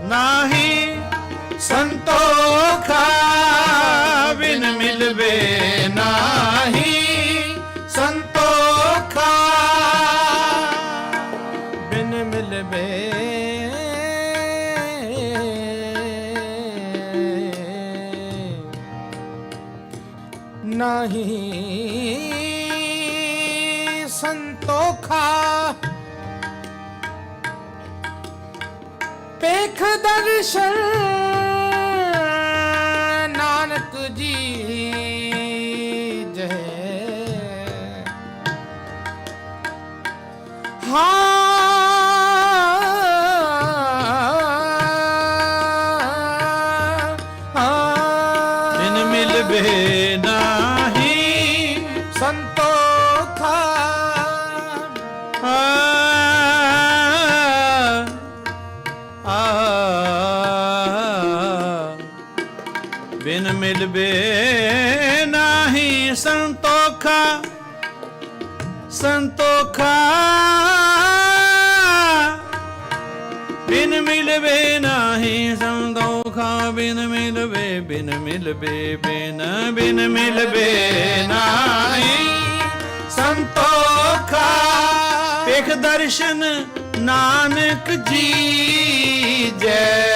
ਨਾਹੀ ਸੰਤੋਖਾ ਬਿਨ ਮਿਲਵੇ ਨਾਹੀ ਸੰਤੋਖਾ ਬਿਨ ਮਿਲਵੇ ਨਾਹੀ ਸੰਤੋਖਾ ਪੇਖ ਦਰਸ਼ਨ ਨਾਨਕ ਜੀ ਜੈ ਬਿਨ ਮਿਲਵੇ ਨਾਹੀ ਸੰਤੋਖਾ ਬਿਨ ਮਿਲਵੇ ਨਾਹੀ ਸੰਤੋਖਾ ਸੰਤੋਖਾ ਬਿਨ ਮਿਲਵੇ ਨਾਹੀ ਸੰਤੋਖਾ ਬਿਨ ਮਿਲਵੇ ਬਿਨ ਮਿਲਵੇ ਬਿਨ ਮਿਲਵੇ ਨਾਹੀ ਸੰਤੋਖਾ ਪੇਖ ਦਰਸ਼ਨ ਨਾਨਕ ਜੀ ਜੈ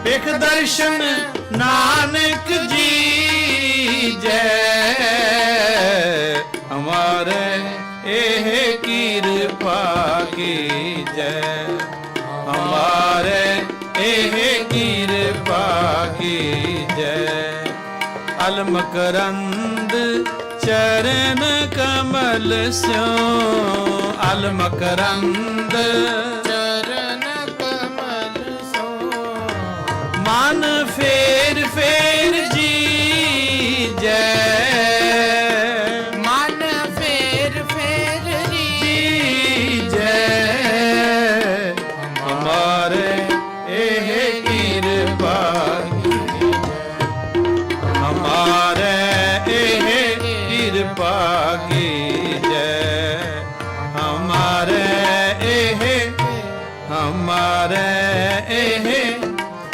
ਪੇਖ ਦਰਸ਼ਨ ਨਾਨਕ ਜੀ ਜੈ ਹਮਾਰੇ ਇਹ ਕਿਰਪਾ ਕੀਜੈ ਹਮਾਰੇ ਇਹ ਕਿਰਪਾ ਕੀਜੈ ਅਲ ਮਕਰੰਦ ਚਰਨ ਕਮਲ ਸਿਉ ਅਲ ਮਕਰੰਦ ਚਰਨ ਕਮਲ ਸਿਉ ਮਨ ਫੇਰ ਫੇਰ ਜੀ ਜੈ ਮਨ ਫੇਰ ਫੇਰ ਜੀ ਜੈ ਹਮਾਰੇ ਇਹ ਕਿਰਪਾ ਹਮਾਰੇ ਇਹ ਕਿਰਪਾ ਕੀਜੈ ਹਮਾਰੇ ਇਹ ਹਮਾਰੇ ਇਹ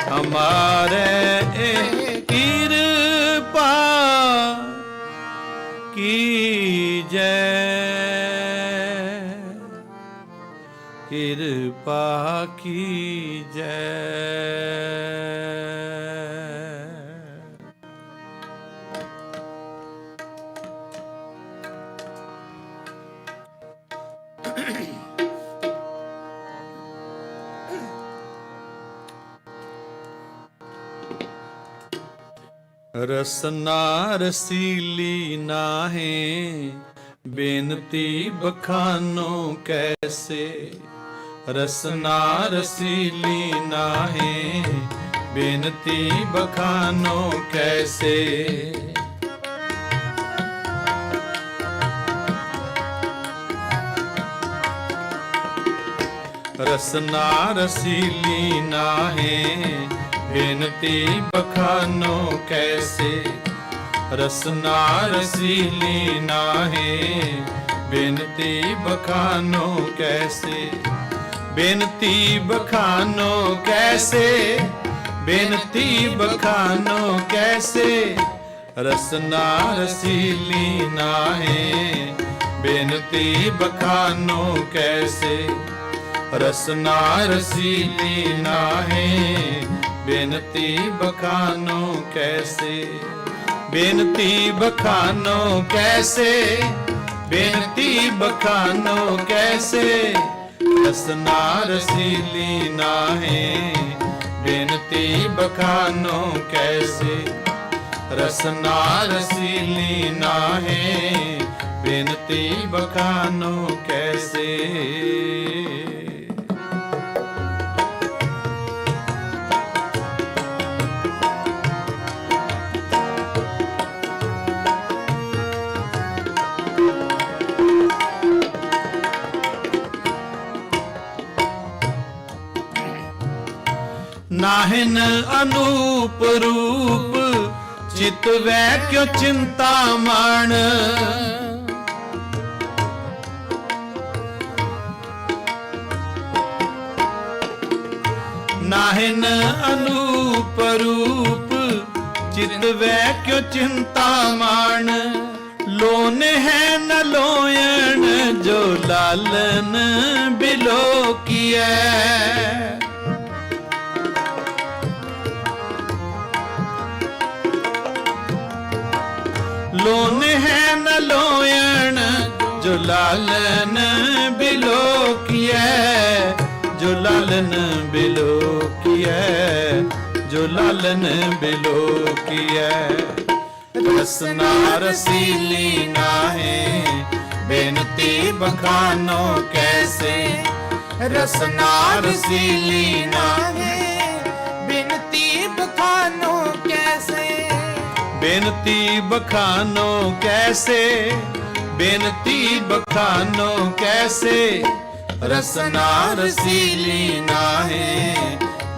ਹਮਾਰੇ ਇਹ ਕਿਰਪਾ ਕੀਜੈ ਕਿਰਪਾ ਕੀਜੈ ਰਸਨਾ ਰਸੀਲੀ ਨਾਹੇ ਬੇਨਤੀ ਬਖਾਨੋ ਕੈਸੇ ਰਸਨਾ ਰਸੀਲੀ ਨਾਹੇ ਬੇਨਤੀ ਬਖਾਨੋ ਕੈਸੇ ਰਸਨਾ ਰਸੀਲੀ ਨਾਹੇ ਬੇਨਤੀ ਬਖਾਨੋ ਕੈਸੇ ਰਸਨਾ ਰਸੀਲੀ ਨਾਹੇ ਬੇਨਤੀ ਬਖਾਨੋ ਕੈਸੇ ਬੇਨਤੀ ਬਖਾਨੋ ਕੈਸੇ ਬੇਨਤੀ ਬਖਾਨੋ ਕੈਸੇ ਰਸਨਾ ਰਸੀਲੀ ਨਾਹੇ ਬੇਨਤੀ ਬਖਾਨੋ ਕੈਸੇ ਰਸਨਾ ਰਸੀਲੀ ਨਾਹੇ ਬੇਨਤੀ ਬਖਾਨੋ ਕੈਸੇ ਬੇਨਤੀ ਬਖਾਨੋ ਕੈਸੇ ਬੇਨਤੀ ਬਖਾਨੋ ਕੈਸੇ ਰਸਨਾ ਰਸੀਲੀ ਨਾਹੇ ਬੇਨਤੀ ਬਖਾਨੋ ਕੈਸੇ ਰਸਨਾ ਰਸੀਲੀ ਨਾਹੇ ਬੇਨਤੀ ਬਖਾਨੋ ਕੈਸੇ ਨਾਹਿਨ ਅਨੂਪ ਰੂਪ चित वै क्यों चिंता मान। नाहिन अनूप रूप चित वै क्यों चिंता मान। लोन है न लोयन जो लालन बिलो किया। लोन है न लोयन जो लालन बिलो किया। जो लालन बिलो किया, जो लालन बिलो किया। रसना रसीली नाहे बेनती बखानो कैसे। रसना रसीली नाहे बिनती बखानो कैसे। बेनती बखानो कैसे, बेनती बखानो कैसे। रसना रसीली नाहे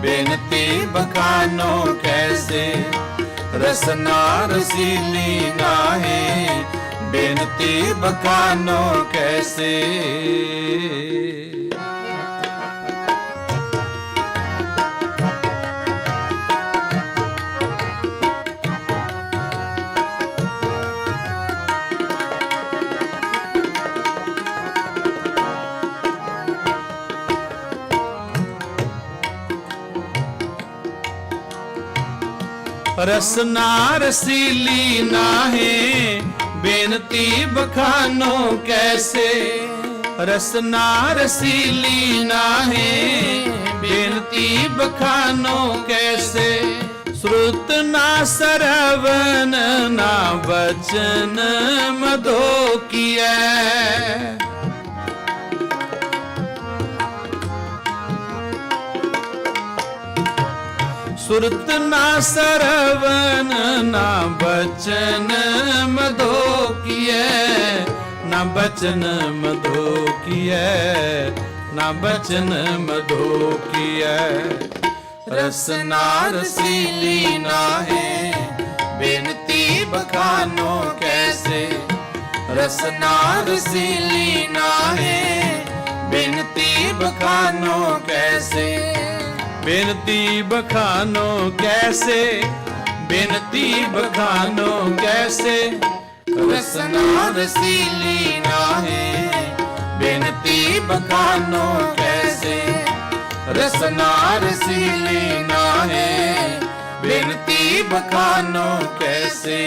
बेनती बखानो कैसे। रसना रसीली नाहे बेनती बखानो कैसे। रसना रसीली नाहे बेनती बखानो कैसे। रसना रसीली नाहे बेनती बखानो कैसे। श्रुत ना सरवण ना वचन मधो किया। सुरत ना सरवण ना बचन मधो किए। ना बचन मधो किए, ना बचन मधो किए। रसना रसीली नाहे बेनती बखानो कैसे। रसना रसीली नाहे बेनती बखानो कैसे। बेनती बखानो कैसे, बेनती बखानो कैसे। रसना रसीली नाहे बेनती बखानो कैसे। रसना रसीली नाहे बेनती बखानो कैसे।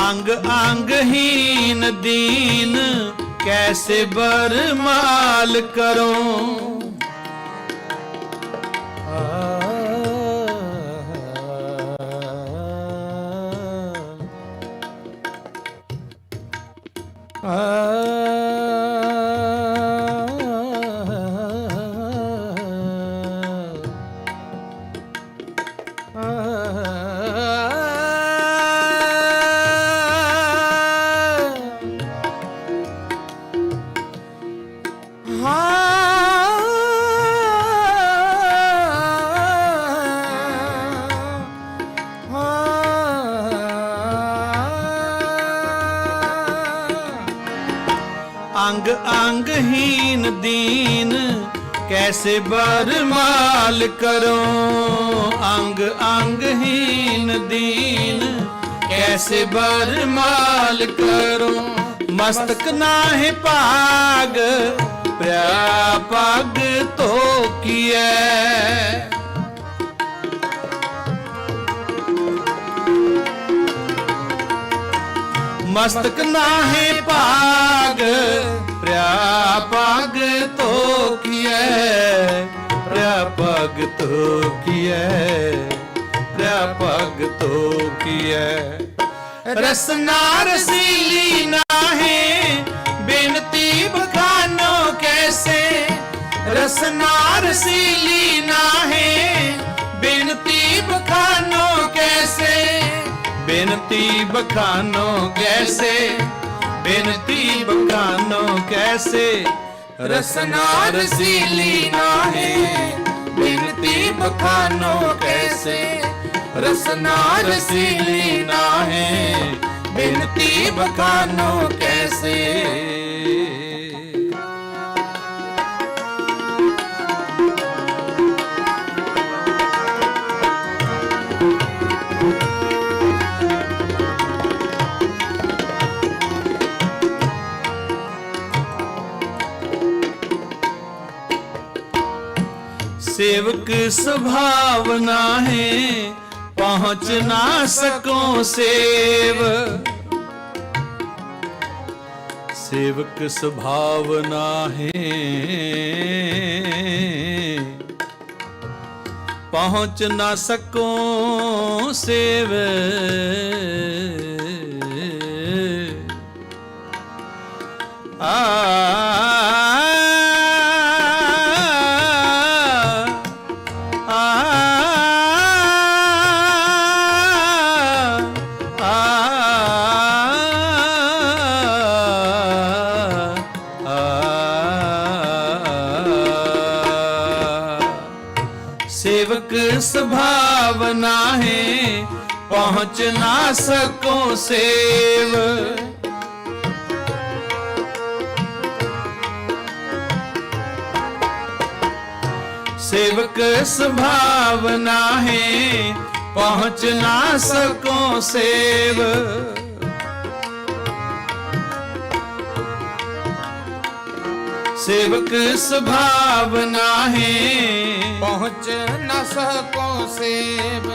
अंग अंगहीन दीन कैसे बरमाल करो। अंग अंगहीन दीन कैसे बरमाल करो। अंग अंगहीन दीन कैसे बरमाल करो। मस्तक नाहे पाग पग तो किया। मस्तक नाहे पाग पग तो किया। पग तो किया, पग तो किया। रसना रसीली नाहे बेनती बखानो कैसे। रसना रसीली नाहे बेनती बखानो कैसे, बेनती बखानो कैसे। रसना रसीली नाहे बिनती बखानो कैसे, रसना रसीली नाहे बिनती बखानो कैसे। सेवक स्वभावना है, पहुंच ना सको सेव। सेवक स्वभावना है, पहुंच ना सको सेव। सेवक स्वभावना है, पहुंच ना सको सेव। सेवक स्वभावना है, पहुंच ना सको सेव। सेवक स्वभावना है, पहुँच न सको सेव।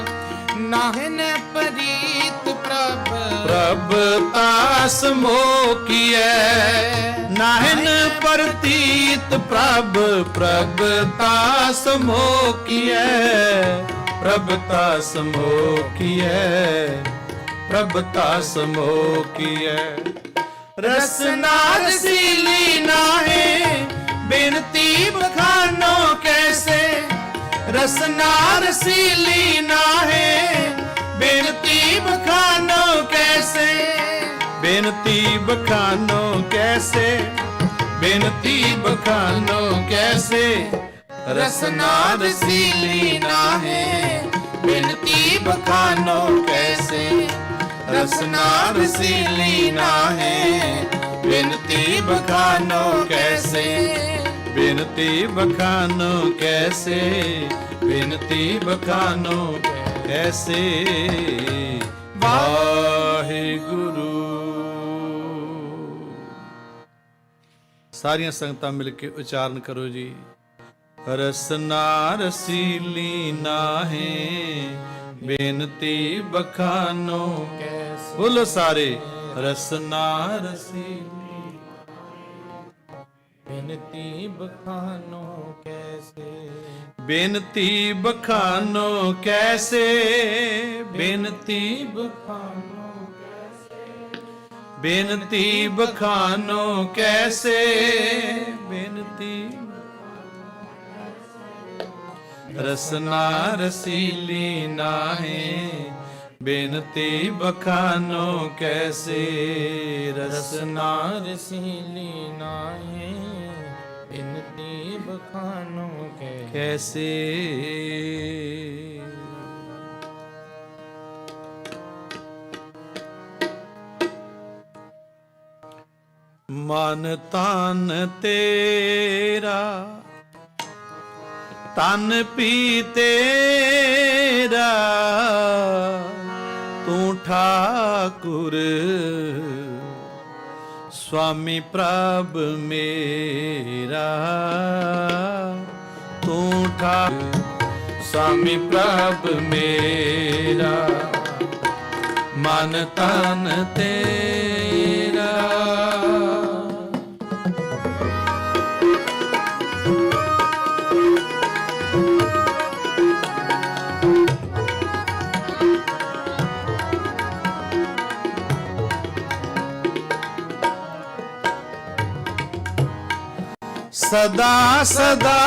नाहन प्रीत प्रभ प्रभ तास मोकिय। नाहन प्रतीत प्रभ प्रभ तास मोकिय। प्रभ तास मोकिय, प्रभ तास मोकिय। रसना रसीली नाहे, बिनती बखानो कैसे। रसना रसीली नाहे, बिनती बखानो कैसे। बिनती बखानो कैसे, बिनती बखानो कैसे। रसना रसीली नाहे बिनती बखानो कैसे। रसना रसीली नाहे बिनती बखानो कैसे। बिनती बखानो कैसे, बिनती बखानो कैसे। वाहिगुरु। सारियां संगतां मिल के उच्चारण करो जी। रसना रसीली नाहे, बेनती बखानो कैसे। बोलो सारे। रसना रसीली बिनती बखानो कैसे। बेनती बखानो कैसे। बेनती बखानो बेनती बखानो कैसे। बेनती रसना रसीली नाहे, बेनती बखानो कैसे। रसना रसीली नाहे बिनती बखानो कैसे। मन तान तेरा, तन पी तेरा, तू ठाकुर स्वामी प्रभ मेरा। तू ठाकुर स्वामी प्रभ मेरा। मन तन तेरा। सदा सदा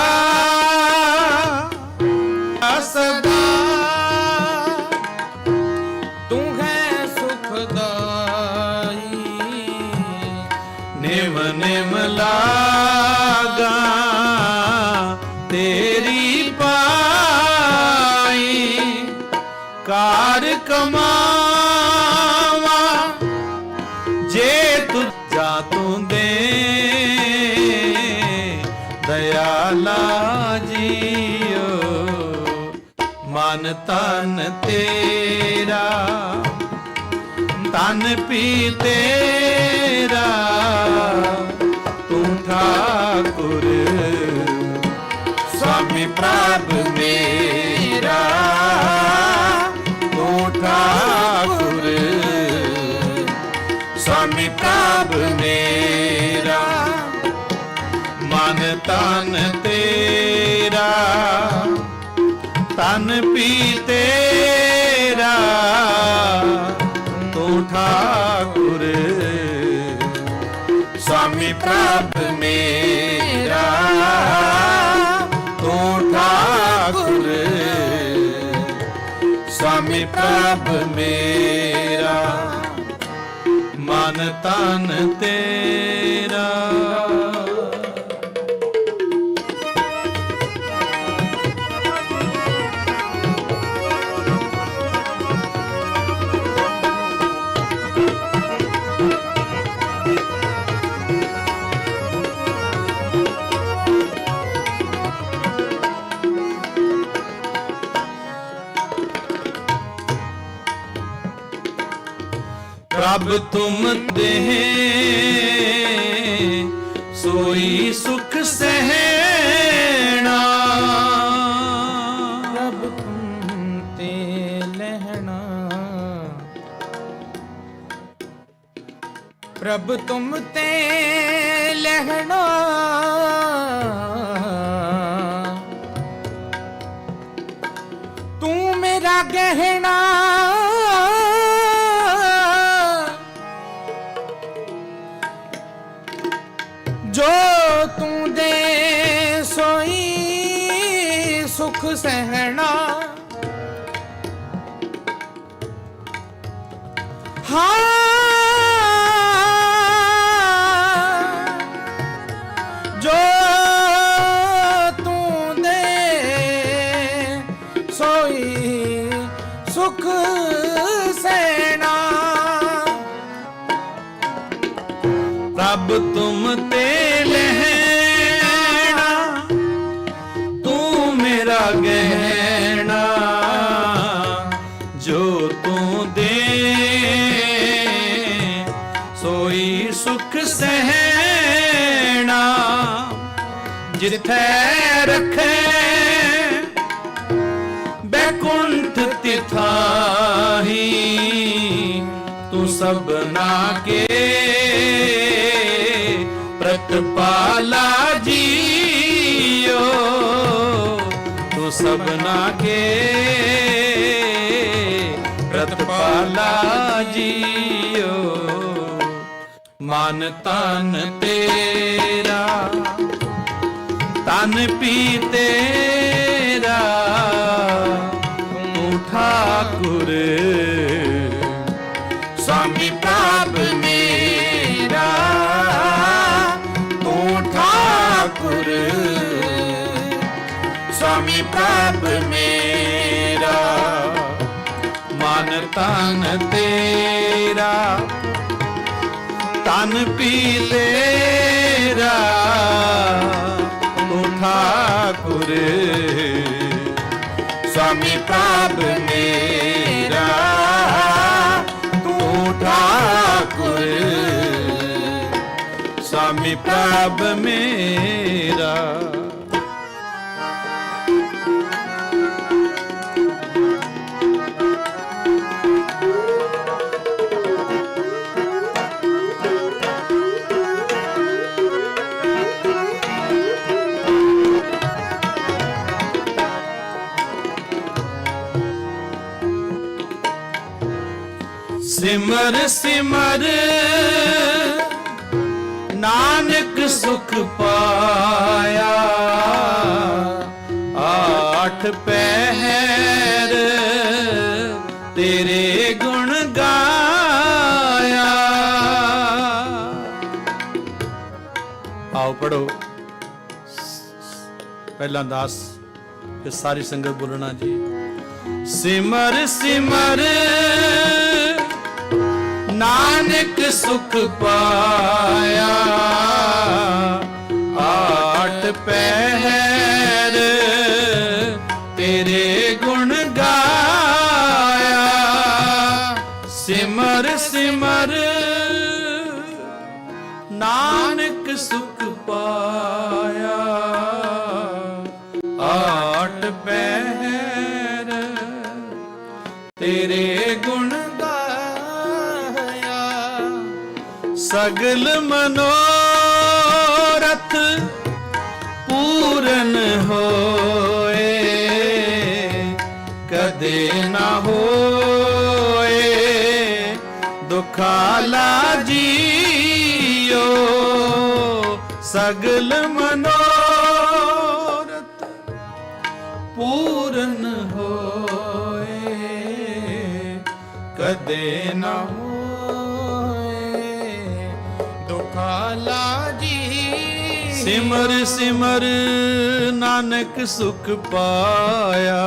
सदा तू है सुखदाता ਕਾਰ ਕਮਾਵਾ ਜੇ ਤੂੰ ਜਾ ਤੂੰ ਦੇ ਦਇਆਲਾ ਜੀਓ ਮਨ ਤਨ ਤੇਰਾ ਤਨ ਪੀ ਤੇਰਾ ਤੂੰ ਠਾਕੁਰ स्वामी प्रभु मेरा तू ठाकुर स्वामी प्रभु मेरा मन तन तेरा तन पी तेरा तू ठाकुर स्वामी प्रभु मेरा तू ठाकुर स्वामी प्रभु मेरा मन तन तेरा। प्रभ तुम दे सोई सुख सहना प्रभ तुम ते लहना प्रभ तुम ते लहना तू मेरा गहना जो तू दे सोई सुख सहना हाँ जो तू दे सोई सुख सहना प्रभ तुम ते लहना तू मेरा गहना जो तू दे सोई सुख सहना जिथे रखे बैकुंठ तिथाही तू सबना के प्रतपाला जियो तू सबना के प्रतपाला जियो मन तन तेरा तन पी तेरा तू ठाकुर स्वामी प्रभु मेरा तू ठाकुर स्वामी प्रभु मेरा मन तन तेरा तन पी तेरा तू ठाकुर स्वामी प्रभु मेरा तू ठाकुर स्वामी प्रभु मेरा। सिमर सिमर नानक सुख पाया आठ पहर तेरे गुण गाया। आओ पढ़ो पहला दास फिर सारी संगत बोलना जी। ਸਿਮਰ ਸਿਮਰ ਨਾਨਕ ਸੁਖ ਪਾਇਆ, ਆਠ ਪਹਿਰ ਤੇਰੇ ਗੁਣ ਗਾਇਆ। ਸਿਮਰ ਸਿਮਰ ਨਾਨਕ ਸੁਖ ਪਾਇਆ, ਆਠ ਪਹਿਰ ਤੇਰੇ ਗੁਣ ਗਾਇਆ। ਸਗਲ ਮਨੋਰਥ ਪੂਰਨ ਹੋਏ, ਕਦੇ ਨਾ ਹੋਏ ਦੁਖਾਲਾ ਜੀਓ। ਸਗਲ ਮਨੋਰਥ ਪੂਰਨ ਹੋਏ, ਕਦੇ ਨਾ ਹੋਏ ਦੁਖਾਲਾ ਜੀ। ਸਿਮਰ ਸਿਮਰ ਨਾਨਕ ਸੁਖ ਪਾਇਆ,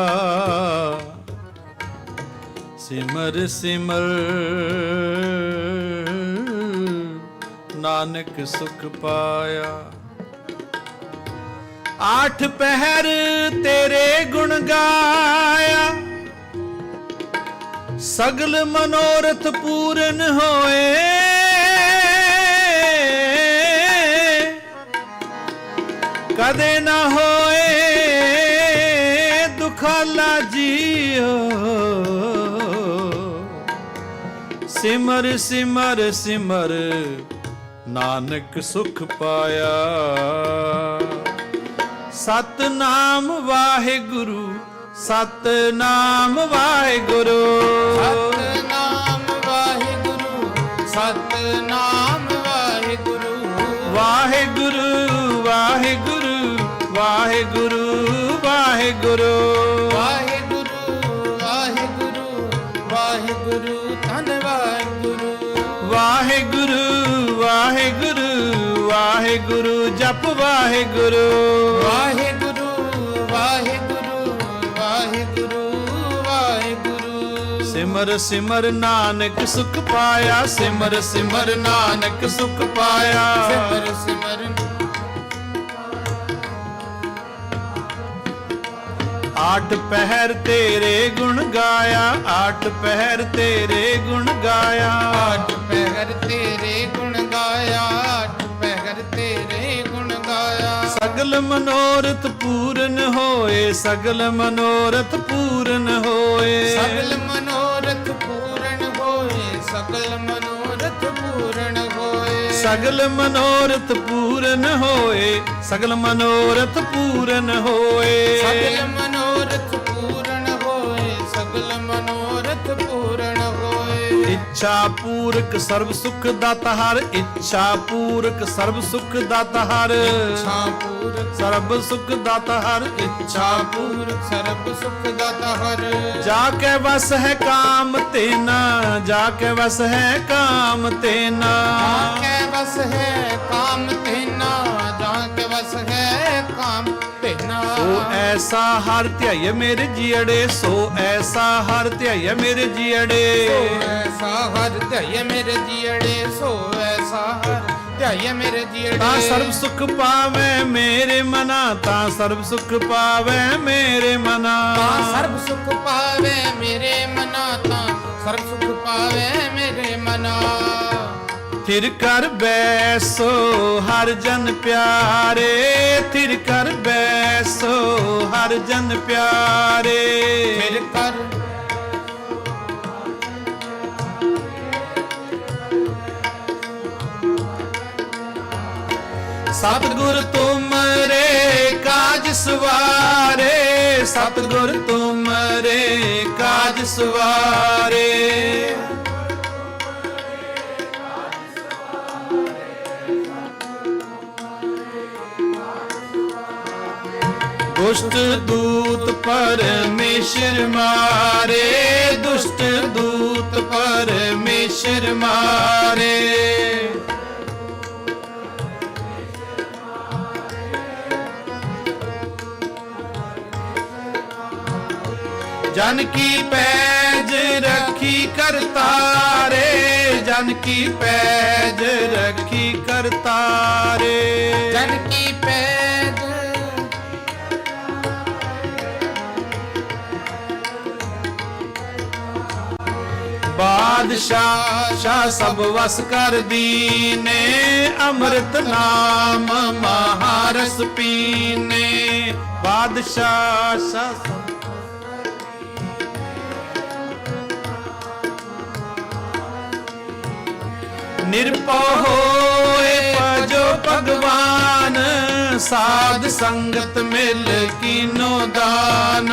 ਸਿਮਰ ਸਿਮਰ ਨਾਨਕ ਸੁਖ ਪਾਇਆ। ਆਠ ਪਹਿਰ ਤੇਰੇ ਗੁਣ ਗਾਇਆ, ਸਗਲ ਮਨੋਰਥ ਪੂਰਨ ਹੋਏ, ਕਦੇ ਨਾ ਹੋਏ ਦੁਖਾਲਾ ਜੀਓ। ਸਿਮਰ ਸਿਮਰ ਸਿਮਰ ਨਾਨਕ ਸੁਖ ਪਾਇਆ। ਸਤਨਾਮ ਵਾਹਿਗੁਰੂ, ਸਤਨਾਮ ਵਾਹਿਗੁਰੂ, ਸਤਨਾਮ ਵਾਹਿਗੁਰੂ, ਸਤਨਾਮ ਵਾਹਿਗੁਰੂ, ਵਾਹਿਗੁਰੂ ਵਾਹਿਗੁਰੂ ਵਾਹਿਗੁਰੂ ਵਾਹਿਗੁਰੂ, ਵਾਹਿਗੁਰੂ ਵਾਹਿਗੁਰੂ ਵਾਹਿਗੁਰੂ ਧੰਨ ਵਾਹਿਗੁਰੂ, ਵਾਹਿਗੁਰੂ ਵਾਹਿਗੁਰੂ ਵਾਹਿਗੁਰੂ ਜਪ ਵਾਹਿਗੁਰੂ, ਵਾਹਿਗੁਰੂ ਵਾਹਿਗੁਰੂ ਵਾਹਿਗੁਰੂ ਵਾਹਿਗੁਰੂ। ਸਿਮਰ ਸਿਮਰ ਨਾਨਕ ਸੁਖ ਪਾਇਆ, ਸਿਮਰ ਸਿਮਰ ਨਾਨਕ ਸੁਖ ਪਾਇਆ। ਸਿਮਰ ਸਿਮਰ ਆਠ ਪਹਿਰ ਤੇਰੇ ਗੁਣ ਗਾਇਆ, ਆਠ ਪਹਿਰ ਤੇਰੇ ਗੁਣ ਗਾਇਆ। ਆਠ ਪਹਿਰ ਤੇਰੇ ਗੁਣ ਗਾਇਆ, ਆਠ ਪਹਿਰ ਤੇਰੇ ਗੁਣ ਗਾਇਆ। ਸਗਲ ਮਨੋਰਥ ਪੂਰਨ ਹੋਏ, ਸਗਲ ਮਨੋਰਥ ਪੂਰਨ ਹੋਏ, ਸਗਲ ਮਨੋਰਥ ਪੂਰਨ ਹੋਏ, ਸਗਲ ਮਨੋਰਥ ਪੂਰਨ ਹੋਏ, ਸਗਲ ਮਨੋਰਥ ਪੂਰਨ ਹੋਏ, ਸਗਲ ਮਨੋਰਥ ਪੂਰਨ ਹੋਏ, ਸਗਲ ਮਨੋਰਥ ਪੂਰਨ ਹੋਏ, ਸਗਲ ਮਨੋਰਥ ਪੂਰਨ ਹੋਏ। ਇੱਛਾ ਪੂਰਕ ਸਰਬ ਸੁਖ ਦਾਤਾ ਹਰ, ਇੱਛਾ ਪੂਰਕ ਸਰਬ ਸੁਖ ਦਾਤਾ ਹਰ, ਇੱਛਾ ਪੂਰਕ ਸਰਬ ਸੁਖ ਦਾਤਾ ਹਰ, ਇੱਛਾ ਪੂਰਕ ਸਰਬ ਸੁਖ ਦਾਤਾ ਹਰ। ਜਾ ਕੇ ਵਸ ਹੈ ਕਾਮ ਤੇਨਾ, ਜਾ ਕੇ ਵਸ ਹੈ ਕਾਮ ਤੇਨਾ, ਕੇ ਬਸ ਹੈ ਕਾਮ ਤੇਨਾ, ਜਾਂ ਕੇ ਬਸ ਹੈ ਕਾਮ ਤੇਨਾ। ਸੋ ਐਸਾ ਹਰ ਧਿਆਏ ਮੇਰੇ ਜੀੜੇ, ਸੋ ਐਸਾ ਹਰ ਧਿਆਏ ਮੇਰੇ ਜੀੜੇ, ਸੋ ਐਸਾ ਹਰ ਧਿਆਏ ਮੇਰੇ ਜੀੜੇ, ਸੋ ਐਸਾ ਹਰ ਧਿਆਏ ਮੇਰੇ ਜੀੜੇ। ਤਾਂ ਸਰਬ ਸੁਖ ਪਾਵੇ ਮੇਰੇ ਮਨਾ, ਤਾਂ ਸਰਬ ਸੁਖ ਪਾਵੇ ਮੇਰੇ ਮਨਾ, ਤਾਂ ਸਰਬ ਸੁਖ ਪਾਵੇ ਮੇਰੇ ਮਨਾ, ਤਾਂ ਸਰਬ ਸੁਖ ਪਾਵੇ ਮੇਰੇ ਮਨਾ। ਥਿਰ ਕਰ ਬੈਸੋ ਹਰ ਜਨ ਪਿਆਰੇ, ਥਿਰ ਕਰ ਬੈਸੋ ਹਰ ਜਨ ਪਿਆਰੇ, ਫਿਰ ਕਰ ਸਤਿਗੁਰ ਤੁਮਰੇ ਕਾਜ ਸਵਾਰੇ, ਸਤਿਗੁਰ ਤੁਮਰੇ ਕਾਜ ਸਵਾਰੇ। ਦੁਸ਼ਟ ਦੂਤ ਪਰਮੇਸ਼ਰ ਮਾਰੇ, ਦੁਸ਼ਟ ਦੂਤ ਪਰਮੇਸ਼ਰ ਮਾਰੇ। जन की पैज रखी करतारे, जन की पैज रखी करतारे, जन की पैज बादशाह शाह सब वस कर दीने, अमृत नाम महारस पीने। बादशाह शाह सब निरपौ होए भजो भगवान, साध संगत मिल कीनो दान।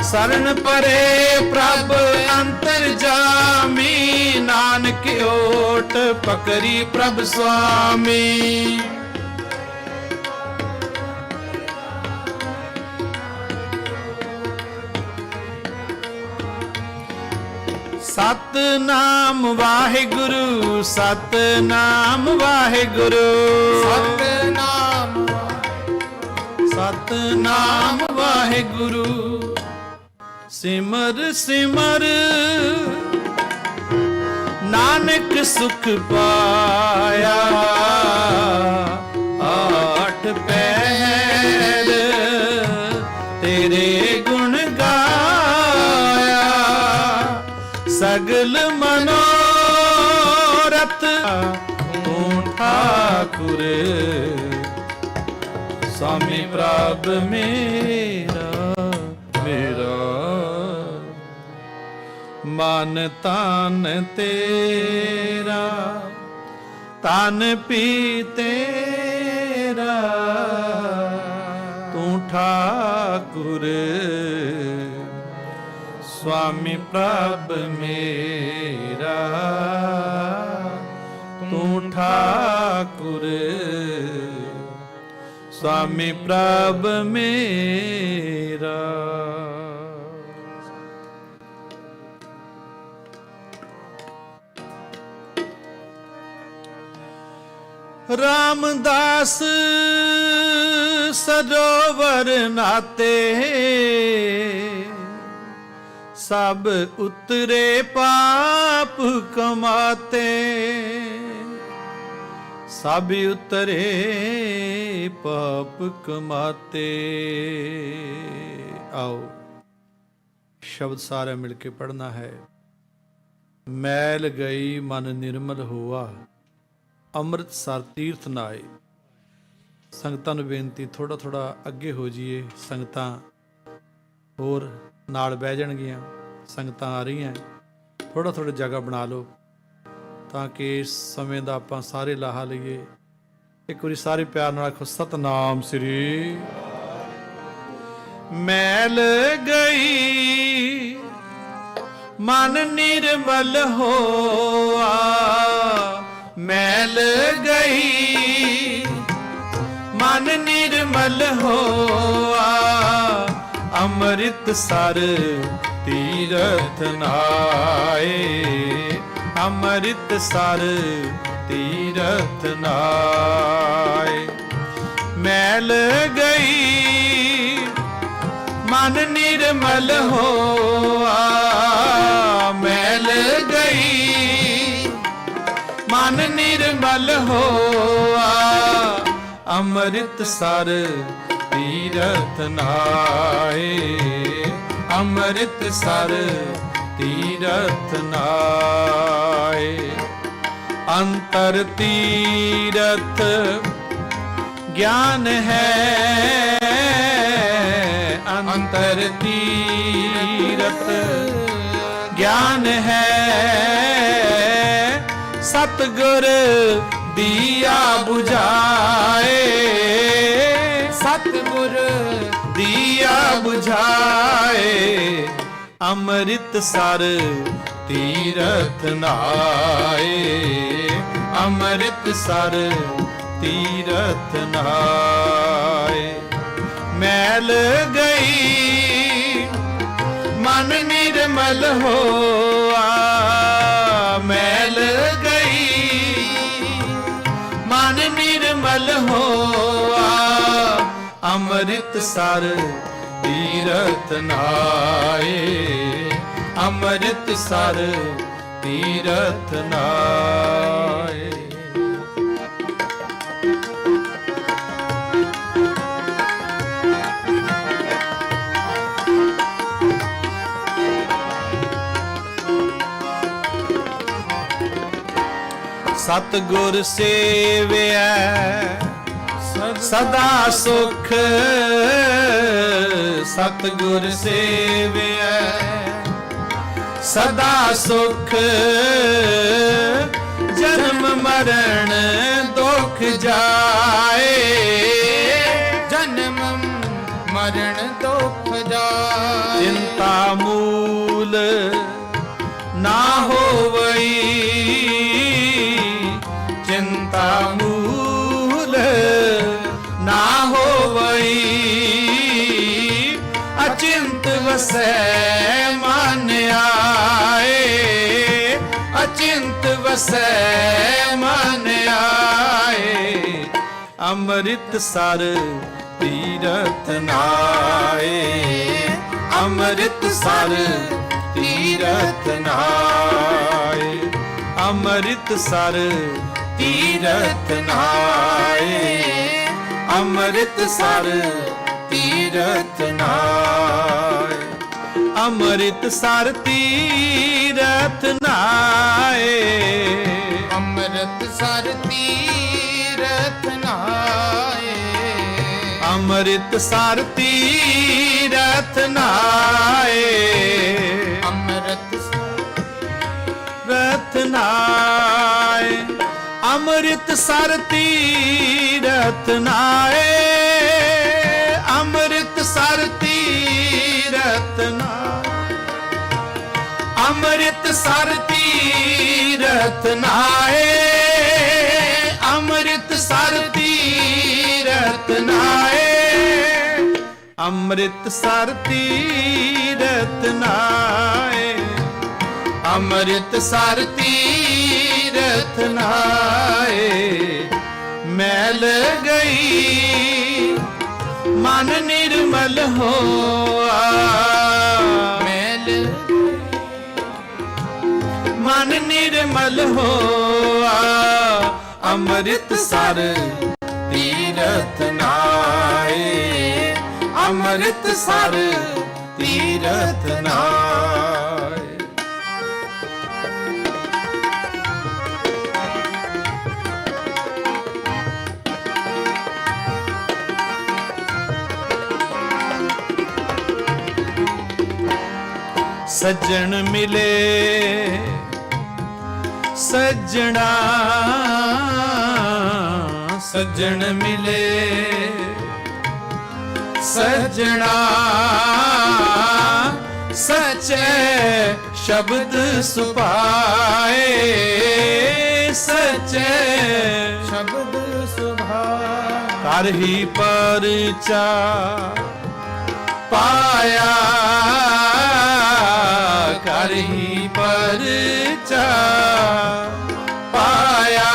शरण परे प्रभ अंतर जामी, नानक ओट पकड़ी प्रभ स्वामी। सतनाम वाहिगुरु, सतनाम वाहिगुरु, सतनाम सतनाम वाहिगुरु। सिमर सिमर नानक सुख पाया, आठ पैर तेरे गुण गाया। सगल मनोरथ तू ठाकुर, स्वामी प्रभ मेरा मेरा। मन तन तेरा तन पी तेरा, तू ठाकुर स्वामी प्रभ मेरा। तू ठाकुर स्वामी प्रभ मेरा। रामदास सरोवर नाते, सब उतरे पाप कमाते, सब उतरे पाप कमाते। आओ शब्द सारे मिलके पढ़ना है। मैल गई मन निर्मल हुआ, ਅੰਮ੍ਰਿਤਸਰ ਤੀਰਥ ਨਾਏ। ਸੰਗਤਾਂ ਨੂੰ ਬੇਨਤੀ ਥੋੜਾ ਥੋੜਾ ਅੱਗੇ ਹੋ ਜਾਈਏ, ਸੰਗਤਾਂ ਹੋਰ ਨਾਲ ਬਹਿ ਜਾਣਗੀਆਂ। ਸੰਗਤਾਂ ਆ ਰਹੀਆਂ, ਥੋੜਾ ਥੋੜਾ ਜਗ੍ਹਾ ਬਣਾ ਲਓ ਤਾਂ ਕਿ ਇਸ ਸਮੇਂ ਦਾ ਆਪਾਂ ਸਾਰੇ ਲਾਹਾ ਲਈਏ। ਇੱਕ ਵਾਰੀ ਸਾਰੇ ਪਿਆਰ ਨਾਲ ਆਖੋ ਸਤਨਾਮ ਸ੍ਰੀ। ਮੈਲ ਗਈ ਮਨ ਨਿਰਮਲ ਹੋਆ, मैल गई मन निर्मल होआ। अमृतसर तीरथ नाए, अमृतसर तीरथ नाए। मैल गई मन निर्मल होआ, मैल गई मन निर्मल होआ। अमृतसर तीरथ नाए, अमृतसर तीरथ नाए। अंतर तीरथ ज्ञान है, अंतर तीरथ ज्ञान है। सतगुर दिया बुझाए, सतगुर दिया बुझाए। अमृतसर तीरथ नाए, अमृतसर तीरथ नाए। मैल गई मन निर्मल होआ, मैल गई ਨਿਰਮਲ ਹੋਆ, ਅੰਮ੍ਰਿਤਸਰ ਤੀਰਥ ਨਾਏ, ਅੰਮ੍ਰਿਤਸਰ ਤੀਰਥ ਨਾਏ। ਸਤਿਗੁਰ ਸੇਵਿਐ ਸਦਾ ਸੁਖ, ਸਤਿਗੁਰ ਸੇਵਿਐ ਸਦਾ ਸੁਖ, ਜਨਮ ਮਰਨ ਦੁਖ ਜਾਏ, ਜਨਮ ਮਰਨ ਦੁਖ ਜਾਏ। ਚਿੰਤਾ ਮੂਲ ਨਾ ਹੋਵਈ, ਚਿੰਤਾ ਮੂਲ ਨਾ ਹੋਵਈ, ਅਚਿੰਤ ਵਸੈ ਮਨ ਆਏ, ਅਚਿੰਤ ਵਸੈ ਮਨ ਆਏ, ਅੰਮ੍ਰਿਤਸਰ ਤੀਰਥ ਨਾਏ, ਅੰਮ੍ਰਿਤਸਰ ਤੀਰਥ ਨਾਏ, ਅੰਮ੍ਰਿਤਸਰ ਤੀਰਥ ਨਾਏ, ਅੰਮ੍ਰਿਤਸਰ ਤੀਰਥ ਨਾਏ, ਅੰਮ੍ਰਿਤਸਰ ਤੀਰਥ ਨਾਏ, ਅੰਮ੍ਰਿਤਸਰ ਤੀਰਥ ਨਾਏ, ਅੰਮ੍ਰਿਤਸਰ ਤੀਰਥ ਨਾਏ, ਅੰਮ੍ਰਿਤਸਰ ਰਥ ਨਾਏ, ਅੰਮ੍ਰਿਤਸਰ ਤੀਰਥ ਨਾਏ, ਅੰਮ੍ਰਿਤਸਰ ਤੀਰਥ ਨਾਏ, ਅੰਮ੍ਰਿਤਸਰ ਤੀਰਥ ਨਾਏ, ਅੰਮ੍ਰਿਤਸਰ ਤੀਰਥ ਨਾਏ, ਅੰਮ੍ਰਿਤਸਰ ਤੀਰਥ ਨਾਏ, ਅੰਮ੍ਰਿਤਸਰ ਤੀਰਥ ਨਾਏ। ਮੈਲ ਗਈ ਮਨ ਨਿਰਮਲ ਹੋਆ, ਮੈਲ ਮਨ ਨਿਰਮਲ ਹੋਆ, ਅੰਮ੍ਰਿਤਸਰ ਤੀਰਥ ਨਾਏ, ਅੰਮ੍ਰਿਤਸਰ ਤੀਰਥ ਨਾਏ। ਸੱਜਣ ਮਿਲੇ ਸੱਜਣਾ, ਸੱਜਣ ਮਿਲੇ ਸੱਜਣਾ, ਸੱਚੇ ਸ਼ਬਦ ਸੁਭਾਏ, ਸੱਚੇ ਸ਼ਬਦ ਸੁਭਾਏ। ਕਰ ਹੀ ਪਰਚਾ ਪਾਇਆ, ਕਰ ਹੀ ਪਰਚਾ ਪਾਇਆ,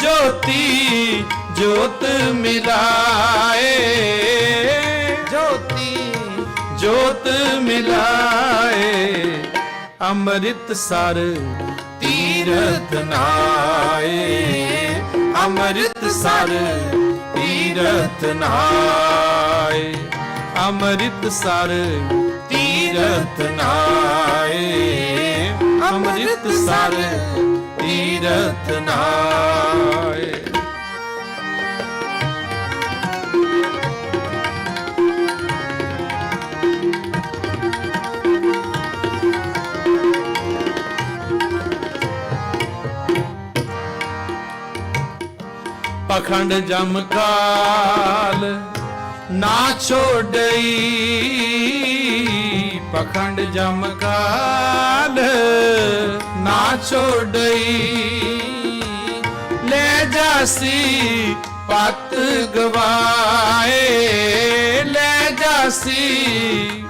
ਜੋਤੀ ਜੋਤ ਮਿਲਾਏ, ਜੋਤੀ ਜੋਤ ਮਿਲਾਏ, ਅੰਮ੍ਰਿਤਸਰ ਤੀਰਥ ਨਾਏ, ਅੰਮ੍ਰਿਤਸਰ ਤੀਰਥ ਨਾਏ, ਅੰਮ੍ਰਿਤਸਰ ਤੀਰਥ ਨਾਏ, ਅੰਮ੍ਰਿਤਸਰ ਤੀਰਥ ਨਾਏ। ਪਖੰਡ ਜਮ ਕਾਲ ਨਾ ਛੋੜਈ, ਪਖੰਡ ਜਮ ਕਾਲ ਨਾ ਛੋੜਈ, ਲੈ ਜਾਸੀ ਪਤ ਗਵਾਏ, ਲੈ ਜਾਸੀ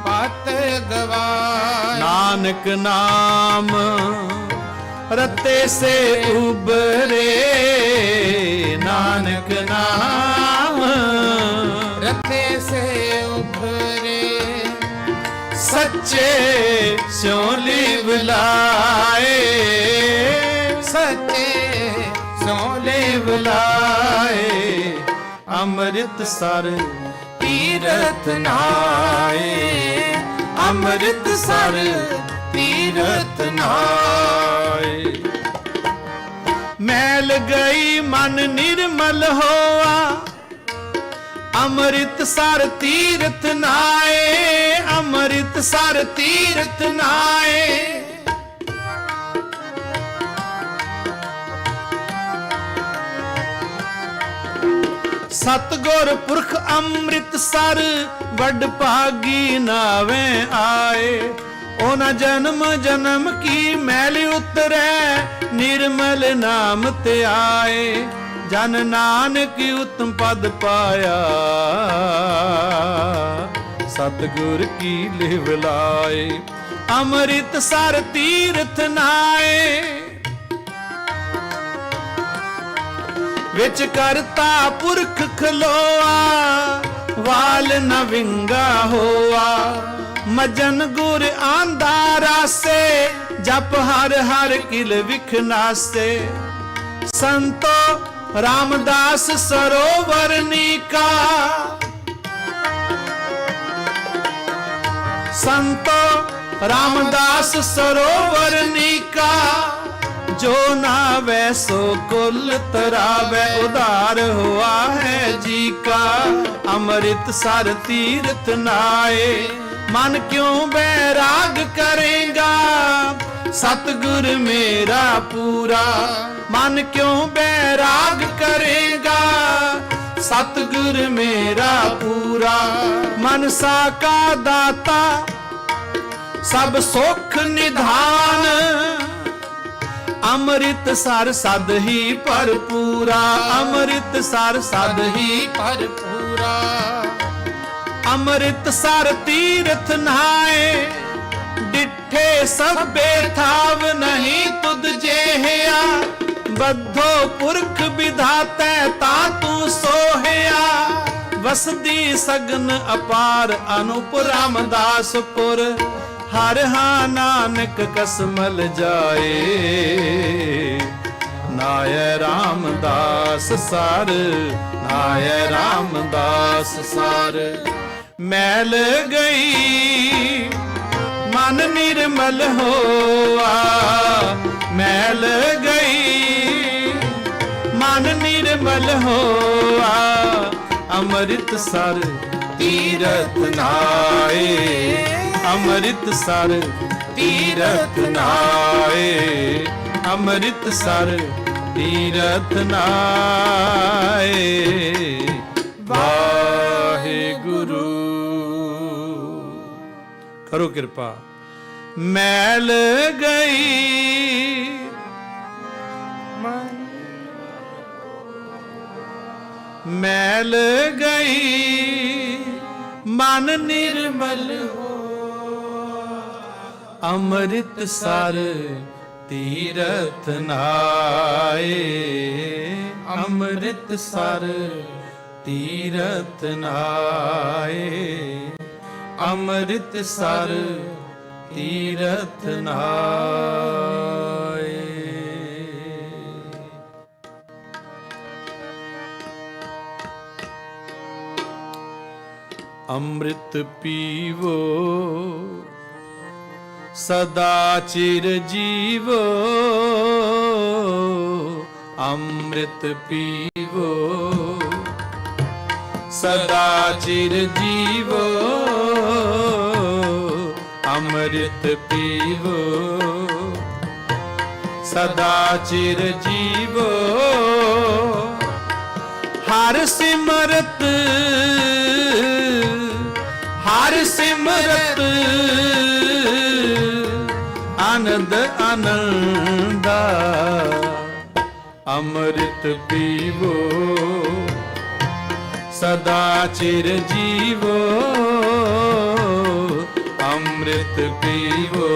ਪਤ ਗਵਾਏ। ਨਾਨਕ ਨਾਮ रत्ते से उबरे नानक नाम, रत्ते से उभरे सच्चे स्यों लिव लाए, सच्चे सोले लिव लाए। अमृतसर तीरथ नाए, अमृतसर तीरथ नाए। मैल गई मन निर्मल होआ, अमृतसर तीरथ नाए, अमृतसर तीरथ नाए। सतगुर पुरख अमृतसर वड भागी नावे आए। ओना जन्म जन्म की मैल उतरै, निर्मल नाम ते आए। जन नानक उत्तम पद पाया, सतगुर की लिव लाए। अमृतसर तीरथ नाए, विच करता पुरख खलोआ, वाल न विंगा होआ। मजन गुर आंदा रासे, जप हर हर किल विखनासे। संतो रामदास सरोवर नीका, संतो रामदास सरोवर नीका। जो नावे सो कुल तरावे, उदार हुआ है जी का। अमृतसर तीरथ नाए, मन क्यों बैराग करेगा, सतगुर मेरा पूरा। मन क्यों बैराग करेगा, सतगुर मेरा पूरा। मनसा का दाता सब सुख निधान, अमृतसर सद ही भरपूरा। अमृतसर सद ही भरपूरा। अमृतसर तीरथ नहाए, डिठे सबे थाव नहीं तुद जेहिया। बद्धो पुरख विधाते ता तू सोहिया। वसदी सगन अपार अनुप रामदासपुर। हर हा नानक कसमल जाए, नाय रामदास सार, नाय रामदास सार। मैल गई मन निर्मल होआ, मैल गई मन निर्मल होआ। अमृतसर तीरथ नाए, अमृतसर तीरथ नाए, अमृतसर तीरथ नाए। वाहिगुरु करो कृपा। मैल गई मैल गई मन निर्मल हो। अमृतसर तीरथ नाए, अमृतसर तीरथ नाए, अमृतसर तीरथ नाए। अमृत पीवो सदा चिर जीवो, अमृत पीवो सदा चिर जीवो। अमृत पीवो सदा चिर जीवो। हर सिमरत हर सिमरत आनंद आनंदा। अमृत पीवो सदा चिर जीवो। अमृत पीवो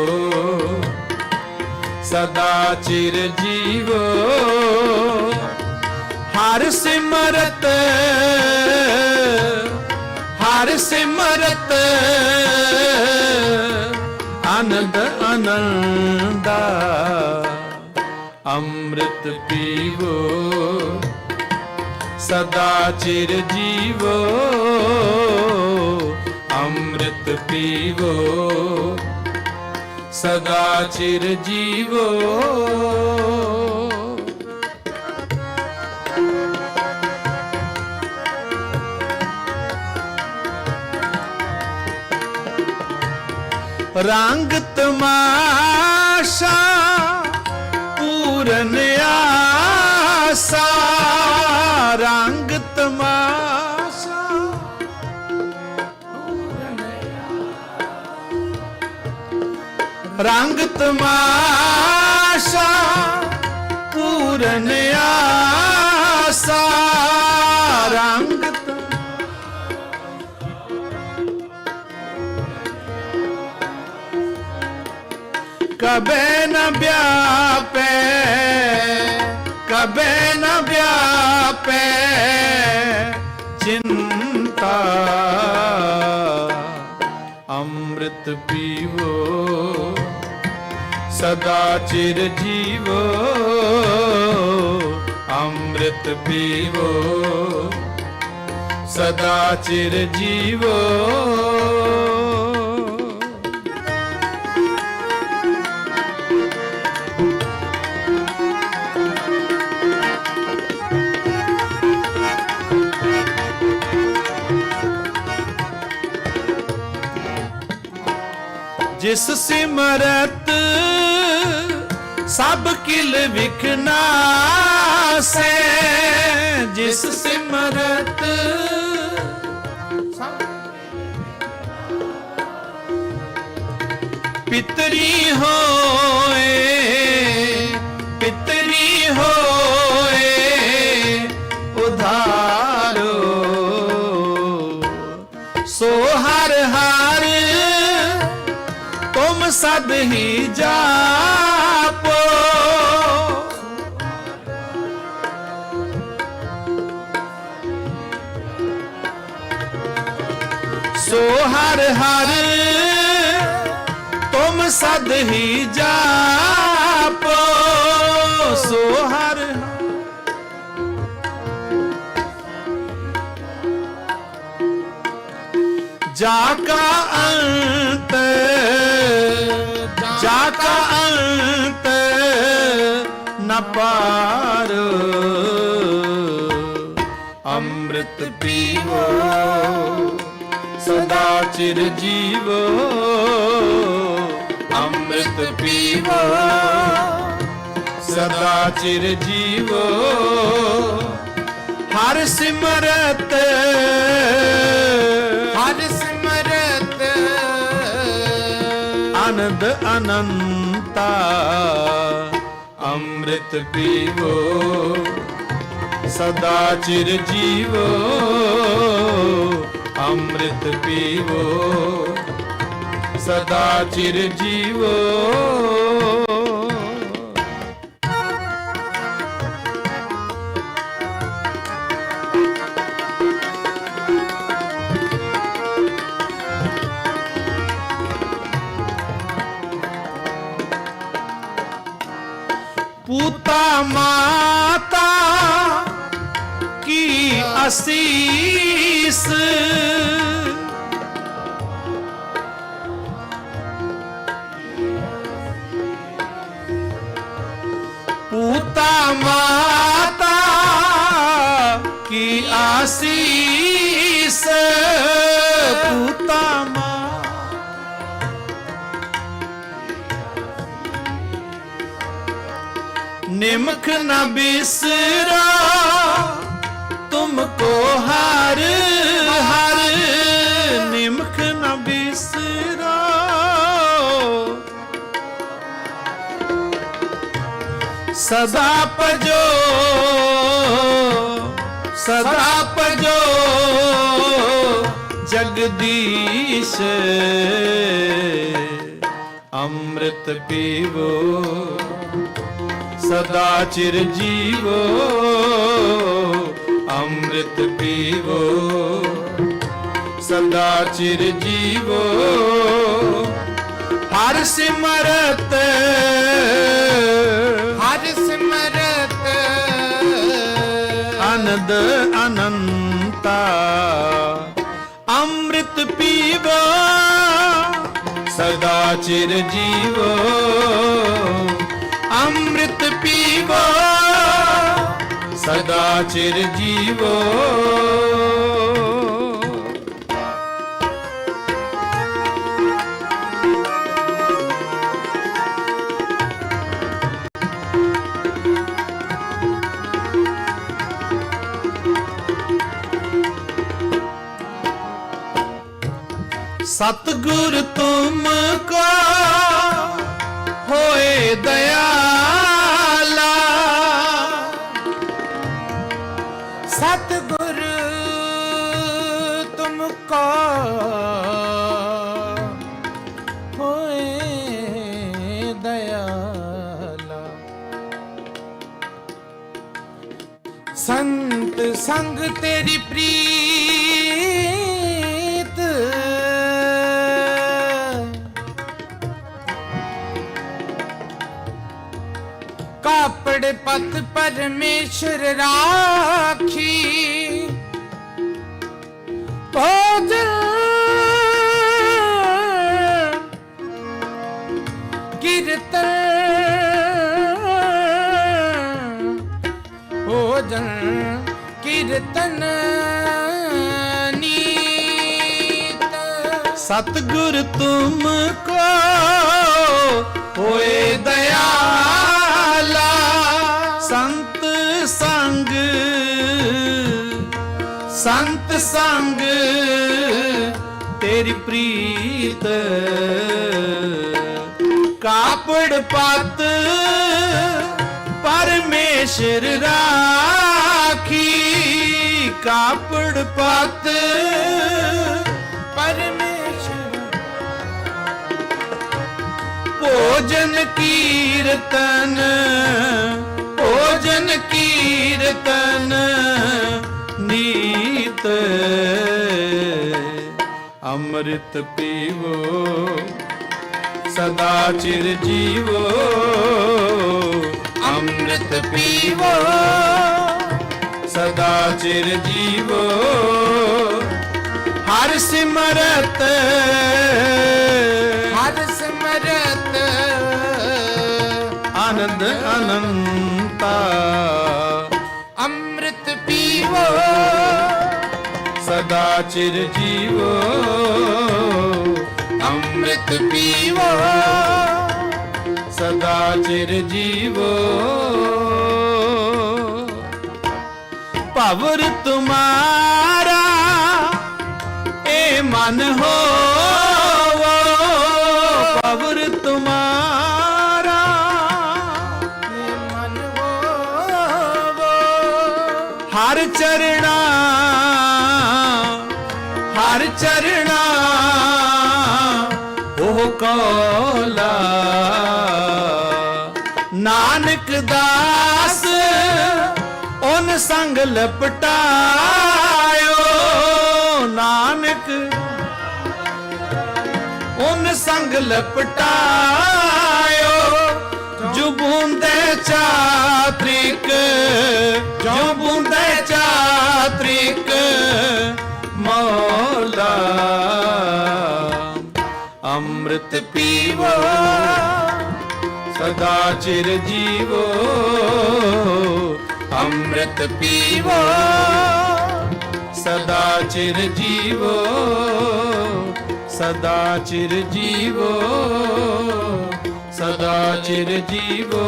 सदा चिर जीवो हर सिमरत आनंद आनंदा अमृत पीवो सदा चिर जीवो अमृत पीवो सदा चिर जीवो। रंग तमाशा पूरन आसा रंग तमाशा रंग तमाशा पूरन आसा रंग कबे न व्यापे कबे न व्यापे चिंता अमृत पीवो सदा चिर जीवो अमृत पीवो सदा चिर जीवो। जिस सिमरत सब किल विखना से जिस सिमरत पितरी होए उधारो सो हर हर तुम सद ही जापो सो हर हर तुम सद ही जापो सो हर जाका अंत न पारो अमृत पीवो सदा चिर जीवो अमृत पीवो सदा चिर जीवो हर सिमरत आनंद अनंता अमृत पीवो सदा चिर जीवो अमृत पीवो सदा चिर जीवो। पूता माता की आशीष पूता माता की आशीष पूता निमख न बिसरा तुमको हर हर निमख न बिसरा सदा पजो जगदीश अमृत पीवो ਸਦਾ ਚਿਰ ਜੀਵੋ ਅੰਮ੍ਰਿਤ ਪੀਵੋ ਸਦਾ ਚਿਰ ਜੀਵੋ ਹਰ ਸਿਮਰਤ ਅਨੰਦ ਅਨੰਤਾ ਅੰਮ੍ਰਿਤ ਪੀਵੋ ਸਦਾ ਚਿਰ ਜੀਵੋ ਅੰਮ੍ਰਿਤ ਪੀਵੋ ਸਦਾ ਚਿਰ ਜੀਵੋ सतगुर तुमको होए दयाला सतगुर तुमको होए दयाला संत संग तेरी प्रीत कापड़ पत परमेश्वर राखी भोजन कीर्तन भोजन कीर्तन नीत सतगुर तुमको होए दयाला संत संग संत संग तेरी प्रीत कापड़ पत परमेश्वर राखी कापड़ पत परमेश्वर भोजन कीर्तन भोजन कीर्तन नीत अमृत पीवो सदा चिर जीवो अमृत पीवो सदा चिर जीवो हर सिमरत आनंद अनंता अमृत पीवो सदा चिर जीवो अमृत पीवो सदा चिर जीवो पवर तुम्हारा ए मन हो पवर तुम्हारा मन हो हर चरणा ओह कौला नानक दास उन संग लपटायो नानक उन संग लपटायो जो बूंदे चात्रिक जो बूंदे चात्रिक मौला अमृत पीवो सदा चिर जीवो अमृत पीवो सदा चिर जीवो सदा चिर जीवो सदा चिर जीवो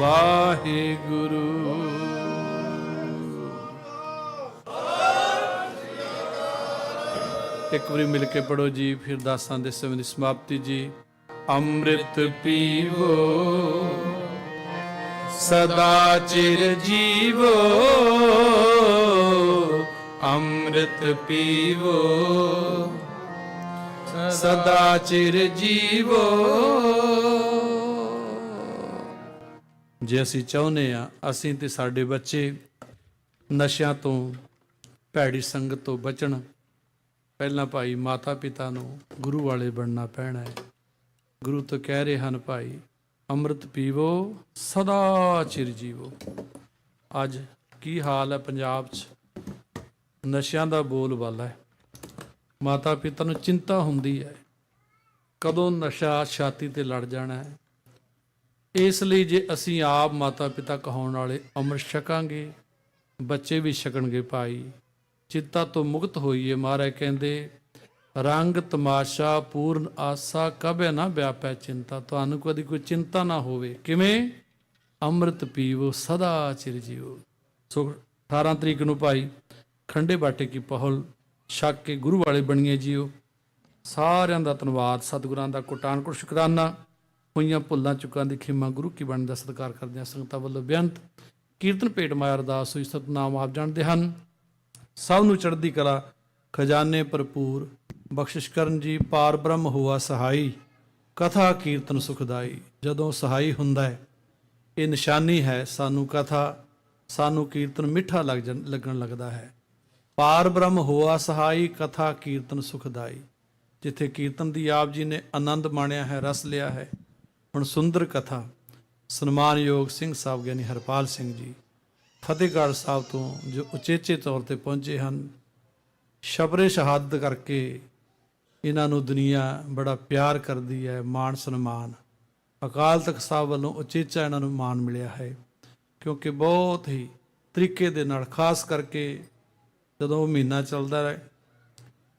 वाहिगुरु। एक बारी मिल के पढ़ो जी, फिर दासां दे समय दी समाप्ति जी। अमृत पीवो सदा चिर जीवो अमृत पीवो सदा चिर जीवो ਜੇ ਅਸੀਂ ਚਾਹੁੰਦੇ ਹਾਂ ਅਸੀਂ ਤੇ ਸਾਡੇ ਬੱਚੇ ਨਸ਼ਿਆਂ ਤੋਂ, ਭੈੜੀ ਸੰਗਤ ਤੋਂ ਬਚਣ, ਪਹਿਲਾਂ ਭਾਈ ਮਾਤਾ ਪਿਤਾ ਨੂੰ ਗੁਰੂ ਵਾਲੇ ਬਣਨਾ ਪੈਣਾ ਹੈ। ਗੁਰੂ ਤਾਂ ਕਹਿ ਰਹੇ ਹਨ, ਭਾਈ ਅੰਮ੍ਰਿਤ ਪੀਵੋ ਸਦਾ ਚਿਰ ਜੀਵੋ। ਅੱਜ ਕੀ ਹਾਲ ਹੈ ਪੰਜਾਬ 'ਚ? ਨਸ਼ਿਆਂ ਦਾ ਬੋਲਬਾਲਾ ਹੈ। ਮਾਤਾ ਪਿਤਾ ਨੂੰ ਚਿੰਤਾ ਹੁੰਦੀ ਹੈ ਕਦੋਂ ਨਸ਼ਾ ਛਾਤੀ ਤੇ ਲੜ ਜਾਣਾ ਹੈ। ਇਸ ਲਈ ਜੇ ਅਸੀਂ ਆਪ ਮਾਤਾ ਪਿਤਾ ਕਹਾਉਣ ਵਾਲੇ ਅੰਮ੍ਰਿਤ ਛਕਾਂਗੇ, ਬੱਚੇ ਵੀ ਛਕਣਗੇ। ਭਾਈ ਚਿੰਤਾ ਤੋਂ ਮੁਕਤ ਹੋਈਏ। ਮਹਾਰਾਜ ਕਹਿੰਦੇ, ਰੰਗ ਤਮਾਸ਼ਾ ਪੂਰਨ ਆਸਾ ਕਭੇ ਨਾ ਵਿਆਪੈ ਚਿੰਤਾ। ਤੁਹਾਨੂੰ ਕਦੀ ਕੋਈ ਚਿੰਤਾ ਨਾ ਹੋਵੇ। ਕਿਵੇਂ? ਅੰਮ੍ਰਿਤ ਪੀਵੋ ਸਦਾ ਚਿਰ ਜੀਵੋ। ਸੋ 18 ਤਰੀਕ ਨੂੰ ਭਾਈ ਖੰਡੇ ਬਾਟੇ ਕੀ ਪਹੁਲ ਛਕ ਕੇ ਗੁਰੂ ਵਾਲੇ ਬਣੀਏ ਜੀਓ। ਸਾਰਿਆਂ ਦਾ ਧੰਨਵਾਦ। ਸਤਿਗੁਰਾਂ ਦਾ ਕੋਟਾਨ-ਕੋਟ ਸ਼ੁਕਰਾਨਾ। ਹੋਈਆਂ ਭੁੱਲਾਂ ਚੁੱਕਾਂ ਦੀ ਖਿਮਾ ਗੁਰੂ ਕੀ ਬਾਣੀ ਦਾ ਸਤਿਕਾਰ ਕਰਦਿਆਂ ਸੰਗਤਾਂ ਵੱਲੋਂ ਬੇਅੰਤ ਕੀਰਤਨ ਭੇਟ ਮਾਇਆ ਅਰਦਾਸ ਹੋਈ। ਸਤਿਨਾਮ ਆਪ ਜਾਣਦੇ ਹਨ। ਸਭ ਨੂੰ ਚੜ੍ਹਦੀ ਕਲਾ ਖਜ਼ਾਨੇ ਭਰਪੂਰ ਬਖਸ਼ਿਸ਼ ਕਰਨ ਜੀ। ਪਾਰ ਬ੍ਰਹਮ ਹੋਆ ਸਹਾਈ, ਕਥਾ ਕੀਰਤਨ ਸੁਖਦਾਈ। ਜਦੋਂ ਸਹਾਈ ਹੁੰਦਾ ਹੈ, ਇਹ ਨਿਸ਼ਾਨੀ ਹੈ ਸਾਨੂੰ ਕਥਾ, ਸਾਨੂੰ ਕੀਰਤਨ ਮਿੱਠਾ ਲੱਗਣ ਲੱਗਦਾ ਹੈ। ਪਾਰ ਬ੍ਰਹਮ ਹੋਆ ਸਹਾਈ, ਕਥਾ ਕੀਰਤਨ ਸੁਖਦਾਈ। ਜਿੱਥੇ ਕੀਰਤਨ ਦੀ ਆਪ ਜੀ ਨੇ ਆਨੰਦ ਮਾਣਿਆ ਹੈ, ਰਸ ਲਿਆ ਹੈ। ਹੁਣ ਸੁੰਦਰ ਕਥਾ ਸਨਮਾਨਯੋਗ ਸਿੰਘ ਸਾਹਿਬ ਗਿਆਨੀ ਹਰਪਾਲ ਸਿੰਘ ਜੀ ਫਤਿਹਗੜ੍ਹ ਸਾਹਿਬ ਤੋਂ, ਜੋ ਉਚੇਚੇ ਤੌਰ ਤੇ ਪਹੁੰਚੇ ਹਨ। ਸ਼ਬਰੇ ਸ਼ਹਾਦਤ ਕਰਕੇ ਇਹਨਾਂ ਨੂੰ ਦੁਨੀਆ ਬੜਾ ਪਿਆਰ ਕਰਦੀ ਹੈ। ਮਾਣ ਸਨਮਾਨ ਅਕਾਲ ਤਖਤ ਸਾਹਿਬ ਵੱਲੋਂ ਉਚੇਚਾ ਇਹਨਾਂ ਨੂੰ ਮਾਣ ਮਿਲਿਆ ਹੈ, ਕਿਉਂਕਿ ਬਹੁਤ ਹੀ ਤਰੀਕੇ ਦੇ ਨਾਲ, ਖਾਸ ਕਰਕੇ ਜਦੋਂ ਉਹ ਮਹੀਨਾ ਚੱਲਦਾ ਹੈ,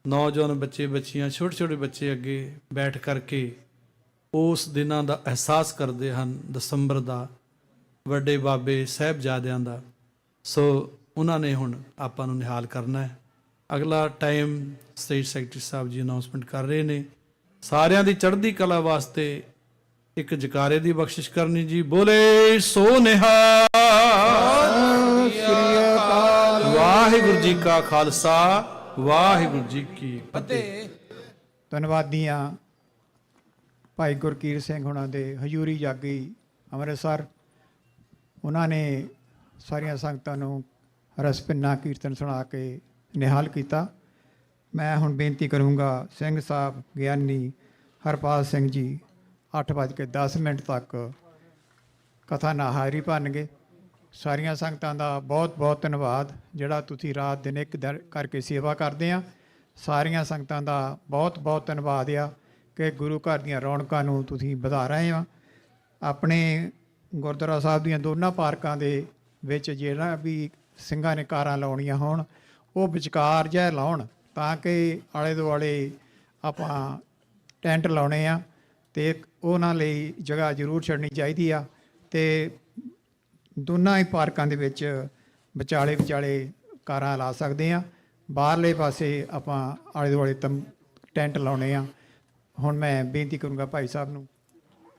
ਨੌਜਵਾਨ ਬੱਚੇ ਬੱਚੀਆਂ, ਛੋਟੇ ਛੋਟੇ ਬੱਚੇ ਅੱਗੇ ਬੈਠ ਕਰਕੇ ਉਸ ਦਿਨਾਂ ਦਾ ਅਹਿਸਾਸ ਕਰਦੇ ਹਨ, ਦਸੰਬਰ ਦਾ, ਵੱਡੇ ਬਾਬੇ ਸਾਹਿਬਜ਼ਾਦਿਆਂ ਦਾ। ਸੋ ਉਹਨਾਂ ਨੇ ਹੁਣ ਆਪਾਂ ਨੂੰ ਨਿਹਾਲ ਕਰਨਾ ਹੈ। ਅਗਲਾ time state secretary Sahib ji announcement ਕਰ ਰਹੇ ਨੇ। ਸਾਰਿਆਂ ਦੀ ਚੜ੍ਹਦੀ ਕਲਾ ਵਾਸਤੇ ਇੱਕ ਜਕਾਰੇ ਦੀ ਬਖਸ਼ਿਸ਼ ਕਰਨੀ ਜੀ। ਬੋਲੇ ਸੋ ਨਿਹਾਲ। ਵਾਹਿਗੁਰੂ ਜੀ ਕਾ ਖਾਲਸਾ, ਵਾਹਿਗੁਰੂ ਜੀ ਕੀ ਫਤਿਹ। ਧੰਨਵਾਦੀ ਹਾਂ ਭਾਈ ਗੁਰਕੀਰਤ ਸਿੰਘ ਹੁਣਾਂ ਦੇ ਹਜ਼ੂਰੀ ਜਾਗੀ ਅੰਮ੍ਰਿਤਸਰ। ਉਹਨਾਂ ਨੇ ਸਾਰੀਆਂ ਸੰਗਤਾਂ ਨੂੰ ਰਸ ਭਿੰਨਾ ਕੀਰਤਨ ਸੁਣਾ ਕੇ ਨਿਹਾਲ ਕੀਤਾ। ਮੈਂ ਹੁਣ ਬੇਨਤੀ ਕਰੂੰਗਾ ਸਿੰਘ ਸਾਹਿਬ ਗਿਆਨੀ ਹਰਪਾਲ ਸਿੰਘ ਜੀ 8:10 ਤੱਕ ਕਥਾ ਨਾਹਾਰੀ ਭਰਨਗੇ। ਸਾਰੀਆਂ ਸੰਗਤਾਂ ਦਾ ਬਹੁਤ ਬਹੁਤ ਧੰਨਵਾਦ, ਜਿਹੜਾ ਤੁਸੀਂ ਰਾਤ ਦਿਨ ਇੱਕ ਦਿਨ ਕਰਕੇ ਸੇਵਾ ਕਰਦੇ ਆ। ਸਾਰੀਆਂ ਸੰਗਤਾਂ ਦਾ ਬਹੁਤ ਬਹੁਤ ਧੰਨਵਾਦ ਆ ਕਿ ਗੁਰੂ ਘਰ ਦੀਆਂ ਰੌਣਕਾਂ ਨੂੰ ਤੁਸੀਂ ਵਧਾ ਰਹੇ ਆ। ਆਪਣੇ ਗੁਰਦੁਆਰਾ ਸਾਹਿਬ ਦੀਆਂ ਦੋਨਾਂ ਪਾਰਕਾਂ ਦੇ ਵਿੱਚ ਜਿਹੜਾ ਵੀ ਸਿੰਘਾਂ ਨੇ ਕਾਰਾਂ ਲਾਉਣੀਆਂ ਹੋਣ, ਉਹ ਵਿਚਕਾਰ ਜਿਹਾ ਲਾਉਣ, ਤਾਂ ਕਿ ਆਲੇ ਦੁਆਲੇ ਆਪਾਂ ਟੈਂਟ ਲਾਉਣੇ ਆ ਅਤੇ ਉਹਨਾਂ ਲਈ ਜਗ੍ਹਾ ਜ਼ਰੂਰ ਛੱਡਣੀ ਚਾਹੀਦੀ ਆ। ਅਤੇ ਦੋਨਾਂ ਹੀ ਪਾਰਕਾਂ ਦੇ ਵਿੱਚ ਵਿਚਾਲੇ ਵਿਚਾਲੇ ਕਾਰਾਂ ਲਾ ਸਕਦੇ ਹਾਂ। ਬਾਹਰਲੇ ਪਾਸੇ ਆਪਾਂ ਆਲੇ ਦੁਆਲੇ ਟੈਂਟ ਲਾਉਣੇ ਆ। ਹੁਣ ਮੈਂ ਬੇਨਤੀ ਕਰੂੰਗਾ ਭਾਈ ਸਾਹਿਬ ਨੂੰ,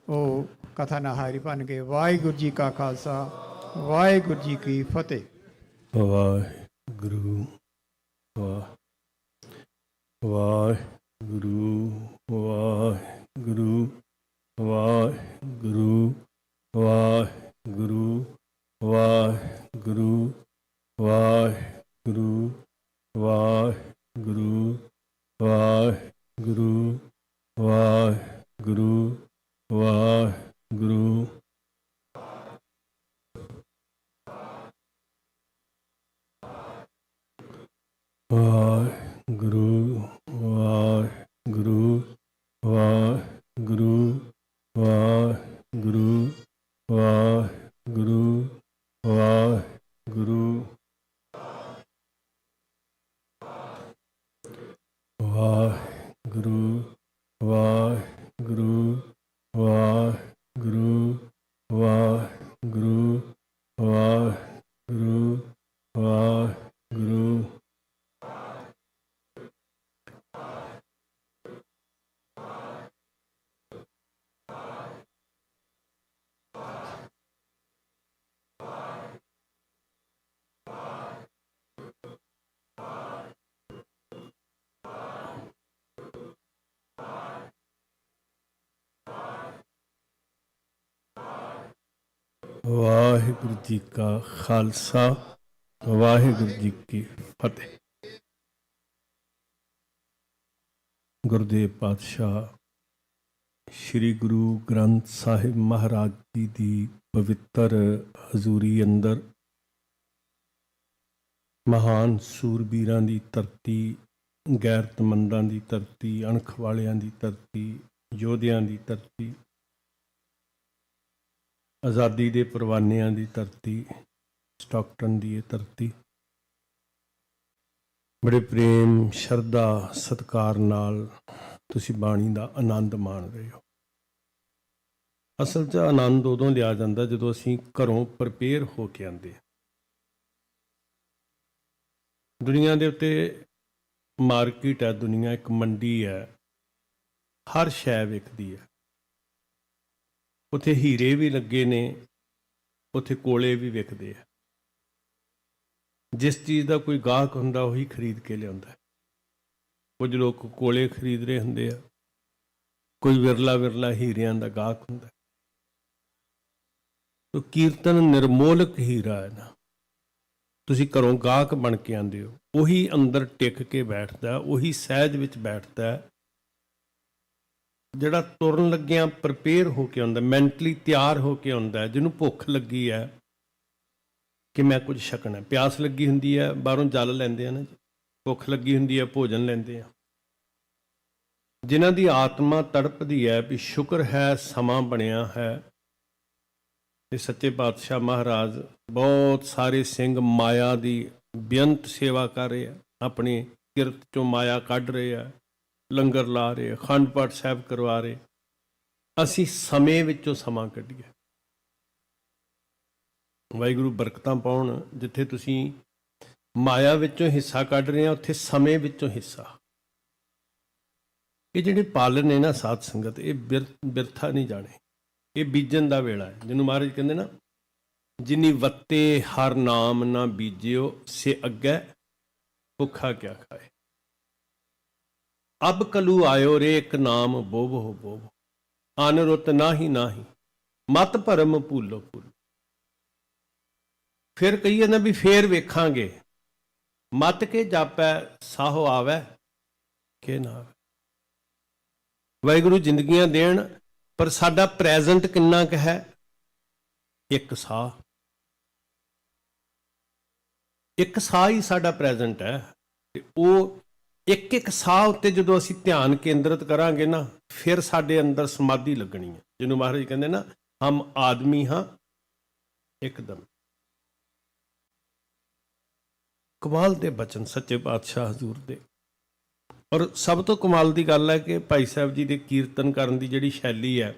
ਉਹ ਕਥਾ ਨਾਹਾਰੀ ਭਰਨਗੇ। ਵਾਹਿਗੁਰੂ ਜੀ ਕਾ ਖਾਲਸਾ, ਵਾਹਿਗੁਰੂ ਜੀ ਕੀ ਫਤਿਹ। ਵਾਹਿਗੁਰੂ ਵਾਹਿਗੁਰੂ ਵਾਹਿਗੁਰੂ ਵਾਹਿਗੁਰੂ ਵਾਹਿਗੁਰੂ ਵਾਹਿਗੁਰੂ ਵਾਹਿਗੁਰੂ ਵਾਹਿਗੁਰੂ ਵਾਹਿਗੁਰੂ ਵਾਹਿਗੁਰੂ ਵਾਹਿਗੁਰੂ। ਵਾਹਿਗੁਰੂ ਵਾਹਿਗੁਰੂ ਵਾਹਿਗੁਰੂ ਵਾਹਿਗੁਰੂ ਵਾਹਿਗੁਰੂ ਵਾਹਿਗੁਰੂ ਵਾਹਿਗੁਰੂ ਵਾਹਿਗੁਰੂ ਵਾਹਿਗੁਰੂ ਵਾਹਿਗੁਰੂ ਵਾਹਿਗੁਰੂ ਵਾਹਿਗੁਰੂ। ਵਾਹਿਗੁਰੂ ਜੀ ਕਾ ਖਾਲਸਾ ਵਾਹਿਗੁਰੂ ਜੀ ਕੀ ਫਤਿਹ। ਗੁਰਦੇਵ ਪਾਤਸ਼ਾਹ ਸ੍ਰੀ ਗੁਰੂ ਗ੍ਰੰਥ ਸਾਹਿਬ ਮਹਾਰਾਜ ਜੀ ਦੀ ਪਵਿੱਤਰ ਹਜ਼ੂਰੀ ਅੰਦਰ ਮਹਾਨ ਸੂਰਬੀਰਾਂ ਦੀ ਧਰਤੀ, ਗੈਰਤਮੰਦਾਂ ਦੀ ਧਰਤੀ, ਅਣਖ ਵਾਲਿਆਂ ਦੀ ਧਰਤੀ, ਯੋਧਿਆਂ ਦੀ ਧਰਤੀ, ਆਜ਼ਾਦੀ ਦੇ ਪਰਵਾਨਿਆਂ ਦੀ ਧਰਤੀ, ਸਟਾਕਟਨ ਦੀ ਇਹ ਧਰਤੀ ਬੜੇ ਪ੍ਰੇਮ, ਸ਼ਰਧਾ, ਸਤਿਕਾਰ ਨਾਲ ਤੁਸੀਂ ਬਾਣੀ ਦਾ ਆਨੰਦ ਮਾਣ ਰਹੇ ਹੋ। ਅਸਲ 'ਚ ਆਨੰਦ ਉਦੋਂ ਲਿਆ ਜਾਂਦਾ ਜਦੋਂ ਅਸੀਂ ਘਰੋਂ ਪ੍ਰਪੇਅਰ ਹੋ ਕੇ ਆਉਂਦੇ ਹਾਂ। ਦੁਨੀਆ ਦੇ ਉੱਤੇ ਮਾਰਕੀਟ ਹੈ, ਦੁਨੀਆ ਇੱਕ ਮੰਡੀ ਹੈ, ਹਰ ਸ਼ੈ ਵਿਕਦੀ ਹੈ। ਉੱਥੇ ਹੀਰੇ ਵੀ ਲੱਗੇ ਨੇ, ਉੱਥੇ ਕੋਲੇ ਵੀ ਵਿਕਦੇ ਆ। ਜਿਸ ਚੀਜ਼ ਦਾ ਕੋਈ ਗਾਹਕ ਹੁੰਦਾ ਉਹੀ ਖਰੀਦ ਕੇ ਲਿਆਉਂਦਾ। ਕੁਝ ਲੋਕ ਕੋਲੇ ਖਰੀਦ ਰਹੇ ਹੁੰਦੇ ਆ, ਕੋਈ ਵਿਰਲਾ ਹੀਰਿਆਂ ਦਾ ਗਾਹਕ ਹੁੰਦਾ। ਤੋ ਕੀਰਤਨ ਨਿਰਮੋਲਕ ਹੀਰਾ ਹੈ ਨਾ। ਤੁਸੀਂ ਘਰੋਂ ਗਾਹਕ ਬਣ ਕੇ ਆਉਂਦੇ ਹੋ, ਉਹੀ ਅੰਦਰ ਟਿਕ ਕੇ ਬੈਠਦਾ, ਉਹੀ ਸਹਿਜ ਵਿੱਚ ਬੈਠਦਾ ਜਿਹੜਾ ਤੁਰਨ ਲੱਗਿਆਂ ਪ੍ਰਪੇਅਰ ਹੋ ਕੇ ਆਉਂਦਾ, ਮੈਂਟਲੀ ਤਿਆਰ ਹੋ ਕੇ ਆਉਂਦਾ, ਜਿਹਨੂੰ ਭੁੱਖ ਲੱਗੀ ਹੈ ਕਿ ਮੈਂ ਕੁਝ ਛਕਣਾ। ਪਿਆਸ ਲੱਗੀ ਹੁੰਦੀ ਹੈ, ਬਾਹਰੋਂ ਜਲ ਲੈਂਦੇ ਆ ਨਾ ਜੀ। ਭੁੱਖ ਲੱਗੀ ਹੁੰਦੀ ਹੈ, ਭੋਜਨ ਲੈਂਦੇ ਆ। ਜਿਨ੍ਹਾਂ ਦੀ ਆਤਮਾ ਤੜਪਦੀ ਹੈ ਵੀ ਸ਼ੁਕਰ ਹੈ ਸਮਾਂ ਬਣਿਆ ਹੈ ਤੇ ਸੱਚੇ ਪਾਤਸ਼ਾਹ ਮਹਾਰਾਜ ਬਹੁਤ ਸਾਰੇ ਸਿੰਘ ਮਾਇਆ ਦੀ ਬੇਅੰਤ ਸੇਵਾ ਕਰ ਰਹੇ ਆ, ਆਪਣੀ ਕਿਰਤ ਚੋਂ ਮਾਇਆ ਕੱਢ ਰਹੇ ਆ, ਲੰਗਰ ਲਾ ਰਹੇ, ਅਖੰਡ ਪਾਠ ਸਾਹਿਬ ਕਰਵਾ ਰਹੇ। ਅਸੀਂ ਸਮੇਂ ਵਿੱਚੋਂ ਸਮਾਂ ਕੱਢੀਏ। ਵਾਹਿਗੁਰੂ ਬਰਕਤਾਂ ਪਾਉਣ। ਜਿੱਥੇ ਤੁਸੀਂ ਮਾਇਆ ਵਿੱਚੋਂ ਹਿੱਸਾ ਕੱਢ ਰਹੇ ਆ, ਉੱਥੇ ਸਮੇਂ ਵਿੱਚੋਂ ਹਿੱਸਾ। ਇਹ ਜਿਹੜੇ ਪਾਲਣ ਨੇ ਨਾ ਸਾਧ ਸੰਗਤ, ਇਹ ਬਿਰਥਾ ਨਹੀਂ ਜਾਣੇ। ਇਹ ਬੀਜਣ ਦਾ ਵੇਲਾ ਹੈ। ਜਿਹਨੂੰ ਮਹਾਰਾਜ ਕਹਿੰਦੇ ਨਾ, ਜਿਨੀ ਵੱਤੇ ਹਰ ਨਾਮ ਨਾ ਬੀਜਿਓ, ਸੇ ਅੱਗੇ ਭੁੱਖਾ ਕਿਆ ਖਾਏ। ਅਬ ਕਲੂ ਆਇਓ ਰੇ, ਇੱਕ ਨਾਮ ਬੋਵੋ ਬੋਵੋ, ਅਨ ਰੁੱਤ ਨਾਹੀ ਨਾਹੀ, ਮਤ ਭਰਮ ਭੂਲੋ ਭੂਲੋ। ਫਿਰ ਕਹੀਏ ਨਾ ਵੀ ਫੇਰ ਵੇਖਾਂਗੇ, ਮਤ ਕੇ ਜਾਪੈ ਸਾਹੋ ਆਵੈ ਕਿ ਨਾ ਆਵੇ। ਵਾਹਿਗੁਰੂ ਜ਼ਿੰਦਗੀਆਂ ਦੇਣ, ਪਰ ਸਾਡਾ ਪ੍ਰੈਜ਼ੈਂਟ ਕਿੰਨਾ ਕੁ ਹੈ? ਇੱਕ ਸਾਹ। ਇੱਕ ਸਾਹ ਹੀ ਸਾਡਾ ਪ੍ਰੈਜ਼ੈਂਟ ਹੈ। ਤੇ ਉਹ ਇੱਕ ਇੱਕ ਸਾਹ ਉੱਤੇ ਜਦੋਂ ਅਸੀਂ ਧਿਆਨ ਕੇਂਦਰਿਤ ਕਰਾਂਗੇ ਨਾ, ਫਿਰ ਸਾਡੇ ਅੰਦਰ ਸਮਾਧੀ ਲੱਗਣੀ ਹੈ। ਜਿਹਨੂੰ ਮਹਾਰਾਜ ਕਹਿੰਦੇ ਨਾ, ਹਮ ਆਦਮੀ ਹਾਂ ਇੱਕਦਮ। ਕਮਾਲ ਦੇ ਬਚਨ ਸੱਚੇ ਪਾਤਸ਼ਾਹ ਹਜ਼ੂਰ ਦੇ। ਔਰ ਸਭ ਤੋਂ ਕਮਾਲ ਦੀ ਗੱਲ ਹੈ ਕਿ ਭਾਈ ਸਾਹਿਬ ਜੀ ਦੇ ਕੀਰਤਨ ਕਰਨ ਦੀ ਜਿਹੜੀ ਸ਼ੈਲੀ ਹੈ,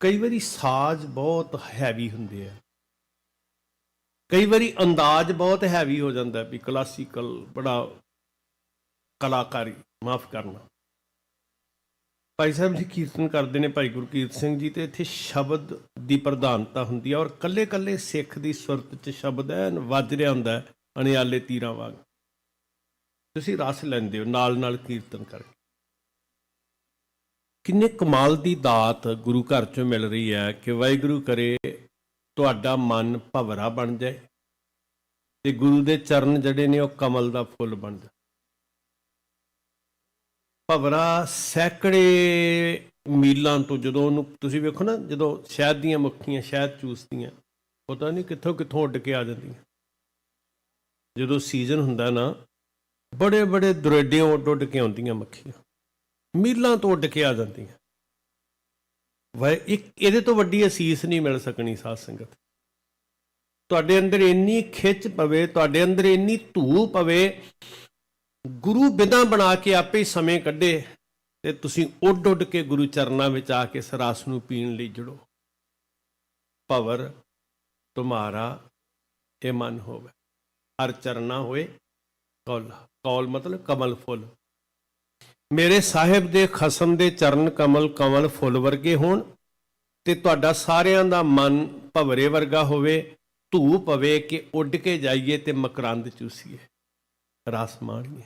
ਕਈ ਵਾਰੀ ਸਾਜ਼ ਬਹੁਤ ਹੈਵੀ ਹੁੰਦੇ ਆ, ਕਈ ਵਾਰੀ ਅੰਦਾਜ਼ ਬਹੁਤ ਹੈਵੀ ਹੋ ਜਾਂਦਾ ਵੀ ਕਲਾਸੀਕਲ, ਬੜਾ ਕਲਾਕਾਰੀ, ਮਾਫ ਕਰਨਾ। ਭਾਈ ਸਾਹਿਬ ਜੀ ਕੀਰਤਨ ਕਰਦੇ ਨੇ, ਭਾਈ ਗੁਰਕੀਰਤ ਸਿੰਘ ਜੀ, ਤੇ ਇੱਥੇ ਸ਼ਬਦ ਦੀ ਪ੍ਰਧਾਨਤਾ ਹੁੰਦੀ ਹੈ। ਔਰ ਕੱਲੇ ਕੱਲੇ ਸਿੱਖ ਦੀ ਸੁਰਤ 'ਚ ਸ਼ਬਦ ਹੈ ਵੱਜ ਰਿਹਾ ਹੁੰਦਾ, ਅਣਿਆਲੇ ਤੀਰਾਂ ਵਾਂਗ। ਤੁਸੀਂ ਰਸ ਲੈਂਦੇ ਹੋ ਨਾਲ ਨਾਲ ਕੀਰਤਨ ਕਰਕੇ। ਕਿੰਨੇ ਕਮਾਲ ਦੀ ਦਾਤ ਗੁਰੂ ਘਰ 'ਚੋਂ ਮਿਲ ਰਹੀ ਹੈ ਕਿ ਵਾਹਿਗੁਰੂ ਕਰੇ ਤੁਹਾਡਾ ਮਨ ਭਵਰਾ ਬਣ ਜਾਏ ਤੇ ਗੁਰੂ ਦੇ ਚਰਨ ਜਿਹੜੇ ਨੇ ਉਹ ਕਮਲ ਦਾ ਫੁੱਲ ਬਣ ਜਾਏ। ਭਵਰਾ ਸੈਂਕੜੇ ਮੀਲਾਂ ਤੋਂ, ਜਦੋਂ ਉਹਨੂੰ ਤੁਸੀਂ ਵੇਖੋ ਨਾ, ਜਦੋਂ ਸ਼ਹਿਦ ਦੀਆਂ ਮੱਖੀਆਂ ਸ਼ਹਿਦ ਚੂਸਦੀਆਂ, ਪਤਾ ਨਹੀਂ ਕਿੱਥੋਂ ਕਿੱਥੋਂ ਉੱਡ ਕੇ ਆ ਜਾਂਦੀਆਂ। ਜਦੋਂ ਸੀਜ਼ਨ ਹੁੰਦਾ ਨਾ, ਬੜੇ ਬੜੇ ਦੁਰੇਡਿਆਂ ਉੱਡ ਕੇ ਆਉਂਦੀਆਂ ਮੱਖੀਆਂ, ਮੀਲਾਂ ਤੋਂ ਉੱਡ ਕੇ ਆ ਜਾਂਦੀਆਂ। ਇਹਦੇ ਤੋਂ ਵੱਡੀ ਅਸੀਸ ਨਹੀਂ ਮਿਲ ਸਕਣੀ ਸਾਧ ਸੰਗਤ। ਤੁਹਾਡੇ ਅੰਦਰ ਇੰਨੀ ਖਿੱਚ ਪਵੇ, ਤੁਹਾਡੇ ਅੰਦਰ ਇੰਨੀ ਧੂ ਪਵੇ, ਗੁਰੂ ਬਿਨਾਂ ਬਣਾ ਕੇ ਆਪੇ ਹੀ ਸਮੇਂ ਕੱਢੇ ਤੇ ਤੁਸੀਂ ਉੱਡ ਉੱਡ ਕੇ ਗੁਰੂ ਚਰਨਾਂ ਵਿੱਚ ਆ ਕੇ ਇਸ ਰਸ ਨੂੰ ਪੀਣ ਲਈ ਜੁੜੋ। ਭਵਰ ਤੁਮਾਰਾ ਇਹ ਮਨ ਹੋਵੇ, ਹਰ ਚਰਨਾ ਹੋਏ ਕੌਲ। ਕੌਲ ਮਤਲਬ ਕਮਲ ਫੁੱਲ। ਮੇਰੇ ਸਾਹਿਬ ਦੇ ਖਸਮ ਦੇ ਚਰਨ ਕਮਲ ਕਮਲ ਫੁੱਲ ਵਰਗੇ ਹੋਣ ਤੇ ਤੁਹਾਡਾ ਸਾਰਿਆਂ ਦਾ ਮਨ ਭਵਰੇ ਵਰਗਾ ਹੋਵੇ, ਧੂ ਪਵੇ ਕਿ ਉੱਡ ਕੇ ਜਾਈਏ ਤੇ ਮਕਰੰਦ ਚੂਸੀਏ, ਰਸ ਮਾਣੀਏ।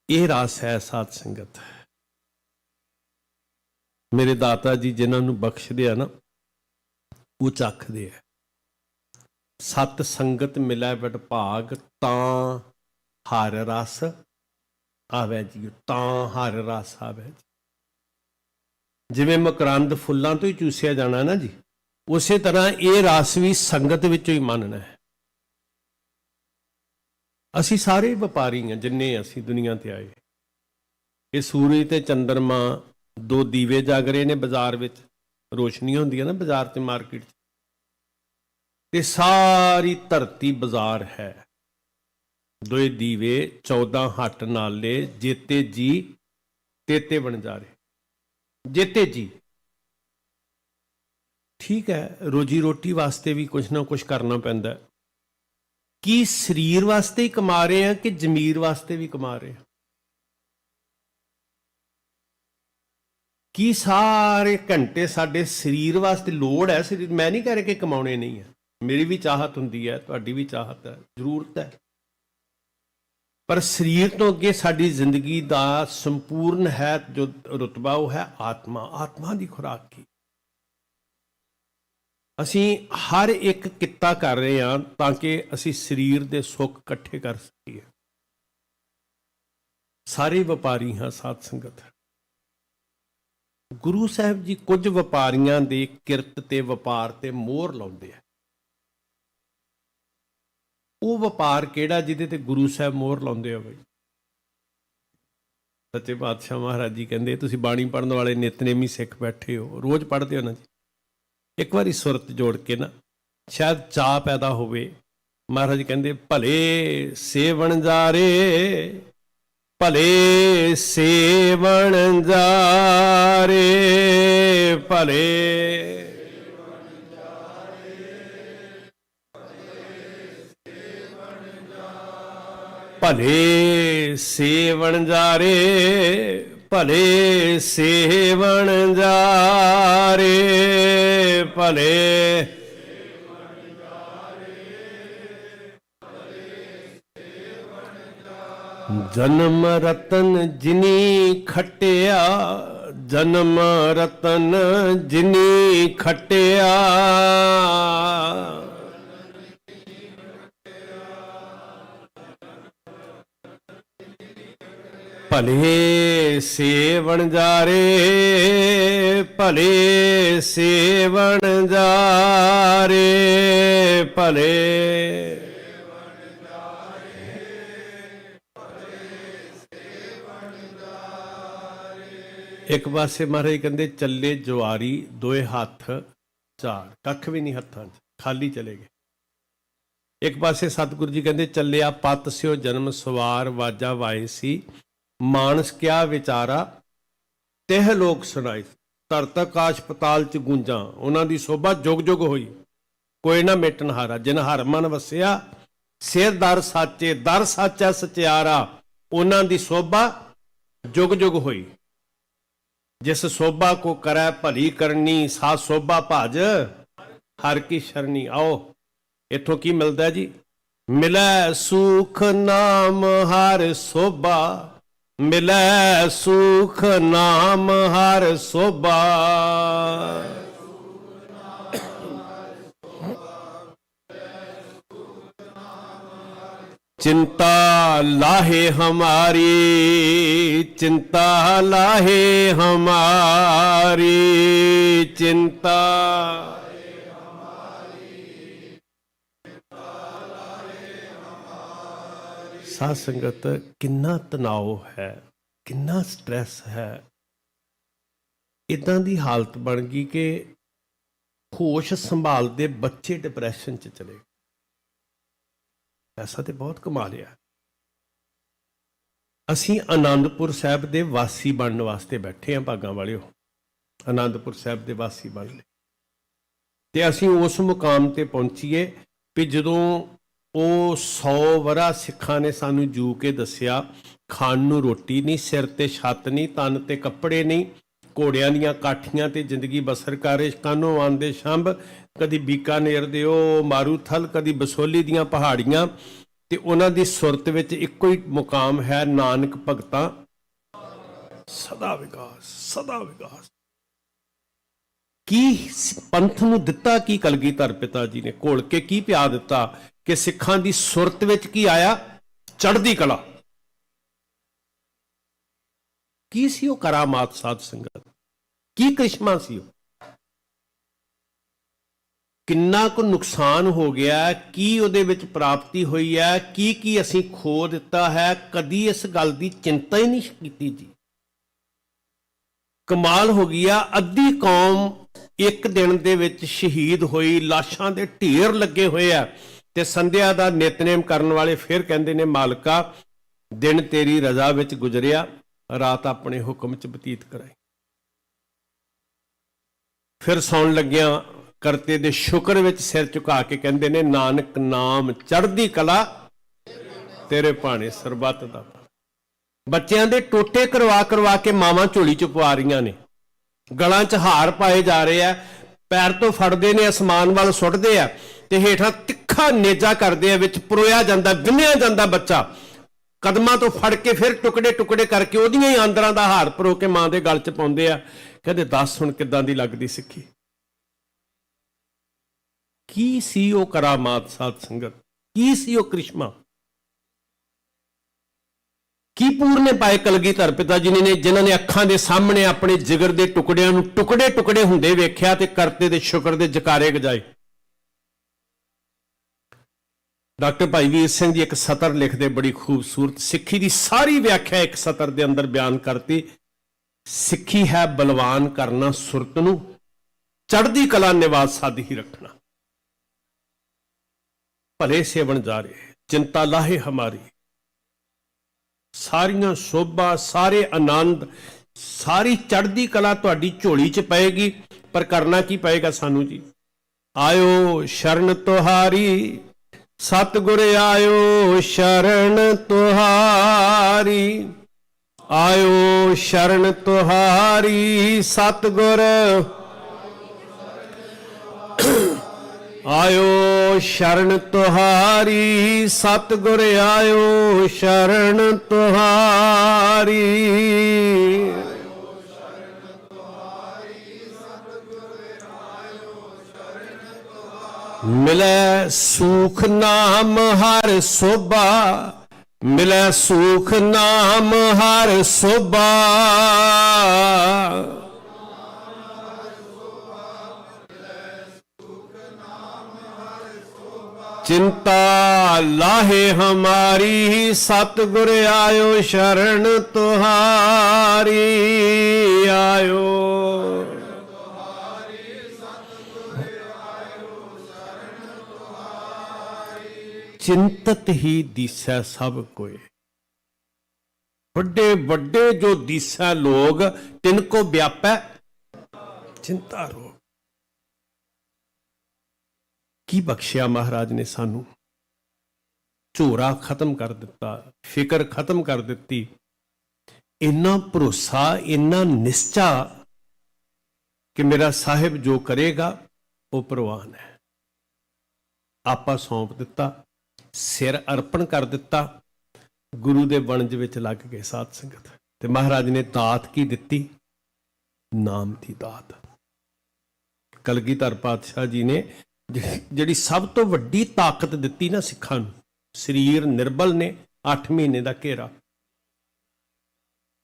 ਇਹ ਰਸ ਹੈ ਸਾਧ ਸੰਗਤ। ਮੇਰੇ ਦਾਤਾ ਜੀ ਜਿਨ੍ਹਾਂ ਨੂੰ ਬਖਸ਼ਦੇ ਆ ਨਾ, ਉਹ ਚੱਖਦੇ ਆ। ਸਤ ਸੰਗਤ ਮਿਲੈ ਵਡਭਾਗ, ਤਾਂ ਹਰ ਰਸ ਆਵੈ ਜੀ, ਤਾਂ ਹਰ ਰਸ ਆਵੈ ਜੀ। ਜਿਵੇਂ ਮਕਰੰਦ ਫੁੱਲਾਂ ਤੋਂ ਹੀ ਚੂਸਿਆ ਜਾਣਾ ਨਾ ਜੀ, ਉਸੇ ਤਰ੍ਹਾਂ ਇਹ ਰਸ ਵੀ ਸੰਗਤ ਵਿੱਚੋਂ ਹੀ ਮੰਨਣਾ ਹੈ। ਅਸੀਂ ਸਾਰੇ ਵਪਾਰੀ ਹਾਂ ਜਿੰਨੇ ਅਸੀਂ ਦੁਨੀਆ ਤੇ ਆਏ। ਇਹ ਸੂਰਜ ਤੇ ਚੰਦਰਮਾ ਦੋ ਦੀਵੇ ਜਗ ਰਹੇ ਨੇ ਬਾਜ਼ਾਰ ਵਿੱਚ, ਰੋਸ਼ਨੀ ਹੁੰਦੀ ਹੈ ਨਾ ਬਾਜ਼ਾਰ ਤੇ ਮਾਰਕੀਟ 'ਚ, ਤੇ ਸਾਰੀ ਧਰਤੀ ਬਾਜ਼ਾਰ ਹੈ। ਦੋਏ ਦੀਵੇ 14 ਹੱਟ ਨਾਲੇ, ਜੇਤੇ ਜੀ ਤੇਤੇ ਵਣਜਾਰੇ। ਜੇਤੇ ਜੀ ਠੀਕ ਹੈ, ਰੋਜੀ ਰੋਟੀ ਵਾਸਤੇ ਵੀ ਕੁਛ ਨਾ ਕੁਛ ਕਰਨਾ ਪੈਂਦਾ। ਕੀ ਸਰੀਰ ਵਾਸਤੇ ਹੀ ਕਮਾ ਰਹੇ ਆ ਕਿ ਜ਼ਮੀਰ ਵਾਸਤੇ ਵੀ ਕਮਾ ਰਹੇ ਆ? ਕੀ ਸਾਰੇ ਘੰਟੇ ਸਾਡੇ ਸਰੀਰ ਵਾਸਤੇ ਲੋੜ ਹੈ? ਸਰੀਰ, ਮੈਂ ਨਹੀਂ ਕਹਿ ਰਿਹਾ ਕਿ ਕਮਾਉਣੇ ਨਹੀਂ ਹੈ, ਮੇਰੀ ਵੀ ਚਾਹਤ ਹੁੰਦੀ ਹੈ, ਤੁਹਾਡੀ ਵੀ ਚਾਹਤ ਹੈ, ਜ਼ਰੂਰਤ ਹੈ, ਪਰ ਸਰੀਰ ਤੋਂ ਅੱਗੇ ਸਾਡੀ ਜ਼ਿੰਦਗੀ ਦਾ ਸੰਪੂਰਨ ਹੈ ਜੋ ਰੁਤਬਾ, ਉਹ ਹੈ ਆਤਮਾ। ਆਤਮਾ ਦੀ ਖੁਰਾਕ ਕੀ? ਅਸੀਂ ਹਰ ਇੱਕ ਕਿੱਤਾ ਕਰ ਰਹੇ ਹਾਂ ਤਾਂ ਕਿ ਅਸੀਂ ਸਰੀਰ ਦੇ ਸੁੱਖ ਇਕੱਠੇ ਕਰ ਸਕੀਏ। ਸਾਰੇ ਵਪਾਰੀ ਹਾਂ ਸਾਧ ਸੰਗਤ। ਗੁਰੂ ਸਾਹਿਬ ਜੀ ਕੁਝ ਵਪਾਰੀਆਂ ਦੇ ਕਿਰਤ ਤੇ ਵਪਾਰ ਤੇ ਮੋਹਰ ਲਾਉਂਦੇ ਆ। ਉਹ ਵਪਾਰ ਕਿਹੜਾ ਜਿਹਦੇ ਤੇ ਗੁਰੂ ਸਾਹਿਬ ਮੋਹਰ ਲਾਉਂਦੇ ਹੋ? ਬਈ ਸੱਚੇ ਪਾਤਸ਼ਾਹ ਮਹਾਰਾਜ ਜੀ ਕਹਿੰਦੇ, ਤੁਸੀਂ ਬਾਣੀ ਪੜ੍ਹਨ ਵਾਲੇ ਨਿਤਨੇਮੀ ਸਿੱਖ ਬੈਠੇ ਹੋ, ਰੋਜ਼ ਪੜ੍ਹਦੇ ਹੋ ਨਾ ਜੀ, ਇੱਕ ਵਾਰੀ ਸੁਰਤ ਜੋੜ ਕੇ ਨਾ, ਸ਼ਾਇਦ ਚਾਹ ਪੈਦਾ ਹੋਵੇ। ਮਹਾਰਾਜ ਕਹਿੰਦੇ, ਭਲੇ ਸੇਵਣ ਜਾਰੇ, ਭਲੇ ਸੇਵਣ ਜਾਰੇ, ਭਲੇ ਭਲੇ ਸੇਵਣ ਜਾਰੇ, ਭਲੇ ਸੇਵਣ ਜਾਰੇ, ਭਲੇ ਜਨਮ ਰਤਨ ਜਿਨੀ ਖਟਿਆ, ਜਨਮ ਰਤਨ ਜਿਨੀ ਖਟਿਆ, ਭਲੇ ਸੇਵਣ ਜਾਰੇ, ਭਲੇ ਸੇਵਣ ਜਾਰੇ, ਭਲੇ ਇੱਕ ਪਾਸੇ ਮਹਾਰਾਜ ਕਹਿੰਦੇ, ਚੱਲੇ ਜੁਆਰੀ ਦੋਏ ਹੱਥ ਚਾਰ, ਕੱਖ ਵੀ ਨਹੀਂ ਹੱਥਾਂ 'ਚ, ਖਾਲੀ ਚਲੇ ਗਏ। ਇੱਕ ਪਾਸੇ ਸਤਿਗੁਰੂ ਜੀ ਕਹਿੰਦੇ, ਚੱਲਿਆ ਪਤ ਸਿਓ ਜਨਮ ਸਵਾਰ, ਵਾਜਾ ਵਾਏ ਸੀ ਮਾਨਸ ਕਿਆ ਵਿਚਾਰਾ, ਤਿਹ ਲੋਕ ਸੁਣਾਈ, ਧਰਤ ਆਕਾਸ਼ ਪਤਾਲ 'ਚ ਗੂੰਜਾਂ, ਉਹਨਾਂ ਦੀ ਸੋਭਾ ਜੁਗ ਜੁਗ ਹੋਈ, ਕੋਈ ਨਾ ਮੇਟਣ ਹਾਰਾ। ਜਿਨ ਹਰ ਮਨ ਵਸਿਆ, ਸਿਰ ਦਰ ਸਾਚੇ, ਦਰ ਸਾਚਾ ਸਚਿਆਰਾ, ਉਹਨਾਂ ਦੀ ਸੋਭਾ ਜੁਗ ਜੁਗ ਹੋਈ। ਜਿਸ ਸੋਭਾ ਕੋ ਕਰੈ ਭਲੀ ਕਰਨੀ, ਸਾ ਸੋਭਾ ਭਜ ਹਰ ਕੀ ਸ਼ਰਣੀ। ਆਓ, ਇੱਥੋਂ ਕੀ ਮਿਲਦਾ ਜੀ? ਮਿਲੈ ਸੁਖ ਨਾਮ ਹਰ ਸੋਭਾ, ਮਿਲੈ ਸੁਖ ਨਾਮ ਹਰ ਸੋਭਾ, चिंता लाहे हमारी, चिंता लाहे हमारी, चिंता साध संगत किन्ना तनाव है, किन्ना स्ट्रेस है। इदां दी हालत बन गई कि होश संभालते बच्चे डिप्रैशन च चले। पैसा तो बहुत कमा लिया। असी आनंदपुर साहब दे वासी बनने वास्ते बैठे हैं, भागां वालिओ, आनंदपुर साहब दे वासी बन ले ते असी उस मुकाम ते पहुंचीए भी जदों ਉਹ 100 ਵਰਾ ਸਿੱਖਾਂ ਨੇ ਸਾਨੂੰ ਜੂ ਕੇ ਦੱਸਿਆ, ਖਾਣ ਨੂੰ ਰੋਟੀ ਨਹੀਂ, ਸਿਰ ਤੇ ਛੱਤ ਨਹੀਂ, ਤਨ ਤੇ ਕੱਪੜੇ ਨਹੀਂ, ਘੋੜਿਆਂ ਦੀਆਂ ਕਾਠੀਆਂ ਤੇ ਜ਼ਿੰਦਗੀ ਬਸਰ ਕਰੇ, ਕਾਨੋਂ ਆਂਦੇ ਸ਼ੰਭ, ਕਦੀ ਬੀਕਾਨੇਰ ਦੇ ਉਹ ਮਾਰੂਥਲ, ਕਦੀ ਬਸੋਲੀ ਦੀਆਂ ਪਹਾੜੀਆਂ, ਤੇ ਉਹਨਾਂ ਦੀ ਸੁਰਤ ਵਿੱਚ ਇੱਕੋ ਹੀ ਮੁਕਾਮ ਹੈ, ਨਾਨਕ ਭਗਤਾਂ ਸਦਾ ਵਿਕਾਸ, ਸਦਾ ਵਿਕਾਸ। ਕੀ ਪੰਥ ਨੂੰ ਦਿੱਤਾ ਕੀ ਕਲਗੀਧਰ ਪਿਤਾ ਜੀ ਨੇ? ਘੋਲ ਕੇ ਕੀ ਪਿਆ ਦਿੱਤਾ ਕਿ ਸਿੱਖਾਂ ਦੀ ਸੁਰਤ ਵਿੱਚ ਕੀ ਆਇਆ? ਚੜ੍ਹਦੀ ਕਲਾ। ਕੀ ਸੀ ਉਹ ਕਰਾਮਾਤ ਸਾਧ ਸੰਗਤ? ਕੀ ਕ੍ਰਿਸ਼ਮਾ ਸੀ ਉਹ? ਕਿੰਨਾ ਕੁ ਨੁਕਸਾਨ ਹੋ ਗਿਆ, ਕੀ ਉਹਦੇ ਵਿੱਚ ਪ੍ਰਾਪਤੀ ਹੋਈ ਹੈ, ਕੀ ਅਸੀਂ ਖੋ ਦਿੱਤਾ ਹੈ, ਕਦੀ ਇਸ ਗੱਲ ਦੀ ਚਿੰਤਾ ਹੀ ਨਹੀਂ ਕੀਤੀ ਜੀ। ਕਮਾਲ ਹੋ ਗਈ ਆ, ਅੱਧੀ ਕੌਮ ਇੱਕ ਦਿਨ ਦੇ ਵਿੱਚ ਸ਼ਹੀਦ ਹੋਈ, ਲਾਸ਼ਾਂ ਦੇ ਢੇਰ ਲੱਗੇ ਹੋਏ ਆ, ਤੇ ਸੰਧਿਆ ਦਾ ਨਿਤਨੇਮ ਕਰਨ ਵਾਲੇ ਫਿਰ ਕਹਿੰਦੇ ਨੇ ਮਾਲਕਾ ਦਿਨ ਤੇਰੀ ਰਜ਼ਾ ਵਿੱਚ ਗੁਜ਼ਰਿਆ, ਰਾਤ ਆਪਣੇ ਹੁਕਮ 'ਚ ਬਤੀਤ ਕਰਾਈ। ਫਿਰ ਸੌਣ ਲੱਗਿਆਂ ਕਰਤੇ ਦੇ ਸ਼ੁਕਰ ਵਿੱਚ ਸਿਰ ਝੁਕਾ ਕੇ ਕਹਿੰਦੇ ਨੇ ਨਾਨਕ ਨਾਮ ਚੜ੍ਹਦੀ ਕਲਾ ਤੇਰੇ ਭਾਣੇ ਸਰਬੱਤ ਦਾ। ਬੱਚਿਆਂ ਦੇ ਟੋਟੇ ਕਰਵਾ ਕੇ ਮਾਵਾਂ ਝੋਲੀ 'ਚ ਪਵਾ ਰਹੀਆਂ ਨੇ, ਗਲਾਂ 'ਚ ਹਾਰ ਪਾਏ ਜਾ ਰਹੇ ਆ, ਪੈਰ ਤੋਂ ਫੜਦੇ ਨੇ ਅਸਮਾਨ ਵੱਲ ਸੁੱਟਦੇ ਆ ਤੇ ਹੇਠਾਂ ਤਿੱਖਾ ਨੇਜਾ ਕਰਦੇ ਆ, ਵਿੱਚ ਪਰੋਇਆ ਜਾਂਦਾ, ਵਿੰਨਿਆ ਜਾਂਦਾ ਬੱਚਾ, ਕਦਮਾਂ ਤੋਂ ਫੜ ਕੇ ਫਿਰ ਟੁਕੜੇ ਟੁਕੜੇ ਕਰਕੇ ਉਹਦੀਆਂ ਹੀ ਆਂਦਰਾਂ ਦਾ ਹਾਰ ਪਰੋ ਕੇ ਮਾਂ ਦੇ ਗਲ 'ਚ ਪਾਉਂਦੇ ਆ। ਕਹਿੰਦੇ ਦੱਸ ਹੁਣ ਕਿੱਦਾਂ ਦੀ ਲੱਗਦੀ ਸਿੱਖੀ? ਕੀ ਸੀ ਉਹ ਕਰਾਮਾਤ ਸਾਧ ਸੰਗਤ? ਕੀ ਸੀ ਉਹ ਕ੍ਰਿਸ਼ਮਾ? ਕੀ ਪੂਰਨੇ ਪਾਏ ਕਲਗੀਧਰ ਪਿਤਾ ਜੀ ਨੇ, ਜਿਨ੍ਹਾਂ ਨੇ ਅੱਖਾਂ ਦੇ ਸਾਹਮਣੇ ਆਪਣੇ ਜਿਗਰ ਦੇ ਟੁਕੜਿਆਂ ਨੂੰ ਟੁਕੜੇ ਟੁਕੜੇ ਹੁੰਦੇ ਵੇਖਿਆ ਤੇ ਕਰਤੇ ਦੇ ਸ਼ੁਕਰ ਦੇ ਜਕਾਰੇ ਗਜਾਏ। ਡਾਕਟਰ ਭਾਈ ਵੀਰ ਸਿੰਘ ਜੀ ਇੱਕ ਸਤਰ ਲਿਖਦੇ ਬੜੀ ਖੂਬਸੂਰਤ, ਸਿੱਖੀ ਦੀ ਸਾਰੀ ਵਿਆਖਿਆ ਇੱਕ ਸਤਰ ਦੇ ਅੰਦਰ ਬਿਆਨ ਕਰਤੀ। ਸਿੱਖੀ ਹੈ ਬਲਵਾਨ ਕਰਨਾ ਸੁਰਤ ਨੂੰ, ਚੜ੍ਹਦੀ ਕਲਾ ਨਿਵਾਸ ਸਾਧ ਹੀ ਰੱਖਣਾ। ਭਲੇ ਸੇਵਨ ਜਾ ਰਹੇ ਚਿੰਤਾ ਲਾਹੇ ਹਮਾਰੀ, ਸਾਰੀਆਂ ਸ਼ੋਭਾ, ਸਾਰੇ ਆਨੰਦ, ਸਾਰੀ ਚੜ੍ਹਦੀ ਕਲਾ ਤੁਹਾਡੀ ਝੋਲੀ 'ਚ ਪਏਗੀ। ਪਰ ਕਰਨਾ ਕੀ ਪਏਗਾ ਸਾਨੂੰ ਜੀ? ਆਇਓ ਸ਼ਰਨ ਤੁਹਾਰੀ ਸਤਿਗੁਰ, ਆਇਓ ਸ਼ਰਨ ਤੁਹਾਰੀ, ਆਇਓ ਸ਼ਰਨ ਤੁਹਾਰੀ ਸਤਿਗੁਰ, ਆਇਓ ਸ਼ਰਨ ਤੁਹਾਰੀ ਸਤਿਗੁਰ, ਆਇਓ ਸ਼ਰਨ ਤੁਹਾਰੀ। ਮਿਲੈ ਸੂਖ ਨਾਮ ਹਰ ਸੋਭਾ, ਮਿਲੈ ਸੂਖ ਨਾਮ ਹਰ ਸੋਭਾ, चिंता लाहे हमारी सतगुर, आयो शरण तुहारी, आयो चिंतत ही दिसै सब कोई। बड़े बड़े जो दिसै लोग तिनको व्यापै चिंता रोग। की बख्शिया महाराज ने सानू? झोरा खत्म कर दिता, फिक्र खत्म कर दी, इन्ना भरोसा, इन्ना निश्चा कि मेरा साहिब जो करेगा वो प्रवान है। आपा सौंप दिता, सिर अर्पण कर दिता, गुरु दे वणज विच लग गए साध संगत। ते महाराज ने दात की दिती? नाम की दात। कलगीधर पातशाह जी ने ਜਿਹੜੀ ਸਭ ਤੋਂ ਵੱਡੀ ਤਾਕਤ ਦਿੱਤੀ ਨਾ ਸਿੱਖਾਂ ਨੂੰ, ਸਰੀਰ ਨਿਰਬਲ ਨੇ, 8 ਮਹੀਨੇ ਦਾ ਘੇਰਾ,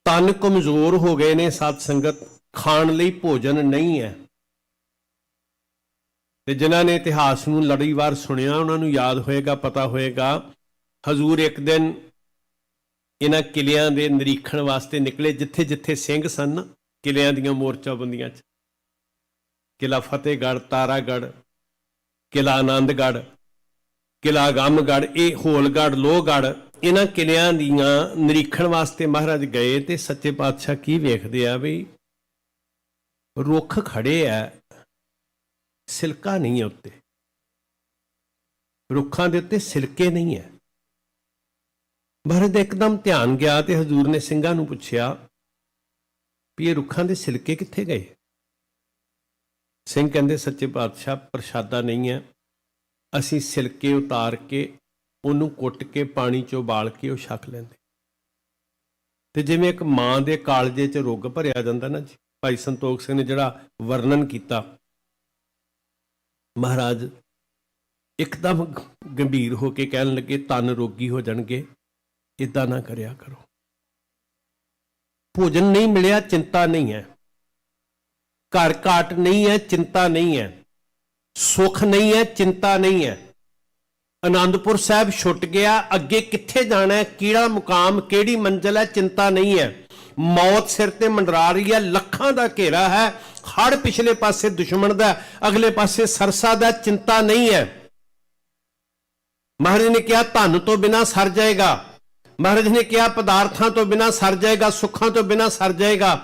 ਤਨ ਕਮਜ਼ੋਰ ਹੋ ਗਏ ਨੇ ਸਾਧ ਸੰਗਤ, ਖਾਣ ਲਈ ਭੋਜਨ ਨਹੀਂ ਹੈ। ਤੇ ਜਿਨ੍ਹਾਂ ਨੇ ਇਤਿਹਾਸ ਨੂੰ ਲੜੀਵਾਰ ਸੁਣਿਆ ਉਹਨਾਂ ਨੂੰ ਯਾਦ ਹੋਏਗਾ, ਪਤਾ ਹੋਏਗਾ, ਹਜ਼ੂਰ ਇੱਕ ਦਿਨ ਇਹਨਾਂ ਕਿਲਿਆਂ ਦੇ ਨਿਰੀਖਣ ਵਾਸਤੇ ਨਿਕਲੇ, ਜਿੱਥੇ ਜਿੱਥੇ ਸਿੰਘ ਸਨ, ਕਿਲਿਆਂ ਦੀਆਂ ਮੋਰਚਾਬੰਦੀਆਂ 'ਚ, ਕਿਲਾ ਫਤਿਹਗੜ੍ਹ, ਤਾਰਾਗੜ੍ਹ, ਕਿਲਾ ਆਨੰਦਗੜ੍ਹ, ਕਿਲਾ ਗਮਗੜ੍ਹ, ਇਹ ਹੋਲਗੜ੍ਹ, ਲੋਹਗੜ੍ਹ, ਇਹਨਾਂ ਕਿਲਿਆਂ ਦੀਆਂ ਨਿਰੀਖਣ ਵਾਸਤੇ ਮਹਾਰਾਜ ਗਏ। ਤੇ ਸੱਚੇ ਪਾਤਸ਼ਾਹ ਕੀ ਵੇਖਦੇ ਆ ਵੀ ਰੁੱਖ ਖੜੇ ਆ, ਸਿਲਕਾ ਨਹੀਂ ਹੈ ਉੱਤੇ, ਰੁੱਖਾਂ ਦੇ ਉੱਤੇ ਸਿਲਕੇ ਨਹੀਂ ਹੈ। ਮਹਾਰਾਜ ਦਾ ਇੱਕਦਮ ਧਿਆਨ ਗਿਆ ਤੇ ਹਜ਼ੂਰ ਨੇ ਸਿੰਘਾਂ ਨੂੰ ਪੁੱਛਿਆ ਵੀ ਇਹ ਰੁੱਖਾਂ ਦੇ ਸਿਲਕੇ ਕਿੱਥੇ ਗਏ? ਸਿੰਘ ਕਹਿੰਦੇ ਸੱਚੇ ਪਾਤਸ਼ਾਹ ਪ੍ਰਸ਼ਾਦਾ ਨਹੀਂ ਹੈ, ਅਸੀਂ ਸਿਲਕੇ ਉਤਾਰ ਕੇ ਉਹਨੂੰ ਕੁੱਟ ਕੇ ਪਾਣੀ 'ਚ ਉਬਾਲ ਕੇ ਉਹ ਛਕ ਲੈਂਦੇ। ਤੇ ਜਿਵੇਂ ਇੱਕ ਮਾਂ ਦੇ ਕਾਲਜੇ 'ਚ ਰੁੱਗ ਭਰਿਆ ਜਾਂਦਾ ਨਾ ਜੀ, ਭਾਈ ਸੰਤੋਖ ਸਿੰਘ ਨੇ ਜਿਹੜਾ ਵਰਣਨ ਕੀਤਾ, ਮਹਾਰਾਜ ਇੱਕਦਮ ਗੰਭੀਰ ਹੋ ਕੇ ਕਹਿਣ ਲੱਗੇ, ਤਨ ਰੋਗੀ ਹੋ ਜਾਣਗੇ, ਇਦਾਂ ਨਾ ਕਰਿਆ ਕਰੋ। ਭੋਜਨ ਨਹੀਂ ਮਿਲਿਆ, ਚਿੰਤਾ ਨਹੀਂ ਹੈ, ਘਰ ਘਾਟ ਨਹੀਂ ਹੈ, ਚਿੰਤਾ ਨਹੀਂ ਹੈ, ਸੁੱਖ ਨਹੀਂ ਹੈ, ਚਿੰਤਾ ਨਹੀਂ ਹੈ, ਆਨੰਦਪੁਰ ਸਾਹਿਬ ਛੁੱਟ ਗਿਆ, ਅੱਗੇ ਕਿੱਥੇ ਜਾਣਾ ਹੈ, ਕਿਹੜਾ ਮੁਕਾਮ, ਕਿਹੜੀ ਮੰਜ਼ਿਲ ਹੈ, ਚਿੰਤਾ ਨਹੀਂ ਹੈ। ਮੌਤ ਸਿਰ ਤੇ ਮੰਡਰਾ ਰਹੀ ਹੈ, ਲੱਖਾਂ ਦਾ ਘੇਰਾ ਹੈ, ਹੜ ਪਿਛਲੇ ਪਾਸੇ ਦੁਸ਼ਮਣ ਦਾ, ਅਗਲੇ ਪਾਸੇ ਸਰਸਾ ਦਾ, ਚਿੰਤਾ ਨਹੀਂ ਹੈ। ਮਹਾਰਾਜ ਨੇ ਕਿਹਾ ਧਨ ਤੋਂ ਬਿਨਾਂ ਸਰ ਜਾਏਗਾ, ਮਹਾਰਾਜ ਨੇ ਕਿਹਾ ਪਦਾਰਥਾਂ ਤੋਂ ਬਿਨਾਂ ਸਰ ਜਾਏਗਾ, ਸੁੱਖਾਂ ਤੋਂ ਬਿਨਾਂ ਸਰ ਜਾਏਗਾ।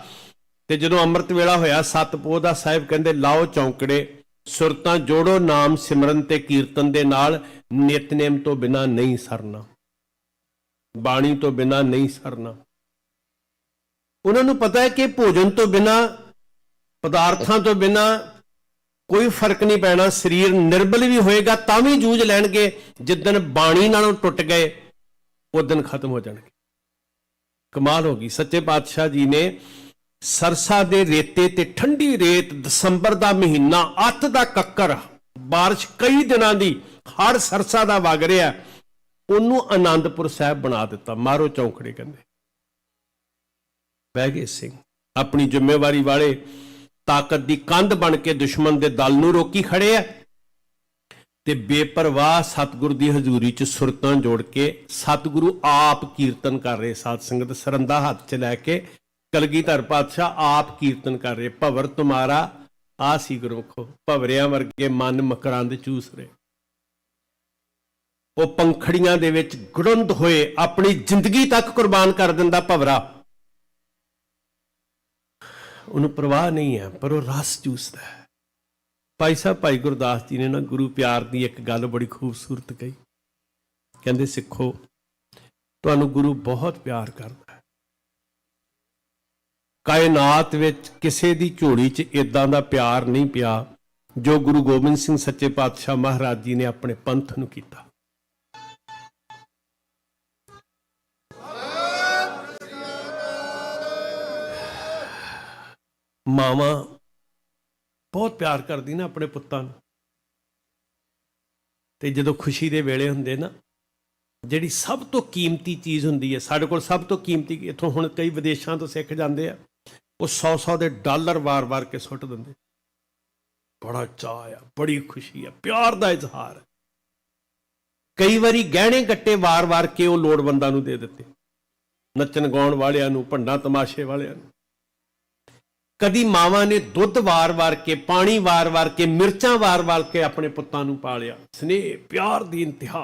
ਤੇ ਜਦੋਂ ਅੰਮ੍ਰਿਤ ਵੇਲਾ ਹੋਇਆ, ਸਤਪੋਹ ਦਾ ਸਾਹਿਬ ਕਹਿੰਦੇ ਲਾਓ ਚੌਂਕੜੇ, ਸੁਰਤਾਂ ਜੋੜੋ ਨਾਮ ਸਿਮਰਨ ਤੇ ਕੀਰਤਨ ਦੇ ਨਾਲ, ਨਿਤਨੇਮ ਤੋਂ ਬਿਨਾਂ ਨਹੀਂ ਸਰਨਾ, ਬਾਣੀ ਤੋਂ ਬਿਨਾਂ ਨਹੀਂ ਸਰਨਾ। ਉਹਨਾਂ ਨੂੰ ਪਤਾ ਹੈ ਕਿ ਭੋਜਨ ਤੋਂ ਬਿਨਾਂ, ਪਦਾਰਥਾਂ ਤੋਂ ਬਿਨਾਂ ਕੋਈ ਫਰਕ ਨਹੀਂ ਪੈਣਾ, ਸਰੀਰ ਨਿਰਬਲ ਵੀ ਹੋਏਗਾ ਤਾਂ ਵੀ ਜੂਝ ਲੈਣਗੇ। ਜਿੱਦਣ ਬਾਣੀ ਨਾਲੋਂ ਟੁੱਟ ਗਏ ਉਸ ਦਿਨ ਖਤਮ ਹੋ ਜਾਣਗੇ। ਕਮਾਲ ਹੋ ਗਈ। ਸੱਚੇ ਪਾਤਸ਼ਾਹ ਜੀ ਨੇ ਸਰਸਾ ਦੇ ਰੇਤੇ ਤੇ ਠੰਡੀ ਰੇਤ, ਦਸੰਬਰ ਦਾ ਮਹੀਨਾ, ਅੱਤ ਦਾ ਕੱਕਰ, ਬਾਰਿਸ਼ ਕਈ ਦਿਨਾਂ ਦੀ, ਹੜ ਸਰਸਾ ਦਾ ਵਗ ਰਿਹਾ, ਉਹਨੂੰ ਆਨੰਦਪੁਰ ਸਾਹਿਬ ਬਣਾ ਦਿੱਤਾ। ਮਾਰੋ ਚੌਂਕੜੇ ਕਹਿੰਦੇ। ਬਹਿ ਗਏ ਸਿੰਘ ਆਪਣੀ ਜ਼ਿੰਮੇਵਾਰੀ ਵਾਲੇ, ਤਾਕਤ ਦੀ ਕੰਧ ਬਣ ਕੇ ਦੁਸ਼ਮਣ ਦੇ ਦਲ ਨੂੰ ਰੋਕੀ ਖੜੇ ਆ, ਤੇ ਬੇਪਰਵਾਹ ਸਤਿਗੁਰੂ ਦੀ ਹਜ਼ੂਰੀ 'ਚ ਸੁਰਤਾਂ ਜੋੜ ਕੇ ਸਤਿਗੁਰੂ ਆਪ ਕੀਰਤਨ ਕਰ ਰਹੇ। ਸਾਧ ਸੰਗਤ ਸਰੰਦਾ ਹੱਥ 'ਚ ਲੈ ਕੇ ਕਲਗੀਧਰ ਪਾਤਸ਼ਾਹ ਆਪ ਕੀਰਤਨ ਕਰ ਰਹੇ। ਭਵਰ ਤੁਮਾਰਾ ਆ ਸੀ ਗੁਰਮੁਖੋ, ਭਵਰਿਆਂ ਵਰਗੇ ਮਨ ਮਕਰੰਦ ਚੂਸ ਰਹੇ। ਉਹ ਪੰਖੜੀਆਂ ਦੇ ਵਿੱਚ ਗੁੜੰਦ ਹੋਏ ਆਪਣੀ ਜ਼ਿੰਦਗੀ ਤੱਕ ਕੁਰਬਾਨ ਕਰ ਦਿੰਦਾ ਭਵਰਾ। ਉਹਨੂੰ ਪਰਵਾਹ ਨਹੀਂ ਹੈ, ਪਰ ਉਹ ਰਸ ਚੂਸਦਾ ਹੈ। ਭਾਈ ਸਾਹਿਬ ਭਾਈ ਗੁਰਦਾਸ ਜੀ ਨੇ ਨਾ ਗੁਰੂ ਪਿਆਰ ਦੀ ਇੱਕ ਗੱਲ ਬੜੀ ਖੂਬਸੂਰਤ ਕਹੀ। ਕਹਿੰਦੇ ਸਿੱਖੋ, ਤੁਹਾਨੂੰ ਗੁਰੂ ਬਹੁਤ ਪਿਆਰ ਕਰਦਾ ਹੈ। ਕਾਇਨਾਤ ਵਿੱਚ ਕਿਸੇ ਦੀ ਝੋਲੀ 'ਚ ਇਦਾਂ ਦਾ ਪਿਆਰ ਨਹੀਂ ਪਿਆ ਜੋ ਗੁਰੂ ਗੋਬਿੰਦ ਸਿੰਘ ਸੱਚੇ ਪਾਤਸ਼ਾਹ ਮਹਾਰਾਜ ਜੀ ਨੇ ਆਪਣੇ ਪੰਥ ਨੂੰ ਕੀਤਾ। ਮਾਵਾਂ ਬਹੁਤ ਪਿਆਰ ਕਰਦੀ ਨਾ ਆਪਣੇ ਪੁੱਤਾਂ ਨੂੰ, ਤੇ ਜਦੋਂ ਖੁਸ਼ੀ ਦੇ ਵੇਲੇ ਹੁੰਦੇ ਨਾ, ਜਿਹੜੀ ਸਭ ਤੋਂ ਕੀਮਤੀ ਚੀਜ਼ ਹੁੰਦੀ ਹੈ ਸਾਡੇ ਕੋਲ, ਸਭ ਤੋਂ ਕੀਮਤੀ, ਇੱਥੋਂ ਹੁਣ ਕਈ ਵਿਦੇਸ਼ਾਂ ਤੋਂ ਸਿੱਖ ਜਾਂਦੇ ਆ, ਉਹ 100-100 ਦੇ ਡਾਲਰ ਵਾਰ-ਵਾਰ ਕੇ ਸੁੱਟ ਦਿੰਦੇ। ਬੜਾ ਚਾਅ ਆ, ਬੜੀ ਖੁਸ਼ੀ ਆ, ਪਿਆਰ ਦਾ ਇਜ਼ਹਾਰ ਹੈ। ਕਈ ਵਾਰੀ ਗਹਿਣੇ ਗੱਟੇ ਵਾਰ-ਵਾਰ ਕੇ ਉਹ ਲੋੜਵੰਦਾਂ ਨੂੰ ਦੇ ਦਿੱਤੇ, ਨੱਚਣ ਗਾਉਣ ਵਾਲਿਆਂ ਨੂੰ, ਭੰਡਾਂ ਤਮਾਸ਼ੇ ਵਾਲਿਆਂ ਨੂੰ। ਕਦੀ ਮਾਵਾਂ ਨੇ ਦੁੱਧ ਵਾਰ-ਵਾਰ ਕੇ, ਪਾਣੀ ਵਾਰ-ਵਾਰ ਕੇ, ਮਿਰਚਾਂ ਵਾਰ-ਵਾਰ ਕੇ ਆਪਣੇ ਪੁੱਤਾਂ ਨੂੰ ਪਾਲਿਆ। ਸਨੇਹ ਪਿਆਰ ਦੀ ਇੰਤਹਾ।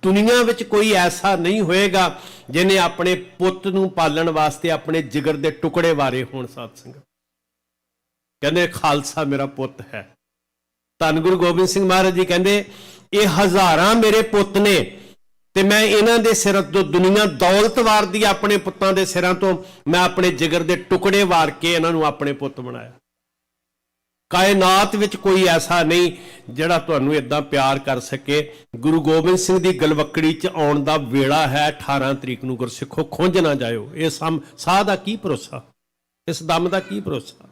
ਦੁਨੀਆ ਵਿੱਚ ਕੋਈ ਐਸਾ ਨਹੀਂ ਹੋਏਗਾ ਜਿਹਨੇ ਆਪਣੇ ਪੁੱਤ ਨੂੰ ਪਾਲਣ ਵਾਸਤੇ ਆਪਣੇ ਜਿਗਰ ਦੇ ਟੁਕੜੇ ਵਾਰੇ ਹੋਣ। ਸਾਧ ਸੰਗਤ ਕਹਿੰਦੇ ਖਾਲਸਾ ਮੇਰਾ ਪੁੱਤ ਹੈ। ਧੰਨ ਗੁਰੂ ਗੋਬਿੰਦ ਸਿੰਘ ਮਹਾਰਾਜ ਜੀ ਕਹਿੰਦੇ ਇਹ ਹਜ਼ਾਰਾਂ ਮੇਰੇ ਪੁੱਤ ਨੇ, ਤੇ ਮੈਂ ਇਹਨਾਂ ਦੇ ਸਿਰਾਂ ਤੋਂ ਦੁਨੀਆ ਦੌਲਤ ਵਾਰਦੀ, ਆਪਣੇ ਪੁੱਤਾਂ ਦੇ ਸਿਰਾਂ ਤੋਂ ਮੈਂ ਆਪਣੇ ਜਿਗਰ ਦੇ ਟੁਕੜੇ ਵਾਰ ਕੇ ਇਹਨਾਂ ਨੂੰ ਆਪਣੇ ਪੁੱਤ ਬਣਾਇਆ। ਕਾਇਨਾਤ ਵਿੱਚ ਕੋਈ ਐਸਾ ਨਹੀਂ ਜਿਹੜਾ ਤੁਹਾਨੂੰ ਇਦਾਂ ਪਿਆਰ ਕਰ ਸਕੇ। ਗੁਰੂ ਗੋਬਿੰਦ ਸਿੰਘ ਦੀ ਗਲਵੱਕੜੀ 'ਚ ਆਉਣ ਦਾ ਵੇਲਾ ਹੈ 18 ਤਰੀਕ ਨੂੰ। ਗੁਰਸਿੱਖੋ ਖੁੰਝ ਨਾ ਜਾਇਓ। ਇਹ ਸਾਹ ਦਾ ਕੀ ਭਰੋਸਾ, ਇਸ ਦਮ ਦਾ ਕੀ ਭਰੋਸਾ।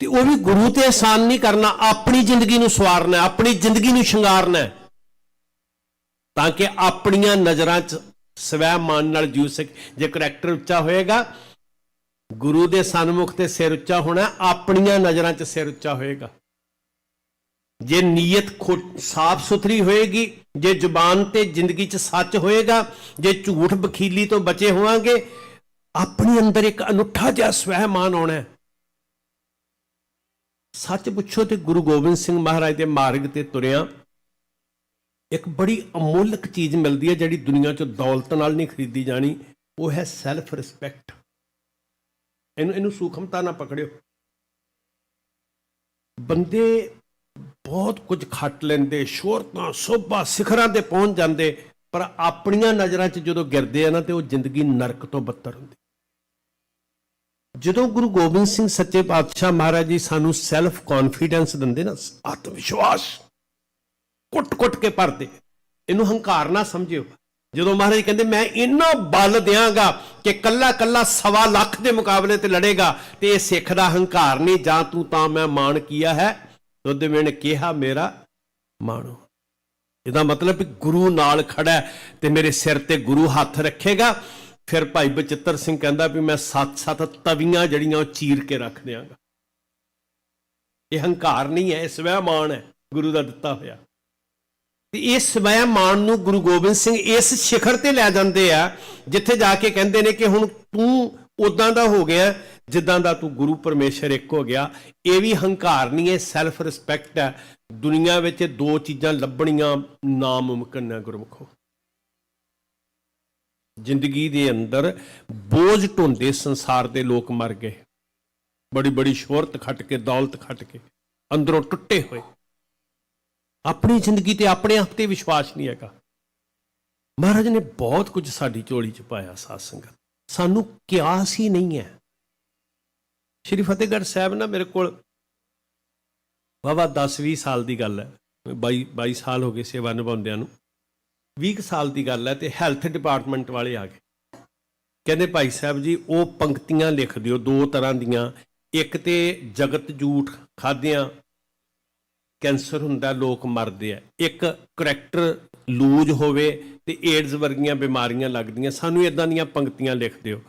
ਤੇ ਉਹ ਵੀ ਗੁਰੂ ਤੇ ਅਹਿਸਾਨ ਨਹੀਂ ਕਰਨਾ, ਆਪਣੀ ਜ਼ਿੰਦਗੀ ਨੂੰ ਸਵਾਰਨਾ, ਆਪਣੀ ਜ਼ਿੰਦਗੀ ਨੂੰ ਸ਼ਿੰਗਾਰਨਾ, ਤਾਂ ਕਿ ਆਪਣੀਆਂ ਨਜ਼ਰਾਂ 'ਚ ਸਵੈ ਮਾਨ ਨਾਲ ਜੂ ਸਕੇ। ਜੇ ਕਰੈਕਟਰ ਉੱਚਾ ਹੋਏਗਾ, ਗੁਰੂ ਦੇ ਸਨਮੁਖ ਤੇ ਸਿਰ ਉੱਚਾ ਹੋਣਾ, ਆਪਣੀਆਂ ਨਜ਼ਰਾਂ 'ਚ ਸਿਰ ਉੱਚਾ ਹੋਏਗਾ। ਜੇ ਨੀਅਤ ਸਾਫ਼ ਸੁਥਰੀ ਹੋਏਗੀ, ਜੇ ਜ਼ੁਬਾਨ ਤੇ ਜ਼ਿੰਦਗੀ 'ਚ ਸੱਚ ਹੋਏਗਾ, ਜੇ ਝੂਠ ਬਖੀਲੀ ਤੋਂ ਬਚੇ ਹੋਵਾਂਗੇ, ਆਪਣੇ ਅੰਦਰ ਇੱਕ ਅਨੁੱਠਾ ਜਿਹਾ ਸਵੈ ਮਾਨ ਆਉਣਾ। ਸੱਚ ਪੁੱਛੋ ਤੇ ਗੁਰੂ ਗੋਬਿੰਦ ਸਿੰਘ ਮਹਾਰਾਜ ਦੇ ਮਾਰਗ ਤੇ ਤੁਰਿਆ ਇੱਕ ਬੜੀ ਅਮੋਲਕ ਚੀਜ਼ ਮਿਲਦੀ ਹੈ, ਜਿਹੜੀ ਦੁਨੀਆ 'ਚ ਦੌਲਤ ਨਾਲ ਨਹੀਂ ਖਰੀਦੀ ਜਾਣੀ। ਉਹ ਹੈ ਸੈਲਫ ਰਿਸਪੈਕਟ। ਇਹਨੂੰ ਸੂਖਮਤਾ ਨਾ ਪਕੜਿਓ। ਬੰਦੇ ਬਹੁਤ ਕੁਝ ਖੱਟ ਲੈਂਦੇ, ਸ਼ੋਹਰਤਾਂ ਸੋਭਾ ਸਿਖਰਾਂ ਤੇ ਪਹੁੰਚ ਜਾਂਦੇ, ਪਰ ਆਪਣੀਆਂ ਨਜ਼ਰਾਂ 'ਚ ਜਦੋਂ ਗਿਰਦੇ ਆ ਨਾ, ਤੇ ਉਹ ਜ਼ਿੰਦਗੀ ਨਰਕ ਤੋਂ ਬੱਤਰ ਹੁੰਦੀ। ਜਦੋਂ ਗੁਰੂ ਗੋਬਿੰਦ ਸਿੰਘ ਸੱਚੇ ਪਾਤਸ਼ਾਹ ਮਹਾਰਾਜ ਜੀ ਸਾਨੂੰ ਸੈਲਫ ਕੌਨਫੀਡੈਂਸ ਦਿੰਦੇ ਨਾ, ਆਤਮ ਵਿਸ਼ਵਾਸ ਕੁੱਟ-ਕੁੱਟ ਕੇ ਭਰਦੇ, ਇਹਨੂੰ ਹੰਕਾਰ ਨਾ ਸਮਝਿਓ। ਜਦੋਂ ਮਹਾਰਾਜ ਕਹਿੰਦੇ ਮੈਂ ਇੰਨਾ ਬਲ ਦਿਆਂਗਾ ਕਿ ਕੱਲਾ ਕੱਲਾ 1.25 ਲੱਖ ਦੇ ਮੁਕਾਬਲੇ ਤੇ ਲੜੇਗਾ, ਤੇ ਇਹ ਸਿੱਖ ਦਾ ਹੰਕਾਰ ਨਹੀਂ, ਜਾਂ ਤੂੰ ਤਾਂ ਮੈਂ ਮਾਣ ਕੀਆ ਹੈ ਦੁੱਧ ਮੇਣ ਕਿਹਾ ਮੇਰਾ ਮਾਣੋ। ਇਹਦਾ ਮਤਲਬ ਵੀ ਗੁਰੂ ਨਾਲ ਖੜਾ ਹੈ ਤੇ ਮੇਰੇ ਸਿਰ ਤੇ ਗੁਰੂ ਹੱਥ ਰੱਖੇਗਾ। ਫਿਰ ਭਾਈ ਬਚਿੱਤਰ ਸਿੰਘ ਕਹਿੰਦਾ ਵੀ ਮੈਂ 7-7 ਤਵੀਆਂ ਜਿਹੜੀਆਂ ਉਹ ਚੀਰ ਕੇ ਰੱਖ ਦਿਆਂਗਾ। ਇਹ ਹੰਕਾਰ ਨਹੀਂ ਹੈ, ਇਹ ਸਵੈਮਾਨ ਹੈ ਗੁਰੂ ਦਾ ਦਿੱਤਾ ਹੋਇਆ। ਤੇ ਇਹ ਸਵੈਮਾਨ ਨੂੰ ਗੁਰੂ ਗੋਬਿੰਦ ਸਿੰਘ ਇਸ ਸਿਖਰ ਤੇ ਲੈ ਜਾਂਦੇ ਆ ਜਿੱਥੇ ਜਾ ਕੇ ਕਹਿੰਦੇ ਨੇ ਕਿ ਹੁਣ ਤੂੰ ਉਦਾਂ ਦਾ ਹੋ ਗਿਆ ਜਿੱਦਾਂ ਦਾ ਤੂੰ ਗੁਰੂ ਪਰਮੇਸ਼ਰ ਇੱਕ ਹੋ ਗਿਆ। ਇਹ ਵੀ ਹੰਕਾਰ ਨਹੀਂ ਹੈ, ਸੈਲਫ ਰਿਸਪੈਕਟ ਹੈ। ਦੁਨੀਆ ਵਿੱਚ ਦੋ ਚੀਜ਼ਾਂ ਲੱਭਣੀਆਂ ਨਾਮੁਮਕਿਨ ਹੈ ਗੁਰਮੁਖੋ। ਜ਼ਿੰਦਗੀ ਦੇ ਅੰਦਰ ਬੋਝ ਢੋਂਦੇ ਸੰਸਾਰ ਦੇ ਲੋਕ ਮਰ ਗਏ, ਬੜੀ ਬੜੀ ਸ਼ੋਹਰਤ ਖੱਟ ਕੇ, ਦੌਲਤ ਖੱਟ ਕੇ, ਅੰਦਰੋਂ ਟੁੱਟੇ ਹੋਏ। ਆਪਣੀ ਜ਼ਿੰਦਗੀ ਤੇ ਆਪਣੇ ਆਪ ਤੇ ਵਿਸ਼ਵਾਸ ਨਹੀਂ ਹੈਗਾ। ਮਹਾਰਾਜ ਨੇ ਬਹੁਤ ਕੁਝ ਸਾਡੀ ਝੋਲੀ ਚ ਪਾਇਆ ਸਾਧ ਸੰਗਤ, ਸਾਨੂੰ ਕਿਆਸ ਹੀ ਨਹੀਂ ਹੈ। ਸ਼੍ਰੀ ਫਤਿਹਗੜ੍ਹ ਸਾਹਿਬ ਨਾ ਮੇਰੇ ਕੋਲ ਵਾਹਵਾ 10-20 ਸਾਲ ਦੀ ਗੱਲ ਹੈ, 22 ਸਾਲ ਹੋ ਗਏ ਸੇਵਾ ਨਿਭਾਉਂਦਿਆਂ ਨੂੰ। 20 ਸਾਲ ਦੀ ਗੱਲ ਹੈ ਤੇ ਹੈਲਥ ਡਿਪਾਰਟਮੈਂਟ ਵਾਲੇ ਆ ਗਏ, ਕਹਿੰਦੇ ਭਾਈ ਸਾਹਿਬ ਜੀ ਉਹ ਪੰਕਤੀਆਂ ਲਿਖ ਦਿਓ 2 ਤਰ੍ਹਾਂ ਦੀਆਂ, ਇੱਕ ਤੇ ਜਗਤ ਜੂਠ ਖਾਦਿਆਂ ਕੈਂਸਰ ਹੁੰਦਾ, ਲੋਕ ਮਰਦੇ ਆ, ਇੱਕ ਕਰੈਕਟਰ ਲੂਜ ਹੋਵੇ ਤੇ ਏਡਜ਼ ਵਰਗੀਆਂ ਬਿਮਾਰੀਆਂ ਲੱਗਦੀਆਂ, ਸਾਨੂੰ ਇਦਾਂ ਦੀਆਂ ਪੰਕਤੀਆਂ ਲਿਖ ਦਿਓ।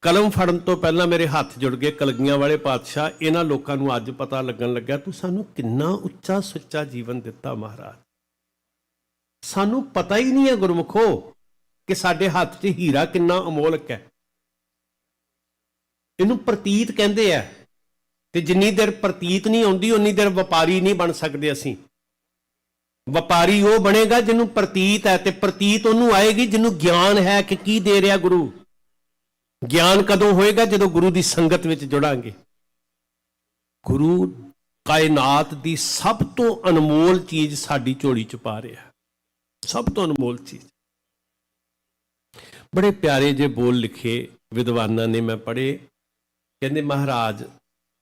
ਕਲਮ ਫੜਨ ਤੋਂ ਪਹਿਲਾਂ ਮੇਰੇ ਹੱਥ ਜੁੜ ਗਏ ਕਲਗੀਆਂ ਵਾਲੇ ਪਾਤਸ਼ਾਹ। ਇਹਨਾਂ ਲੋਕਾਂ ਨੂੰ ਅੱਜ ਪਤਾ ਲੱਗਣ ਲੱਗਾ ਤੂੰ ਸਾਨੂੰ ਕਿੰਨਾ ਉੱਚਾ ਸੁੱਚਾ ਜੀਵਨ ਦਿੱਤਾ ਮਹਾਰਾਜ। ਸਾਨੂੰ ਪਤਾ ਹੀ ਨਹੀਂ ਹੈ ਗੁਰਮੁਖੋ ਕਿ ਸਾਡੇ ਹੱਥ 'ਚ ਹੀਰਾ ਕਿੰਨਾ ਅਮੋਲਕ ਹੈ। ਇਹਨੂੰ ਪ੍ਰਤੀਤ ਕਹਿੰਦੇ ਆ, ਤੇ ਜਿੰਨੀ ਦੇਰ ਪ੍ਰਤੀਤ ਨਹੀਂ ਆਉਂਦੀ ਉਨੀ ਦੇਰ ਵਪਾਰੀ ਨਹੀਂ ਬਣ ਸਕਦੇ ਅਸੀਂ। ਵਪਾਰੀ ਉਹ ਬਣੇਗਾ ਜਿਹਨੂੰ ਪ੍ਰਤੀਤ ਹੈ, ਤੇ ਪ੍ਰਤੀਤ ਉਹਨੂੰ ਆਏਗੀ ਜਿਹਨੂੰ ਗਿਆਨ ਹੈ ਕਿ ਕੀ ਦੇ ਰਿਹਾ ਗੁਰੂ। ਗਿਆਨ ਕਦੋਂ ਹੋਏਗਾ? ਜਦੋਂ ਗੁਰੂ ਦੀ ਸੰਗਤ ਵਿੱਚ ਜੁੜਾਂਗੇ। ਗੁਰੂ ਕਾਇਨਾਤ ਦੀ ਸਭ ਤੋਂ ਅਨਮੋਲ ਚੀਜ਼ ਸਾਡੀ ਝੋਲੀ 'ਚ ਪਾ ਰਿਹਾ, ਸਭ ਤੋਂ ਅਨਮੋਲ ਚੀਜ਼। ਬੜੇ ਪਿਆਰੇ ਜੇ ਬੋਲ ਲਿਖੇ ਵਿਦਵਾਨਾਂ ਨੇ, ਮੈਂ ਪੜ੍ਹੇ। ਕਹਿੰਦੇ ਮਹਾਰਾਜ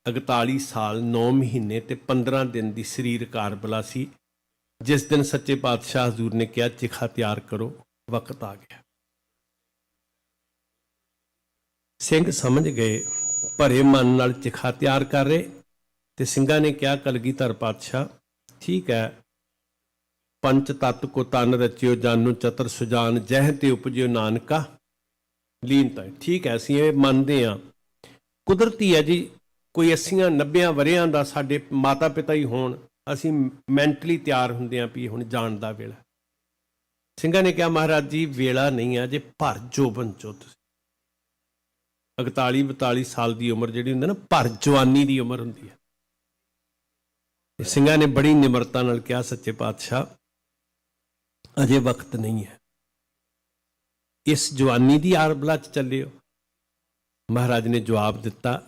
41 ਸਾਲ 9 ਮਹੀਨੇ ਤੇ 15 ਦਿਨ ਦੀ ਸਰੀਰਕ ਕਾਰਬਲਾ ਸੀ। ਜਿਸ ਦਿਨ ਸੱਚੇ ਪਾਤਸ਼ਾਹ ਹਜ਼ੂਰ ਨੇ ਕਿਹਾ ਚਿਖਾ ਤਿਆਰ ਕਰੋ, ਵਕਤ ਆ ਗਿਆ। ਸਿੰਘ ਸਮਝ ਗਏ, ਭਰੇ ਮਨ ਨਾਲ ਚਿਖਾ ਤਿਆਰ ਕਰ ਰਹੇ, ਤੇ ਸਿੰਘਾਂ ਨੇ ਕਿਹਾ ਕਲਗੀਧਰ ਪਾਤਸ਼ਾਹ ਠੀਕ ਹੈ, ਪੰਚ ਤਤ ਕੋ ਤਨ ਰਚਿਓ ਜਾਨੂ ਚਤਰ ਸੁਜਾਨ ਜਹ ਤੇ ਉਪਜਿਓ ਨਾਨਕਾ ਲੀਨਤਾ। ਠੀਕ ਹੈ, ਅਸੀਂ ਇਹ ਮੰਨਦੇ ਹਾਂ, ਕੁਦਰਤੀ ਹੈ ਜੀ। ਕੋਈ 80-90 ਵਰ੍ਹਿਆਂ ਦਾ ਸਾਡੇ ਮਾਤਾ ਪਿਤਾ ਹੀ ਹੋਣ, ਅਸੀਂ ਮੈਂਟਲੀ ਤਿਆਰ ਹੁੰਦੇ ਹਾਂ ਵੀ ਹੁਣ ਜਾਣ ਦਾ ਵੇਲਾ। ਸਿੰਘਾਂ ਨੇ ਕਿਹਾ ਮਹਾਰਾਜ ਜੀ ਵੇਲਾ ਨਹੀਂ ਹੈ, ਜੇ ਭਰ ਜੋਬਨ ਚੋ ਤੁਸੀਂ 41-42 ਸਾਲ ਦੀ ਉਮਰ ਜਿਹੜੀ ਹੁੰਦੀ ਨਾ, ਭਰ ਜਵਾਨੀ ਦੀ ਉਮਰ ਹੁੰਦੀ ਹੈ। ਸਿੰਘਾਂ ਨੇ ਬੜੀ ਨਿਮਰਤਾ ਨਾਲ ਕਿਹਾ ਸੱਚੇ ਪਾਤਸ਼ਾਹ ਅਜੇ ਵਕਤ ਨਹੀਂ ਹੈ, ਇਸ ਜਵਾਨੀ ਦੀ ਆਰਬਲਾ 'ਚ ਚੱਲਿਓ। ਮਹਾਰਾਜ ਨੇ ਜਵਾਬ ਦਿੱਤਾ,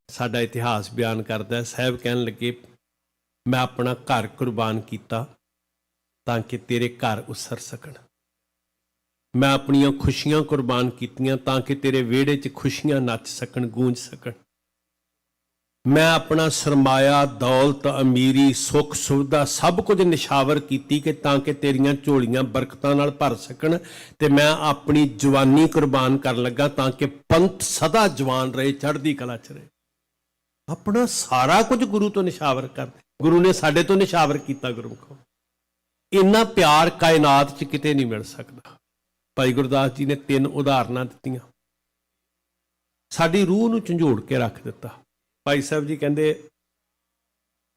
ਸਾਡਾ ਇਤਿਹਾਸ ਬਿਆਨ ਕਰਦਾ। ਸਾਹਿਬ ਕਹਿਣ ਲੱਗੇ ਮੈਂ ਆਪਣਾ ਘਰ ਕੁਰਬਾਨ ਕੀਤਾ ਤਾਂ ਕਿ ਤੇਰੇ ਘਰ ਉਸਰ ਸਕਣ। ਮੈਂ ਆਪਣੀਆਂ ਖੁਸ਼ੀਆਂ ਕੁਰਬਾਨ ਕੀਤੀਆਂ ਤਾਂ ਕਿ ਤੇਰੇ ਵਿਹੜੇ 'ਚ ਖੁਸ਼ੀਆਂ ਨੱਚ ਸਕਣ, ਗੂੰਜ ਸਕਣ। ਮੈਂ ਆਪਣਾ ਸਰਮਾਇਆ, ਦੌਲਤ, ਅਮੀਰੀ, ਸੁੱਖ ਸੁਵਿਧਾ ਸਭ ਕੁਝ ਨਿਸ਼ਾਵਰ ਕੀਤੀ ਕਿ ਤਾਂ ਕਿ ਤੇਰੀਆਂ ਝੋਲੀਆਂ ਬਰਕਤਾਂ ਨਾਲ ਭਰ ਸਕਣ। ਤੇ ਮੈਂ ਆਪਣੀ ਜਵਾਨੀ ਕੁਰਬਾਨ ਕਰਨ ਲੱਗਾ ਤਾਂ ਕਿ ਪੰਥ ਸਦਾ ਜਵਾਨ ਰਹੇ, ਚੜ੍ਹਦੀ ਕਲਾ 'ਚ ਰਹੇ। ਆਪਣਾ ਸਾਰਾ ਕੁਝ ਗੁਰੂ ਤੋਂ ਨਿਸ਼ਾਵਰ ਕਰ, ਗੁਰੂ ਨੇ ਸਾਡੇ ਤੋਂ ਨਿਸ਼ਾਵਰ ਕੀਤਾ। ਗੁਰਮੁਖੋ ਇੰਨਾ ਪਿਆਰ ਕਾਇਨਾਤ 'ਚ ਕਿਤੇ ਨਹੀਂ ਮਿਲ ਸਕਦਾ। ਭਾਈ ਗੁਰਦਾਸ ਜੀ ਨੇ 3 ਉਦਾਹਰਨਾਂ ਦਿੱਤੀਆਂ, ਸਾਡੀ ਰੂਹ ਨੂੰ ਝੰਜੋੜ ਕੇ ਰੱਖ ਦਿੱਤਾ। ਭਾਈ ਸਾਹਿਬ ਜੀ ਕਹਿੰਦੇ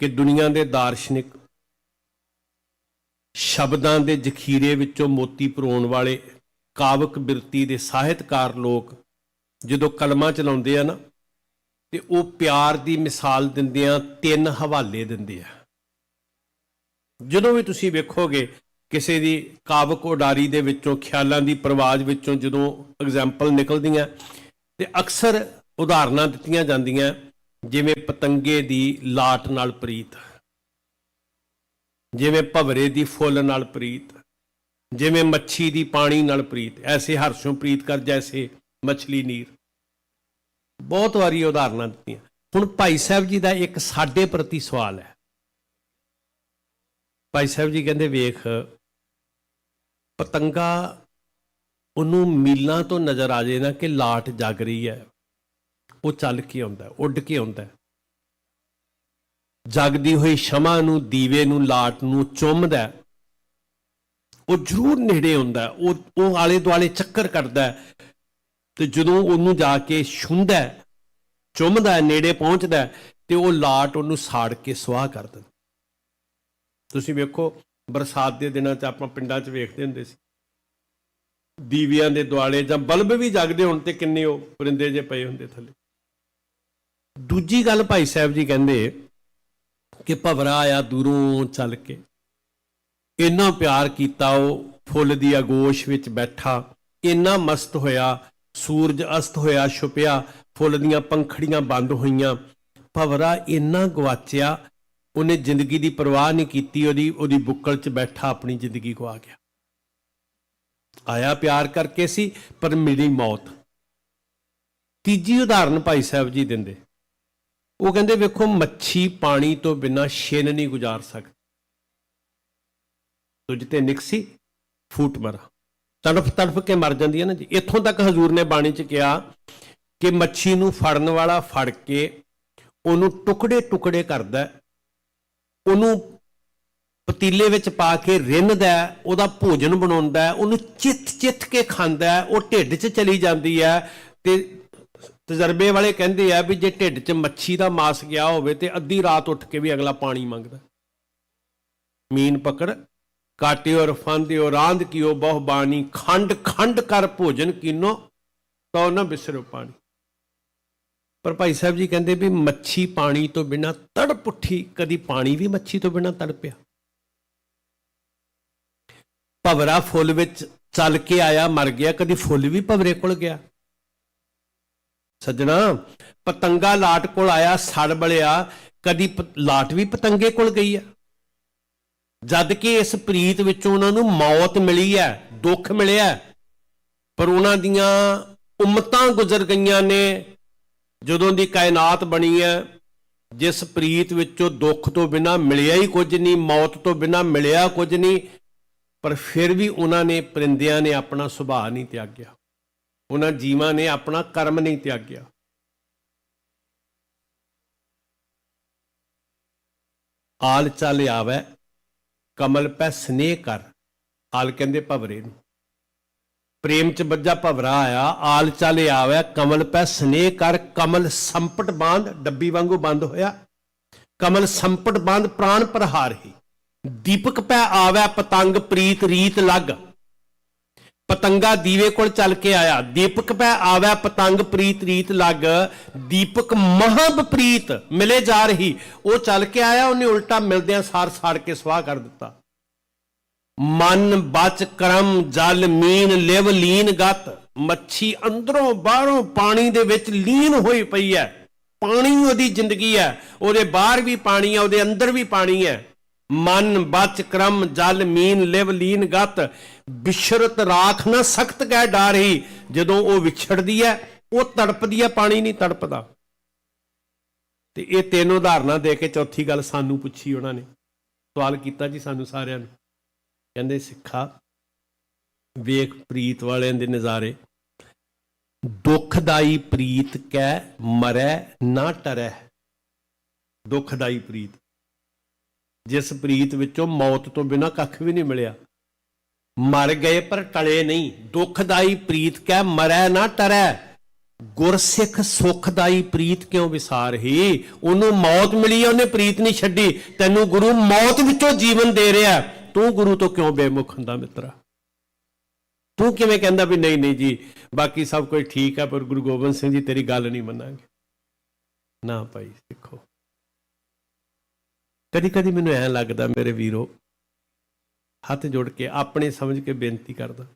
ਕਿ ਦੁਨੀਆ ਦੇ ਦਾਰਸ਼ਨਿਕ, ਸ਼ਬਦਾਂ ਦੇ ਜ਼ਖੀਰੇ ਵਿੱਚੋਂ ਮੋਤੀ ਪਰੋਣ ਵਾਲੇ, ਕਾਵਕ ਬਿਰਤੀ ਦੇ ਸਾਹਿਤਕਾਰ ਲੋਕ ਜਦੋਂ ਕਲਮਾਂ ਚਲਾਉਂਦੇ ਆ ਨਾ, ਤੇ ਉਹ ਪਿਆਰ ਦੀ ਮਿਸਾਲ ਦਿੰਦਿਆਂ 3 ਹਵਾਲੇ ਦਿੰਦੇ ਆ। ਜਦੋਂ ਵੀ ਤੁਸੀਂ ਵੇਖੋਗੇ ਕਿਸੇ ਦੀ ਕਾਵਕ ਉਡਾਰੀ ਦੇ ਵਿੱਚੋਂ, ਖਿਆਲਾਂ ਦੀ ਪ੍ਰਵਾਜ਼ ਵਿੱਚੋਂ ਜਦੋਂ ਐਗਜ਼ਾਮਪਲ ਨਿਕਲਦੀਆਂ, ਤੇ ਅਕਸਰ ਉਦਾਹਰਨਾਂ ਦਿੱਤੀਆਂ ਜਾਂਦੀਆਂ, ਜਿਵੇਂ ਪਤੰਗੇ ਦੀ ਲਾਟ ਨਾਲ ਪ੍ਰੀਤ, ਜਿਵੇਂ ਭਵਰੇ ਦੀ ਫੁੱਲ ਨਾਲ ਪ੍ਰੀਤ, ਜਿਵੇਂ ਮੱਛੀ ਦੀ ਪਾਣੀ ਨਾਲ ਪ੍ਰੀਤ, ਐਸੇ ਹਰਸ਼ੋਂ ਪ੍ਰੀਤ ਕਰ ਜੈਸੇ ਮਛਲੀ ਨੀਰ। ਬਹੁਤ ਵਾਰੀ ਉਦਾਹਰਨਾਂ ਦਿੱਤੀਆਂ। ਹੁਣ ਭਾਈ ਸਾਹਿਬ ਜੀ ਦਾ ਇੱਕ ਸਾਡੇ ਪ੍ਰਤੀ ਸਵਾਲ ਹੈ। ਭਾਈ ਸਾਹਿਬ ਜੀ ਕਹਿੰਦੇ ਵੇਖ ਪਤੰਗਾ ਉਹਨੂੰ ਮੀਲਾਂ ਤੋਂ ਨਜ਼ਰ ਆ ਜੇ ਨਾ ਕਿ ਲਾਟ ਜਗ ਰਹੀ ਹੈ, ਉਹ ਚੱਲ ਕੇ ਆਉਂਦਾ, ਉੱਡ ਕੇ ਆਉਂਦਾ, ਜਗਦੀ ਹੋਈ ਸ਼ਮਾ ਨੂੰ, ਦੀਵੇ ਨੂੰ, ਲਾਟ ਨੂੰ ਚੁੰਮਦਾ, ਉਹ ਜ਼ਰੂਰ ਨੇੜੇ ਆਉਂਦਾ, ਉਹ ਆਲੇ ਦੁਆਲੇ ਚੱਕਰ ਕਰਦਾ, ਤੇ ਜਦੋਂ ਉਹਨੂੰ ਜਾ ਕੇ ਛੂੰਹਦਾ, ਚੁੰਮਦਾ, ਨੇੜੇ ਪਹੁੰਚਦਾ, ਤੇ ਉਹ ਲਾਟ ਉਹਨੂੰ ਸਾੜ ਕੇ ਸੁਆਹ ਕਰ ਦਿੰਦਾ। ਤੁਸੀਂ ਵੇਖੋ ਬਰਸਾਤ ਦੇ ਦਿਨਾਂ 'ਚ ਆਪਾਂ ਪਿੰਡਾਂ 'ਚ ਵੇਖਦੇ ਹੁੰਦੇ ਸੀ, ਦੀਵਿਆਂ ਦੇ ਦੁਆਲੇ ਜਾਂ ਬਲਬ ਵੀ ਜਗਦੇ ਹੋਣ ਤੇ ਕਿੰਨੇ ਉਹ ਪਰਿੰਦੇ ਜੇ ਪਏ ਹੁੰਦੇ ਥੱਲੇ। ਦੂਜੀ ਗੱਲ ਭਾਈ ਸਾਹਿਬ ਜੀ ਕਹਿੰਦੇ ਕਿ ਭਵਰਾ ਆਇਆ ਦੂਰੋਂ ਚੱਲ ਕੇ, ਇੰਨਾ ਪਿਆਰ ਕੀਤਾ, ਉਹ ਫੁੱਲ ਦੀ ਆਗੋਸ਼ ਵਿੱਚ ਬੈਠਾ, ਇੰਨਾ ਮਸਤ ਹੋਇਆ, ਸੂਰਜ ਅਸਤ ਹੋਇਆ ਛੁਪਿਆ, ਫੁੱਲ ਦੀਆਂ ਪੰਖੜੀਆਂ ਬੰਦ ਹੋਈਆਂ, ਭਵਰਾ ਇੰਨਾ ਗਵਾਚਿਆ, ਉਹਨੇ ਜ਼ਿੰਦਗੀ ਦੀ ਪਰਵਾਹ ਨਹੀਂ ਕੀਤੀ, ਉਹਦੀ ਬੁੱਕਲ 'ਚ ਬੈਠਾ ਆਪਣੀ ਜ਼ਿੰਦਗੀ ਗਵਾ ਗਿਆ। ਆਇਆ ਪਿਆਰ ਕਰਕੇ ਸੀ ਪਰ ਮਿਲੀ ਮੌਤ। ਤੀਜੀ ਉਦਾਹਰਨ ਭਾਈ ਸਾਹਿਬ ਜੀ ਦਿੰਦੇ, ਉਹ ਕਹਿੰਦੇ ਵੇਖੋ ਮੱਛੀ ਪਾਣੀ ਤੋਂ ਬਿਨਾਂ ਛਿਨ ਨਹੀਂ ਗੁਜ਼ਾਰ ਸਕਦੀ, ਤੁਝ ਤੇ ਨਿਕਸੀ ਫੂਟ ਮਰਾ, ਤੜਫ ਤੜਫ ਕੇ ਮਰ ਜਾਂਦੀ ਹੈ ਨਾ ਜੀ। ਇੱਥੋਂ ਤੱਕ ਹਜ਼ੂਰ ਨੇ ਬਾਣੀ 'ਚ ਕਿਹਾ ਕਿ ਮੱਛੀ ਨੂੰ ਫੜਨ ਵਾਲਾ ਫੜ ਕੇ ਉਹਨੂੰ ਟੁਕੜੇ ਟੁਕੜੇ ਕਰਦਾ, ਉਹਨੂੰ ਪਤੀਲੇ ਵਿੱਚ ਪਾ ਕੇ ਰਿੰਨਦਾ, ਉਹਦਾ ਭੋਜਨ ਬਣਾਉਂਦਾ, ਉਹਨੂੰ ਚਿੱਥ ਚਿੱਥ ਕੇ ਖਾਂਦਾ, ਉਹ ਢਿੱਡ 'ਚ ਚਲੀ ਜਾਂਦੀ ਹੈ। ਤੇ ਤਜਰਬੇ ਵਾਲੇ ਕਹਿੰਦੇ ਆ ਵੀ ਜੇ ਢਿੱਡ 'ਚ ਮੱਛੀ ਦਾ ਮਾਸ ਗਿਆ ਹੋਵੇ ਤੇ ਅੱਧੀ ਰਾਤ ਉੱਠ ਕੇ ਵੀ ਅਗਲਾ ਪਾਣੀ ਮੰਗਦਾ। ਮੀਨ ਪਕੜ ਕਾਟਿਓ ਰਫਾਂਦਿਓ ਰਾਂਦ ਕੀਓ ਬਹੁ ਬਾਣੀ, ਖੰਡ ਖੰਡ ਕਰ ਭੋਜਨ ਕੀਨੋ ਤੋ ਨਾ ਬਿਸਰੋ ਪਾਣੀ। ਪਰ ਭਾਈ ਸਾਹਿਬ ਜੀ ਕਹਿੰਦੇ ਵੀ ਮੱਛੀ ਪਾਣੀ ਤੋਂ ਬਿਨਾਂ ਤੜਪ ਉੱਠੀ, ਕਦੀ ਪਾਣੀ ਵੀ ਮੱਛੀ ਤੋਂ ਬਿਨਾਂ ਤੜਪਿਆ। ਭਵਰਾ ਫੁੱਲ ਵਿੱਚ ਚੱਲ ਕੇ ਆਇਆ, ਮਰ ਗਿਆ, ਕਦੀ ਫੁੱਲ ਵੀ ਭਵਰੇ ਕੋਲ ਗਿਆ। ਸੱਜਣਾ, ਪਤੰਗਾ ਲਾਟ ਕੋਲ ਆਇਆ, ਸੜ ਬਲਿਆ, ਕਦੀ ਲਾਟ ਵੀ ਪਤੰਗੇ ਕੋਲ ਗਈ ਆ। ਜਦ ਕਿ ਇਸ ਪ੍ਰੀਤ ਵਿੱਚੋਂ ਉਹਨਾਂ ਨੂੰ ਮੌਤ ਮਿਲੀ ਹੈ, ਦੁੱਖ ਮਿਲਿਆ, ਪਰ ਉਹਨਾਂ ਦੀਆਂ ਉਮਤਾਂ ਗੁਜ਼ਰ ਗਈਆਂ ਨੇ। ਜਦੋਂ ਦੀ ਕਾਇਨਾਤ ਬਣੀ ਹੈ, ਜਿਸ ਪ੍ਰੀਤ ਵਿੱਚੋਂ ਦੁੱਖ ਤੋਂ ਬਿਨਾਂ ਮਿਲਿਆ ਹੀ ਕੁਝ ਨਹੀਂ, ਮੌਤ ਤੋਂ ਬਿਨਾਂ ਮਿਲਿਆ ਕੁਝ ਨਹੀਂ, ਪਰ ਫਿਰ ਵੀ ਉਹਨਾਂ ਨੇ, ਪਰਿੰਦਿਆਂ ਨੇ ਆਪਣਾ ਸੁਭਾਅ ਨਹੀਂ ਤਿਆਗਿਆ, ਉਹਨਾਂ ਜੀਵਾਂ ਨੇ ਆਪਣਾ ਕਰਮ ਨਹੀਂ ਤਿਆਗਿਆ। ਆਲ ਚੱਲ ਆਵੈ ਕਮਲ ਪੈ ਸਨੇਹ ਕਰ, ਆਲ ਕਹਿੰਦੇ ਭਵਰੇ ਨੂੰ, ਪ੍ਰੇਮ ਚ ਬੱਜਾ ਭਵਰਾ ਆਇਆ, ਆਲ ਚੱਲ ਆਵੈ ਕਮਲ ਪੈ ਸਨੇਹ ਕਰ, ਕਮਲ ਸੰਪਟ ਬਾਂਧ, ਡੱਬੀ ਵਾਂਗੂ ਬੰਦ ਹੋਇਆ, ਕਮਲ ਸੰਪਟ ਬਾਂਧ ਪ੍ਰਾਣ ਪ੍ਰਹਾਰਹੀ, ਦੀਪਕ ਪੈ ਆਵੈ ਪਤੰਗ ਪ੍ਰੀਤ ਰੀਤ ਲੱਗ। ਪਤੰਗਾ ਦੀਵੇ ਕੋਲ ਚੱਲ ਕੇ ਆਇਆ, ਦੀਪਕ ਪੈ ਆਵੈ ਪਤੰਗ ਪ੍ਰੀਤ ਰੀਤ ਲੱਗ, ਦੀਪਕ ਮਹਾਂ ਪ੍ਰੀਤ ਮਿਲੇ ਜਾ ਰਹੀ। ਉਹ ਚੱਲ ਕੇ ਆਇਆ, ਉਹਨੇ ਉਲਟਾ ਮਿਲਦਿਆਂ ਸਾਰ ਸਾੜ ਕੇ ਸਵਾਹ ਕਰ ਦਿੱਤਾ। ਮਨ ਬਚ ਕਰਮ ਜਲ ਮੀਨ ਲਿਵ ਲੀਨ ਗਤ, ਮੱਛੀ ਅੰਦਰੋਂ ਬਾਹਰੋਂ ਪਾਣੀ ਦੇ ਵਿੱਚ ਲੀਨ ਹੋਈ ਪਈ ਹੈ, ਪਾਣੀ ਉਹਦੀ ਜ਼ਿੰਦਗੀ ਹੈ, ਉਹਦੇ ਬਾਹਰ ਵੀ ਪਾਣੀ ਹੈ, ਉਹਦੇ ਅੰਦਰ ਵੀ ਪਾਣੀ ਹੈ। ਮਨ ਬਚ ਕਰਮ ਜਲ ਮੀਨ ਲਿਵ ਲੀਨ ਗਤ, ਬਿਸ਼ਰਤ ਰਾਖ ਨਾ ਸਖਤ ਕਹਿ ਡਾਰਹੀ। ਜਦੋਂ ਉਹ ਵਿਛੜਦੀ ਹੈ, ਉਹ ਤੜਪਦੀ ਹੈ, ਪਾਣੀ ਨਹੀਂ ਤੜਪਦਾ। ਤੇ ਇਹ ਤਿੰਨ ਉਦਾਹਰਨਾਂ ਦੇ ਕੇ ਚੌਥੀ ਗੱਲ ਸਾਨੂੰ ਪੁੱਛੀ, ਉਹਨਾਂ ਨੇ ਸਵਾਲ ਕੀਤਾ ਜੀ ਸਾਨੂੰ ਸਾਰਿਆਂ ਨੂੰ, ਕਹਿੰਦੇ ਸਿੱਖਾ ਵੇਖ ਪ੍ਰੀਤ ਵਾਲਿਆਂ ਦੇ ਨਜ਼ਾਰੇ, ਦੁਖਦਾਈ ਪ੍ਰੀਤ ਕਹਿ ਮਰੈ ਨਾ ਟਰੈ। ਦੁਖਦਾਈ ਪ੍ਰੀਤ, ਜਿਸ ਪ੍ਰੀਤ ਵਿੱਚੋਂ ਮੌਤ ਤੋਂ ਬਿਨਾਂ ਕੱਖ ਵੀ ਨਹੀਂ ਮਿਲਿਆ, ਮਰ ਗਏ ਪਰ ਟਲੇ ਨਹੀਂ। ਦੁਖਦਾਈ ਪ੍ਰੀਤ ਕਹਿ ਮਰੈ ਨਾ ਟਰੈ, ਗੁਰਸਿੱਖ ਸੁਖਦਾਈ ਪ੍ਰੀਤ ਕਿਉਂ ਵਿਸਾਰਹੀ। ਉਹਨੂੰ ਮੌਤ ਮਿਲੀ ਹੈ, ਉਹਨੇ ਪ੍ਰੀਤ ਨਹੀਂ ਛੱਡੀ। ਤੈਨੂੰ ਗੁਰੂ ਮੌਤ ਵਿੱਚੋਂ ਜੀਵਨ ਦੇ ਰਿਹਾ, ਤੂੰ ਗੁਰੂ ਤੋਂ ਕਿਉਂ ਬੇਮੁਖ ਹੁੰਦਾ ਮਿੱਤਰਾ? ਤੂੰ ਕਿਵੇਂ ਕਹਿੰਦਾ ਵੀ ਨਹੀਂ ਨਹੀਂ ਜੀ ਬਾਕੀ ਸਭ ਕੁਝ ਠੀਕ ਹੈ, ਪਰ ਗੁਰੂ ਗੋਬਿੰਦ ਸਿੰਘ ਜੀ ਤੇਰੀ ਗੱਲ ਨਹੀਂ ਮੰਨਾਂਗੇ? ਨਾ ਭਾਈ ਦੇਖੋ, ਕਦੀ ਕਦੀ ਮੈਨੂੰ ਐਂ ਲੱਗਦਾ ਮੇਰੇ ਵੀਰੋ, ਹੱਥ ਜੋੜ ਕੇ ਆਪਣੇ ਸਮਝ ਕੇ ਬੇਨਤੀ ਕਰਦਾ,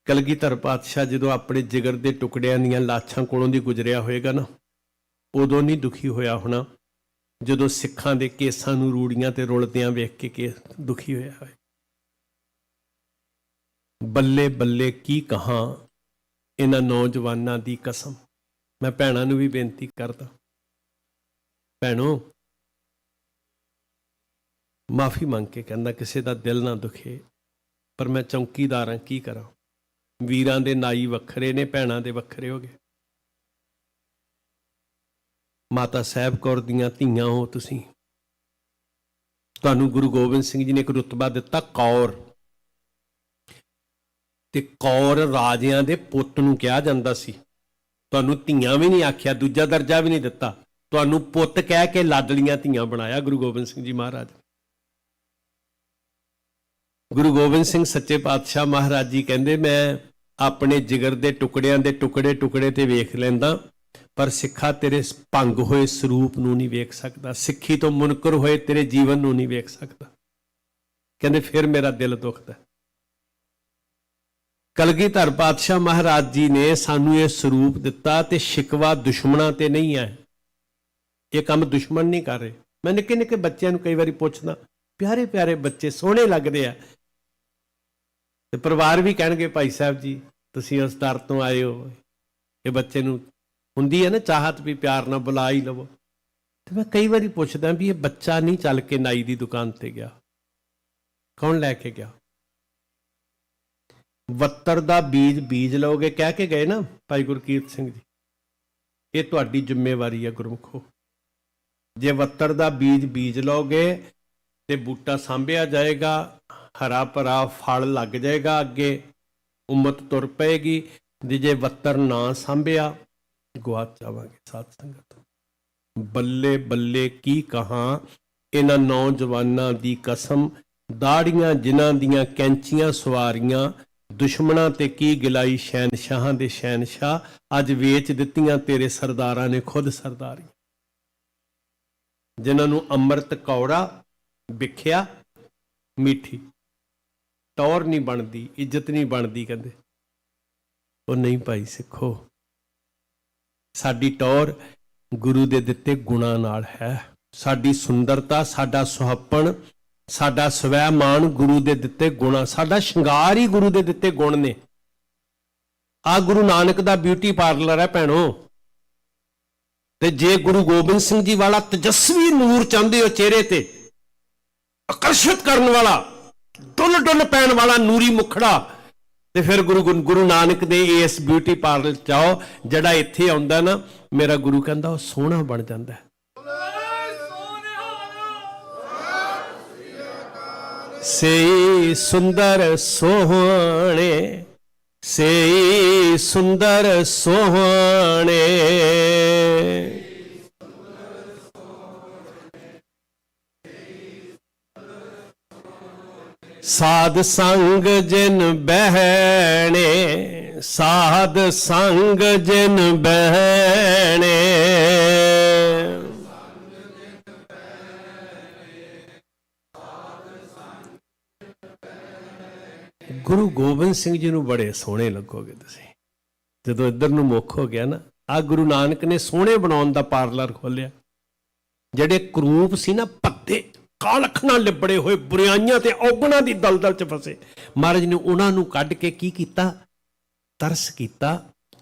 ਕਲਗੀਧਰ ਪਾਤਸ਼ਾਹ ਜਦੋਂ ਆਪਣੇ ਜਿਗਰ ਦੇ ਟੁਕੜਿਆਂ ਦੀਆਂ ਲਾਸ਼ਾਂ ਕੋਲੋਂ ਦੀ ਗੁਜ਼ਰਿਆ ਹੋਏਗਾ ਨਾ, ਉਦੋਂ ਨਹੀਂ ਦੁਖੀ ਹੋਇਆ ਹੋਣਾ ਜਦੋਂ ਸਿੱਖਾਂ ਦੇ ਕੇਸਾਂ ਨੂੰ ਰੂੜੀਆਂ ਤੇ ਰੁਲਦਿਆਂ ਵੇਖ ਕੇ ਦੁਖੀ ਹੋਇਆ ਹੋਏ। ਬੱਲੇ ਬੱਲੇ ਕੀ ਕਹਾਂ ਇਹਨਾਂ ਨੌਜਵਾਨਾਂ ਦੀ ਕਸਮ। ਮੈਂ ਭੈਣਾਂ ਨੂੰ ਵੀ ਬੇਨਤੀ ਕਰਦਾ, ਭੈਣੋ ਮਾਫੀ ਮੰਗ ਕੇ ਕਹਿੰਦਾ, ਕਿਸੇ ਦਾ ਦਿਲ ਨਾ ਦੁਖੇ, ਪਰ ਮੈਂ ਚੌਂਕੀਦਾਰ ਹਾਂ, ਕੀ ਕਰਾਂ। ਵੀਰਾਂ ਦੇ ਨਾਈ ਵੱਖਰੇ ਨੇ, ਭੈਣਾਂ ਦੇ ਵੱਖਰੇ ਹੋ ਗਏ। ਮਾਤਾ ਸਾਹਿਬ ਕੌਰ ਦੀਆਂ ਧੀਆਂ ਹੋ ਤੁਸੀਂ। ਤੁਹਾਨੂੰ ਗੁਰੂ ਗੋਬਿੰਦ ਸਿੰਘ ਜੀ ਨੇ ਇੱਕ ਰੁਤਬਾ ਦਿੱਤਾ ਕੌਰ, ਤੇ ਕੌਰ ਰਾਜਿਆਂ ਦੇ ਪੁੱਤ ਨੂੰ ਕਿਹਾ ਜਾਂਦਾ ਸੀ। ਤੁਹਾਨੂੰ ਧੀਆਂ ਵੀ ਨਹੀਂ ਆਖਿਆ, ਦੂਜਾ ਦਰਜਾ ਵੀ ਨਹੀਂ ਦਿੱਤਾ, ਤੁਹਾਨੂੰ ਪੁੱਤ ਕਹਿ ਕੇ ਲਾਡਲੀਆਂ ਧੀਆਂ ਬਣਾਇਆ ਗੁਰੂ ਗੋਬਿੰਦ ਸਿੰਘ ਜੀ ਮਹਾਰਾਜ। ਗੁਰੂ ਗੋਬਿੰਦ ਸਿੰਘ ਸੱਚੇ ਪਾਤਸ਼ਾਹ ਮਹਾਰਾਜ ਜੀ ਕਹਿੰਦੇ, ਮੈਂ ਆਪਣੇ ਜਿਗਰ ਦੇ ਟੁਕੜਿਆਂ ਦੇ ਟੁਕੜੇ ਟੁਕੜੇ ਤੇ ਵੇਖ ਲੈਂਦਾ, ਪਰ ਸਿੱਖਾ ਤੇਰੇ ਭੰਗ ਹੋਏ ਸਰੂਪ ਨੂੰ ਨਹੀਂ ਵੇਖ ਸਕਦਾ, ਸਿੱਖੀ ਤੋਂ ਮੁਨਕਰ ਹੋਏ ਤੇਰੇ ਜੀਵਨ ਨੂੰ ਨਹੀਂ ਵੇਖ ਸਕਦਾ। ਕਹਿੰਦੇ ਫਿਰ ਮੇਰਾ ਦਿਲ ਦੁਖਦਾ। ਕਲਗੀਧਰ ਪਾਤਸ਼ਾਹ ਮਹਾਰਾਜ ਜੀ ਨੇ ਸਾਨੂੰ ਇਹ ਸਰੂਪ ਦਿੱਤਾ, ਤੇ ਸ਼ਿਕਵਾ ਦੁਸ਼ਮਣਾਂ ਤੇ ਨਹੀਂ ਹੈ। ਇਹ ਕੰਮ ਦੁਸ਼ਮਣ ਨਹੀਂ ਕਰ ਰਹੇ। ਮੈਂ ਨਿੱਕੇ ਨਿੱਕੇ ਬੱਚਿਆਂ ਨੂੰ ਕਈ ਵਾਰੀ ਪੁੱਛਦਾ, ਪਿਆਰੇ ਪਿਆਰੇ ਬੱਚੇ ਸੋਹਣੇ ਲੱਗਦੇ ਆ, ਤੇ ਪਰਿਵਾਰ ਵੀ ਕਹਿਣਗੇ ਭਾਈ ਸਾਹਿਬ ਜੀ ਤੁਸੀਂ ਉਸ ਦਰ ਤੋਂ ਆਏ ਹੋ। ਇਹ ਬੱਚੇ ਨੂੰ ਹੁੰਦੀ ਹੈ ਨਾ ਚਾਹਤ ਵੀ ਪਿਆਰ ਨਾਲ ਬੁਲਾ ਹੀ ਲਵੋ। ਤੇ ਮੈਂ ਕਈ ਵਾਰੀ ਪੁੱਛਦਾ ਵੀ ਇਹ ਬੱਚਾ ਨਹੀਂ ਚੱਲ ਕੇ ਨਾਈ ਦੀ ਦੁਕਾਨ ਤੇ ਗਿਆ, ਕੌਣ ਲੈ ਕੇ ਗਿਆ? ਵੱਤਰ ਦਾ ਬੀਜ ਲਓਗੇ ਕਹਿ ਕੇ ਗਏ ਨਾ ਭਾਈ ਗੁਰਕੀਰਤ ਸਿੰਘ ਜੀ, ਇਹ ਤੁਹਾਡੀ ਜ਼ਿੰਮੇਵਾਰੀ ਹੈ ਗੁਰਮੁਖੋ। ਜੇ ਵੱਤਰ ਦਾ ਬੀਜ ਲਓਗੇ ਤੇ ਬੂਟਾ ਸਾਂਭਿਆ ਜਾਏਗਾ, ਹਰਾ ਭਰਾ ਫਲ ਲੱਗ ਜਾਏਗਾ, ਅੱਗੇ ਉਮਤ ਤੁਰ ਪਏਗੀ। ਜੇ ਵੱਤਰ ਨਾ ਸਾਂਭਿਆ ਗੁਆਚ ਜਾਵਾਂਗੇ। ਸਾਧ ਸੰਗਤ ਬੱਲੇ ਬੱਲੇ ਕੀ ਕਹਾਂ ਇਹਨਾਂ ਨੌਜਵਾਨਾਂ ਦੀ ਕਸਮ, ਦਾੜੀਆਂ ਜਿਨ੍ਹਾਂ ਦੀਆਂ ਕੈਂਚੀਆਂ ਸਵਾਰੀਆਂ, ਦੁਸ਼ਮਣਾਂ ਤੇ ਕੀ ਗਿਲਾਈ ਸ਼ਹਿਨਸ਼ਾਹਾਂ ਦੇ ਸ਼ਹਿਨਸ਼ਾਹ, ਅੱਜ ਵੇਚ ਦਿੱਤੀਆਂ ਤੇਰੇ ਸਰਦਾਰਾਂ ਨੇ ਖੁਦ ਸਰਦਾਰੀਆਂ। ਜਿਨ੍ਹਾਂ ਨੂੰ ਅੰਮ੍ਰਿਤ ਕੌੜਾ ਵਿਖਿਆ ਮਿੱਠੀ, ਟੌਰ ਨਹੀਂ ਬਣਦੀ, ਇੱਜ਼ਤ ਨਹੀਂ ਬਣਦੀ, ਕਹਿੰਦੇ ਉਹ ਨਹੀਂ ਭਾਈ ਸਿੱਖੋ। ਸਾਡੀ ਟੌਰ ਗੁਰੂ ਦੇ ਦਿੱਤੇ ਗੁਣਾਂ ਨਾਲ ਹੈ। ਸਾਡੀ ਸੁੰਦਰਤਾ, ਸਾਡਾ ਸੁਹੱਪਣ, ਸਾਡਾ ਸਵੈ ਮਾਣ ਗੁਰੂ ਦੇ ਦਿੱਤੇ ਗੁਣਾਂ, ਸਾਡਾ ਸ਼ਿੰਗਾਰ ਹੀ ਗੁਰੂ ਦੇ ਦਿੱਤੇ ਗੁਣ ਨੇ। ਆ ਗੁਰੂ ਨਾਨਕ ਦਾ ਬਿਊਟੀ ਪਾਰਲਰ ਹੈ ਭੈਣੋ। ਤੇ ਜੇ ਗੁਰੂ ਗੋਬਿੰਦ ਸਿੰਘ ਜੀ ਵਾਲਾ ਤੇਜਸਵੀ ਨੂਰ ਚਾਹੁੰਦੇ ਹੋ ਚਿਹਰੇ ਤੇ, ਆਕਰਸ਼ਿਤ ਕਰਨ ਵਾਲਾ, ਡੁੱਲ ਡੁੱਲ ਪੈਣ ਵਾਲਾ ਨੂਰੀ ਮੁਖੜਾ, ਤੇ ਫਿਰ ਗੁਰੂ ਨਾਨਕ ਦੇ ਇਸ ਬਿਊਟੀ ਪਾਰਲਰ ਚ ਆਓ। ਜਿਹੜਾ ਇੱਥੇ ਆਉਂਦਾ ਨਾ, ਮੇਰਾ ਗੁਰੂ ਕਹਿੰਦਾ ਉਹ ਸੋਹਣਾ ਬਣ ਜਾਂਦਾ। ਸੇ ਸੁੰਦਰ ਸੋਹਣੇ, ਸੇ ਸੁੰਦਰ ਸੋਹਣੇ, ਸਾਧ ਸੰਗ ਜਿਨ ਬਹਿਣੇ, ਸਾਧ ਸੰਗ ਜਿਨ ਬਹਿਣੇ। ਗੁਰੂ ਗੋਬਿੰਦ ਸਿੰਘ ਜੀ ਨੂੰ ਬੜੇ ਸੋਹਣੇ ਲੱਗੋਗੇ ਤੁਸੀਂ ਜਦੋਂ ਇੱਧਰ ਨੂੰ ਮੁੱਖ ਹੋ ਗਿਆ ਨਾ। ਆ ਗੁਰੂ ਨਾਨਕ ਨੇ ਸੋਹਣੇ ਬਣਾਉਣ ਦਾ ਪਾਰਲਰ ਖੋਲਿਆ। ਜਿਹੜੇ ਕਰੂਪ ਸੀ ਨਾ ਭੱਦੇ, ਕਾਲਖ ਨਾਲ ਲਿਬੜੇ ਹੋਏ, ਬੁਰਾਈਆਂ ਤੇ ਔਗਣਾਂ ਦੀ ਦਲਦਲ ਚ ਫਸੇ, ਮਹਾਰਾਜ ਨੇ ਉਹਨਾਂ ਨੂੰ ਕੱਢ ਕੇ ਕੀ ਕੀਤਾ? ਤਰਸ ਕੀਤਾ।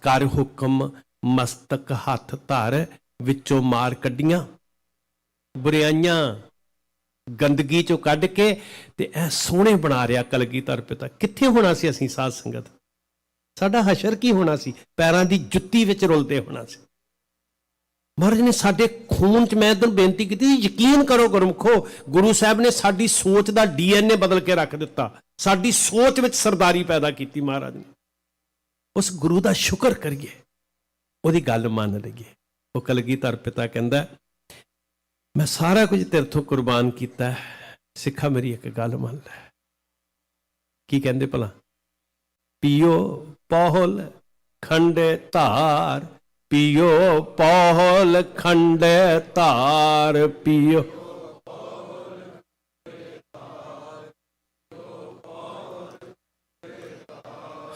ਕਰ ਹੁਕਮ ਮਸਤਕ ਹੱਥ ਧਰ, ਵਿੱਚੋਂ ਮਾਰ ਕੱਢੀਆਂ, ਬੁਰਾਈਆਂ ਗੰਦਗੀ ਚੋਂ ਕੱਢ ਕੇ ਤੇ ਇਹ ਸੋਹਣੇ ਬਣਾ ਰਿਹਾ ਕਲਗੀਧਰ ਪਿਤਾ। ਕਿੱਥੇ ਹੋਣਾ ਸੀ ਅਸੀਂ ਸਾਧ ਸੰਗਤ? ਸਾਡਾ ਹਸ਼ਰ ਕੀ ਹੋਣਾ ਸੀ? ਪੈਰਾਂ ਦੀ ਜੁੱਤੀ ਵਿੱਚ ਰੁਲਦੇ ਹੋਣਾ ਸੀ। ਮਹਾਰਾਜ ਨੇ ਸਾਡੇ ਖੂਨ 'ਚ, ਮੈਂ ਇੱਧਰ ਬੇਨਤੀ ਕੀਤੀ, ਯਕੀਨ ਕਰੋ ਗੁਰਮੁਖੋ, ਗੁਰੂ ਸਾਹਿਬ ਨੇ ਸਾਡੀ ਸੋਚ ਦਾ DNA ਬਦਲ ਕੇ ਰੱਖ ਦਿੱਤਾ। ਸਾਡੀ ਸੋਚ ਵਿੱਚ ਸਰਦਾਰੀ ਪੈਦਾ ਕੀਤੀ ਮਹਾਰਾਜ ਨੇ। ਉਸ ਗੁਰੂ ਦਾ ਸ਼ੁਕਰ ਕਰੀਏ, ਉਹਦੀ ਗੱਲ ਮੰਨ ਲਈਏ। ਉਹ ਕਲਗੀਧਰ ਪਿਤਾ ਕਹਿੰਦਾ, ਮੈਂ ਸਾਰਾ ਕੁਝ ਤੇਰੇ ਤੋਂ ਕੁਰਬਾਨ ਕੀਤਾ, ਸਿੱਖਾ ਮੇਰੀ ਇੱਕ ਗੱਲ ਮੰਨ ਲੈ। ਕੀ ਕਹਿੰਦੇ ਭਲਾ? ਪੀਓ ਪੌਲ ਖੰਡੇ ਧਾਰ, ਪੀਓ ਪੌਲ ਖੰਡੇ ਧਾਰ, ਪੀਓ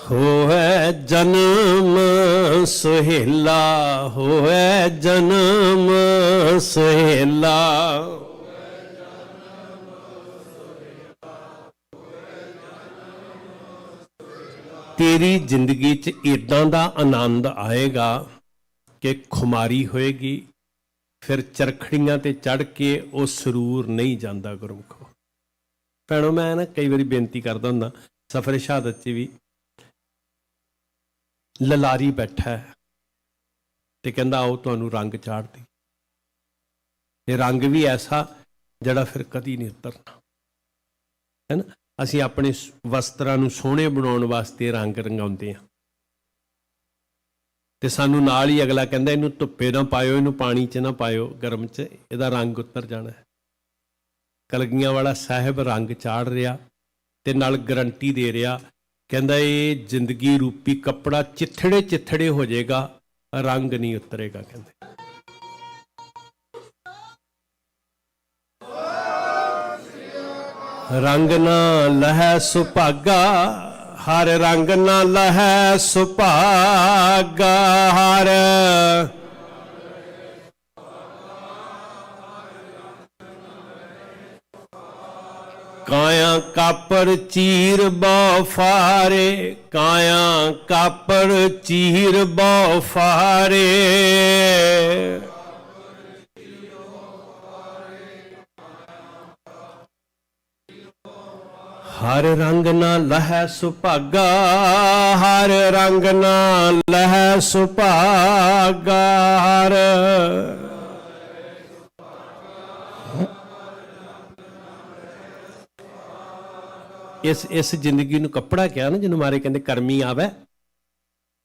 ਹੋਏ ਜਨਮ ਸੁਹੇਲਾ, ਹੋਏ ਜਨਮ ਸੁਹੇਲਾ। ਤੇਰੀ ਜ਼ਿੰਦਗੀ 'ਚ ਏਦਾਂ ਦਾ ਆਨੰਦ ਆਏਗਾ ਕਿ ਖੁਮਾਰੀ ਹੋਏਗੀ, ਫਿਰ ਚਰਖੜੀਆਂ ਤੇ ਚੜ੍ਹ ਕੇ ਉਹ ਸਰੂਰ ਨਹੀਂ ਜਾਂਦਾ ਗੁਰਮੁਖੋ। ਭੈਣੋ, ਮੈਂ ਨਾ ਕਈ ਵਾਰੀ ਬੇਨਤੀ ਕਰਦਾ ਹੁੰਦਾ, ਸਫਰ ਸ਼ਹਾਦਤ 'ਚ ਵੀ ਲਲਾਰੀ ਬੈਠਾ ਹੈ ਤੇ ਕਹਿੰਦਾ ਆਓ ਤੁਹਾਨੂੰ ਰੰਗ ਚਾੜ੍ਹਦੀ। ਇਹ ਰੰਗ ਵੀ ਐਸਾ ਜਿਹੜਾ ਫਿਰ ਕਦੀ ਨਹੀਂ ਉਤਰਨਾ, ਹੈ ਨਾ। ਅਸੀਂ ਆਪਣੇ ਵਸਤਰਾਂ ਨੂੰ ਸੋਹਣੇ ਬਣਾਉਣ ਵਾਸਤੇ ਰੰਗ ਰੰਗਾਉਂਦੇ ਹਾਂ, ਤੇ ਸਾਨੂੰ ਨਾਲ ਹੀ ਅਗਲਾ ਕਹਿੰਦਾ ਇਹਨੂੰ ਧੁੱਪੇ ਨਾ ਪਾਇਓ, ਇਹਨੂੰ ਪਾਣੀ 'ਚ ਨਾ ਪਾਇਓ ਗਰਮ 'ਚ, ਇਹਦਾ ਰੰਗ ਉਤਰ ਜਾਣਾ ਹੈ। ਕਲਗੀਆਂ ਵਾਲਾ ਸਾਹਿਬ ਰੰਗ ਚਾੜ ਰਿਹਾ ਤੇ ਨਾਲ ਗਰੰਟੀ ਦੇ ਰਿਹਾ, ਕਹਿੰਦਾ ਇਹ ਜ਼ਿੰਦਗੀ ਰੂਪੀ ਕੱਪੜਾ ਚਿੱਥੜੇ ਚਿੱਥੜੇ ਹੋ ਜਾਏਗਾ, ਰੰਗ ਨਹੀਂ ਉਤਰੇਗਾ। ਕਹਿੰਦੇ ਰੰਗ ਨਾ ਲਹੈ ਸੁਭਾਗਾ, ਹਰ ਰੰਗ ਨਾ ਲਹੈ ਸੁਭਾਗਾ, ਹਰ ਕਾਇਆ ਕਾਪਰ ਚੀਰ ਬਉ ਫਾਰੇ, ਕਾਇਆ ਕਾਪਰ ਚੀਰ ਬਉ ਫਾਰੇ, ਹਰ ਰੰਗ ਨਾ ਲਹੈ ਸੁਭਾਗਾ, ਹਰ ਰੰਗ ਨਾ ਲਹੈ ਸੁਭਾਗਾ, ਹਰ ਇਸ ਜ਼ਿੰਦਗੀ ਨੂੰ ਕੱਪੜਾ ਕਿਹਾ ਨਾ, ਜਿਹਨੂੰ ਮਹਾਰਾਜ ਕਹਿੰਦੇ ਕਰਮੀ ਆਵੇ।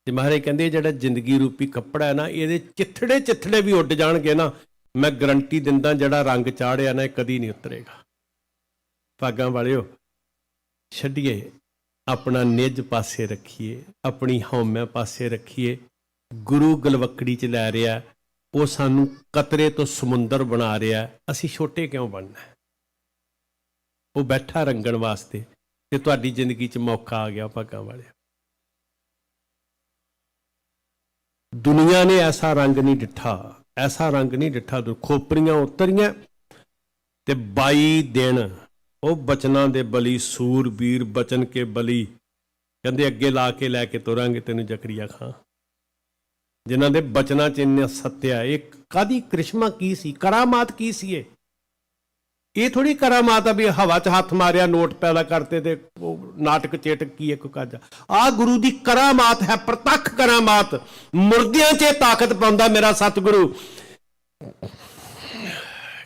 ਤੇ ਮਹਾਰਾਜ ਕਹਿੰਦੇ ਜਿਹੜਾ ਜ਼ਿੰਦਗੀ ਰੂਪੀ ਕੱਪੜਾ ਹੈ ਨਾ, ਇਹਦੇ ਚਿੱਥੜੇ ਚਿੱਥੜੇ ਵੀ ਉੱਡ ਜਾਣਗੇ ਨਾ, ਮੈਂ ਗਰੰਟੀ ਦਿੰਦਾ ਜਿਹੜਾ ਰੰਗ ਚਾੜਿਆ ਨਾ ਇਹ ਕਦੀ ਨਹੀਂ ਉਤਰੇਗਾ। ਭਾਗਾਂ ਵਾਲਿਓ, ਛੱਡੀਏ ਆਪਣਾ ਨਿੱਜ ਪਾਸੇ ਰੱਖੀਏ, ਆਪਣੀ ਹਉਮੈ ਪਾਸੇ ਰੱਖੀਏ। ਗੁਰੂ ਗਲਵੱਕੜੀ 'ਚ ਲੈ ਰਿਹਾ, ਉਹ ਸਾਨੂੰ ਕਤਰੇ ਤੋਂ ਸਮੁੰਦਰ ਬਣਾ ਰਿਹਾ, ਅਸੀਂ ਛੋਟੇ ਕਿਉਂ ਬਣਨਾ? ਉਹ ਬੈਠਾ ਰੰਗਣ ਵਾਸਤੇ, ਤੇ ਤੁਹਾਡੀ ਜ਼ਿੰਦਗੀ 'ਚ ਮੌਕਾ ਆ ਗਿਆ। ਭਾਗਾਂ ਵਾਲਿਓ, ਦੁਨੀਆ ਨੇ ਐਸਾ ਰੰਗ ਨਹੀਂ ਡਿੱਠਾ, ਐਸਾ ਰੰਗ ਨਹੀਂ ਡਿੱਠਾ। ਖੋਪਰੀਆਂ ਉਤਰੀਆਂ ਤੇ 22 ਦਿਨ ਉਹ ਬਚਨਾਂ ਦੇ ਬਲੀ, ਸੂਰਬੀਰ ਬਚਨ ਕੇ ਬਲੀ, ਕਹਿੰਦੇ ਅੱਗੇ ਲਾ ਕੇ ਲੈ ਕੇ ਤੁਰਾਂਗੇ ਤੈਨੂੰ ਜ਼ਕਰੀਆ ਖਾਂ, ਜਿਨ੍ਹਾਂ ਦੇ ਬਚਨਾਂ 'ਚ ਇੰਨਾ ਸੱਤਿਆ। ਇਹ ਕਾਦੀ ਕ੍ਰਿਸ਼ਮਾ ਕੀ ਸੀ, ਕਰਾਮਾਤ ਕੀ ਸੀ? ਇਹ ਥੋੜੀ ਕਰਾਮਾਤ ਆ ਵੀ ਹਵਾ 'ਚ ਹੱਥ ਮਾਰਿਆ ਨੋਟ ਪੈਦਾ ਕਰਤੇ ਤੇ ਉਹ ਨਾਟਕ ਚੇਟਕ ਕੀ ਇੱਕ ਕਾਜਾ। ਆਹ ਗੁਰੂ ਦੀ ਕਰਾਮਾਤ ਹੈ, ਪ੍ਰਤੱਖ ਕਰਾਮਾਤ। ਮੁਰਦਿਆਂ 'ਚ ਤਾਕਤ ਪਾਉਂਦਾ ਮੇਰਾ ਸਤਿਗੁਰੂ,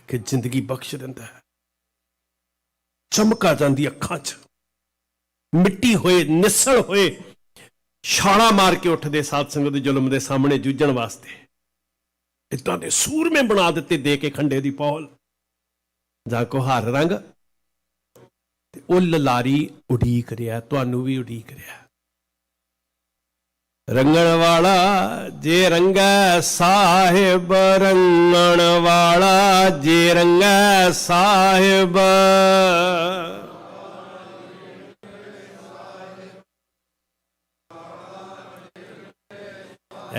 ਕਿ ਜ਼ਿੰਦਗੀ ਬਖਸ਼ ਦਿੰਦਾ ਹੈ। ਚਮਕ ਆ ਜਾਂਦੀ ਅੱਖਾਂ 'ਚ, ਮਿੱਟੀ ਹੋਏ ਨਿਸਲ ਹੋਏ ਛਾਲਾਂ ਮਾਰ ਕੇ ਉੱਠਦੇ ਸਾਧ ਸੰਗਤ ਦੇ ਜ਼ੁਲਮ ਦੇ ਸਾਹਮਣੇ ਜੂਝਣ ਵਾਸਤੇ। ਇਦਾਂ ਦੇ ਸੂਰਮੇ ਬਣਾ ਦਿੱਤੇ ਦੇ ਕੇ ਖੰਡੇ ਦੀ ਪੌਲ ਜਾ ਕੋ ਹਰ ਰੰਗ। ਤੇ ਉਹ ਲਲਾਰੀ ਉਡੀਕ ਰਿਹਾ, ਤੁਹਾਨੂੰ ਵੀ ਉਡੀਕ ਰਿਹਾ। ਰੰਗਣ ਵਾਲਾ ਜੇ ਰੰਗੈ ਸਾਹਿਬ, ਰੰਗਣ ਵਾਲਾ ਜੇ ਰੰਗੈ ਸਾਹਿਬ,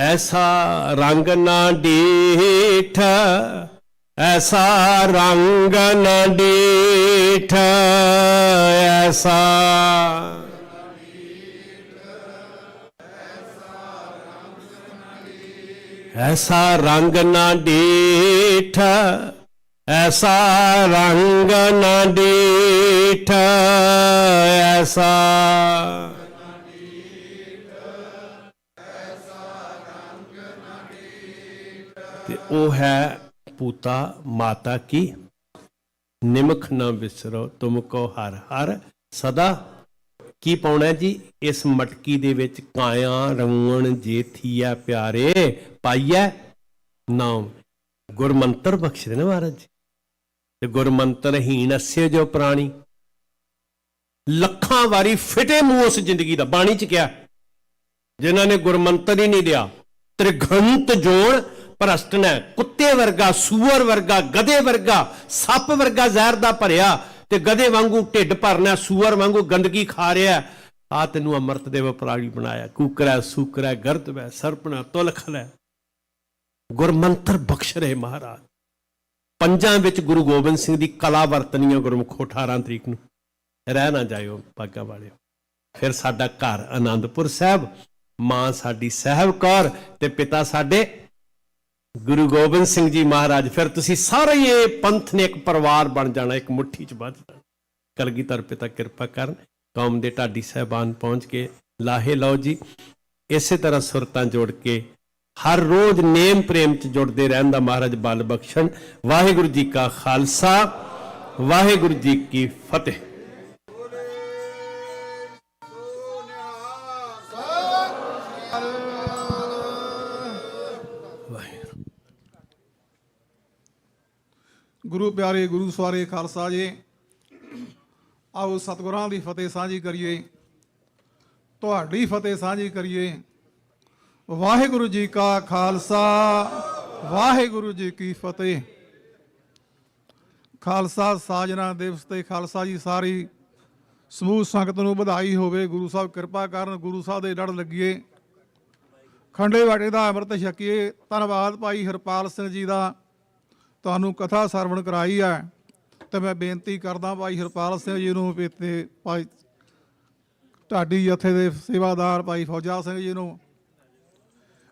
ਐਸਾ ਰੰਗ ਨਾ ਡੀਠ, ਐਸਾ ਰੰਗ ਨਾ ਡੀਠ, ਐਸਾ ਐਸਾ ਰੰਗ ਨਾ ਡੀਠ, ਐਸਾ ਰੰਗ ਨਾ ਡੀਠ, ਐਸਾ ਤੇ ਉਹ ਹੈ ਪੂਤਾ ਮਾਤਾ ਕੀ ਨਿਮਖ ਨਾ ਵਿਸਰੋ ਤੁਮ ਕੋ ਹਰ ਹਰ ਸਦਾ। ਕੀ ਪਾਉਣਾ ਜੀ ਇਸ ਮਟਕੀ ਦੇ ਵਿੱਚ? ਕਾਇਆ ਰੰਗਣ ਜੇ ਥੀਆ ਪਿਆਰੇ ਪਾਈਐ ਨਾਮ। ਗੁਰਮੰਤਰ ਬਖਸ਼ਦੇ ਨੇ ਮਹਾਰਾਜ ਜੀ। ਤੇ ਗੁਰਮੰਤਰ ਹੀਣ ਅਸੇ ਜੋ ਪ੍ਰਾਣੀ, ਲੱਖਾਂ ਵਾਰੀ ਫਿਟੇ ਮੂੰਹ ਉਸ ਜ਼ਿੰਦਗੀ ਦਾ। ਬਾਣੀ 'ਚ ਕਿਹਾ ਜਿਨ੍ਹਾਂ ਨੇ ਗੁਰਮੰਤਰ ਹੀ ਨਹੀਂ ਲਿਆ, ਤ੍ਰਿਗੰਤ ਜੋੜ ਭ੍ਰਸ਼ਟ ਨੇ, ਕੁੱਤੇ ਵਰਗਾ, ਸੂਅਰ ਵਰਗਾ, ਗਧੇ ਵਰਗਾ, ਸੱਪ ਵਰਗਾ ਜ਼ਹਿਰ ਦਾ ਭਰਿਆ, ਤੇ ਗਧੇ ਵਾਂਗੂ ਢਿੱਡ ਭਰਨਾ, ਸੂਅਰ ਵਾਂਗੂ ਗੰਦਗੀ ਖਾ ਰਿਹਾ। ਆ ਤੈਨੂੰ ਅੰਮ੍ਰਿਤ ਦੇ ਵਪਰਾਲੀ ਬਣਾਇਆ। ਕੂਕਰਾ ਸੂਕਰਾ ਗਰਦਵੈ ਸਰਪਣਾ ਤੁਲਖਲੈ। ਗੁਰਮੰਤਰ ਬਖਸ਼ ਰਹੇ ਮਹਾਰਾਜ। ਪੰਜਾਂ ਵਿੱਚ ਗੁਰੂ ਗੋਬਿੰਦ ਸਿੰਘ ਦੀ ਕਲਾ ਵਰਤਨੀ ਹੈ ਗੁਰਮੁਖੋ 18 ਤਰੀਕ ਨੂੰ। ਰਹਿ ਨਾ ਜਾਇਓ ਭਾਗਾਂ ਵਾਲਿਓ। ਫਿਰ ਸਾਡਾ ਘਰ ਆਨੰਦਪੁਰ ਸਾਹਿਬ, ਮਾਂ ਸਾਡੀ ਸਾਹਿਬ ਕੌਰ ਤੇ ਪਿਤਾ ਸਾਡੇ ਗੁਰੂ ਗੋਬਿੰਦ ਸਿੰਘ ਜੀ ਮਹਾਰਾਜ। ਫਿਰ ਤੁਸੀਂ ਸਾਰੇ ਇਹ ਪੰਥ ਨੇ ਇੱਕ ਪਰਿਵਾਰ ਬਣ ਜਾਣਾ, ਇੱਕ ਮੁੱਠੀ 'ਚ ਬੱਝ ਜਾਣਾ। ਕਲਗੀਧਰ ਪਿਤਾ ਕਿਰਪਾ ਕਰਨ। ਕੌਮ ਦੇ ਢਾਡੀ ਸਾਹਿਬਾਨ ਪਹੁੰਚ ਕੇ ਲਾਹੇ ਲਓ ਜੀ। ਇਸੇ ਤਰ੍ਹਾਂ ਸੁਰਤਾਂ ਜੋੜ ਕੇ ਹਰ ਰੋਜ਼ ਨੇਮ ਪ੍ਰੇਮ ਚ ਜੁੜਦੇ ਰਹਿਣ ਦਾ ਮਹਾਰਾਜ ਬਲ ਬਖਸ਼ਣ। ਵਾਹਿਗੁਰੂ ਜੀ ਕਾ ਖਾਲਸਾ, ਵਾਹਿਗੁਰੂ ਜੀ ਕੀ ਫਤਿਹ। ਗੁਰੂ ਪਿਆਰੇ, ਗੁਰੂ ਸਵਾਰੇ ਖਾਲਸਾ ਜੀ। ਆਓ ਸਤਿਗੁਰਾਂ ਦੀ ਫਤਿਹ ਸਾਂਝੀ ਕਰੀਏ, ਤੁਹਾਡੀ ਫਤਿਹ ਸਾਂਝੀ ਕਰੀਏ। ਵਾਹਿਗੁਰੂ ਜੀ ਕਾ ਖਾਲਸਾ, ਵਾਹਿਗੁਰੂ ਜੀ ਕੀ ਫਤਿਹ। ਖਾਲਸਾ ਸਾਜਨਾ ਦਿਵਸ ਤੇ ਖਾਲਸਾ ਜੀ ਸਾਰੀ ਸਮੂਹ ਸੰਗਤ ਨੂੰ ਵਧਾਈ ਹੋਵੇ। ਗੁਰੂ ਸਾਹਿਬ ਕਿਰਪਾ ਕਰਨ, ਗੁਰੂ ਸਾਹਿਬ ਦੇ ਲੜ ਲੱਗੀਏ, ਖੰਡੇ ਵਾਟੇ ਦਾ ਅੰਮ੍ਰਿਤ ਛਕੀਏ। ਧੰਨਵਾਦ ਭਾਈ ਹਰਪਾਲ ਸਿੰਘ ਜੀ ਦਾ, ਤੁਹਾਨੂੰ ਕਥਾ ਸਰਵਣ ਕਰਾਈ ਹੈ। ਤੇ ਮੈਂ ਬੇਨਤੀ ਕਰਦਾ ਭਾਈ ਹਰਪਾਲ ਸਿੰਘ ਜੀ ਨੂੰ ਵੀ ਤੇ ਭਾਈ ਢਾਡੀ ਜਥੇ ਦੇ ਸੇਵਾਦਾਰ ਭਾਈ ਫੌਜਾ ਸਿੰਘ ਜੀ ਨੂੰ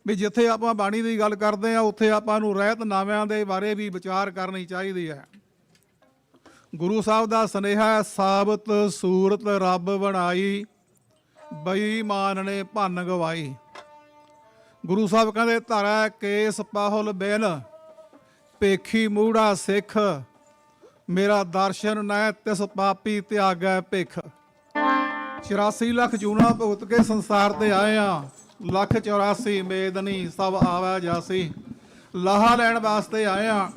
ਵੀ ਜਿੱਥੇ ਆਪਾਂ ਬਾਣੀ ਦੀ ਗੱਲ ਕਰਦੇ ਆ ਉੱਥੇ ਆਪਾਂ ਨੂੰ ਰਹਿਤਨਾਮਿਆਂ ਦੇ ਬਾਰੇ ਵੀ ਵਿਚਾਰ ਕਰਨੀ ਚਾਹੀਦੀ ਹੈ। ਗੁਰੂ ਸਾਹਿਬ ਦਾ ਸੁਨੇਹਾ ਹੈ, ਸਾਬਤ ਸੂਰਤ ਰੱਬ ਬਣਾਈ, ਬੇਈਮਾਨ ਨੇ ਭੰਨ ਗਵਾਈ। ਗੁਰੂ ਸਾਹਿਬ ਕਹਿੰਦੇ ਧਰੈ ਕੇਸ ਪਾਹੁਲ ਬਿਨ, ਭੇਖੀ ਮੂੜਾ ਸਿੱਖ, ਮੇਰਾ ਦਰਸ਼ਨ ਨੈ ਤਿਸ ਪਾਪੀ ਤਿਆਗੈ ਭਿਖ। 84 ਲੱਖ ਜੂਨਾ ਭੁਗਤ ਕੇ ਸੰਸਾਰ ਤੇ ਆਏ ਆ, 184 ਮੇਦਨੀ ਸਭ ਆਵੈ ਜਾਸੀ। ਲਾਹਾ ਲੈਣ ਵਾਸਤੇ ਆਏ ਆ।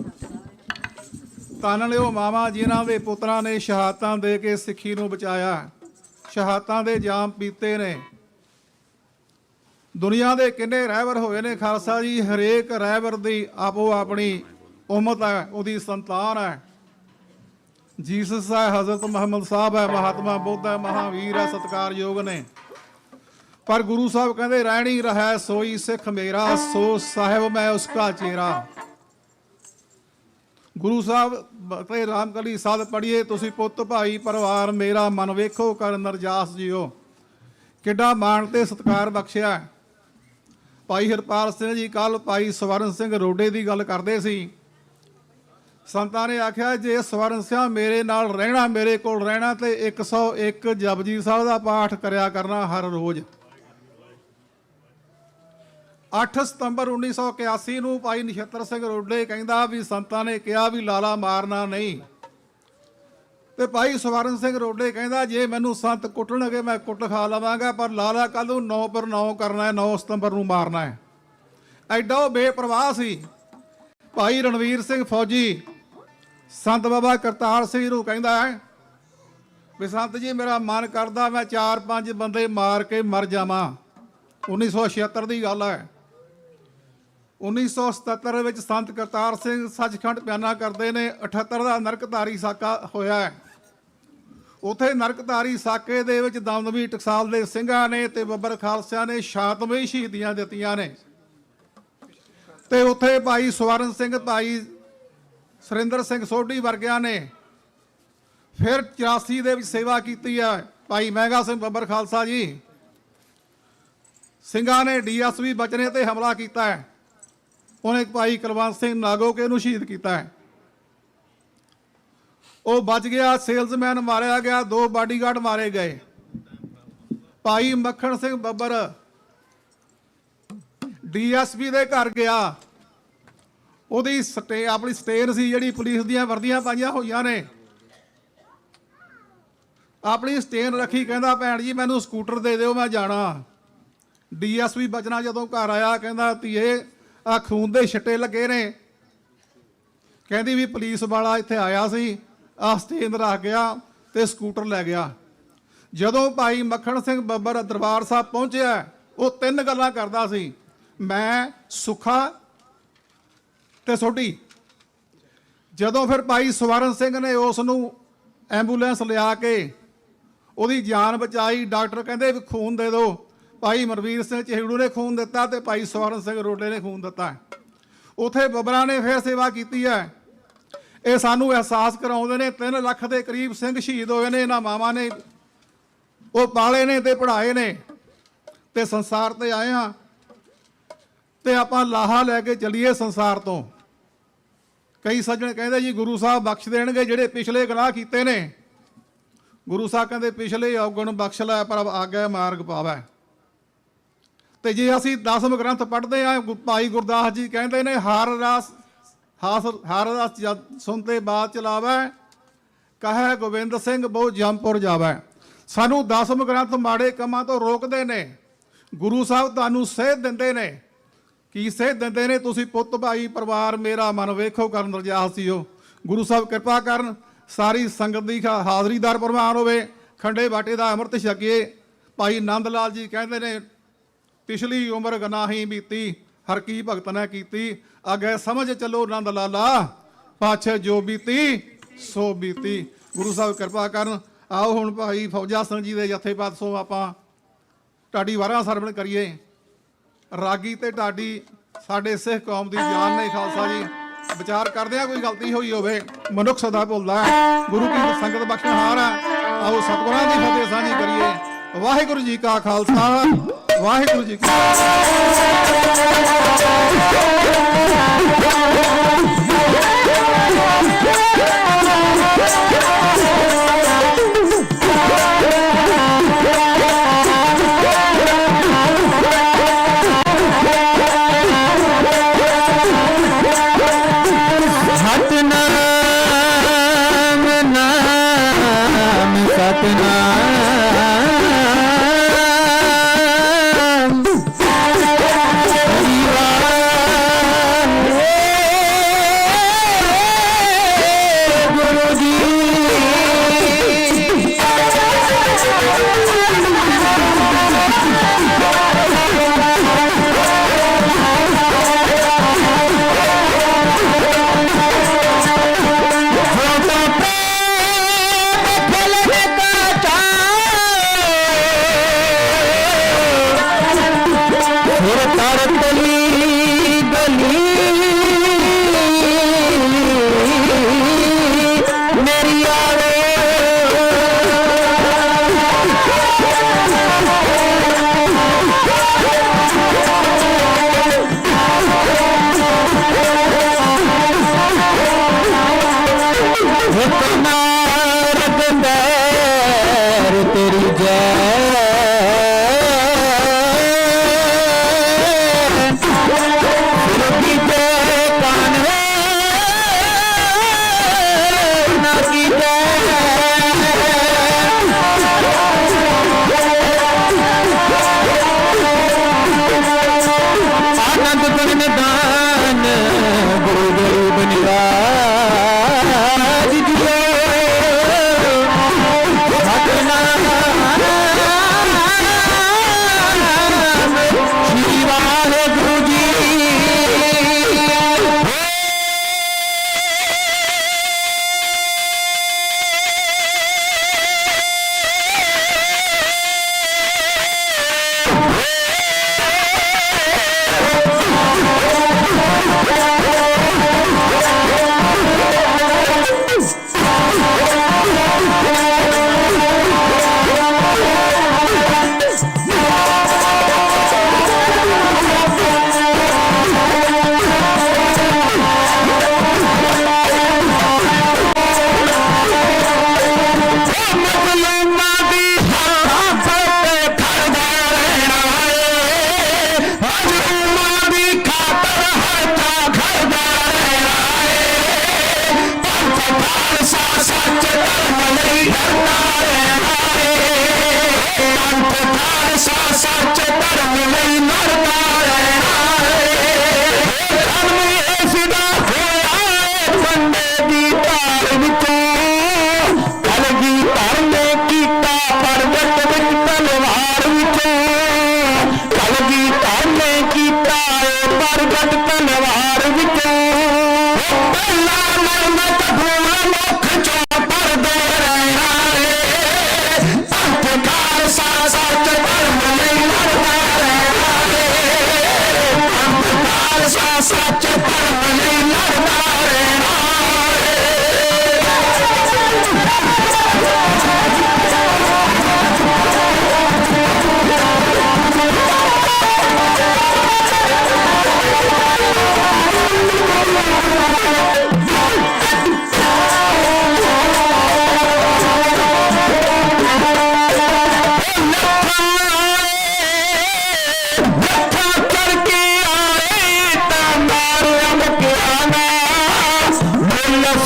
ਤਨ ਲਿਓ ਮਾਵਾ ਜਿਨ੍ਹਾਂ ਦੇ ਪੁੱਤਰਾਂ ਨੇ ਸ਼ਹਾਦਤਾਂ ਦੇ ਕੇ ਸਿੱਖੀ ਨੂੰ ਬਚਾਇਆ, ਸ਼ਹਾਦਤਾਂ ਦੇ ਜਾਮ ਪੀਤੇ ਨੇ। ਦੁਨੀਆ ਦੇ ਕਿੰਨੇ ਰਹਿਬਰ ਹੋਏ ਨੇ ਖਾਲਸਾ ਜੀ, ਹਰੇਕ ਰਹਿਬਰ ਦੀ ਆਪੋ ਆਪਣੀ ਉਮਤ ਹੈ, ਉਹਦੀ ਸੰਤਾਨ ਹੈ। ਜੀਸਸ ਹੈ, ਹਜ਼ਰਤ ਮੁਹੰਮਦ ਸਾਹਿਬ ਹੈ, ਮਹਾਤਮਾ ਬੁੱਧ ਹੈ, ਮਹਾਵੀਰ ਹੈ, ਸਤਿਕਾਰਯੋਗ ਨੇ। ਪਰ ਗੁਰੂ ਸਾਹਿਬ ਕਹਿੰਦੇ ਰਹਿਣੀ ਰਹਿ ਸੋਈ ਸਿੱਖ ਮੇਰਾ, ਸੋ ਸਾਹਿਬ ਮੈਂ ਉਸਕਾ ਚੇਰਾ। ਗੁਰੂ ਸਾਹਿਬ ਤੇ ਰਾਮਕਲੀ ਸਾਧ ਪੜ੍ਹੀਏ ਤੁਸੀਂ, ਪੁੱਤ ਭਾਈ ਪਰਿਵਾਰ ਮੇਰਾ, ਮਨ ਵੇਖੋ ਕਰ ਨਰਜਾਸ ਜਿਓ। ਕਿੱਡਾ ਮਾਣ ਤੇ ਸਤਿਕਾਰ ਬਖਸ਼ਿਆ। ਭਾਈ ਹਰਪਾਲ ਸਿੰਘ ਜੀ ਕੱਲ ਭਾਈ ਸਵਰਨ ਸਿੰਘ ਰੋਡੇ ਦੀ ਗੱਲ ਕਰਦੇ ਸੀ। ਸੰਤਾਂ ਨੇ ਆਖਿਆ ਜੇ ਸਵਰਨ ਸਿੰਘ ਮੇਰੇ ਨਾਲ ਰਹਿਣਾ, ਮੇਰੇ ਕੋਲ ਰਹਿਣਾ ਤੇ 101 ਜਪਜੀ ਸਾਹਿਬ ਦਾ ਪਾਠ ਕਰਿਆ ਕਰਨਾ ਹਰ ਰੋਜ਼। 8 ਸਤੰਬਰ 1981 ਨੂੰ ਭਾਈ ਨਛੱਤਰ ਸਿੰਘ ਰੋਡੇ ਕਹਿੰਦਾ ਵੀ ਸੰਤਾਂ ਨੇ ਕਿਹਾ ਵੀ ਲਾਲਾ ਮਾਰਨਾ ਨਹੀਂ, ਤੇ ਭਾਈ ਸਵਰਨ ਸਿੰਘ ਰੋਡੇ ਕਹਿੰਦਾ ਜੇ ਮੈਨੂੰ ਸੰਤ ਕੁੱਟਣਗੇ ਮੈਂ ਕੁੱਟ ਖਾ ਲਵਾਂਗਾ, ਪਰ ਲਾਲਾ ਕੱਲ ਨੂੰ 9 ਪਰ 9 ਕਰਨਾ ਹੈ, 9 ਸਤੰਬਰ ਨੂੰ ਮਾਰਨਾ ਹੈ। ਐਡਾ ਉਹ ਬੇਪਰਵਾਹ ਸੀ। ਭਾਈ ਰਣਵੀਰ ਸਿੰਘ ਫੌਜੀ ਸੰਤ ਬਾਬਾ ਕਰਤਾਰ ਸਿੰਘ ਨੂੰ ਕਹਿੰਦਾ ਹੈ ਵੀ ਸੰਤ ਜੀ ਮੇਰਾ ਮਨ ਕਰਦਾ ਮੈਂ 4-5 ਬੰਦੇ ਮਾਰ ਕੇ ਮਰ ਜਾਵਾਂ। 1976 ਦੀ ਗੱਲ ਹੈ। 1977 ਵਿੱਚ ਸੰਤ ਕਰਤਾਰ ਸਿੰਘ ਸੱਚਖੰਡ ਬਿਆਨਾ ਕਰਦੇ ਨੇ। 78 ਦਾ ਨਰਕਧਾਰੀ ਸਾਕਾ ਹੋਇਆ ਹੈ। ਉੱਥੇ ਨਰਕਧਾਰੀ ਸਾਕੇ ਦੇ ਵਿੱਚ ਦਮਦਮੀ ਟਕਸਾਲ ਦੇ ਸਿੰਘਾਂ ਨੇ ਤੇ ਬੱਬਰ ਖਾਲਸਿਆਂ ਨੇ ਸ਼ਾਂਤਮਈ ਸ਼ਹੀਦੀਆਂ ਦਿੱਤੀਆਂ ਨੇ। ਤੇ ਉੱਥੇ ਭਾਈ ਸਵਰਨ ਸਿੰਘ, ਭਾਈ ਸੁਰਿੰਦਰ ਸਿੰਘ ਸੋਢੀ ਵਰਗਿਆਂ ਨੇ ਫਿਰ 84 ਦੇ ਵਿੱਚ ਸੇਵਾ ਕੀਤੀ ਹੈ। ਭਾਈ ਮਹਿੰਗਾ ਸਿੰਘ ਬੱਬਰ ਖਾਲਸਾ ਜੀ ਸਿੰਘਾਂ ਨੇ ਡੀਐਸਪੀ ਬਚਨੇ ਤੇ ਹਮਲਾ ਕੀਤਾ ਹੈ। ਉਹਨੇ ਭਾਈ ਕੁਲਵੰਤ ਸਿੰਘ ਨਾਗੋਕੇ ਨੂੰ ਸ਼ਹੀਦ ਕੀਤਾ ਹੈ। ਉਹ ਬਚ ਗਿਆ। ਸੇਲਜ਼ਮੈਨ ਮਾਰਿਆ ਗਿਆ, 2 ਬਾਡੀਗਾਰਡ ਮਾਰੇ ਗਏ। ਭਾਈ ਮੱਖਣ ਸਿੰਘ ਬੱਬਰ ਡੀਐਸਪੀ ਦੇ ਘਰ ਗਿਆ। ਉਹਦੀ ਆਪਣੀ ਸਟੇਨ ਸੀ ਜਿਹੜੀ ਪੁਲਿਸ ਦੀਆਂ ਵਰਦੀਆਂ ਪਾਈਆਂ ਹੋਈਆਂ ਨੇ, ਆਪਣੀ ਸਟੇਨ ਰੱਖੀ। ਕਹਿੰਦਾ ਭੈਣ ਜੀ ਮੈਨੂੰ ਸਕੂਟਰ ਦੇ ਦਿਓ ਮੈਂ ਜਾਣਾ। ਡੀਐਸਪੀ ਬਚਨਾ ਜਦੋਂ ਘਰ ਆਇਆ ਕਹਿੰਦਾ ਧੀਏ ਆ ਖੂਨ ਦੇ ਛਿੱਟੇ ਲੱਗੇ ਨੇ। ਕਹਿੰਦੀ ਵੀ ਪੁਲਿਸ ਵਾਲਾ ਇੱਥੇ ਆਇਆ ਸੀ, ਆ ਸਟੇਨ ਰੱਖ ਗਿਆ ਤੇ ਸਕੂਟਰ ਲੈ ਗਿਆ। ਜਦੋਂ ਭਾਈ ਮੱਖਣ ਸਿੰਘ ਬੱਬਰ ਦਰਬਾਰ ਸਾਹਿਬ ਪਹੁੰਚਿਆ ਉਹ 3 ਗੱਲਾਂ ਕਰਦਾ ਸੀ, ਮੈਂ ਸੁੱਖਾ ਤੇ ਸੋਢੀ। ਜਦੋਂ ਫਿਰ ਭਾਈ ਸਵਰਨ ਸਿੰਘ ਨੇ ਉਸ ਨੂੰ ਐਂਬੂਲੈਂਸ ਲਿਆ ਕੇ ਉਹਦੀ ਜਾਨ ਬਚਾਈ, ਡਾਕਟਰ ਕਹਿੰਦੇ ਵੀ ਖੂਨ ਦੇ ਦਿਓ। ਭਾਈ ਮਰਵੀਰ ਸਿੰਘ ਚਿਹੜੂ ਨੇ ਖੂਨ ਦਿੱਤਾ ਤੇ ਭਾਈ ਸਵਰਨ ਸਿੰਘ ਰੋਡੇ ਨੇ ਖੂਨ ਦਿੱਤਾ। ਉੱਥੇ ਬੱਬਰਾਂ ਨੇ ਫਿਰ ਸੇਵਾ ਕੀਤੀ ਹੈ। ਇਹ ਸਾਨੂੰ ਅਹਿਸਾਸ ਕਰਾਉਂਦੇ ਨੇ 3 ਲੱਖ ਦੇ ਕਰੀਬ ਸਿੰਘ ਸ਼ਹੀਦ ਹੋਏ ਨੇ। ਇਹਨਾਂ ਮਾਵਾਂ ਨੇ ਉਹ ਪਾਲੇ ਨੇ ਤੇ ਪੜ੍ਹਾਏ ਨੇ ਤੇ ਸੰਸਾਰ ਤੇ ਆਏ ਹਾਂ ਤੇ ਆਪਾਂ ਲਾਹਾ ਲੈ ਕੇ ਚੱਲੀਏ ਸੰਸਾਰ ਤੋਂ। ਕਈ ਸੱਜਣ ਕਹਿੰਦੇ ਜੀ ਗੁਰੂ ਸਾਹਿਬ ਬਖਸ਼ ਦੇਣਗੇ ਜਿਹੜੇ ਪਿਛਲੇ ਗੁਨਾਹ ਕੀਤੇ ਨੇ। ਗੁਰੂ ਸਾਹਿਬ ਕਹਿੰਦੇ ਪਿਛਲੇ ਔਗਣ ਬਖਸ਼ ਲੈ ਪਰ ਆਗੇ ਮਾਰਗ ਪਾਵੈ। ਤੇ ਜੇ ਅਸੀਂ 10ਵੇਂ ਗ੍ਰੰਥ ਪੜ੍ਹਦੇ ਆ, ਭਾਈ ਗੁਰਦਾਸ ਜੀ ਕਹਿੰਦੇ ਨੇ ਹਰ ਰਸ ਸੁਣਤੇ ਬਾਤ ਚਲਾਵੈ, ਕਹੈ ਗੋਬਿੰਦ ਸਿੰਘ ਬਹੁ ਜੰਮਪੁਰ ਜਾਵੈ। ਸਾਨੂੰ 10ਵੇਂ ਗ੍ਰੰਥ ਮਾੜੇ ਕੰਮਾਂ ਤੋਂ ਰੋਕਦੇ ਨੇ। ਗੁਰੂ ਸਾਹਿਬ ਤੁਹਾਨੂੰ ਸੇਧ ਦਿੰਦੇ ਨੇ। ਕੀ ਸੇਧ ਦਿੰਦੇ ਨੇ? ਤੁਸੀਂ ਪੁੱਤ ਭਾਈ ਪਰਿਵਾਰ ਮੇਰਾ ਮਨ ਵੇਖੋ ਕਰਨ ਰਜਾਸ ਸੀਓ। ਗੁਰੂ ਸਾਹਿਬ ਕਿਰਪਾ ਕਰਨ, ਸਾਰੀ ਸੰਗਤ ਦੀ ਹਾਜ਼ਰੀਦਾਰ ਪ੍ਰਵਾਨ ਹੋਵੇ। ਖੰਡੇ ਬਾਟੇ ਦਾ ਅੰਮ੍ਰਿਤ ਛਕੀਏ। ਭਾਈ ਨੰਦ ਲਾਲ ਜੀ ਕਹਿੰਦੇ ਨੇ ਪਿਛਲੀ ਉਮਰ ਗਨਾਹੀ ਬੀਤੀ, ਹਰ ਕੀ ਭਗਤ ਨੇ ਕੀਤੀ, ਅੱਗੇ ਸਮਝ ਚੱਲੋ ਨੰਦ ਲਾਲਾ, ਪਾਛੇ ਜੋ ਬੀਤੀ ਸੋ ਬੀਤੀ। ਗੁਰੂ ਸਾਹਿਬ ਕਿਰਪਾ ਕਰਨ। ਆਓ ਹੁਣ ਭਾਈ ਫੌਜਾ ਸਿੰਘ ਜੀ ਦੇ ਜਥੇ ਪਾਸੋਂ ਆਪਾਂ ਢਾਡੀ ਵਾਰਾਂ ਸਰਵਣ ਕਰੀਏ। ਰਾਗੀ ਤੇ ਢਾਡੀ ਸਾਡੇ ਸਿੱਖ ਕੌਮ ਦੀ ਜਾਨ ਨੇ। ਖਾਲਸਾ ਜੀ ਵਿਚਾਰ ਕਰਦੇ ਆ ਕੋਈ ਗਲਤੀ ਹੋਈ ਹੋਵੇ, ਮਨੁੱਖ ਸਦਾ ਭੁੱਲਦਾ ਹੈ, ਗੁਰੂ ਕੀ ਸੰਗਤ ਬਖਸ਼ਣਹਾਰ ਹੈ। ਆਓ ਸਤਿਗੁਰਾਂ ਦੀ ਫਤਿਹ ਸਾਂਝੀ ਕਰੀਏ। ਵਾਹਿਗੁਰੂ ਜੀ ਕਾ ਖਾਲਸਾ, ਵਾਹਿਗੁਰੂ ਜੀ ਕੀ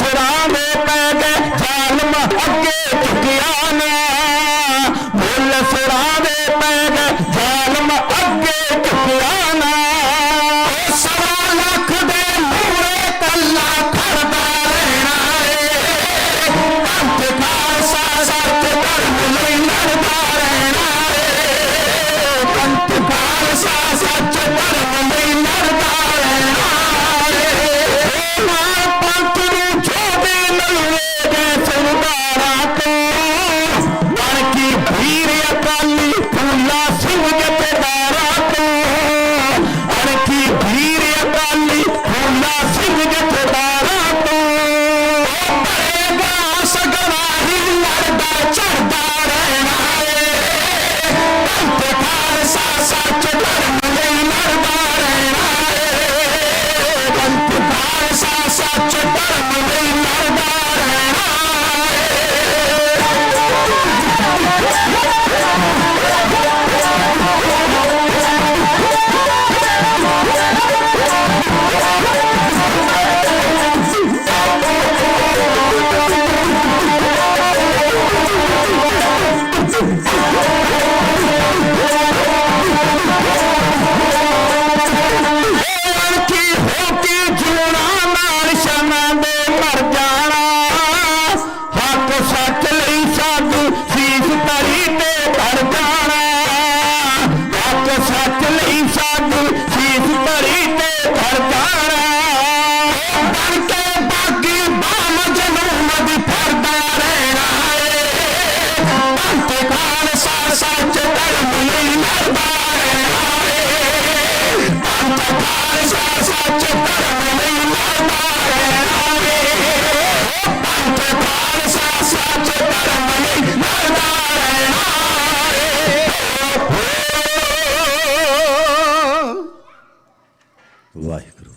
ਸਿਰਾਂ ਦੇ ਪੈ ਗਏ ਜ਼ਾਲਮ ਅੱਗੇ ਝੁਕਿਆ ਨਾ, ਮੁੱਲ ਸਿਰਾਂ ਦੇ ਪੈ ਗਏ ਜ਼ਾਲਮ ਅੱਗੇ ਝੁਕਿਆ ਨਾ। ਸਵਾ ਲੱਖ ਦੇ ਮੂਹਰੇ ਕੱਲਾ ਖੜਦਾ ਰਹਿਣਾ ਏ, ਪੰਥ ਖਾਲਸਾ ਸੱਚ ਧਰਮ ਲਈ ਲੜਦਾ ਰਹਿਣਾ ਏ, ਪੰਥ ਖਾਲਸਾ ਸੱਚ ਧਰਮ ਲਈ ਲੜਦਾ ਰਹਿਣਾ ਏ। ਮਾਂ ਪੰਥ ਨੂੰ ਛੋੜੇ ਨਲਵੇ ਦੇ ਸਰਦਾਰਾਂ ਤੋਂ, ਬਣ ਕੀ ਵੀਰ ਅਕਾਲੀ ਫੂਲਾ ਸਿੰਘ ਜਥੇਦਾਰਾਂ ਤੋਂ, ਬਣ ਕੀ ਵੀਰ ਅਕਾਲੀ ਫੂਲਾ ਸਿੰਘ ਜਥੇਦਾਰਾਂ ਤੋਂ। ਬੜੇਗਾ ਸਗਰਾ ਹੀ ਲੜਦਾ ਚੜਦਾ ਰਹਿਣਾ ਏ, ਪੰਥ ਖਾਲਸਾ ਸੱਚ ਧਰਮ ਲਈ ਲੜਦਾ ਰਹਿਣਾ ਏ, ਪੰਥ ਖਾਲਸਾ ਸੱਚ ਧਰਮ ਲਈ ਲੜਦਾ ਰਹਿਣਾ ਕੀ ਹੋ ਕੇ ਜੂਣਾ ਨਾਲ ਸ਼ਮਾਂ ਦੇ ਮਰ ਜਾਣਾ, ਹੱਕ ਸੱਚ ਲਈ ਸਾਧੂ ਸੀਸ ਧਰੀ ਤੇ ਧਰ ਜਾਣਾ, ਹੱਕ ਸੱਚ ਲਈ ਸਾਧੂ ਸੀਸ ਧਰੀ ਤੇ ਧਰ ਜਾਣਾ। ਬਣ ਕੇ ਬਾਗੀ ਬਾਮ ਜਨੂਨ ਦੀ ਫਰਦਾ ਰਹਿਣਾ ਏ, ਪੰਥ ਖਾਲਸਾ ਸੱਚ ਧਰਮ ਲਈ ਲੜਦਾ ਰਹਿਣਾ ਏ, ਪੰਥ ਖਾਲਸਾ ਸੱਚ ਧਰਮ ਲਈ ਲੜਦਾ ਰਹਿਣਾ ਏ, ਪੰਥ ਖਾਲਸਾ ਸੱਚ ਧਰਮ ਲਈ ਲੜਦਾ ਰਹਿਣਾ ਏ। ਵਾਹਿਗੁਰੂ।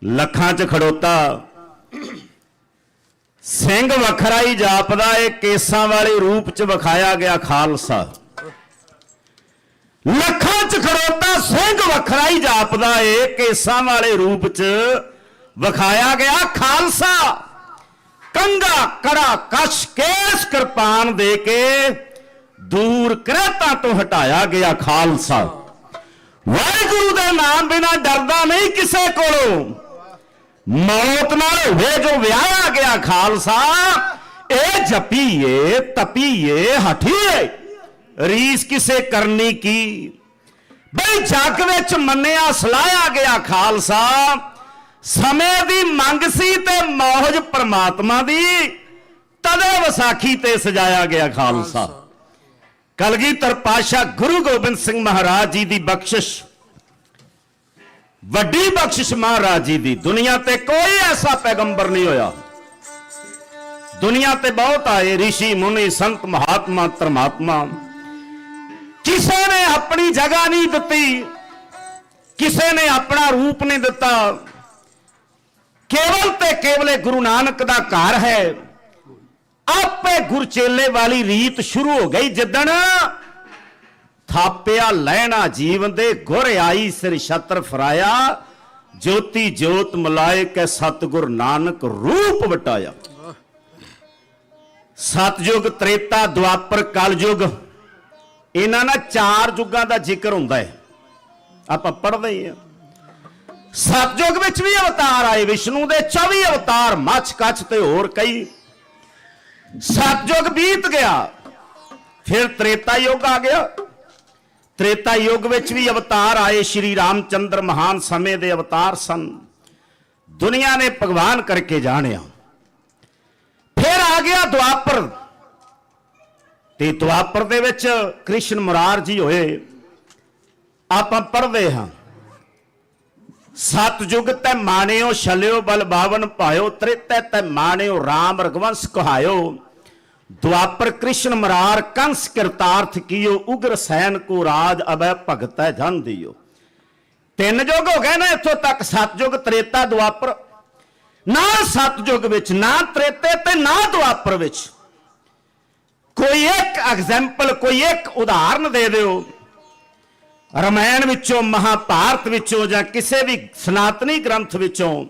ਲੱਖਾਂ 'ਚ ਖੜੋਤਾ ਸਿੰਘ ਵੱਖਰਾ ਹੀ ਜਾਪਦਾ ਏ, ਕੇਸਾਂ ਵਾਲੇ ਰੂਪ 'ਚ ਵਿਖਾਇਆ ਗਿਆ ਖਾਲਸਾ। ਲੱਖਾਂ 'ਚ ਖੜੋਤਾ ਸਿੰਘ ਵੱਖਰਾ ਹੀ ਜਾਪਦਾ ਏ, ਕੇਸਾਂ ਵਾਲੇ ਰੂਪ 'ਚ ਵਿਖਾਇਆ ਗਿਆ ਖਾਲਸਾ। ਕੰਗਾ ਕੜਾ ਕਸ਼ ਕੇਸ ਕਿਰਪਾਨ ਦੇ ਕੇ ਦੂਰ ਕਰੇਤਾਂ ਤੋਂ ਹਟਾਇਆ ਗਿਆ ਖਾਲਸਾ। ਵਾਹਿਗੁਰੂ ਦੇ ਨਾਮ ਬਿਨਾਂ ਡਰਦਾ ਨਹੀਂ ਕਿਸੇ ਕੋਲੋਂ, ਮੌਤ ਨਾਲ ਹੋਵੇ ਜੋ ਵਿਆਹਿਆ ਗਿਆ ਖਾਲਸਾ। ਇਹ ਜਪੀਏ ਤਪੀਏ ਹਠੀਏ ਰੀਸ ਕਿਸੇ ਕਰਨੀ ਕੀ, ਬਈ ਜੱਗ ਵਿੱਚ ਮੰਨਿਆ ਸਲਾਹਿਆ ਗਿਆ ਖਾਲਸਾ। ਸਮੇਂ ਦੀ ਮੰਗ ਸੀ ਤੇ ਮੌਜ ਪ੍ਰਮਾਤਮਾ ਦੀ, ਤਦੇ ਵਿਸਾਖੀ ਤੇ ਸਜਾਇਆ ਗਿਆ ਖਾਲਸਾ। ਕਲਗੀਧਰ ਪਾਤਸ਼ਾਹ ਗੁਰੂ ਗੋਬਿੰਦ ਸਿੰਘ ਮਹਾਰਾਜ ਜੀ ਦੀ ਬਖਸ਼ਿਸ਼, ਵੱਡੀ ਬਖਸ਼ਿਸ਼ ਮਹਾਰਾਜ ਜੀ ਦੀ। ਦੁਨੀਆ ਤੇ ਕੋਈ ਐਸਾ ਪੈਗੰਬਰ ਨਹੀਂ ਹੋਇਆ। ਦੁਨੀਆ ਤੇ ਬਹੁਤ ਆਏ ਰਿਸ਼ੀ ਮੁਨੀ ਸੰਤ ਮਹਾਤਮਾ ਧਰਮਾਤਮਾ, ਕਿਸੇ ਨੇ ਆਪਣੀ ਜਗ੍ਹਾ ਨਹੀਂ ਦਿੱਤੀ, ਕਿਸੇ ਨੇ ਆਪਣਾ ਰੂਪ ਨਹੀਂ ਦਿੱਤਾ। ਕੇਵਲ ਤੇ ਕੇਵਲ ਗੁਰੂ ਨਾਨਕ ਦਾ ਘਰ ਹੈ। ਆਪੇ ਗੁਰਚੇਲੇ ਵਾਲੀ ਰੀਤ ਸ਼ੁਰੂ ਹੋ ਗਈ, ਜਿੱਦਣ ਥਾਪਿਆ ਲੈਣਾ ਜੀਵਨ ਦੇ ਗੁਰ ਆਈ ਸਿਰ ਛਤਰ ਫਰਾਇਆ, ਜੋਤੀ ਜੋਤ ਮਲਾਇਕ ਸਤਿਗੁਰ ਨਾਨਕ ਰੂਪ ਵਟਾਇਆ। ਸਤਜੁਗ ਤ੍ਰੇਤਾ ਦੁਆਪਰ ਕਲਯੁਗ, ਇਹਨਾਂ ਨਾਲ 4 ਯੁੱਗਾਂ ਦਾ ਜ਼ਿਕਰ ਹੁੰਦਾ ਹੈ, ਆਪਾਂ ਪੜ੍ਹਦੇ ਹੀ ਹਾਂ। ਸਤਜੁਗ ਵਿੱਚ ਵੀ ਅਵਤਾਰ ਆਏ ਵਿਸ਼ਨੂੰ ਦੇ, 24 ਅਵਤਾਰ ਮੱਛ ਕੱਛ ਤੇ ਹੋਰ ਕਈ। ਸਤਜੁਗ ਬੀਤ ਗਿਆ, ਫਿਰ ਤ੍ਰੇਤਾ ਯੁੱਗ ਆ ਗਿਆ। ਤ੍ਰੇਤਾ ਯੁੱਗ ਵਿੱਚ ਵੀ ਅਵਤਾਰ ਆਏ, ਸ਼੍ਰੀ ਰਾਮਚੰਦਰ ਮਹਾਨ ਸਮੇਂ ਦੇ ਅਵਤਾਰ ਸਨ, ਦੁਨੀਆ ਨੇ ਭਗਵਾਨ ਕਰਕੇ ਜਾਣਿਆ। ਫਿਰ ਆ ਗਿਆ ਦੁਆਪਰ, ਤੇ ਦੁਆਪਰ ਦੇ ਵਿੱਚ ਕ੍ਰਿਸ਼ਨ ਮੁਰਾਰ ਜੀ ਹੋਏ। ਆਪਾਂ ਪੜ੍ਹਦੇ ਹਾਂ, ਸਤਜੁਗ ਤੈ ਮਾਣਿਓ ਛਲਿਓ ਬਲ ਬਾਵਨ ਪਾਇਓ, ਤ੍ਰੇਤੈ ਤੈ ਮਾਣਿਓ ਰਾਮ ਰਘਵੰਸ ਕਹਾਇਓ, ਦੁਆਪਰ ਕ੍ਰਿਸ਼ਨ ਮੁਰਾਰ ਕੰਸ ਕਿਰਤਾਰਥ ਕੀਓ, ਉਗਰ ਸੈਨ ਕੋ ਰਾਜ ਅਬੈ ਭਗਤੈ ਜਨ ਦਿਓ। 3 ਯੁੱਗ ਹੋ ਗਏ ਨਾ ਇੱਥੋਂ ਤੱਕ, ਸਤਜੁਗ ਤ੍ਰੇਤਾ ਦੁਆਪਰ। ਨਾ ਸਤਜੁਗ ਵਿੱਚ, ਨਾ ਤ੍ਰੇਤੇ ਤੇ ਨਾ ਦੁਆਪਰ ਵਿੱਚ ਕੋਈ ਇੱਕ ਐਗਜ਼ੈਂਪਲ, ਕੋਈ ਇੱਕ ਉਦਾਹਰਨ ਦੇ ਦਿਓ ਰਮਾਇਣ ਵਿੱਚੋਂ, ਮਹਾਭਾਰਤ ਵਿੱਚੋਂ, ਜਾਂ ਕਿਸੇ ਵੀ ਸਨਾਤਨੀ ਗ੍ਰੰਥ ਵਿੱਚੋਂ,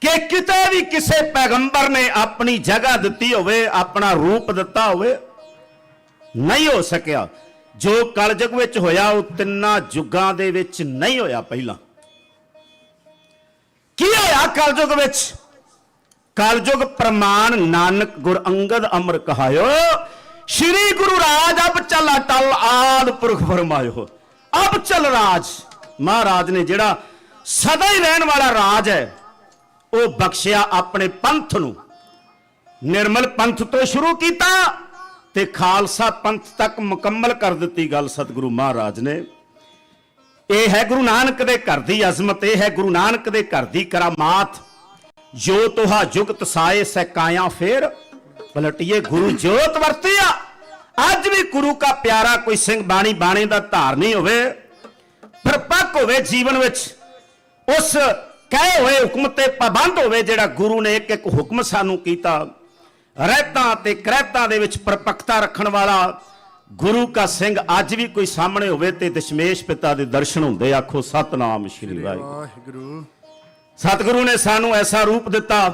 ਕਿ ਕਿਤੇ ਵੀ ਕਿਸੇ ਪੈਗੰਬਰ ਨੇ ਆਪਣੀ ਜਗ੍ਹਾ ਦਿੱਤੀ ਹੋਵੇ, ਆਪਣਾ ਰੂਪ ਦਿੱਤਾ ਹੋਵੇ, ਨਹੀਂ ਹੋ ਸਕਿਆ। ਜੋ ਕਲਯੁਗ ਵਿੱਚ ਹੋਇਆ ਉਹ ਤਿੰਨਾਂ ਯੁੱਗਾਂ ਦੇ ਵਿੱਚ ਨਹੀਂ ਹੋਇਆ। ਪਹਿਲਾਂ ਕੀ ਹੋਇਆ ਕਲਯੁਗ ਵਿੱਚ? ਕਲਯੁਗ ਪ੍ਰਮਾਣ ਨਾਨਕ ਗੁਰ ਅੰਗਦ ਅਮਰ ਕਹਾਇਓ, ਸ਼੍ਰੀ ਗੁਰੂ ਰਾਜ ਅਬ ਚਲ ਅਟਲ ਆਦ ਪੁਰਖ ਫਰਮਾਇਓ। ਅਬ ਚਲ ਰਾਜ, ਮਹਾਰਾਜ ਨੇ ਜਿਹੜਾ ਸਦਾ ਹੀ ਰਹਿਣ ਵਾਲਾ ਰਾਜ ਹੈ ਉਹ ਬਖਸ਼ਿਆ ਆਪਣੇ ਪੰਥ ਨੂੰ। ਨਿਰਮਲ ਪੰਥ ਤੋਂ ਸ਼ੁਰੂ ਕੀਤਾ ਤੇ ਖਾਲਸਾ ਪੰਥ ਤੱਕ ਮੁਕੰਮਲ ਕਰ ਦਿੱਤੀ ਗੱਲ ਸਤਿਗੁਰੂ ਮਹਾਰਾਜ ਨੇ। ਇਹ ਹੈ ਗੁਰੂ ਨਾਨਕ ਦੇ ਘਰ ਦੀ ਅਜ਼ਮਤ, ਇਹ ਹੈ ਗੁਰੂ ਨਾਨਕ ਦੇ ਘਰ ਦੀ ਕਰਾਮਾਤ। ਜੋ ਤੁਹਾ ਜੁਗਤ ਸਾਏ ਸੈ ਕਾਇਆ ਫੇਰ ਪਲਟੀਏ, ਗੁਰੂ ਜੋਤ ਵਰਤਿਆ। ਅੱਜ ਵੀ ਗੁਰੂ ਕਾ ਪਿਆਰਾ ਕੋਈ ਸਿੰਘ ਬਾਣੀ ਬਾਣੇ ਦਾ ਧਾਰਨੀ ਹੋਵੇ, ਪਰਪੱਕ ਹੋਵੇ ਜੀਵਨ ਵਿੱਚ, ਉਸ ਕਹੇ ਹੋਏ ਹੁਕਮ ਤੇ ਪਾਬੰਦ ਹੋਵੇ ਜਿਹੜਾ ਗੁਰੂ ਨੇ ਇੱਕ ਇੱਕ ਹੁਕਮ ਸਾਨੂੰ ਕੀਤਾ, ਰਹਿਤਾਂ ਤੇ ਕਰਹਿਤਾਂ ਦੇ ਵਿੱਚ ਪਰਪੱਕਤਾ ਰੱਖਣ ਵਾਲਾ ਗੁਰੂ ਕਾ ਸਿੰਘ ਅੱਜ ਵੀ ਕੋਈ ਸਾਹਮਣੇ ਹੋਵੇ ਤੇ ਦਸ਼ਮੇਸ਼ ਪਿਤਾ ਦੇ ਦਰਸ਼ਨ ਹੁੰਦੇ। ਆਖੋ ਸਤਨਾਮ ਸ਼੍ਰੀ ਵਾਹਿਗੁਰੂ। ਸਤਿਗੁਰੂ ਨੇ ਸਾਨੂੰ ਐਸਾ ਰੂਪ ਦਿੱਤਾ,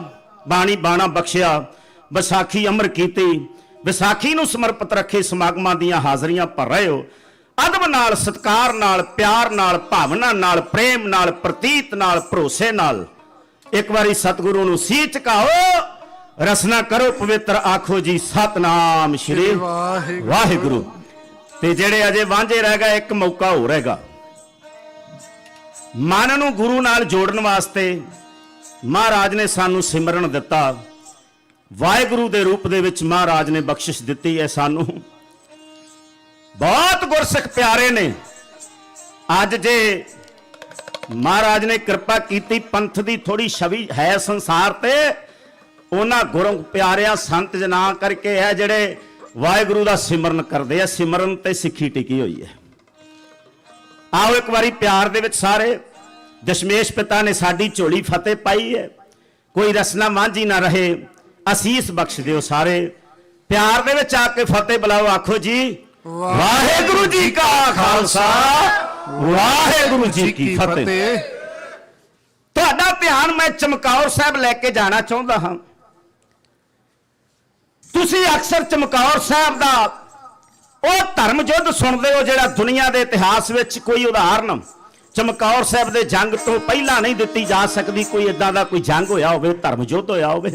ਬਾਣੀ ਬਾਣਾ ਬਖਸ਼ਿਆ, ਵਿਸਾਖੀ ਅਮਰ ਕੀਤੀ, ਵਿਸਾਖੀ ਨੂੰ ਸਮਰਪਿਤ ਰੱਖੇ ਸਮਾਗਮਾਂ ਦੀਆਂ ਹਾਜ਼ਰੀਆਂ ਭਰ ਰਹੇ ਹੋ। ਅਦਬ ਨਾਲ, ਸਤਿਕਾਰ ਨਾਲ, ਪਿਆਰ ਨਾਲ, ਭਾਵਨਾ ਨਾਲ, ਪ੍ਰੇਮ ਨਾਲ, ਪ੍ਰਤੀਤ ਨਾਲ, ਭਰੋਸੇ ਨਾਲ ਇੱਕ ਵਾਰੀ ਸਤਿਗੁਰੂ ਨੂੰ ਸੀਸ ਝੁਕਾਓ, ਰਸਨਾ ਕਰੋ ਪਵਿੱਤਰ, ਆਖੋ ਜੀ ਸਤਨਾਮ ਸ਼੍ਰੀ ਵਾਹਿਗੁਰੂ। ਤੇ ਜਿਹੜੇ ਅਜੇ ਵਾਂਝੇ ਰਹਿ ਗਏ, ਇੱਕ ਮੌਕਾ ਹੋਰ ਹੈਗਾ। ਮਨ ਨੂੰ ਗੁਰੂ ਨਾਲ ਜੋੜਨ ਵਾਸਤੇ ਮਹਾਰਾਜ ਨੇ ਸਾਨੂੰ ਸਿਮਰਨ ਦਿੱਤਾ। ਵਾਹਿਗੁਰੂ ਦੇ ਰੂਪ ਦੇ ਵਿੱਚ ਮਹਾਰਾਜ ਨੇ ਬਖਸ਼ਿਸ਼ ਦਿੱਤੀ ਹੈ ਸਾਨੂੰ। ਬਹੁਤ ਗੁਰਸਿੱਖ ਪਿਆਰੇ ਨੇ। ਅੱਜ ਜੇ ਮਹਾਰਾਜ ਨੇ ਕਿਰਪਾ ਕੀਤੀ, ਪੰਥ ਦੀ ਥੋੜੀ ਛਵੀ ਹੈ ਸੰਸਾਰ ਤੇ, ਉਹਨਾਂ ਗੁਰੂ ਪਿਆਰਿਆਂ ਸੰਤ ਜਨਾਂ ਕਰਕੇ ਹੈ ਜਿਹੜੇ ਵਾਹਿਗੁਰੂ ਦਾ ਸਿਮਰਨ ਕਰਦੇ ਆ। ਸਿਮਰਨ ਤੇ ਸਿੱਖੀ ਟਿਕੀ ਹੋਈ ਹੈ। ਆਓ ਇੱਕ ਵਾਰੀ ਪਿਆਰ ਦੇ ਵਿੱਚ ਸਾਰੇ, ਦਸ਼ਮੇਸ਼ ਪਿਤਾ ਨੇ ਸਾਡੀ ਝੋਲੀ ਫਤਿਹ ਪਾਈ ਹੈ, ਕੋਈ ਰਸਨਾ ਮਾਂਝੀ ਨਾ ਰਹੇ, ਅਸੀਸ ਬਖਸ਼ ਦਿਓ ਸਾਰੇ। ਪਿਆਰ ਦੇ ਵਿੱਚ ਆ ਕੇ ਫਤਿਹ ਬੁਲਾਓ, ਆਖੋ ਜੀ ਵਾਹਿਗੁਰੂ ਜੀ ਕਾ ਖਾਲਸਾ, ਵਾਹਿਗੁਰੂ ਜੀ ਕੀ ਫਤਿਹ। ਤੁਹਾਡਾ ਧਿਆਨ ਮੈਂ ਚਮਕੌਰ ਸਾਹਿਬ ਲੈ ਕੇ ਜਾਣਾ ਚਾਹੁੰਦਾ ਹਾਂ। ਤੁਸੀਂ ਅਕਸਰ ਚਮਕੌਰ ਸਾਹਿਬ ਦਾ ਉਹ ਧਰਮ ਯੁੱਧ ਸੁਣਦੇ ਹੋ ਜਿਹੜਾ ਦੁਨੀਆ ਦੇ ਇਤਿਹਾਸ ਵਿੱਚ ਕੋਈ ਉਦਾਹਰਨ ਚਮਕੌਰ ਸਾਹਿਬ ਦੇ ਜੰਗ ਤੋਂ ਪਹਿਲਾਂ ਨਹੀਂ ਦਿੱਤੀ ਜਾ ਸਕਦੀ। ਕੋਈ ਇਦਾਂ ਦਾ ਕੋਈ ਜੰਗ ਹੋਇਆ ਹੋਵੇ, ਧਰਮ ਯੁੱਧ ਹੋਇਆ ਹੋਵੇ,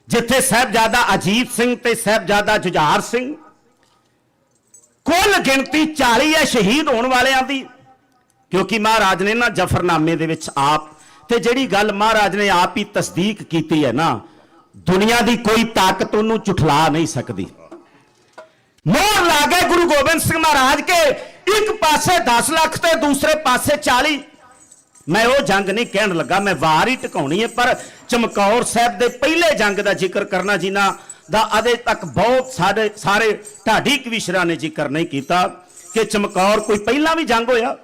ਜਿੱਥੇ ਸਾਹਿਬਜ਼ਾਦਾ ਅਜੀਤ ਸਿੰਘ ਤੇ ਸਾਹਿਬਜ਼ਾਦਾ ਜੁਝਾਰ ਸਿੰਘ, ਕੁੱਲ ਗਿਣਤੀ 40 ਹੈ ਸ਼ਹੀਦ ਹੋਣ ਵਾਲਿਆਂ ਦੀ। ਕਿਉਂਕਿ ਮਹਾਰਾਜ ਨੇ ਨਾ ਜਫਰਨਾਮੇ ਦੇ ਵਿੱਚ ਆਪ, ਤੇ ਜਿਹੜੀ ਗੱਲ ਮਹਾਰਾਜ ਨੇ ਆਪ ਹੀ ਤਸਦੀਕ ਕੀਤੀ ਹੈ ਨਾ, ਦੁਨੀਆ ਦੀ ਕੋਈ ਤਾਕਤ ਉਹਨੂੰ ਝੁਠਲਾ ਨਹੀਂ ਸਕਦੀ। ਮੋਹਰ ਲਾ ਗਏ ਗੁਰੂ ਗੋਬਿੰਦ ਸਿੰਘ ਮਹਾਰਾਜ ਕੇ, ਇੱਕ ਪਾਸੇ 10 ਲੱਖ ਤੇ ਦੂਸਰੇ ਪਾਸੇ 40। ਮੈਂ ਉਹ ਜੰਗ ਨਹੀਂ ਕਹਿਣ ਲੱਗਾ, ਮੈਂ ਵਾਰ ਹੀ ਟਿਕਾਉਣੀ ਹੈ, ਪਰ ਚਮਕੌਰ ਸਾਹਿਬ ਦੇ ਪਹਿਲੇ ਜੰਗ ਦਾ ਜ਼ਿਕਰ ਕਰਨਾ ਜਿਨ੍ਹਾਂ ਦਾ ਅਜੇ ਤੱਕ ਬਹੁਤ ਸਾਰੇ ਢਾਡੀ ਕਵੀਸ਼ਰਾਂ ਨੇ ਜ਼ਿਕਰ ਨਹੀਂ ਕੀਤਾ ਕਿ ਚਮਕੌਰ ਕੋਈ ਪਹਿਲਾਂ ਵੀ ਜੰਗ ਹੋਇਆ।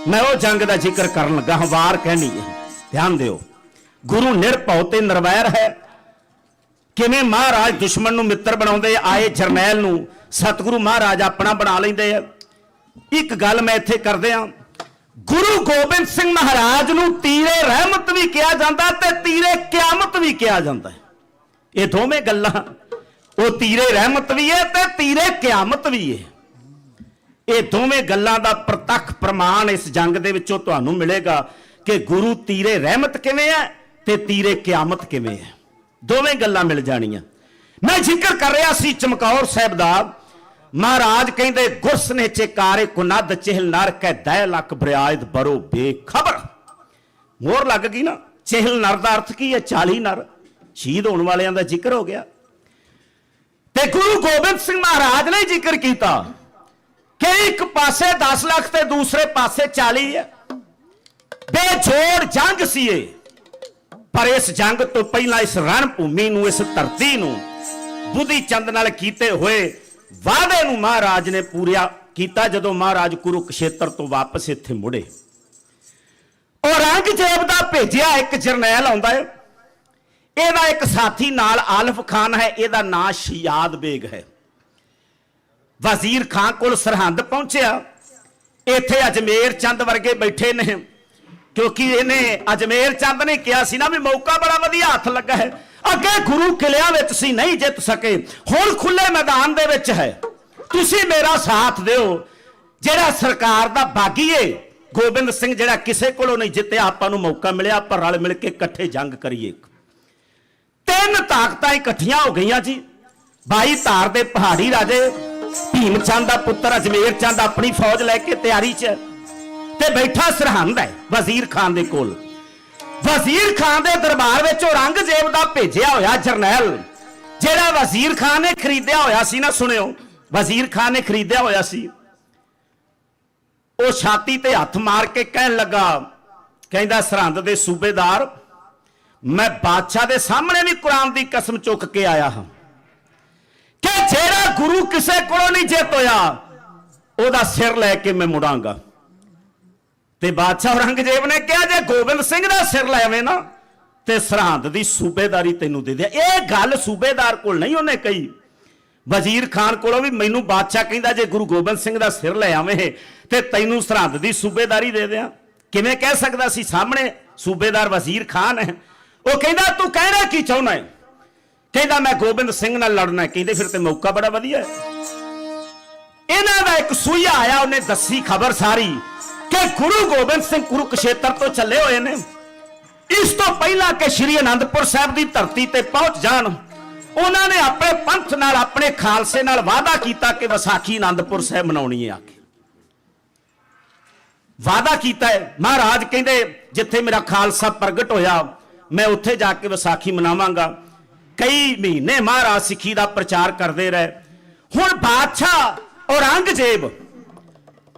ਮੈਂ ਉਹ ਜੰਗ ਦਾ ਜ਼ਿਕਰ ਕਰਨ ਲੱਗਾ ਹਾਂ, ਵਾਰ ਕਹਿਣੀ ਹੈ। ਧਿਆਨ ਦਿਓ, ਗੁਰੂ ਨਿਰਭਉ ਤੇ ਨਿਰਵੈਰ ਹੈ। ਕਿਵੇਂ ਮਹਾਰਾਜ ਦੁਸ਼ਮਣ ਨੂੰ ਮਿੱਤਰ ਬਣਾਉਂਦੇ, ਆਏ ਜਰਨੈਲ ਨੂੰ ਸਤਿਗੁਰੂ ਮਹਾਰਾਜ ਆਪਣਾ ਬਣਾ ਲੈਂਦੇ ਆ। ਇੱਕ ਗੱਲ ਮੈਂ ਇੱਥੇ ਕਰਦੇ ਆ, ਗੁਰੂ ਗੋਬਿੰਦ ਸਿੰਘ ਮਹਾਰਾਜ ਨੂੰ ਤੀਰੇ ਰਹਿਮਤ ਵੀ ਕਿਹਾ ਜਾਂਦਾ ਤੇ ਤੀਰੇ ਕਿਆਮਤ ਵੀ ਕਿਹਾ ਜਾਂਦਾ ਹੈ। ਇਹ ਦੋਵੇਂ ਗੱਲਾਂ, ਉਹ ਤੀਰੇ ਰਹਿਮਤ ਵੀ ਹੈ ਤੇ ਤੀਰੇ ਕਿਆਮਤ ਵੀ ਹੈ। ਇਹ ਦੋਵੇਂ ਗੱਲਾਂ ਦਾ ਪ੍ਰਤੱਖ ਪ੍ਰਮਾਣ ਇਸ ਜੰਗ ਦੇ ਵਿੱਚੋਂ ਤੁਹਾਨੂੰ ਮਿਲੇਗਾ ਕਿ ਗੁਰੂ ਤੀਰੇ ਰਹਿਮਤ ਕਿਵੇਂ ਹੈ ਤੇ ਤੀਰੇ ਕਿਆਮਤ ਕਿਵੇਂ ਹੈ। ਦੋਵੇਂ ਗੱਲਾਂ ਮਿਲ ਜਾਣੀਆਂ। ਮੈਂ ਜ਼ਿਕਰ ਕਰ ਰਿਹਾ ਸੀ ਚਮਕੌਰ ਸਾਹਿਬ ਦਾ। ਮਹਾਰਾਜ ਕਹਿੰਦੇ ਗੁਰਸਨੇ ਚੇਕਾਰੇ ਕੁਨਦ ਚਹਿਲ ਨਰ ਕੈ ਦੈ ਲੱਖ ਬਰਿਆਇਦ ਬਰੋ ਬੇਖਬਰ। ਮੋਹਰ ਲੱਗ ਗਈ ਨਾ। ਚਹਿਲ ਨਰ ਦਾ ਅਰਥ ਕੀ ਹੈ? 40 ਨਰ ਸ਼ਹੀਦ ਹੋਣ ਵਾਲਿਆਂ ਦਾ ਜ਼ਿਕਰ ਹੋ ਗਿਆ। ਤੇ ਗੁਰੂ ਗੋਬਿੰਦ ਸਿੰਘ ਮਹਾਰਾਜ ਨੇ ਜ਼ਿਕਰ ਕੀਤਾ ਕਿ ਇੱਕ ਪਾਸੇ 10 ਲੱਖ ਤੇ ਦੂਸਰੇ ਪਾਸੇ 40 ਹੈ। ਬੇਜੋੜ ਜੰਗ ਸੀ ਇਹ। ਪਰ ਇਸ ਜੰਗ ਤੋਂ ਪਹਿਲਾਂ ਇਸ ਰਣ ਭੂਮੀ ਨੂੰ, ਇਸ ਧਰਤੀ ਨੂੰ ਬੁੱਧੀ ਚੰਦ ਨਾਲ ਕੀਤੇ ਹੋਏ ਵਾਅਦੇ ਨੂੰ ਮਹਾਰਾਜ ਨੇ ਪੂਰਾ ਕੀਤਾ। ਜਦੋਂ ਮਹਾਰਾਜ ਕੁਰੂਕਸ਼ੇਤਰ ਤੋਂ ਵਾਪਸ ਇੱਥੇ ਮੁੜੇ, ਔਰੰਗਜ਼ੇਬ ਦਾ ਭੇਜਿਆ ਇੱਕ ਜਰਨੈਲ ਆਉਂਦਾ ਹੈ। ਇਹਦਾ ਇੱਕ ਸਾਥੀ ਨਾਲ ਆਲਫ ਖਾਨ ਹੈ, ਇਹਦਾ ਨਾਂ ਸ਼ਿਆਦ ਬੇਗ ਹੈ। ਵਜ਼ੀਰ ਖਾਨ ਕੋਲ ਸਰਹੰਦ ਪਹੁੰਚਿਆ। ਇੱਥੇ ਅਜਮੇਰ ਚੰਦ ਵਰਗੇ ਬੈਠੇ ਨੇ, ਕਿਉਂਕਿ ਇਹਨੇ ਅਜਮੇਰ ਚੰਦ ਨੇ ਕਿਹਾ ਸੀ ਨਾ ਵੀ ਮੌਕਾ ਬੜਾ ਵਧੀਆ ਹੱਥ ਲੱਗਾ ਹੈ। ਅੱਗੇ ਗੁਰੂ ਕਿਲਿਆਂ ਵਿੱਚ ਸੀ, ਨਹੀਂ ਜਿੱਤ ਸਕੇ, ਹੁਣ ਖੁੱਲੇ ਮੈਦਾਨ ਦੇ ਵਿੱਚ ਹੈ। ਤੁਸੀਂ ਮੇਰਾ ਸਾਥ ਦਿਓ। ਜਿਹੜਾ ਸਰਕਾਰ ਦਾ ਬਾਗੀ ਏ ਗੋਬਿੰਦ ਸਿੰਘ, ਜਿਹੜਾ ਕਿਸੇ ਕੋਲੋਂ ਨਹੀਂ ਜਿੱਤਿਆ, ਆਪਾਂ ਨੂੰ ਮੌਕਾ ਮਿਲਿਆ, ਆਪਾਂ ਰਲ ਮਿਲ ਕੇ ਇਕੱਠੇ ਜੰਗ ਕਰੀਏ। 3 ਤਾਕਤਾਂ ਇਕੱਠੀਆਂ ਹੋ ਗਈਆਂ ਜੀ। 22 ਧਾਰ ਦੇ ਪਹਾੜੀ ਰਾਜੇ ਭੀਮ ਚੰਦ ਦਾ ਪੁੱਤਰ ਅਜਮੇਰ ਚੰਦ ਆਪਣੀ ਫੌਜ ਲੈ ਕੇ ਤਿਆਰੀ 'ਚ ਤੇ ਬੈਠਾ ਸਰਹੰਦ ਹੈ ਵਜ਼ੀਰ ਖਾਨ ਦੇ ਕੋਲ। ਵਜ਼ੀਰ ਖਾਨ ਦੇ ਦਰਬਾਰ ਵਿੱਚ ਔਰੰਗਜ਼ੇਬ ਦਾ ਭੇਜਿਆ ਹੋਇਆ ਜਰਨੈਲ, ਜਿਹੜਾ ਵਜ਼ੀਰ ਖਾਨ ਨੇ ਖਰੀਦਿਆ ਹੋਇਆ ਸੀ ਨਾ, ਸੁਣਿਓ, ਵਜ਼ੀਰ ਖਾਨ ਨੇ ਖਰੀਦਿਆ ਹੋਇਆ ਸੀ, ਉਹ ਛਾਤੀ ਤੇ ਹੱਥ ਮਾਰ ਕੇ ਕਹਿਣ ਲੱਗਾ, ਕਹਿੰਦਾ ਸਰਹੰਦ ਦੇ ਸੂਬੇਦਾਰ, ਮੈਂ ਬਾਦਸ਼ਾਹ ਦੇ ਸਾਹਮਣੇ ਵੀ ਕੁਰਾਨ ਦੀ ਕਸਮ ਚੁੱਕ ਕੇ ਆਇਆ ਹਾਂ ਕਿ ਜਿਹੜਾ ਗੁਰੂ ਕਿਸੇ ਕੋਲੋਂ ਨਹੀਂ ਜਿੱਤ ਹੋਇਆ ਉਹਦਾ ਸਿਰ ਲੈ ਕੇ ਮੈਂ ਮੁੜਾਂਗਾ। ਤੇ ਬਾਦਸ਼ਾਹ ਔਰੰਗਜ਼ੇਬ ਨੇ ਕਿਹਾ, ਜੇ ਗੋਬਿੰਦ ਸਿੰਘ ਦਾ ਸਿਰ ਲੈਵੇਂ ਨਾ ਤੇ ਸਰਹੰਦ ਦੀ ਸੂਬੇਦਾਰੀ ਤੈਨੂੰ ਦੇ ਦਿਆਂ। ਇਹ ਗੱਲ ਸੂਬੇਦਾਰ ਕੋਲ ਨਹੀਂ ਉਹਨੇ ਕਹੀ, ਵਜ਼ੀਰ ਖਾਨ ਕੋਲੋਂ ਵੀ ਮੈਨੂੰ ਬਾਦਸ਼ਾਹ ਕਹਿੰਦਾ ਜੇ ਗੁਰੂ ਗੋਬਿੰਦ ਸਿੰਘ ਦਾ ਸਿਰ ਲੈ ਆਵੇਂ ਤੇ ਤੈਨੂੰ ਸਰਹੰਦ ਦੀ ਸੂਬੇਦਾਰੀ ਦੇ ਦਿਆਂ। ਕਿਵੇਂ ਕਹਿ ਸਕਦਾ ਸੀ? ਸਾਹਮਣੇ ਸੂਬੇਦਾਰ ਵਜ਼ੀਰ ਖਾਨ ਹੈ। ਉਹ ਕਹਿੰਦਾ, ਤੂੰ ਕਹਿਣਾ ਕੀ ਚਾਹੁੰਦਾ ਹੈ? ਕਹਿੰਦਾ, ਮੈਂ ਗੋਬਿੰਦ ਸਿੰਘ ਨਾਲ ਲੜਨਾ। ਕਹਿੰਦੇ, ਫਿਰ ਤੇ ਮੌਕਾ ਬੜਾ ਵਧੀਆ ਹੈ। ਇਹਨਾਂ ਦਾ ਇੱਕ ਸੂਈਆ ਆਇਆ, ਉਹਨੇ ਦੱਸੀ ਖਬਰ ਸਾਰੀ ਕਿ ਗੁਰੂ ਗੋਬਿੰਦ ਸਿੰਘ ਕੁਰੂਕਸ਼ੇਤਰ ਤੋਂ ਚੱਲੇ ਹੋਏ ਨੇ। ਇਸ ਤੋਂ ਪਹਿਲਾਂ ਕਿ ਸ਼੍ਰੀ ਅਨੰਦਪੁਰ ਸਾਹਿਬ ਦੀ ਧਰਤੀ ਤੇ ਪਹੁੰਚ ਜਾਣ, ਉਹਨਾਂ ਨੇ ਆਪਣੇ ਪੰਥ ਨਾਲ, ਆਪਣੇ ਖਾਲਸੇ ਨਾਲ ਵਾਅਦਾ ਕੀਤਾ ਕਿ ਵਿਸਾਖੀ ਅਨੰਦਪੁਰ ਸਾਹਿਬ ਮਨਾਉਣੀ ਹੈ। ਆ ਕੇ ਵਾਅਦਾ ਕੀਤਾ ਹੈ। ਮਹਾਰਾਜ ਕਹਿੰਦੇ, ਜਿੱਥੇ ਮੇਰਾ ਖਾਲਸਾ ਪ੍ਰਗਟ ਹੋਇਆ ਮੈਂ ਉੱਥੇ ਜਾ ਕੇ ਵਿਸਾਖੀ ਮਨਾਵਾਂਗਾ। ਕਈ ਮਹੀਨੇ ਮਹਾਰਾਜ ਸਿੱਖੀ ਦਾ ਪ੍ਰਚਾਰ ਕਰਦੇ ਰਹੇ। ਹੁਣ ਬਾਦਸ਼ਾਹ ਔਰੰਗਜ਼ੇਬ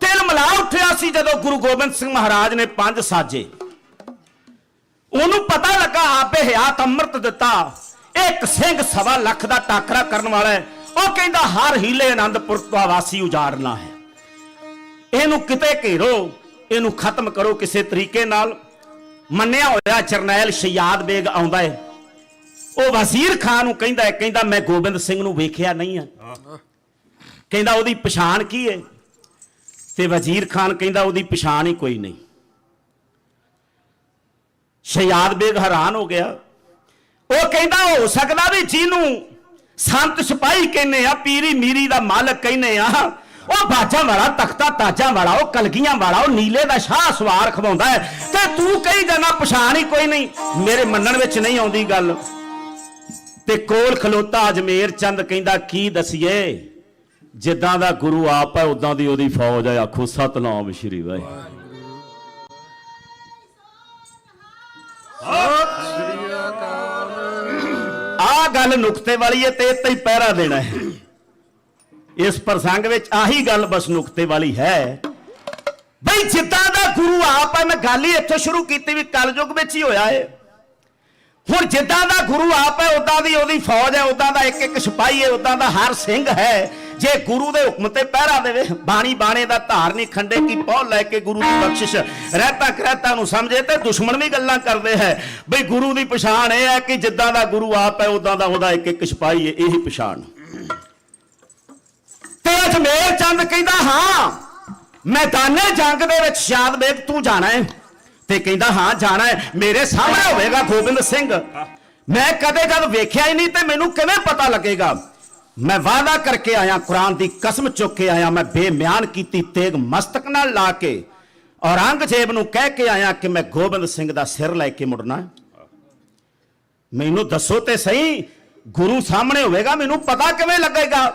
ਤਿਲ ਮਿਲਾ ਉੱਠਿਆ ਸੀ ਜਦੋਂ ਗੁਰੂ ਗੋਬਿੰਦ ਸਿੰਘ ਮਹਾਰਾਜ ਨੇ 5 ਸਾਜੇ। ਉਹਨੂੰ ਪਤਾ ਲੱਗਾ ਆਪੇ ਹਯਾਤ ਅੰਮ੍ਰਿਤ ਦਿੱਤਾ, ਇੱਕ ਸਿੰਘ 1.25 ਲੱਖ ਦਾ ਟਾਕਰਾ ਕਰਨ ਵਾਲਾ ਹੈ। ਉਹ ਕਹਿੰਦਾ, ਹਰ ਹੀਲੇ ਆਨੰਦਪੁਰ ਦਾ ਵਾਸੀ ਉਜਾੜਨਾ ਹੈ। ਇਹਨੂੰ ਕਿਤੇ ਘੇਰੋ, ਇਹਨੂੰ ਖਤਮ ਕਰੋ ਕਿਸੇ ਤਰੀਕੇ ਨਾਲ। ਮੰਨਿਆ ਹੋਇਆ ਜਰਨੈਲ ਸ਼ਿਆਦ ਬੇਗ ਆਉਂਦਾ ਹੈ। ਉਹ ਵਜ਼ੀਰ ਖਾਨ ਨੂੰ ਕਹਿੰਦਾ, ਮੈਂ ਗੋਬਿੰਦ ਸਿੰਘ ਨੂੰ ਵੇਖਿਆ ਨਹੀਂ ਹੈ। ਕਹਿੰਦਾ, ਉਹਦੀ ਪਛਾਣ ਕੀ ਹੈ? ਤੇ ਵਜ਼ੀਰ ਖਾਨ ਕਹਿੰਦਾ, ਉਹਦੀ ਪਛਾਣ ਹੀ ਕੋਈ ਨਹੀਂ। ਸ਼ਿਆਦ ਬੇਗ ਹੈਰਾਨ ਹੋ ਗਿਆ। ਉਹ ਕਹਿੰਦਾ, ਹੋ ਸਕਦਾ ਵੀ ਜਿਹਨੂੰ ਸੰਤ ਸਿਪਾਹੀ ਕਹਿੰਦੇ ਆ, ਪੀਰੀ ਮੀਰੀ ਦਾ ਮਾਲਕ ਕਹਿੰਦੇ ਆ, ਉਹ ਬਾਜਾਂ ਵਾਲਾ, ਤਖਤਾ ਤਾਜਾਂ ਵਾਲਾ, ਉਹ ਕਲਗੀਆਂ ਵਾਲਾ, ਉਹ ਨੀਲੇ ਦਾ ਸ਼ਾਹ ਸਵਾਰ ਖਵਾਉਂਦਾ ਹੈ, ਤੇ ਤੂੰ ਕਹੀ ਜਾਣਾ ਪਛਾਣ ਹੀ ਕੋਈ ਨਹੀਂ। ਮੇਰੇ ਮੰਨਣ ਵਿੱਚ ਨਹੀਂ ਆਉਂਦੀ ਗੱਲ। ਤੇ ਕੋਲ ਖਲੋਤਾ ਅਜਮੇਰ ਚੰਦ ਕਹਿੰਦਾ, ਕੀ ਦਸੀਏ, ਜਿੱਦਾਂ ਦਾ ਗੁਰੂ ਆਪ ਹੈ ਉਦਾਂ ਦੀ ਉਹਦੀ ਫੌਜ ਹੈ। ਆਖੋ ਸਤਨਾਮ ਸ਼੍ਰੀ ਵਾਹਿਗੁਰੂ। ਆ ਗੱਲ ਨੁਕਤੇ ਵਾਲੀ ਹੈ ਤੇ ਇੱਥੇ ਹੀ ਪਹਿਰਾ ਦੇਣਾ ਹੈ। ਇਸ ਪ੍ਰਸੰਗ ਵਿੱਚ ਆਹੀ ਗੱਲ ਬਸ ਨੁਕਤੇ ਵਾਲੀ ਹੈ ਬਈ ਜਿੱਦਾਂ ਦਾ ਗੁਰੂ ਆਪ ਹੈ। ਮੈਂ ਗੱਲ ਹੀ ਇੱਥੇ ਸ਼ੁਰੂ ਕੀਤੀ ਵੀ ਕਲਯੁਗ ਵਿੱਚ ਹੀ ਹੋਇਆ ਹੈ। ਹੁਣ ਜਿੱਦਾਂ ਦਾ ਗੁਰੂ ਆਪ ਹੈ ਉਦਾਂ ਦੀ ਉਹਦੀ ਫੌਜ ਹੈ, ਉਦਾਂ ਦਾ ਇੱਕ ਇੱਕ ਸਿਪਾਹੀ ਹੈ, ਉਦਾਂ ਦਾ ਹਰ ਸਿੰਘ ਹੈ। ਜੇ ਗੁਰੂ ਦੇ ਹੁਕਮ ਤੇ ਪਹਿਰਾ ਦੇਵੇ, ਬਾਣੀ ਬਾਣੇ ਦਾ ਧਾਰ ਨਹੀਂ ਖੰਡੇ ਕੀ ਪਹੁ ਲੈ ਕੇ ਗੁਰੂ ਦੀ ਬਖਸ਼ਿਸ਼ ਰਹਿਤਾ ਕਰਤਾ ਨੂੰ ਸਮਝੇ, ਤੇ ਦੁਸ਼ਮਣ ਵੀ ਗੱਲਾਂ ਕਰਦੇ ਹੈ ਬਈ ਗੁਰੂ ਦੀ ਪਛਾਣ ਇਹ ਹੈ ਕਿ ਜਿੱਦਾਂ ਦਾ ਗੁਰੂ ਆਪ ਹੈ ਉਦਾਂ ਦਾ ਉਹਦਾ ਇੱਕ ਇੱਕ ਸਿਪਾਹੀ ਹੈ। ਇਹੀ ਪਛਾਣ। ਤੇ ਅਜਮੇਰ ਚੰਦ ਕਹਿੰਦਾ, ਹਾਂ ਮੈਦਾਨੇ ਜੰਗ ਦੇ ਵਿੱਚ ਸ਼ਿਆਦ ਬੇਗ ਤੂੰ ਜਾਣਾ ਹੈ? ਤੇ ਕਹਿੰਦਾ, ਹਾਂ ਜਾਣਾ ਹੈ। ਮੇਰੇ ਸਾਹਮਣੇ ਹੋਵੇਗਾ ਗੋਬਿੰਦ ਸਿੰਘ। ਮੈਂ ਕਦੇ ਜਦ ਵੇਖਿਆ ਹੀ ਨਹੀਂ ਤੇ ਮੈਨੂੰ ਕਿਵੇਂ ਪਤਾ ਲੱਗੇਗਾ? ਮੈਂ ਵਾਅਦਾ ਕਰਕੇ ਆਇਆ, ਕੁਰਾਨ ਦੀ ਕਸਮ ਚੁੱਕ ਕੇ ਆਇਆ, ਮੈਂ ਬੇਮਿਆਨ ਕੀਤੀ ਤੇਗ ਮਸਤਕ ਨਾਲ ਲਾ ਕੇ ਔਰੰਗਜ਼ੇਬ ਨੂੰ ਕਹਿ ਕੇ ਆਇਆ ਕਿ ਮੈਂ ਗੋਬਿੰਦ ਸਿੰਘ ਦਾ ਸਿਰ ਲੈ ਕੇ ਮੁੜਨਾ। ਮੈਨੂੰ ਦੱਸੋ ਤੇ ਸਹੀ, ਗੁਰੂ ਸਾਹਮਣੇ ਹੋਵੇਗਾ, ਮੈਨੂੰ ਪਤਾ ਕਿਵੇਂ ਲੱਗੇਗਾ?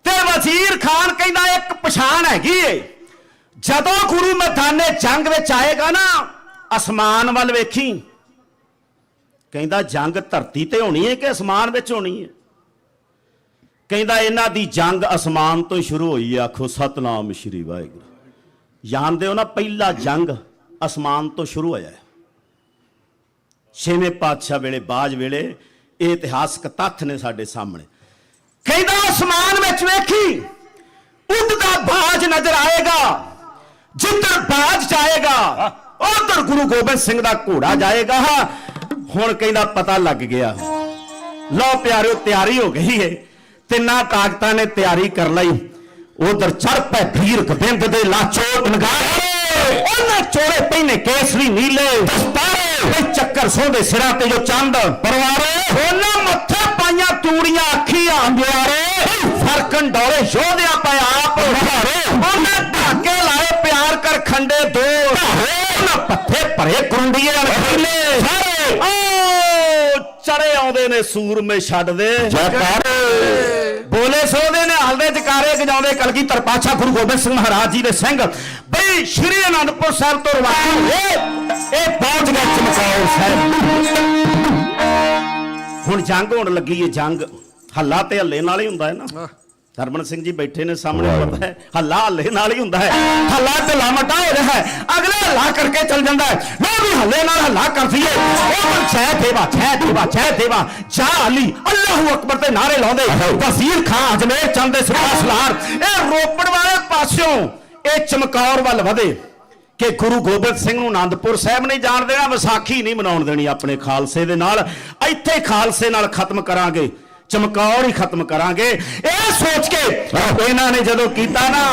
ਤੇ ਵਜ਼ੀਰ ਖਾਨ ਕਹਿੰਦਾ, ਇੱਕ ਪਛਾਣ ਹੈਗੀ ਏ। ਜਦੋਂ ਗੁਰੂ ਮੈਦਾਨੇ ਜੰਗ ਵਿੱਚ ਆਏਗਾ ਨਾ, ਅਸਮਾਨ ਵੱਲ ਵੇਖੀ। ਕਹਿੰਦਾ, ਜੰਗ ਧਰਤੀ ਤੇ ਹੋਣੀ ਹੈ ਕਿ ਅਸਮਾਨ ਵਿੱਚ ਹੋਣੀ ਹੈ? ਕਹਿੰਦਾ, ਇਹਨਾਂ ਦੀ ਜੰਗ ਅਸਮਾਨ ਤੋਂ ਸ਼ੁਰੂ ਹੋਈ ਹੈ। ਆਖੋ ਸਤਨਾਮ ਸ਼੍ਰੀ ਵਾਹਿਗੁਰੂ। ਜਾਣਦੇ ਹੋ ਨਾ, ਪਹਿਲਾ ਜੰਗ ਅਸਮਾਨ ਤੋਂ ਸ਼ੁਰੂ ਹੋਇਆ ਹੈ। 6ਵੇਂ ਪਾਤਸ਼ਾਹ ਵੇਲੇ, ਬਾਜ ਵੇਲੇ। ਇਹ ਇਤਿਹਾਸਕ ਤੱਥ ਨੇ ਸਾਡੇ ਸਾਹਮਣੇ। ਕਹਿੰਦਾ, ਅਸਮਾਨ ਵਿੱਚ ਵੇਖੀ, ਉੱਡਦਾ ਬਾਜ ਨਜ਼ਰ ਆਏਗਾ। ਜਿੱਧਰ ਬਾਜ ਜਾਏਗਾ ਉਧਰ ਗੁਰੂ ਗੋਬਿੰਦ ਸਿੰਘ ਦਾ ਘੋੜਾ ਜਾਏਗਾ। ਹੁਣ ਕਹਿੰਦਾ, ਪਤਾ ਲੱਗ ਗਿਆ। ਲਓ ਪਿਆਰਿਓ, ਤਿਆਰੀ ਹੋ ਗਈ ਹੈ। ਤਿੰਨਾਂ ਤਾਕਤਾਂ ਨੇ ਤਿਆਰੀ ਕਰ ਲਈ। ਉਧਰ ਚੜ ਪੈ ਵੀਰ ਗੋਬਿੰਦ ਦੇ ਲਾਚੋਟ ਨਗਾਰੇ। ਉਹਨੇ ਚੋੜੇ ਪਹਿਨੇ ਕੇਸਰੀ ਨੀਲੇ ਦਸਤਾਰੇ ਤੇ ਚੱਕਰ ਸੋਹਦੇ ਸਿਰਾਂ ਤੇ ਜੋ ਚੰਦ ਪਰਵਾਰੇ ਉਹਨਾਂ ਮੱਥੇ ਪਾਈਆਂ ਚੂੜੀਆਂ ਅੱਖੀਆਂ ਅੰਧਿਆਰੇ ਫਰਕਣ ਡੋਲੇ ਯੋਧਿਆਂ ਪਏ ਆਪ ਹਾਰੇ ਉਹਨੇ ਢਾਕੇ ਲਾਏ ਪਿਆਰ ਕਰ ਖੰਡੇ ਦੋ ਉਹਨਾਂ ਪੱਥੇ ਭਰੇ ਕਰੁੰਡੀਏ ਅਣਖੀਲੇ ਸਾਰੇ ਓ ਚੜੇ ਆਉਂਦੇ ਨੇ ਸੂਰਮੇ ਛੱਡਦੇ ਜੈਕਾਰੇ ਬੋਲੇ ਸੋਹਦੇ ਨੇ ਹਲਦੇ ਜਕਾਰੇ ਗਜਾਉਂਦੇ ਕਲਗੀਧਰ ਪਾਤਸ਼ਾਹ ਗੁਰੂ ਗੋਬਿੰਦ ਸਿੰਘ ਮਹਾਰਾਜ ਜੀ ਦੇ ਸਿੰਘ ਬਈ ਸ਼੍ਰੀ ਅਨੰਦਪੁਰ ਸਾਹਿਬ ਤੋਂ ਰਵਾਨਾ ਹੋਏ ਇਹ ਪਹੁੰਚ ਗਏ ਚਮਕੌਰ ਸਾਹਿਬ। ਹੁਣ ਜੰਗ ਹੋਣ ਲੱਗੀ ਏ ਜੰਗ ਹੱਲਾ ਤੇ ਹੱਲੇ ਨਾਲ ਹੀ ਹੁੰਦਾ ਹੈ ਨਾ ਹਰਮਨ ਸਿੰਘ ਜੀ ਬੈਠੇ ਨੇ ਸਾਹਮਣੇ ਪਤਾ ਹੈ ਹੱਲਾ ਹੱਲੇ ਨਾਲ ਹੀ ਹੁੰਦਾ ਹੈ ਹੱਲਾ ਤੇ ਲਾਮਟਾ ਹੋ ਰਿਹਾ ਹੈ ਅਗਲਾ ਹੱਲਾ ਕਰਕੇ ਚੱਲ ਜਾਂਦਾ ਹੈ ਮੈਂ ਵੀ ਹੱਲੇ ਨਾਲ ਹੱਲਾ ਕਰ ਦਈਏ ਉਹ ਛੇ ਦੇਵਾ ਛੇ ਦੇਵਾ ਛੇ ਦੇਵਾ ਜਾ ਅਲੀ ਅੱਲਾਹੂ ਅਕਬਰ ਤੇ ਨਾਰੇ ਲਾਉਂਦੇ ਵਜ਼ੀਰ ਖਾਂ ਅਜਮੇਰ ਚੰਦ ਦੇ ਸਿਪਾਹ ਸਲਾਰ ਇਹ ਰੋਪੜ ਵਾਲੇ ਪਾਸਿਓਂ ਇਹ ਚਮਕੌਰ ਵੱਲ ਵਧੇ ਕਿ ਗੁਰੂ ਗੋਬਿੰਦ ਸਿੰਘ ਨੂੰ ਆਨੰਦਪੁਰ ਸਾਹਿਬ ਨਹੀਂ ਜਾਣ ਦੇਣਾ ਵਿਸਾਖੀ ਨਹੀਂ ਮਨਾਉਣ ਦੇਣੀ ਆਪਣੇ ਖਾਲਸੇ ਦੇ ਨਾਲ ਇੱਥੇ ਖਾਲਸੇ ਨਾਲ ਖਤਮ ਕਰਾਂਗੇ ਚਮਕੌਰ ਹੀ ਖਤਮ ਕਰਾਂਗੇ ਇਹ ਸੋਚ ਕੇ ਇਹਨਾਂ ਨੇ ਜਦੋਂ ਕੀਤਾ ਨਾ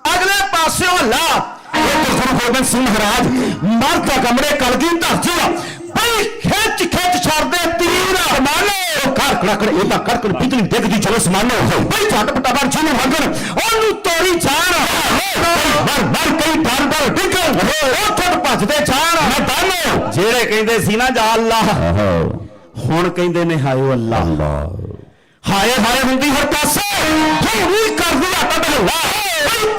ਅਗਲੇ ਪਾਸਿਓਂ ਹੱਲਾ ਗੁਰੂ ਗੋਬਿੰਦ ਸਿੰਘ ਮਹਾਰਾਜ ਮਰਦਾ ਕਮਰੇ ਕਲਗੀ ਧਰਜੂ ਬਈ ਖਿੱਚ ਖਿੱਚ ਛੱਡਦੇ ਤੀਰ ਸਮਾਨੋ ਕਰ ਕੜਕੜ ਇਹਦਾ ਕੜਕੜ ਬਿਜਲੀ ਡਿੱਗਦੀ ਚਲੋ ਸਮਾਨੋ ਬਈ ਝਟ ਪਟਾਵਰ ਜਿਹਨੂੰ ਮੰਗਣ ਉਹਨੂੰ ਤੋੜੀ ਜਾਣ ਮਰ ਮਰ ਕਈ ਡਰ ਡਿੱਗਣ ਉਹ ਛੱਡ ਭੱਜਦੇ ਜਾਣ ਮੈਦਾਨੋ ਜਿਹੜੇ ਕਹਿੰਦੇ ਸੀ ਨਾ ਜਾ ਅੱਲਾ ਹੁਣ ਕਹਿੰਦੇ ਨੇ ਹਾਏ ਅੱਲਾ ਹਾਏ ਹਾਏ ਹੁੰਦੀ ਹਰ ਪਾਸੇ ਤੂੰ ਵੀ ਕਰਦੀ ਆਟਾ ਬਹਲਾ ਬਈ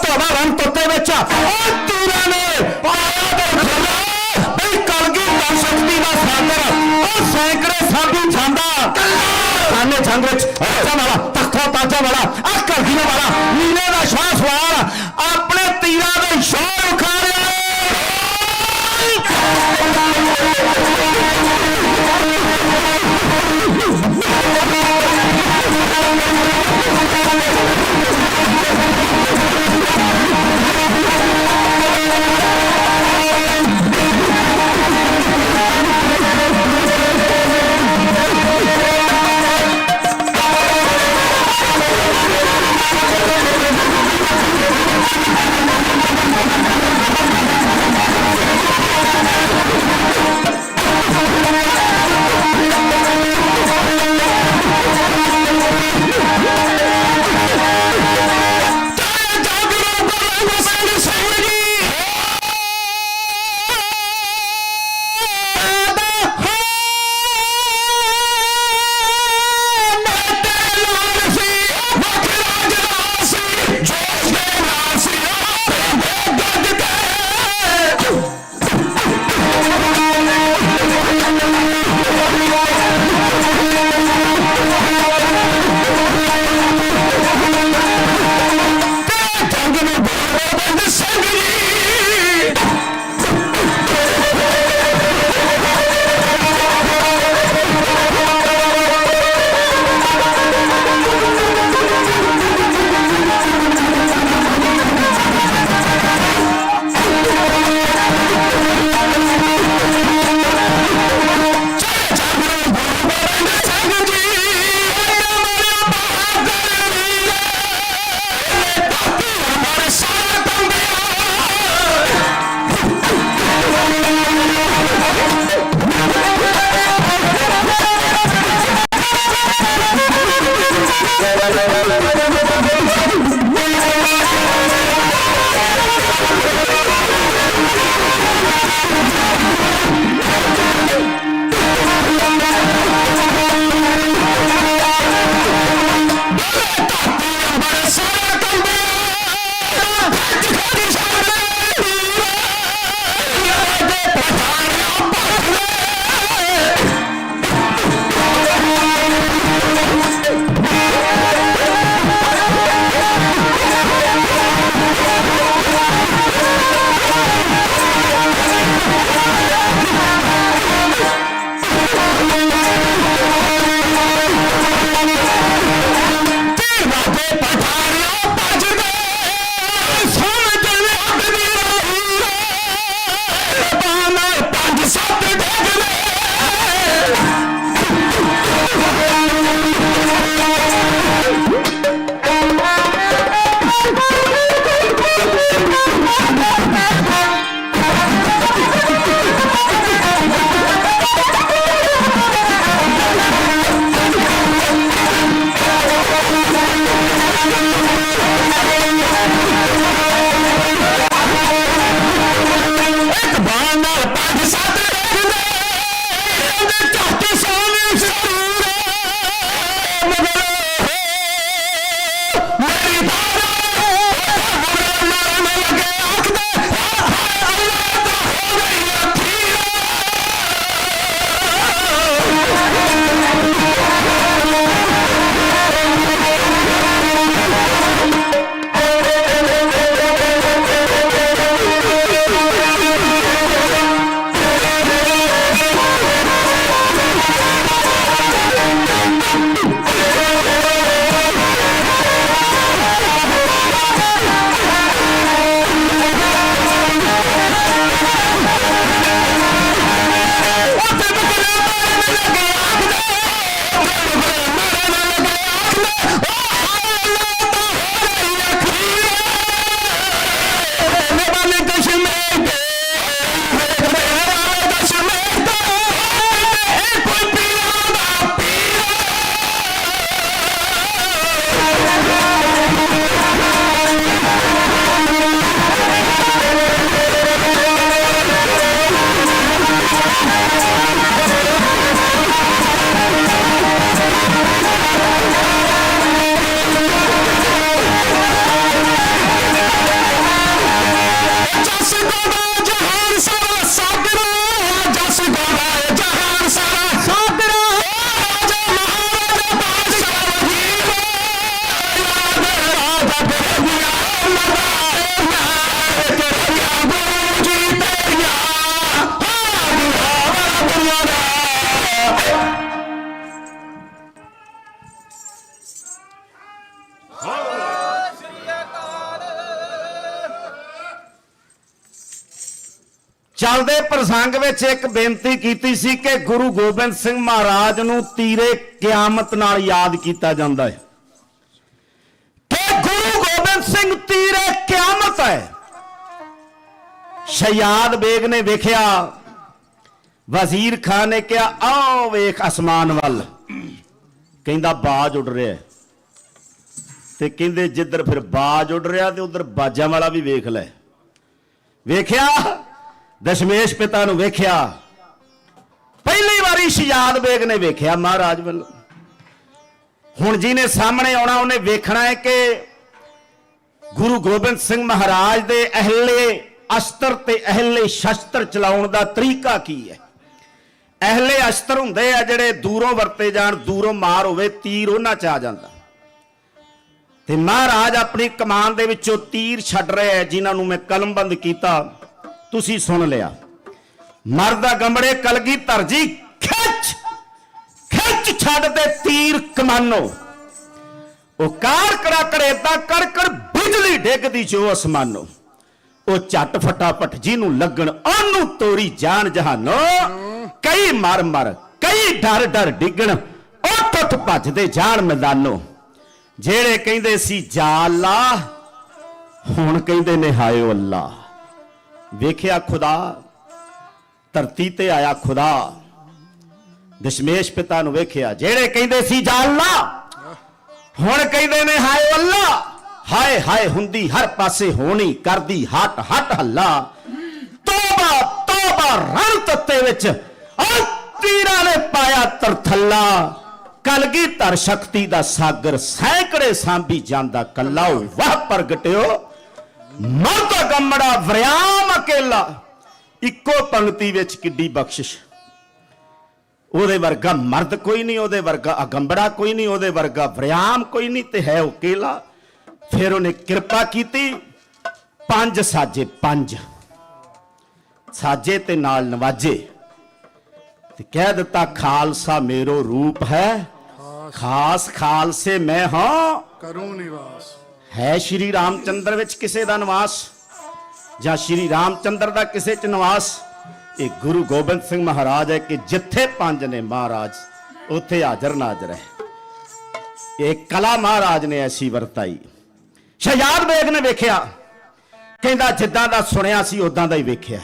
ਤੋਬਾ ਰੰਗ ਤੋਤੇ ਵਿੱਚ ਉਹ ਤੀਰਾਂ ਨੇ ਪਾਇਆ ਦੇ ਖਲਾ ਬਈ ਕਲਗੀ ਦਾ ਸ਼ਕਤੀ ਦਾ ਸਾਗਰ ਉਹ ਸੈਂਕੜੇ ਸਾਧੂ ਜਾਂਦਾ ਸਾਨੇ ਜੰਗ ਵਿੱਚ ਰਾਜਾ ਵਾਲਾ ਤਖਤਾ ਤਾਜਾ ਵਾਲਾ ਆ ਕਲਗੀਆਂ ਵਾਲਾ ਨੀਲੇ ਦਾ ਸ਼ਾਹ ਸਵਾਰ ਆਪਣੇ ਤੀਰਾਂ ਦੇ ਸ਼ੋਰ ਉਖਾੜਿਆ ਚੱਲਦੇ ਪ੍ਰਸੰਗ ਵਿੱਚ ਇੱਕ ਬੇਨਤੀ ਕੀਤੀ ਸੀ ਕਿ ਗੁਰੂ ਗੋਬਿੰਦ ਸਿੰਘ ਮਹਾਰਾਜ ਨੂੰ ਤੀਰੇ ਕਿਆਮਤ ਨਾਲ ਯਾਦ ਕੀਤਾ ਜਾਂਦਾ ਹੈ ਕਿ ਗੁਰੂ ਗੋਬਿੰਦ ਸਿੰਘ ਤੀਰੇ ਕਿਆਮਤ ਹੈ। ਸ਼ਹਿਜ਼ਾਦ ਬੇਗ ਨੇ ਵੇਖਿਆ, ਵਜ਼ੀਰ ਖਾਨ ਨੇ ਕਿਹਾ ਆਓ ਵੇਖ ਅਸਮਾਨ ਵੱਲ, ਕਹਿੰਦਾ ਬਾਜ ਉੱਡ ਰਿਹਾ ਹੈ। ਤੇ ਕਹਿੰਦੇ ਜਿੱਧਰ ਫਿਰ ਬਾਜ ਉੱਡ ਰਿਹਾ ਤੇ ਉਧਰ ਬਾਜਾਂ ਵਾਲਾ ਵੀ ਵੇਖ ਲੈ। ਵੇਖਿਆ ਦਸ਼ਮੇਸ਼ ਪਿਤਾ ਨੂੰ, ਵੇਖਿਆ ਪਹਿਲੀ ਵਾਰੀ ਸ਼ਹਿਜ਼ਾਦ ਬੇਗ ਨੇ ਵੇਖਿਆ ਮਹਾਰਾਜ ਵੱਲ। ਹੁਣ ਜਿਹਨੇ ਸਾਹਮਣੇ ਆਉਣਾ ਉਹਨੇ ਵੇਖਣਾ ਹੈ ਕਿ ਗੁਰੂ ਗੋਬਿੰਦ ਸਿੰਘ ਮਹਾਰਾਜ ਦੇ ਅਹਿਲੇ ਅਸਤਰ ਤੇ ਅਹਿਲੇ ਸ਼ਸਤਰ ਚਲਾਉਣ ਦਾ ਤਰੀਕਾ ਕੀ ਹੈ। ਅਹਿਲੇ ਅਸਤਰ ਹੁੰਦੇ ਆ ਜਿਹੜੇ ਦੂਰੋਂ ਵਰਤੇ ਜਾਣ, ਦੂਰੋਂ ਮਾਰ ਹੋਵੇ ਤੀਰ ਉਹਨਾਂ 'ਚ ਆ ਜਾਂਦਾ। ਤੇ ਮਹਾਰਾਜ ਆਪਣੀ ਕਮਾਨ ਦੇ ਵਿੱਚੋਂ ਤੀਰ ਛੱਡ ਰਹੇ ਆ ਜਿਨ੍ਹਾਂ ਨੂੰ ਮੈਂ ਕਲਮਬੰਦ ਕੀਤਾ, ਤੁਸੀਂ ਸੁਣ ਲਿਆ। ਮਰਦਾ ਗੰਬੜੇ ਕਲਗੀਧਰ ਜੀ ਖਿੱਚ ਖਿੱਚ ਛੱਡ ਦੇ ਤੀਰ ਕਮਾਨੋ। ਉਹ ਕਾਰ ਕੜਾਕੜ ਏਦਾਂ ਕੜਕੜ ਬਿਜਲੀ ਡਿੱਗਦੀ ਜੋ ਅਸਮਾਨੋ। ਉਹ ਝੱਟ ਫਟਾਫਟ ਜਿਹਨੂੰ ਲੱਗਣ ਉਹਨੂੰ ਤੋਰੀ ਜਾਨ ਜਹਾਨੋ। ਕਈ ਮਰ ਮਰ ਕਈ ਡਰ ਡਰ ਡਿੱਗਣ, ਉਹ ਟੁੱਟ ਭੱਜਦੇ ਜਾਣ ਮੈਦਾਨੋ। ਜਿਹੜੇ ਕਹਿੰਦੇ ਸੀ ਜਾ ਅੱਲਾ, ਹੁਣ ਕਹਿੰਦੇ ਨੇ ਹਾਏ ਅੱਲਾ। ਵੇਖਿਆ ਖੁਦਾ, ਧਰਤੀ ਤੇ ਆਇਆ ਖੁਦਾ। ਦਸ਼ਮੇਸ਼ ਪਿਤਾ ਨੂੰ ਵੇਖਿਆ, ਜਿਹੜੇ ਕਹਿੰਦੇ ਸੀ ਜਾ ਅੱਲਾ, ਹੁਣ ਕਹਿੰਦੇ ਨੇ ਹਾਏ ਅੱਲਾ। ਹਾਏ ਹਾਏ ਹੁੰਦੀ ਹਰ ਪਾਸੇ ਹੋਣੀ, ਕਰਦੀ ਹੱਟ ਹੱਟ ਹੱਲਾ। ਤੋਬਾ ਤੋਬਾ ਰਣ ਤੱਤੇ ਵਿੱਚ ਤੀਰਾਂ ਨੇ ਪਾਇਆ ਤਰਥੱਲਾ। ਕਲਗੀਧਰ ਸ਼ਕਤੀ ਦਾ ਸਾਗਰ ਸੈਂਕੜੇ ਸਾਂਭੀ ਜਾਂਦਾ ਕੱਲਾ। ਵਾਹ ਪ੍ਰਗਟਿਓ ਮਰਦਾ ਗੰਮੜਾ ਵਰਿਆਮ ਅਕੇਲਾ। ਇੱਕੋ ਪੰਕਤੀ ਵਿੱਚ ਕਿੱਡੀ ਬਖਸ਼ਿਸ਼। ਉਹਦੇ ਵਰਗਾ ਮਰਦ ਕੋਈ ਨਹੀਂ, ਉਹਦੇ ਵਰਗਾ ਅਗੰਬੜਾ ਕੋਈ ਨਹੀਂ, ਉਹਦੇ ਵਰਗਾ ਵਰਿਆਮ ਕੋਈ ਨਹੀਂ, ਤੇ ਹੈ ਅਕੇਲਾ। ਫਿਰ ਉਹਨੇ ਕਿਰਪਾ ਕੀਤੀ, 5 ਸਾਜੇ, 5 ਸਾਜੇ ਤੇ ਨਾਲ ਨਵਾਜੇ ਤੇ ਕਹਿ ਦਿੱਤਾ ਖਾਲਸਾ ਮੇਰੋ ਰੂਪ ਹੈ, ਖਾਸ ਖਾਲਸੇ ਮੈਂ ਹਾਂ ਕਰੂੰ ਨਿਵਾਸ। ਹੈ ਸ਼੍ਰੀ ਰਾਮਚੰਦਰ ਵਿੱਚ ਕਿਸੇ ਦਾ ਨਿਵਾਸ ਜਾਂ ਸ਼੍ਰੀ ਰਾਮਚੰਦਰ ਦਾ ਕਿਸੇ ਚ ਨਿਵਾਸ? ਇਹ ਗੁਰੂ ਗੋਬਿੰਦ ਸਿੰਘ ਮਹਾਰਾਜ ਹੈ ਕਿ ਜਿੱਥੇ 5 ਨੇ ਮਹਾਰਾਜ ਉੱਥੇ ਹਾਜ਼ਰ ਨਾਜ਼ਰ ਹੈ। ਇਹ ਕਲਾ ਮਹਾਰਾਜ ਨੇ ਐਸੀ ਵਰਤਾਈ। ਸ਼ਹਿਜ਼ਾਦ ਬੇਗ ਨੇ ਵੇਖਿਆ, ਕਹਿੰਦਾ ਜਿੱਦਾਂ ਦਾ ਸੁਣਿਆ ਸੀ ਉਦਾਂ ਦਾ ਹੀ ਵੇਖਿਆ।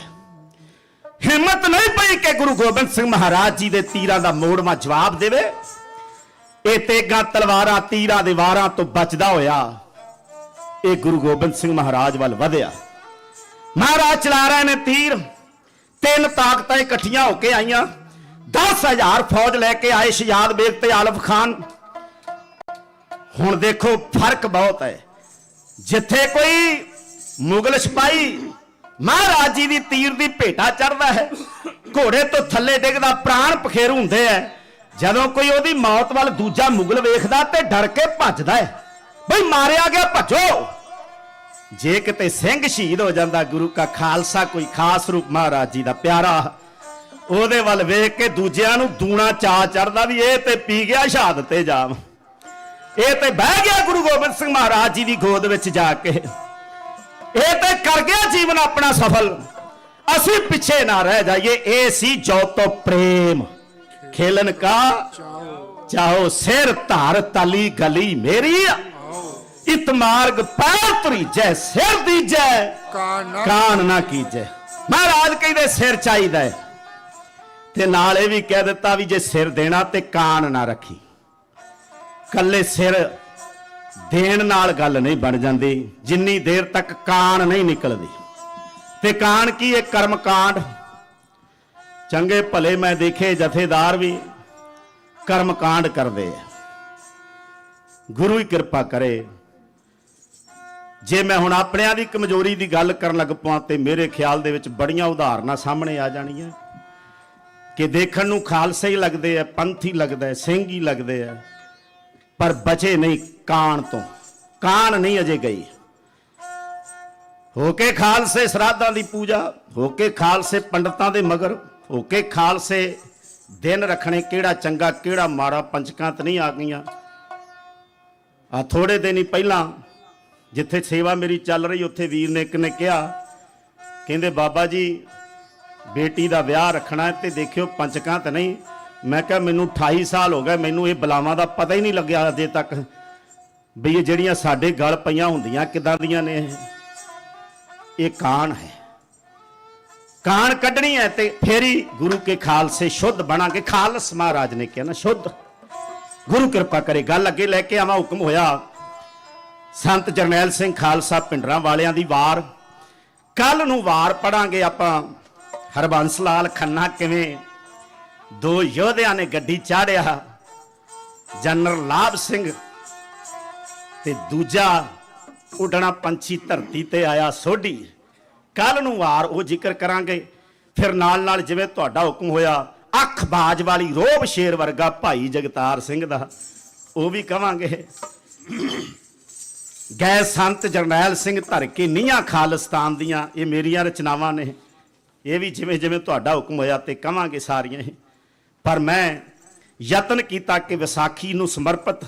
ਹਿੰਮਤ ਨਹੀਂ ਪਈ ਕਿ ਗੁਰੂ ਗੋਬਿੰਦ ਸਿੰਘ ਮਹਾਰਾਜ ਜੀ ਦੇ ਤੀਰਾਂ ਦਾ ਮੋੜਵਾਂ ਜਵਾਬ ਦੇਵੇ। ਇਹ ਤੇਗਾਂ ਤਲਵਾਰਾਂ ਤੀਰਾਂ ਦੇ ਵਾਰਾਂ ਤੋਂ ਬਚਦਾ ਹੋਇਆ ਇਹ ਗੁਰੂ ਗੋਬਿੰਦ ਸਿੰਘ ਮਹਾਰਾਜ ਵੱਲ ਵਧਿਆ। ਮਹਾਰਾਜ ਚਲਾ ਰਹੇ ਨੇ ਤੀਰ। 3 ਤਾਕਤਾਂ ਇਕੱਠੀਆਂ ਹੋ ਕੇ ਆਈਆਂ। 10,000 ਫੌਜ ਲੈ ਕੇ ਆਏ ਸ਼ਹਿਜ਼ਾਦ ਬੇਗ ਤੇ ਆਲਮ ਖਾਨ। ਹੁਣ ਦੇਖੋ ਫਰਕ ਬਹੁਤ ਹੈ। ਜਿੱਥੇ ਕੋਈ ਮੁਗਲ ਸਿਪਾਹੀ ਮਹਾਰਾਜ ਜੀ ਦੀ ਤੀਰ ਦੀ ਭੇਟਾ ਚੜਦਾ ਹੈ, ਘੋੜੇ ਤੋਂ ਥੱਲੇ ਡਿੱਗਦਾ, ਪ੍ਰਾਣ ਪਖੇਰੂ ਹੁੰਦੇ ਹੈ। ਜਦੋਂ ਕੋਈ ਉਹਦੀ ਮੌਤ ਵੱਲ ਦੂਜਾ ਮੁਗਲ ਵੇਖਦਾ ਤੇ ਡਰ ਕੇ ਭੱਜਦਾ ਹੈ, ਬਈ ਮਾਰਿਆ ਗਿਆ ਭੱਜੋ। ਜੇ ਕਿਤੇ ਸਿੰਘ ਸ਼ਹੀਦ ਹੋ ਜਾਂਦਾ, ਗੁਰੂ ਕਾ ਖਾਲਸਾ ਕੋਈ ਖਾਸ ਰੂਪ ਮਹਾਰਾਜ ਜੀ ਦਾ ਪਿਆਰਾ, ਉਹਦੇ ਵੱਲ ਵੇਖ ਕੇ ਦੂਜਿਆਂ ਨੂੰ ਦੂਣਾ ਚਾਅ ਚੜਦਾ ਵੀ ਇਹ ਤੇ ਪੀ ਗਿਆ ਸ਼ਹਾਦਤ ਤੇ ਜਾਮ, ਇਹ ਤੇ ਬਹਿ ਗਿਆ ਗੁਰੂ ਗੋਬਿੰਦ ਸਿੰਘ ਮਹਾਰਾਜ ਜੀ ਦੀ ਗੋਦ ਵਿੱਚ ਜਾ ਕੇ, ਇਹ ਤੇ ਕਰ ਗਿਆ ਜੀਵਨ ਆਪਣਾ ਸਫਲ, ਅਸੀਂ ਪਿੱਛੇ ਨਾ ਰਹਿ ਜਾਈਏ। ਇਹ ਸੀ ਜੋ ਤੋ ਪ੍ਰੇਮ ਖੇਲਨ ਕਾ ਚਾਹੋ, ਸਿਰ ਧਾਰ ਤਲੀ ਗਲੀ ਮੇਰੀ, ਇਤ ਮਾਰਗ ਪੈਰ ਤੁਰੀਜੈ, ਸਿਰ ਦੀਜੈ ਕਾਣ ਨਾ ਕੀਜੈ। ਮਹਾਰਾਜ ਕਹਿੰਦੇ ਸਿਰ ਚਾਹੀਦਾ ਹੈ, ਤੇ ਨਾਲ ਇਹ ਵੀ ਕਹਿ ਦਿੱਤਾ ਵੀ ਜੇ ਸਿਰ ਦੇਣਾ ਤੇ ਕਾਣ ਨਾ ਰੱਖੀ। ਕੱਲੇ ਸਿਰ ਦੇਣ ਨਾਲ ਗੱਲ ਨਹੀਂ ਬਣ ਜਾਂਦੀ ਜਿੰਨੀ ਦੇਰ ਤੱਕ ਕਾਣ ਨਹੀਂ ਨਿਕਲਦੀ। ਤੇ ਕਾਣ ਕੀ ਹੈ? ਕਰਮ ਕਾਂਡ। ਚੰਗੇ ਭਲੇ ਮੈਂ ਦੇਖੇ ਜਥੇਦਾਰ ਵੀ ਕਰਮ ਕਾਂਡ ਕਰਦੇ ਆ। ਗੁਰੂ ਹੀ ਕਿਰਪਾ ਕਰੇ। ਜੇ ਮੈਂ ਹੁਣ ਆਪਣਿਆਂ ਦੀ ਕਮਜ਼ੋਰੀ ਦੀ ਗੱਲ ਕਰਨ ਲੱਗ ਪਵਾਂ ਤੇ ਮੇਰੇ ਖਿਆਲ ਦੇ ਵਿੱਚ ਬੜੀਆਂ ਉਦਾਹਰਨਾਂ ਸਾਹਮਣੇ ਆ ਜਾਣੀਆਂ ਕਿ ਦੇਖਣ ਨੂੰ ਖਾਲਸੇ ਹੀ ਲੱਗਦੇ ਆ, ਪੰਥੀ ਲੱਗਦਾ ਹੈ, ਸਿੰਘ ਹੀ ਲੱਗਦੇ ਆ, ਪਰ ਬਚੇ ਨਹੀਂ ਕਾਣ ਤੋਂ। ਕਾਣ ਨਹੀਂ ਅਜੇ ਗਈ। ਹੋ ਕੇ ਖਾਲਸੇ ਸਰਾਧਾਂ ਦੀ ਪੂਜਾ, ਹੋ ਕੇ ਖਾਲਸੇ ਪੰਡਤਾਂ ਦੇ ਮਗਰ, ਹੋ ਕੇ ਖਾਲਸੇ ਦਿਨ ਰੱਖਣੇ ਕਿਹੜਾ ਚੰਗਾ ਕਿਹੜਾ ਮਾੜਾ, ਪੰਚਕਾਂ ਤੇ ਨਹੀਂ ਆ ਗਈਆਂ। ਆ ਥੋੜੇ ਦਿਨ ਹੀ ਪਹਿਲਾਂ ਜਿੱਥੇ ਸੇਵਾ ਮੇਰੀ ਚੱਲ ਰਹੀ ਉੱਥੇ ਵੀਰ ਨੇ ਇੱਕ ਨੇ ਕਿਹਾ, ਕਹਿੰਦੇ ਬਾਬਾ ਜੀ ਬੇਟੀ ਦਾ ਵਿਆਹ ਰੱਖਣਾ ਹੈ ਤੇ ਦੇਖਿਓ ਪੰਚਕਾਂ ਤੇ ਨਹੀਂ। ਮੈਂ ਕਿਹਾ ਮੈਨੂੰ 28 ਸਾਲ ਹੋ ਗਏ, ਮੈਨੂੰ ਇਹ ਬਲਾਵਾਂ ਦਾ ਪਤਾ ਹੀ ਨਹੀਂ ਲੱਗਿਆ ਅਜੇ ਤੱਕ ਵੀ ਇਹ ਜਿਹੜੀਆਂ ਸਾਡੇ ਗਲ ਪਈਆਂ ਹੁੰਦੀਆਂ ਕਿੱਦਾਂ ਦੀਆਂ ਨੇ। ਇਹ ਕਾਣ ਹੈ, ਕਾਣ ਕੱਢਣੀ ਹੈ ਤੇ ਫੇਰ ਹੀ ਗੁਰੂ ਕੇ ਖਾਲਸੇ ਸ਼ੁੱਧ ਬਣਾਂਗੇ। ਖਾਲਸ ਮਹਾਰਾਜ ਨੇ ਕਿਹਾ ਨਾ ਸ਼ੁੱਧ। ਗੁਰੂ ਕਿਰਪਾ ਕਰੇ। ਗੱਲ ਅੱਗੇ ਲੈ ਕੇ ਆਵਾਂ। ਹੁਕਮ ਹੋਇਆ ਸੰਤ ਜਰਨੈਲ ਸਿੰਘ ਖਾਲਸਾ ਪਿੰਡਰਾਂ ਵਾਲਿਆਂ ਦੀ ਵਾਰ। ਕੱਲ ਨੂੰ ਵਾਰ ਪੜਾਂਗੇ ਆਪਾਂ। ਹਰਬੰਸ ਲਾਲ ਖੰਨਾ ਕਿਵੇਂ ਦੋ ਯੋਧਿਆਂ ਨੇ ਗੱਡੀ ਚਾੜਿਆ, ਜਨਰਲ ਲਾਭ ਸਿੰਘ ਤੇ ਦੂਜਾ ਉੱਡਣਾ ਪੰਛੀ ਧਰਤੀ ਤੇ ਆਇਆ ਸੋਢੀ। ਕੱਲ ਨੂੰ ਵਾਰ ਉਹ ਜ਼ਿਕਰ ਕਰਾਂਗੇ। ਫਿਰ ਨਾਲ ਨਾਲ ਜਿਵੇਂ ਤੁਹਾਡਾ ਹੁਕਮ ਹੋਇਆ ਅੱਖ ਬਾਜ ਵਾਲੀ ਰੋਬ ਸ਼ੇਰ ਵਰਗਾ ਭਾਈ ਜਗਤਾਰ ਸਿੰਘ ਦਾ ਉਹ ਵੀ ਕਵਾਂਗੇ। ਗਏ ਸੰਤ ਜਰਨੈਲ ਸਿੰਘ ਧਰ ਕੇ ਨੀਹਾਂ ਖਾਲਿਸਤਾਨ ਦੀਆਂ, ਇਹ ਮੇਰੀਆਂ ਰਚਨਾਵਾਂ ਨੇ। ਇਹ ਵੀ ਜਿਵੇਂ ਜਿਵੇਂ ਤੁਹਾਡਾ ਹੁਕਮ ਹੋਇਆ ਤੇ ਕਵਾਂਗੇ ਸਾਰੀਆਂ ਹੀ। ਪਰ ਮੈਂ ਯਤਨ ਕੀਤਾ ਕਿ ਵਿਸਾਖੀ ਨੂੰ ਸਮਰਪਿਤ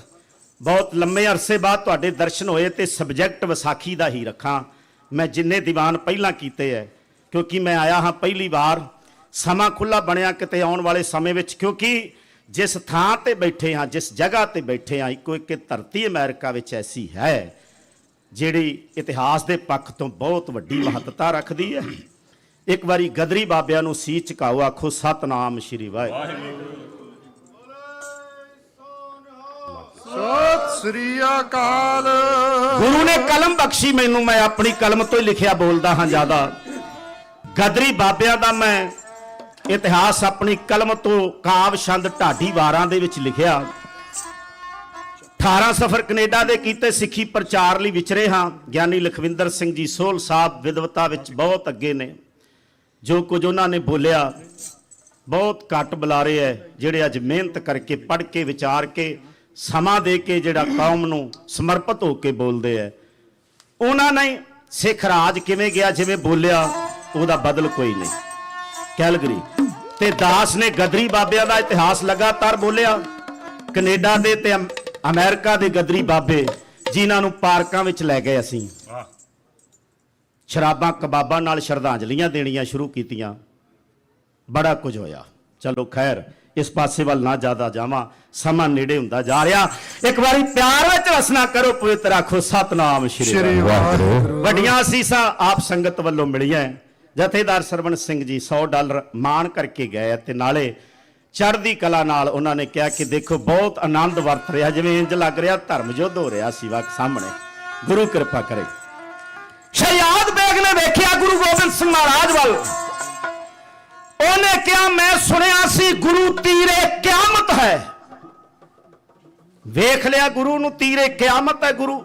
ਬਹੁਤ ਲੰਮੇ ਅਰਸੇ ਬਾਅਦ ਤੁਹਾਡੇ ਦਰਸ਼ਨ ਹੋਏ ਤੇ ਸਬਜੈਕਟ ਵਿਸਾਖੀ ਦਾ ਹੀ ਰੱਖਾਂ। ਮੈਂ ਜਿੰਨੇ ਦੀਵਾਨ ਪਹਿਲਾਂ ਕੀਤੇ ਹੈ, ਕਿਉਂਕਿ ਮੈਂ ਆਇਆ ਹਾਂ ਪਹਿਲੀ ਵਾਰ, ਸਮਾਂ ਖੁੱਲਾ ਬਣਿਆ ਕਿਤੇ ਆਉਣ ਵਾਲੇ ਸਮੇਂ ਵਿੱਚ। ਕਿਉਂਕਿ ਜਿਸ ਥਾਂ ਤੇ ਬੈਠੇ ਹਾਂ, ਜਿਸ ਜਗ੍ਹਾ ਤੇ ਬੈਠੇ ਹਾਂ, ਇੱਕੋ ਇੱਕ ਧਰਤੀ ਅਮਰੀਕਾ ਵਿੱਚ ਐਸੀ ਹੈ ਜਿਹੜੀ ਇਤਿਹਾਸ ਦੇ ਪੱਖ ਤੋਂ ਬਹੁਤ ਵੱਡੀ ਮਹੱਤਤਾ ਰੱਖਦੀ ਹੈ। ਇੱਕ ਵਾਰੀ ਗਦਰੀ ਬਾਬਿਆਂ ਨੂੰ ਸੀਸ ਝੁਕਾਓ, ਆਖੋ ਸਤਨਾਮ ਸ਼੍ਰੀ ਵਾਹਿਗੁਰੂ। ਸਤਿ ਸ੍ਰੀ ਅਕਾਲ। ਗੁਰੂ ਨੇ ਕਲਮ ਬਖਸ਼ੀ ਮੈਨੂੰ, ਮੈਂ ਆਪਣੀ ਕਲਮ ਤੋਂ ਹੀ ਲਿਖਿਆ ਬੋਲਦਾ ਹਾਂ ਜ਼ਿਆਦਾ। ਗਦਰੀ ਬਾਬਿਆਂ ਦਾ ਮੈਂ ਇਤਿਹਾਸ ਆਪਣੀ ਕਲਮ ਤੋਂ ਕਾਵ ਛੰਦ ਢਾਡੀ ਵਾਰਾਂ ਦੇ ਵਿੱਚ ਲਿਖਿਆ। 18 ਸਫ਼ਰ ਕੈਨੇਡਾ ਦੇ ਕੀਤੇ, ਸਿੱਖੀ ਪ੍ਰਚਾਰ ਲਈ ਵਿਚਰੇ ਹਾਂ। ਗਿਆਨੀ ਲਖਵਿੰਦਰ ਸਿੰਘ ਜੀ ਸੋਹਲ ਸਾਹਿਬ ਵਿਦਵਤਾ ਵਿੱਚ ਬਹੁਤ ਅੱਗੇ ਨੇ। ਜੋ ਕੁਝ ਉਹਨਾਂ ਨੇ ਬੋਲਿਆ ਬਹੁਤ ਘੱਟ ਬੁਲਾਰੇ ਹੈ ਜਿਹੜੇ ਅੱਜ ਮਿਹਨਤ ਕਰਕੇ ਪੜ੍ਹ ਕੇ ਵਿਚਾਰ ਕੇ ਸਮਾਂ ਦੇ ਕੇ ਜਿਹੜਾ ਕੌਮ ਨੂੰ ਸਮਰਪਿਤ ਹੋ ਕੇ ਬੋਲਦੇ ਹੈ। ਉਹਨਾਂ ਨੇ ਸਿੱਖ ਰਾਜ ਕਿਵੇਂ ਗਿਆ, ਜਿਵੇਂ ਬੋਲਿਆ ਉਹਦਾ ਬਦਲ ਕੋਈ ਨਹੀਂ। ਕੈਲਗਰੀ ਤੇ ਦਾਸ ਨੇ ਗਦਰੀ ਬਾਬਿਆਂ ਦਾ ਇਤਿਹਾਸ ਲਗਾਤਾਰ ਬੋਲਿਆ। ਕੈਨੇਡਾ ਦੇ ਤੇ ਅਮਰੀਕਾ ਦੇ ਗਦਰੀ ਬਾਬੇ ਜਿਨ੍ਹਾਂ ਨੂੰ ਪਾਰਕਾਂ ਵਿੱਚ ਲੈ ਗਏ ਅਸੀਂ, ਸ਼ਰਾਬਾਂ ਕਬਾਬਾਂ ਨਾਲ ਸ਼ਰਧਾਂਜਲੀਆਂ ਦੇਣੀਆਂ ਸ਼ੁਰੂ ਕੀਤੀਆਂ। ਬੜਾ ਕੁਝ ਹੋਇਆ। ਚਲੋ ਖੈਰ, ਇਸ ਪਾਸੇ ਵੱਲ ਨਾ ਜ਼ਿਆਦਾ ਜਾਵਾਂ, ਸਮਾਂ ਨੇੜੇ ਹੁੰਦਾ ਜਾ ਰਿਹਾ। ਇੱਕ ਵਾਰੀ ਪਿਆਰ ਵਿੱਚ ਰਸਨਾ ਕਰੋ, ਪਵਿੱਤਰ ਆਖੋ ਸਤਨਾਮ ਸ਼੍ਰੀ ਵਾਹਿਗੁਰੂ। ਵੱਡੀਆਂ ਅਸੀਸਾਂ ਆਪ ਸੰਗਤ ਵੱਲੋਂ ਮਿਲੀਆਂ। ਜਥੇਦਾਰ ਸਰਵਣ ਸਿੰਘ ਜੀ $100 ਮਾਣ ਕਰਕੇ ਗਏ ਤੇ ਨਾਲੇ ਚੜ੍ਹਦੀ ਕਲਾ ਨਾਲ ਉਹਨਾਂ ਨੇ ਕਿਹਾ ਕਿ ਦੇਖੋ ਬਹੁਤ ਆਨੰਦ ਵਰਤ ਰਿਹਾ, ਜਿਵੇਂ ਇੰਜ ਲੱਗ ਰਿਹਾ ਧਰਮ ਯੁੱਧ ਹੋ ਰਿਹਾ ਸੀ ਵਕ ਸਾਹਮਣੇ। ਗੁਰੂ ਕਿਰਪਾ ਕਰੇ। ਸ਼ਹਿਜ਼ਾਦ ਬੇਗ ਨੇ ਵੇਖਿਆ ਗੁਰੂ ਗੋਬਿੰਦ ਸਿੰਘ ਮਹਾਰਾਜ ਵੱਲ। ਉਹਨੇ ਕਿਹਾ ਮੈਂ ਸੁਣਿਆ ਸੀ ਗੁਰੂ ਤੀਰੇ ਕਿਆਮਤ ਹੈ। ਵੇਖ ਲਿਆ ਗੁਰੂ ਨੂੰ, ਤੀਰੇ ਕਿਆਮਤ ਹੈ ਗੁਰੂ।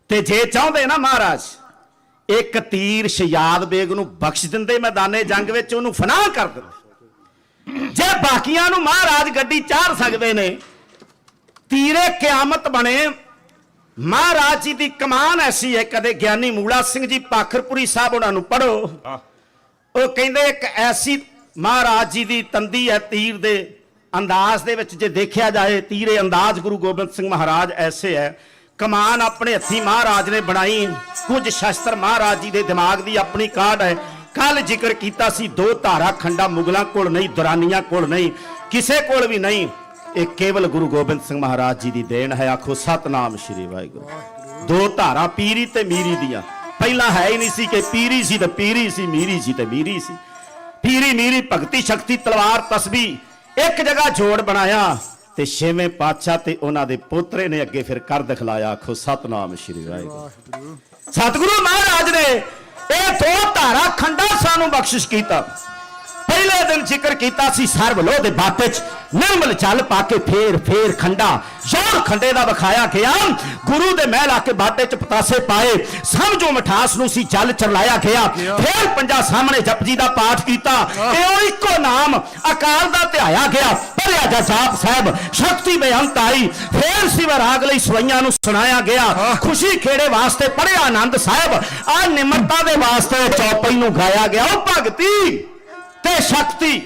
ਤੇ ਜੇ ਚਾਹੁੰਦੇ ਨਾ ਮਹਾਰਾਜ ਇੱਕ ਤੀਰ ਸ਼ਹਿਜ਼ਾਦ ਬੇਗ ਨੂੰ ਬਖਸ਼ ਦਿੰਦੇ ਮੈਦਾਨੇ ਜੰਗ ਵਿੱਚ, ਉਹਨੂੰ ਫਨਾਹ ਕਰ ਦਿੰਦੇ। ਜੇ ਬਾਕੀਆਂ ਨੂੰ ਮਹਾਰਾਜ ਗੱਡੀ ਚਾੜ ਸਕਦੇ ਨੇ, ਤੀਰੇ ਕਿਆਮਤ ਬਣੇ। ਮਹਾਰਾਜ ਜੀ ਦੀ ਕਮਾਨ ਐਸੀ ਹੈ। ਕਦੇ ਗਿਆਨੀ ਮੂਲਾ ਸਿੰਘ ਜੀ ਪਾਖਰਪੁਰੀ ਸਾਹਿਬ ਉਹਨਾਂ ਨੂੰ ਪੜੋ, ਉਹ ਕਹਿੰਦੇ ਇੱਕ ਐਸੀ ਮਹਾਰਾਜ ਜੀ ਦੀ ਤੰਦੀ ਹੈ ਤੀਰ ਦੇ ਅੰਦਾਜ਼ ਦੇ ਵਿੱਚ। ਜੇ ਦੇਖਿਆ ਜਾਏ ਤੀਰੇ ਅੰਦਾਜ਼ ਗੁਰੂ ਗੋਬਿੰਦ ਸਿੰਘ ਮਹਾਰਾਜ ਐਸੇ ਹੈ। ਕਮਾਨ ਆਪਣੇ ਹੱਥੀ ਮਹਾਰਾਜ ਨੇ ਬਣਾਈ। ਕੁਝ ਸ਼ਸਤਰ ਮਹਾਰਾਜ ਜੀ ਦੇ ਦਿਮਾਗ ਦੀ ਆਪਣੀ ਕਾਢ ਹੈ। ਕੱਲ ਜ਼ਿਕਰ ਕੀਤਾ ਸੀ 2 ਧਾਰਾ ਖੰਡਾ ਮੁਗਲਾਂ ਕੋਲ ਨਹੀਂ, ਦੁਰਾਨੀਆਂ ਕੋਲ ਨਹੀਂ, ਕਿਸੇ ਕੋਲ ਵੀ ਨਹੀਂ। ਇਹ ਕੇਵਲ ਗੁਰੂ ਗੋਬਿੰਦ ਸਿੰਘ ਮਹਾਰਾਜ ਜੀ ਦੀ ਦੇਣ ਹੈ। ਆਖੋ ਸਤਨਾਮ ਸ਼੍ਰੀ ਵਾਹਿਗੁਰੂ। 2 ਧਾਰਾ ਪੀਰੀ ਤੇ ਮੀਰੀ ਦੀਆਂ। ਪਹਿਲਾਂ ਹੈ ਹੀ ਨਹੀਂ ਸੀ ਕਿ ਪੀਰੀ ਸੀ ਤੇ ਪੀਰੀ ਸੀ, ਮੀਰੀ ਸੀ ਤੇ ਮੀਰੀ ਸੀ। ਪੀਰੀ ਮੀਰੀ ਭਗਤੀ ਸ਼ਕਤੀ ਤਲਵਾਰ ਤਸਬੀਹ ਇੱਕ ਜਗ੍ਹਾ ਜੋੜ ਬਣਾਇਆ ਤੇ 6ਵੇਂ ਪਾਤਸ਼ਾਹ ਤੇ ਉਹਨਾਂ ਦੇ ਪੋਤਰੇ ਨੇ ਅੱਗੇ ਫਿਰ ਕਰ ਦਿਖਲਾਇਆ। ਆਖੋ ਸਤਨਾਮ ਸ਼੍ਰੀ ਵਾਹਿਗੁਰੂ। ਸਤਿਗੁਰੂ ਮਹਾਰਾਜ ਨੇ ਇਹ 2 ਧਾਰਾ ਖੰਡਾ ਸਾਨੂੰ ਬਖਸ਼ਿਸ਼ ਕੀਤਾ। ਪਹਿਲੇ ਦਿਨ ਜ਼ਿਕਰ ਕੀਤਾ ਸੀ ਸਰਬ ਲੋਹ ਦੇ ਬਾਟੇ 'ਚ ਨਿਰਮਲ ਜਲ ਪਾ ਕੇ ਫੇਰ ਖੰਡਾ ਜ਼ੋਰ ਖੰਡੇ ਦਾ ਵਿਖਾਇਆ ਗਿਆ। ਗੁਰੂ ਦੇ ਮਹਿਲ ਆ ਕੇ ਬਾਟੇ 'ਚ ਪਤਾਸੇ ਪਾਏ, ਸਮਝੋ ਮਠਾਸ ਨੂੰ ਸੀ ਜਲ ਚਰਲਾਇਆ ਗਿਆ। ਫੇਰ ਪੰਜਾ ਸਾਹਮਣੇ ਜਪਜੀ ਦਾ ਪਾਠ ਕੀਤਾ। ਇਹ ਇੱਕੋ ਨਾਮ ਅਕਾਲ ਦਾ ਧਿਆਇਆ ਗਿਆ। ਪੜਿਆ ਜਾ ਜਾਪ ਸਾਹਿਬ, ਸ਼ਕਤੀ ਬੇਅੰਤ ਆਈ। ਫੇਰ ਸਿਵਾ ਰਾਗ ਲਈ ਸਵਈਆਂ ਨੂੰ ਸੁਣਾਇਆ ਗਿਆ। ਖੁਸ਼ੀ ਖੇੜੇ ਵਾਸਤੇ ਪੜਿਆ ਆਨੰਦ ਸਾਹਿਬ। ਆ ਨਿਮਰਤਾ ਦੇ ਵਾਸਤੇ ਚੌਪਈ ਨੂੰ ਗਾਇਆ ਗਿਆ। ਉਹ ਭਗਤੀ ਤੇ ਸ਼ਕਤੀ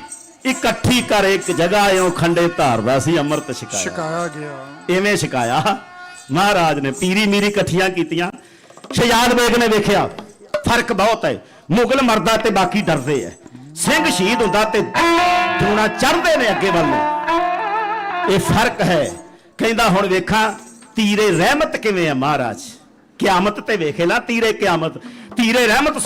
ਇਕੱਠੀ ਕਰ ਇੱਕ ਜਗ੍ਹਾ ਇਉਂ ਖੰਡੇ ਧਾਰਦਾ ਸੀ, ਅੰਮ੍ਰਿਤ ਛਕਾਇਆ ਗਿਆ। ਇਵੇਂ ਛਕਾਇਆ ਮਹਾਰਾਜ ਨੇ। ਪੀਰੀ ਮੀਰੀ ਇਕੱਠੀਆਂ ਕੀਤੀਆਂ। ਸ਼ਹਿਜ਼ਾਦ ਬੇਗ ਨੇ ਵੇਖਿਆ ਫਰਕ ਬਹੁਤ ਹੈ। ਮੁਗਲ ਮਰਦਾ ਤੇ ਬਾਕੀ ਡਰਦੇ ਐ। ਸਿੰਘ ਸ਼ਹੀਦ ਹੁੰਦਾ ਤੇ ਦੂਣਾ ਚੜ੍ਹਦੇ ਨੇ ਅੱਗੇ ਵੱਲ ਨੂੰ। ਇਹ ਫਰਕ ਹੈ। ਕਹਿੰਦਾ ਹੁਣ ਵੇਖਾਂ ਤੀਰੇ ਰਹਿਮਤ ਕਿਵੇਂ ਆ ਮਹਾਰਾਜ, ਕਿਆਮਤ ਤੇ ਵੇਖੇ ਨਾ ਤੀਰੇ ਕਿਆਮਤ। ਤੀਰੇ ਰਹਿਮਤ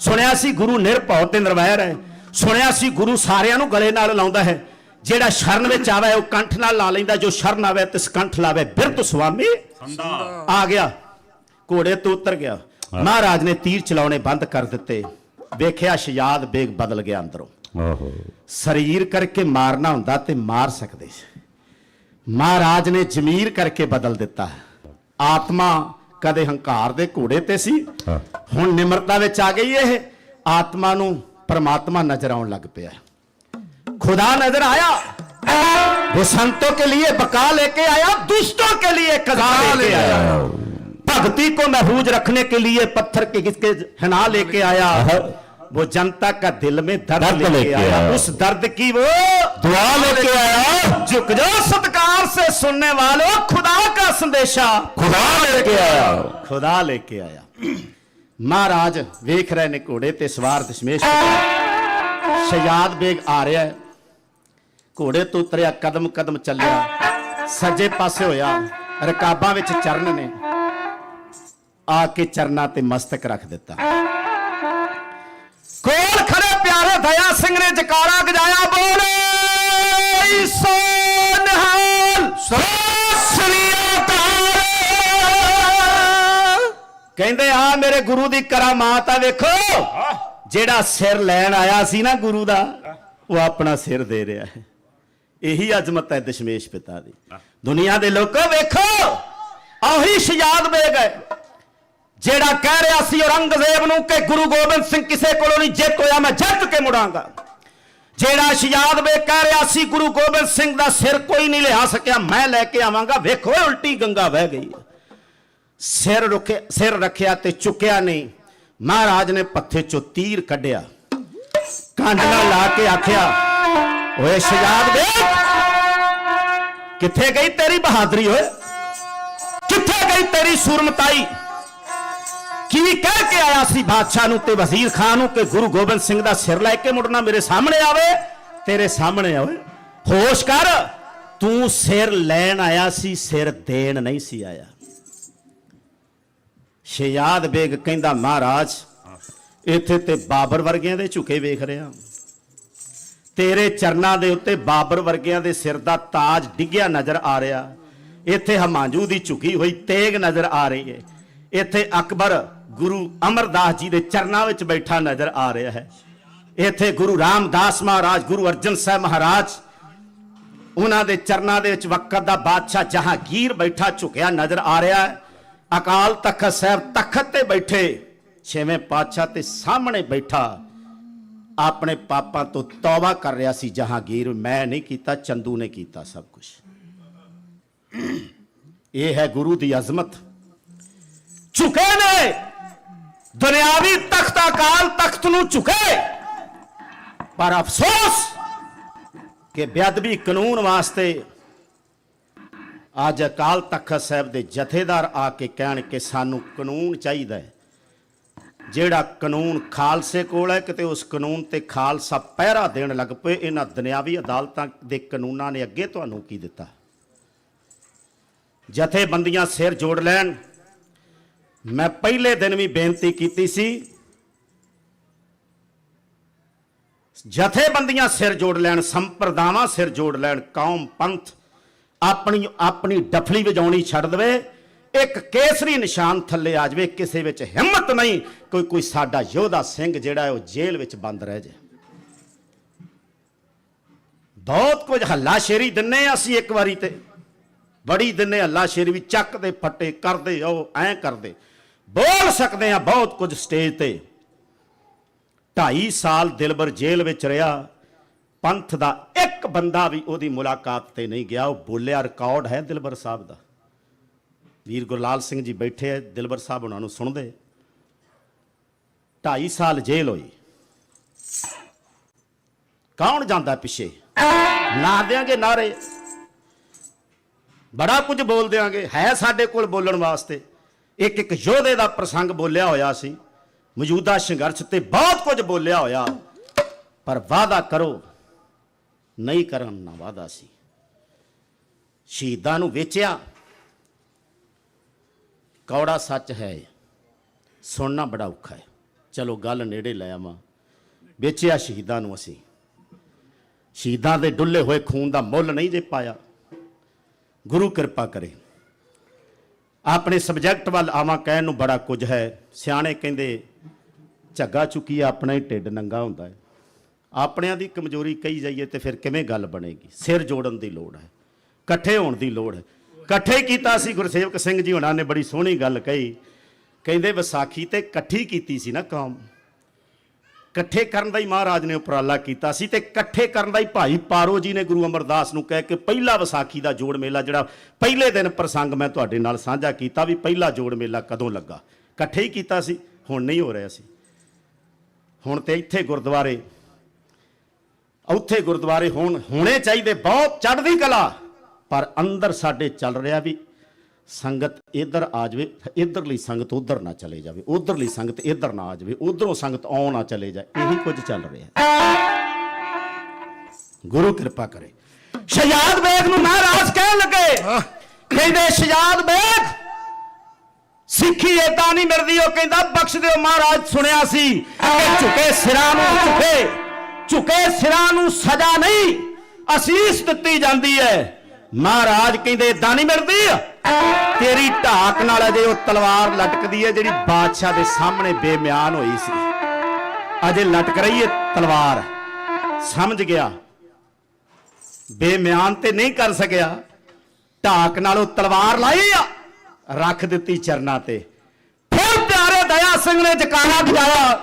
ਸੁਣਿਆ ਸੀ ਗੁਰੂ ਨਿਰਭਉ ਤੇ ਨਿਰਵੈਰ ਹੈ, ਸੁਣਿਆ ਸੀ ਗੁਰੂ ਸਾਰਿਆਂ ਨੂੰ ਗਲੇ ਨਾਲ ਲਾਉਂਦਾ ਹੈ, ਜਿਹੜਾ ਸ਼ਰਨ ਵਿੱਚ ਆਵੇ ਉਹ ਕੰਠ ਨਾਲ ਲਾ ਲੈਂਦਾ, ਜੋ ਸ਼ਰਨ ਆਵੇ ਤਿਸ ਕੰਠ ਲਾਵੇ। ਬਿਰਤ ਸੁਆਮੀ ਆ ਗਿਆ, ਘੋੜੇ ਤੋਂ ਉਤਰ ਗਿਆ। ਮਹਾਰਾਜ ਨੇ ਤੀਰ ਚਲਾਉਣੇ ਬੰਦ ਕਰ ਦਿੱਤੇ। ਵੇਖਿਆ ਸ਼ਜਾਦ ਬੇਗ ਬਦਲ ਗਿਆ ਅੰਦਰੋਂ। ਸਰੀਰ ਕਰਕੇ ਮਾਰਨਾ ਹੁੰਦਾ ਤੇ ਮਾਰ ਸਕਦੇ ਸੀ, ਮਹਾਰਾਜ ਨੇ ਜ਼ਮੀਰ ਕਰਕੇ ਬਦਲ ਦਿੱਤਾ। ਆਤਮਾ ਕਦੇ ਹੰਕਾਰ ਦੇ ਘੋੜੇ ਤੇ ਸੀ, ਹੁਣ ਨਿਮਰਤਾ ਵਿੱਚ ਆ ਗਈ। ਇਹ ਆਤਮਾ ਨੂੰ परमात्मा नजर आने लग पिया। खुदा नजर आया, वो संतों के लिए बका लेके आया, दुष्टों के लिए कज़ा लेके आया। भक्ति को महफूज रखने के लिए पत्थर के किसके हिना लेके आया, वो जनता का दिल में दर्द लेके आया। उस दर्द की वो दुआ लेके आया। झुक जाओ सत्कार से सुनने वालों, खुदा का संदेशा खुदा लेके आया, खुदा लेके आया। महाराज वेख रहे ने घोड़े ते सवार दशमेश शजाद बेग आ रहा है, घोड़े तो उतरिया, कदम कदम चलिया, सज्जे पासे होया, रकाबां विच चरण ने आके चरना ते मस्तक रख दिता। कोल खड़े प्यारे दया सिंह ने जकारा गजाया, बोले सो निहाल सत श्री अकाल। कहते आ मेरे गुरु की करामात आ, वेखो जेड़ा सिर लैन आया सी ना गुरु दा, वो अपना सिर दे रहा है। यही अजमत है दशमेश पिता दी। दुनिया दे लोगों वेखो, आही शजाद बेग है जेड़ा कह रहा सी औरंगजेब नूं कि गुरु गोबिंद सिंह किसे कोलों नहीं जित होया, मैं जित के मुड़ांगा। जेड़ा शजाद बेग कह रहा सी गुरु गोबिंद सिंह दा सिर कोई नहीं लिया सकिया, मैं लैके आवांगा। वेखो उल्टी गंगा बह गई। सिर रखिया ते चुकिया नहीं। महाराज ने पत्थे चो तीर कढ़िया, कंध नाल ला के आखिया, ओए शजाद बेग किथे गई तेरी बहादुरी, होए किथे गई तेरी सूरमताई? की कह के आया सी बादशाह नूं ते वजीर खान नूं कि गुरु गोबिंद सिंह दा सिर लैके मुड़ना मेरे सामने आवे, तेरे सामने आवे। होश कर, तू सिर लैन आया सी, सिर देन नहीं सी आया। शजाद बेग कहंदा महाराज इत्थे ते बाबर वर्गियां दे झुके वेख रहा, तेरे चरनां दे उत्ते बाबर वर्गियां दे सिर दा ताज डिग्गिया नजर आ रहा। इत्थे हमांजू दी झुकी हुई तेग नजर आ रही है। इत्थे अकबर गुरु अमरदास जी दे चरनां विच बैठा नजर आ रहा है। इत्थे गुरु रामदास महाराज, गुरु अर्जन साहब महाराज, उन्हां दे चरनां दे विच वक्त दा बादशाह जहांगीर बैठा झुकिया नजर आ रहा है। अकाल तख्त साहब तख्त ते बैठे, छेवें पातशाह ते सामने बैठा, अपने पापा तो तौबा कर रहा सी जहांगीर। मैं नहीं कीता, चंदू ने कीता सब कुछ। ये है गुरु दी अजमत। झुके ने दुनियावी तख्त, अकाल तख्त नूं झुके, पर अफसोस कि बेअदबी कानून वास्ते अज अकाल तख्त साहब के जथेदार आके कहण कि सानू कानून चाहिए है, जेड़ा कानून खालसे कोल है, किते उस कानून ते खालसा पहरा देण लग पे। इन्हां दुनियावी अदालतां दे कानूनां ने अगे तुहानू की दिता? जथेबंदियां सिर जोड़ लैन। मैं पहले दिन भी बेनती की सी, जथेबंदियां सिर जोड़ लैन, संप्रदावां सिर जोड़ लैन, कौम पंथ अपनी अपनी डफली वजाउणी छड़ दवे, एक केसरी निशान थले आ जाए, किसी विच हिम्मत नहीं कोई साडा योधा सिंह जिहड़ा है वो जेल विच बंद रह जाए। बहुत कुछ हल्लाशेरी दिन्ने असीं, एक वारी ते बड़ी दिन्ने हल्लाशेरी भी, चकदे फट्टे करदे, ओ ऐ करदे, बोल सकते हैं बहुत कुछ स्टेज ते। 2.5 साल दिलबर जेल विच रहा, पंथ दा एक बंदा भी ओदी मुलाकात ते नहीं गया। वो बोलिया, रिकॉर्ड है दिलबर साहब दा। वीर गुरलाल सिंह जी बैठे है, दिलबर साहब उन्होंने सुनते। 2.5 साल जेल हुई, कौन जाता पिछे? ला देंगे नारे, बड़ा कुछ बोल देंगे, है साडे कोल बोलण वास्ते। एक एक योधे दा प्रसंग बोलिया होया सी, मौजूदा संघर्ष ते बहुत कुछ बोलिया होया। ਪਰ ਵਾਅਦਾ ਕਰੋ, ਨਹੀਂ ਕਰਨ ਨਾ ਵਾਅਦਾ ਸੀ। ਸ਼ਹੀਦਾਂ ਨੂੰ ਵੇਚਿਆ, ਕੌੜਾ ਸੱਚ ਹੈ, ਸੁਣਨਾ ਬੜਾ ਔਖਾ ਹੈ। ਚਲੋ ਗੱਲ ਨੇੜੇ ਲੈ ਆਵਾਂ। ਵੇਚਿਆ ਸ਼ਹੀਦਾਂ ਨੂੰ ਅਸੀਂ, ਸ਼ਹੀਦਾਂ ਦੇ ਡੁੱਲੇ ਹੋਏ ਖੂਨ ਦਾ ਮੁੱਲ ਨਹੀਂ ਜੇ ਪਾਇਆ। ਗੁਰੂ ਕਿਰਪਾ ਕਰੇ। ਆਪਣੇ ਸਬਜੈਕਟ ਵੱਲ ਆਵਾਂ, ਕਹਿਣ ਨੂੰ ਬੜਾ ਕੁਝ ਹੈ। ਸਿਆਣੇ ਕਹਿੰਦੇ ਝੱਗਾ ਚੁੱਕੀ ਆਪਣਾ ਹੀ ਢਿੱਡ ਨੰਗਾ ਹੁੰਦਾ ਹੈ। ਆਪਣਿਆਂ ਦੀ ਕਮਜ਼ੋਰੀ ਕਹੀ ਜਾਈਏ ਤੇ ਫਿਰ ਕਿਵੇਂ ਗੱਲ ਬਣੇਗੀ। ਸਿਰ ਜੋੜਨ ਦੀ ਲੋੜ ਹੈ, ਇਕੱਠੇ ਹੋਣ ਦੀ ਲੋੜ ਹੈ। ਇਕੱਠੇ ਕੀਤਾ ਸੀ। ਗੁਰਸੇਵਕ ਸਿੰਘ ਜੀ ਹੋਣਾ ਨੇ ਬੜੀ ਸੋਹਣੀ ਗੱਲ ਕਹੀ, ਕਹਿੰਦੇ ਵਿਸਾਖੀ ਤੇ ਇਕੱਠੀ ਕੀਤੀ ਸੀ ਨਾ ਕੌਮ। ਇਕੱਠੇ ਕਰਨ ਦਾ ਹੀ ਮਹਾਰਾਜ ਨੇ ਉਪਰਾਲਾ ਕੀਤਾ ਸੀ, ਤੇ ਇਕੱਠੇ ਕਰਨ ਦਾ ਹੀ ਭਾਈ ਪਾਰੋ ਜੀ ਨੇ ਗੁਰੂ ਅਮਰਦਾਸ ਨੂੰ ਕਹਿ ਕੇ ਪਹਿਲਾ ਵਿਸਾਖੀ ਦਾ ਜੋੜ ਮੇਲਾ, ਜਿਹੜਾ ਪਹਿਲੇ ਦਿਨ ਪ੍ਰਸੰਗ ਮੈਂ ਤੁਹਾਡੇ ਨਾਲ ਸਾਂਝਾ ਕੀਤਾ ਵੀ ਪਹਿਲਾ ਜੋੜ ਮੇਲਾ ਕਦੋਂ ਲੱਗਾ, ਇਕੱਠੇ ਹੀ ਕੀਤਾ ਸੀ। ਹੁਣ ਨਹੀਂ ਹੋ ਰਿਹਾ ਸੀ। ਹੁਣ ਤੇ ਇੱਥੇ ਗੁਰਦੁਆਰੇ, ਉੱਥੇ ਗੁਰਦੁਆਰੇ ਹੋਣੇ ਚਾਹੀਦੇ, ਬਹੁਤ ਚੜ੍ਹਦੀ ਕਲਾ, ਪਰ ਅੰਦਰ ਸਾਡੇ ਚੱਲ ਰਿਹਾ ਵੀ ਸੰਗਤ ਇੱਧਰ ਆ ਜਾਵੇ, ਇੱਧਰਲੀ ਸੰਗਤ ਉੱਧਰ ਨਾ ਚਲੇ ਜਾਵੇ, ਉੱਧਰਲੀ ਸੰਗਤ ਇੱਧਰ ਨਾ ਆ ਜਾਵੇ, ਉੱਧਰੋਂ ਸੰਗਤ ਆਉ ਨਾ ਚਲੇ ਜਾਏ। ਇਹੀ ਕੁਝ ਚੱਲ ਰਿਹਾ। ਗੁਰੂ ਕਿਰਪਾ ਕਰੇ। ਸ਼ਹਿਜ਼ਾਦ ਬੇਗ ਨੂੰ ਮਹਾਰਾਜ ਕਹਿਣ ਲੱਗੇ, ਕਹਿੰਦੇ ਸ਼ਹਿਜ਼ਾਦ ਬੇਗ ਸਿੱਖੀ ਏਦਾਂ ਨਹੀਂ ਮਿਲਦੀ। ਉਹ ਕਹਿੰਦਾ ਬਖਸ਼ ਦਿਓ ਮਹਾਰਾਜ, ਸੁਣਿਆ ਸੀ ਕਿ ਝੁਕੇ ਸਿਰਾਂ ਨੂੰ ਸਜ਼ਾ ਨਹੀਂ ਅਸੀਸ ਦਿੱਤੀ ਜਾਂਦੀ ਹੈ। ਮਹਾਰਾਜ ਕਹਿੰਦੇ ਏਦਾਂ ਨਹੀਂ ਮਿਲਦੀ। ਤੇਰੀ ਢਾਕ ਨਾਲ ਅਜੇ ਉਹ ਤਲਵਾਰ ਲਟਕਦੀ ਹੈ ਜਿਹੜੀ ਬਾਦਸ਼ਾਹ ਦੇ ਸਾਹਮਣੇ ਬੇਮਿਆਨ ਹੋਈ ਸੀ, ਅਜੇ ਲਟਕ ਰਹੀ ਹੈ ਤਲਵਾਰ। ਸਮਝ ਗਿਆ, ਬੇਮਿਆਨ ਤੇ ਨਹੀਂ ਕਰ ਸਕਿਆ। ਢਾਕ ਨਾਲ ਉਹ ਤਲਵਾਰ ਲਾਈ ਆ, ਰੱਖ ਦਿੱਤੀ ਚਰਨਾਂ ਤੇ। ਫਿਰ ਪਿਆਰੇ ਦਇਆ ਸਿੰਘ ਨੇ ਜਕਾਰਾ ਵਜਾਇਆ,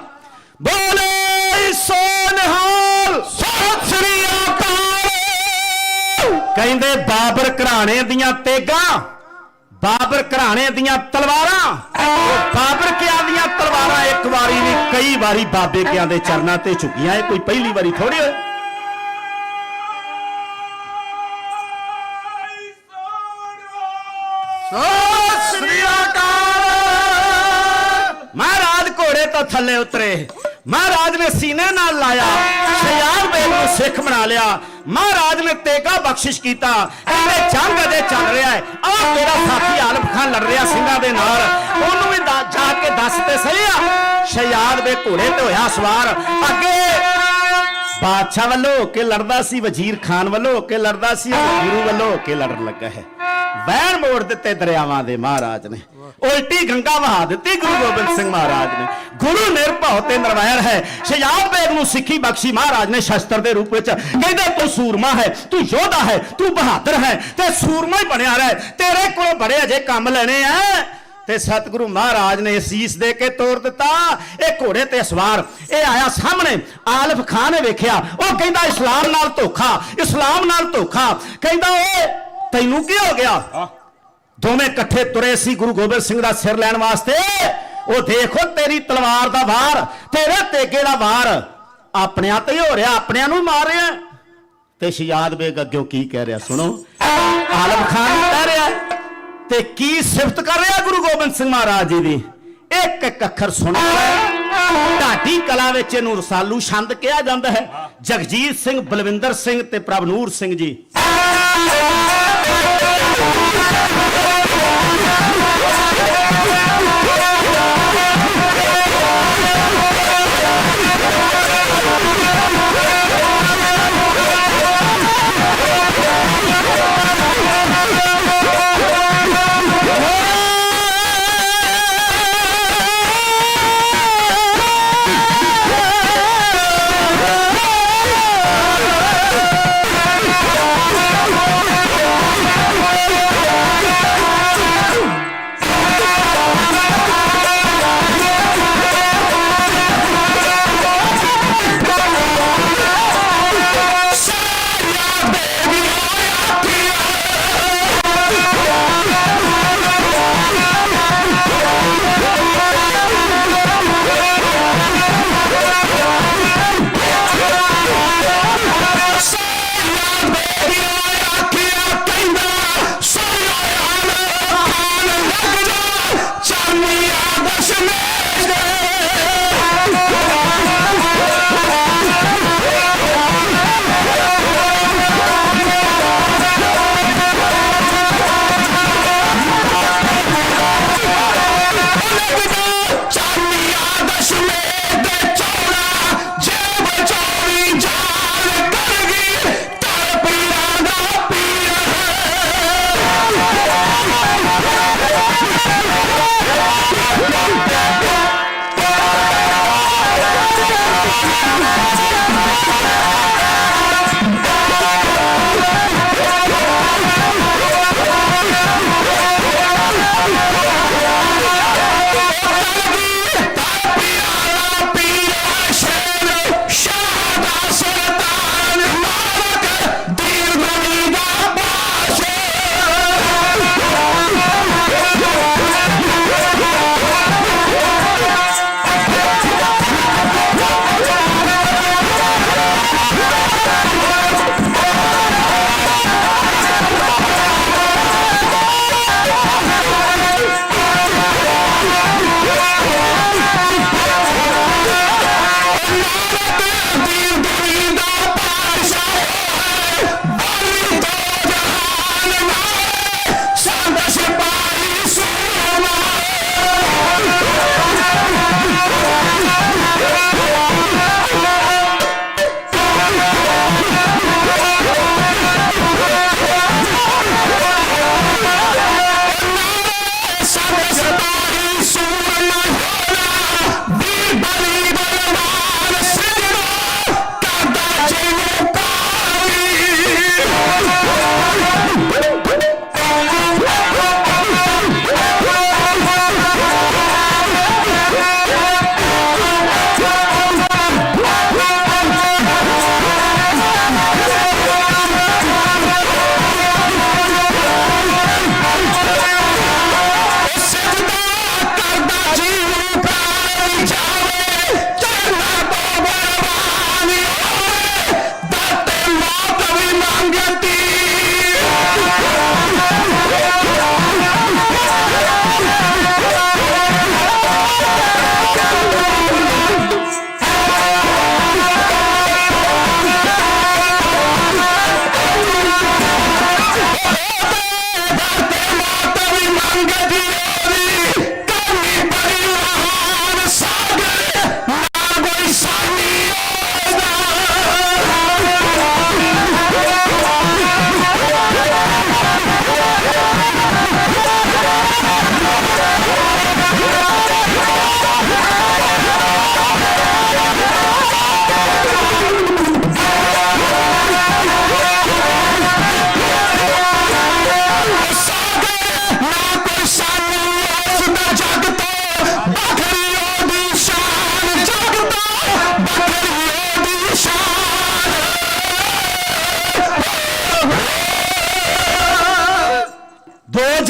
ਬੋਲੇ ਸੋ ਨਿਹਾਲ, ਸਤਿ ਸ੍ਰੀ ਅਕਾਲ। ਕਹਿੰਦੇ ਬਾਬਰ ਘਰਾਣੇ ਦੀਆਂ ਤੇਗਾਂ, ਬਾਬਰ ਘਰਾਣੇ ਦੀਆਂ ਤਲਵਾਰਾਂ, ਬਾਬਰ ਕਿਆਂ ਦੀਆਂ ਤਲਵਾਰਾਂ ਇੱਕ ਵਾਰੀ ਨਹੀਂ ਕਈ ਵਾਰੀ ਬਾਬੇ ਕਿਆਂ ਦੇ ਚਰਨਾਂ ਤੇ ਝੁਕੀਆਂ। ਇਹ ਕੋਈ ਪਹਿਲੀ ਵਾਰੀ ਥੋੜੀ ਹੋਈ। ਸਤਿ ਸ੍ਰੀ ਅਕਾਲ। ਮਹਾਰਾਜ ਘੋੜੇ ਤੋਂ ਥੱਲੇ ਉਤਰੇ, ਮਹਾਰਾਜ ਨੇ ਸੀਨੇ ਨਾਲ ਲਾਇਆ, ਸ਼ਹਿਜ਼ਾਦ ਬੇਗ ਨੂੰ ਸਿੱਖ ਬਣਾ ਲਿਆ। ਮਹਾਰਾਜ ਨੇ ਤੇਗਾ ਬਖਸ਼ਿਸ਼ ਕੀਤਾ। ਕਹਿੰਦੇ ਜੰਗ ਅਜੇ ਚੱਲ ਰਿਹਾ ਹੈ, ਆਹ ਤੇਰਾ ਸਾਥੀ ਆਲਮ ਖਾਨ ਲੜ ਰਿਹਾ ਸਿੰਘਾਂ ਦੇ ਨਾਲ, ਉਹਨੂੰ ਵੀ ਜਾ ਕੇ ਦੱਸ ਤੇ ਸਹੀ ਆ। ਸ਼ਹਿਜ਼ਾਦ ਬੇਗ ਘੋੜੇ ਤੇ ਹੋਇਆ ਸਵਾਰ, ਅੱਗੇ ਬਾਦਸ਼ਾਹ ਵੱਲੋਂ ਹੋ ਕੇ ਲੜਦਾ ਸੀ, ਵਜ਼ੀਰ ਖਾਨ ਵੱਲੋਂ ਹੋ ਕੇ ਲੜਦਾ ਸੀ, ਗੁਰੂ ਵੱਲੋਂ ਹੋ ਕੇ ਲੜਨ ਲੱਗਾ ਹੈ। ਵਹਿਣ ਮੋੜ ਦਿੱਤੇ ਦਰਿਆਵਾਂ ਦੇ ਮਹਾਰਾਜ ਨੇ, ਉਲਟੀ ਗੰਗਾ ਵਹਾ ਦਿੱਤੀ ਗੁਰੂ ਗੋਬਿੰਦ ਸਿੰਘ ਮਹਾਰਾਜ ਨੇ। ਗੁਰੂ ਨਿਰਭਉ ਤੇ ਨਿਰਵੈਰ ਹੈ। ਸ਼ਹਿਜ਼ਾਦ ਬੇਗ ਨੂੰ ਸਿੱਖੀ ਬਖਸ਼ੀ ਮਹਾਰਾਜ ਨੇ ਸ਼ਸਤਰ ਦੇ ਰੂਪ ਵਿੱਚ। ਕਹਿੰਦੇ ਤੂੰ ਸੂਰਮਾ ਹੈ, ਤੂੰ ਯੋਧਾ ਹੈ, ਤੂੰ ਬਹਾਦਰ ਹੈ, ਤੇ ਸੂਰਮਾ ਹੀ ਬਣਿਆ ਰਹਿ, ਤੇਰੇ ਕੋਲੋਂ ਬੜੇ ਅਜੇ ਕੰਮ ਲੈਣੇ ਆ। ਤੇ ਸਤਿਗੁਰੂ ਮਹਾਰਾਜ ਨੇ ਅਸੀਸ ਦੇ ਕੇ ਤੋੜ ਦਿੱਤਾ। ਇਹ ਘੋੜੇ ਤੇ ਸਵਾਰ ਇਹ ਆਇਆ ਸਾਹਮਣੇ, ਆਲਫ ਖਾਨ ਨੇ ਵੇਖਿਆ। ਉਹ ਕਹਿੰਦਾ ਇਸਲਾਮ ਨਾਲ ਧੋਖਾ, ਇਸਲਾਮ ਨਾਲ ਧੋਖਾ। ਕਹਿੰਦਾ ਓਏ ਤੈਨੂੰ ਕੀ ਹੋ ਗਿਆ? ਦੋਵੇਂ ਇਕੱਠੇ ਤੁਰੇ ਸੀ ਗੁਰੂ ਗੋਬਿੰਦ ਸਿੰਘ ਦਾ ਸਿਰ ਲੈਣ ਵਾਸਤੇ। ਉਹ ਦੇਖੋ ਤੇਰੀ ਤਲਵਾਰ ਦਾ ਵਾਰ, ਤੇਰੇ ਤੇਗੇ ਦਾ ਵਾਰ ਆਪਣਿਆਂ ਤੇ ਹੋ ਰਿਹਾ, ਆਪਣਿਆਂ ਨੂੰ ਮਾਰ ਰਿਹਾ। ਤੇ ਸ਼ਹਿਜ਼ਾਦ ਬੇਗ ਅੱਗੇ ਕੀ ਕਹਿ ਰਿਹਾ ਸੁਣੋ। ਆਲਮ ਖਾਨ ਕਹਿ ਰਿਹਾ ਤੇ ਕੀ ਸਿਫਤ ਕਰ ਰਿਹਾ ਗੁਰੂ ਗੋਬਿੰਦ ਸਿੰਘ ਮਹਾਰਾਜ ਜੀ ਦੀ। ਇੱਕ ਇੱਕ ਅੱਖਰ ਸੁਣ ਢਾਡੀ ਕਲਾ ਵਿੱਚ ਇਹਨੂੰ ਰਸਾਲੂ ਛੰਦ ਕਿਹਾ ਜਾਂਦਾ ਹੈ। ਜਗਜੀਤ ਸਿੰਘ, ਬਲਵਿੰਦਰ ਸਿੰਘ ਤੇ ਪ੍ਰਭਨੂਰ ਸਿੰਘ ਜੀ।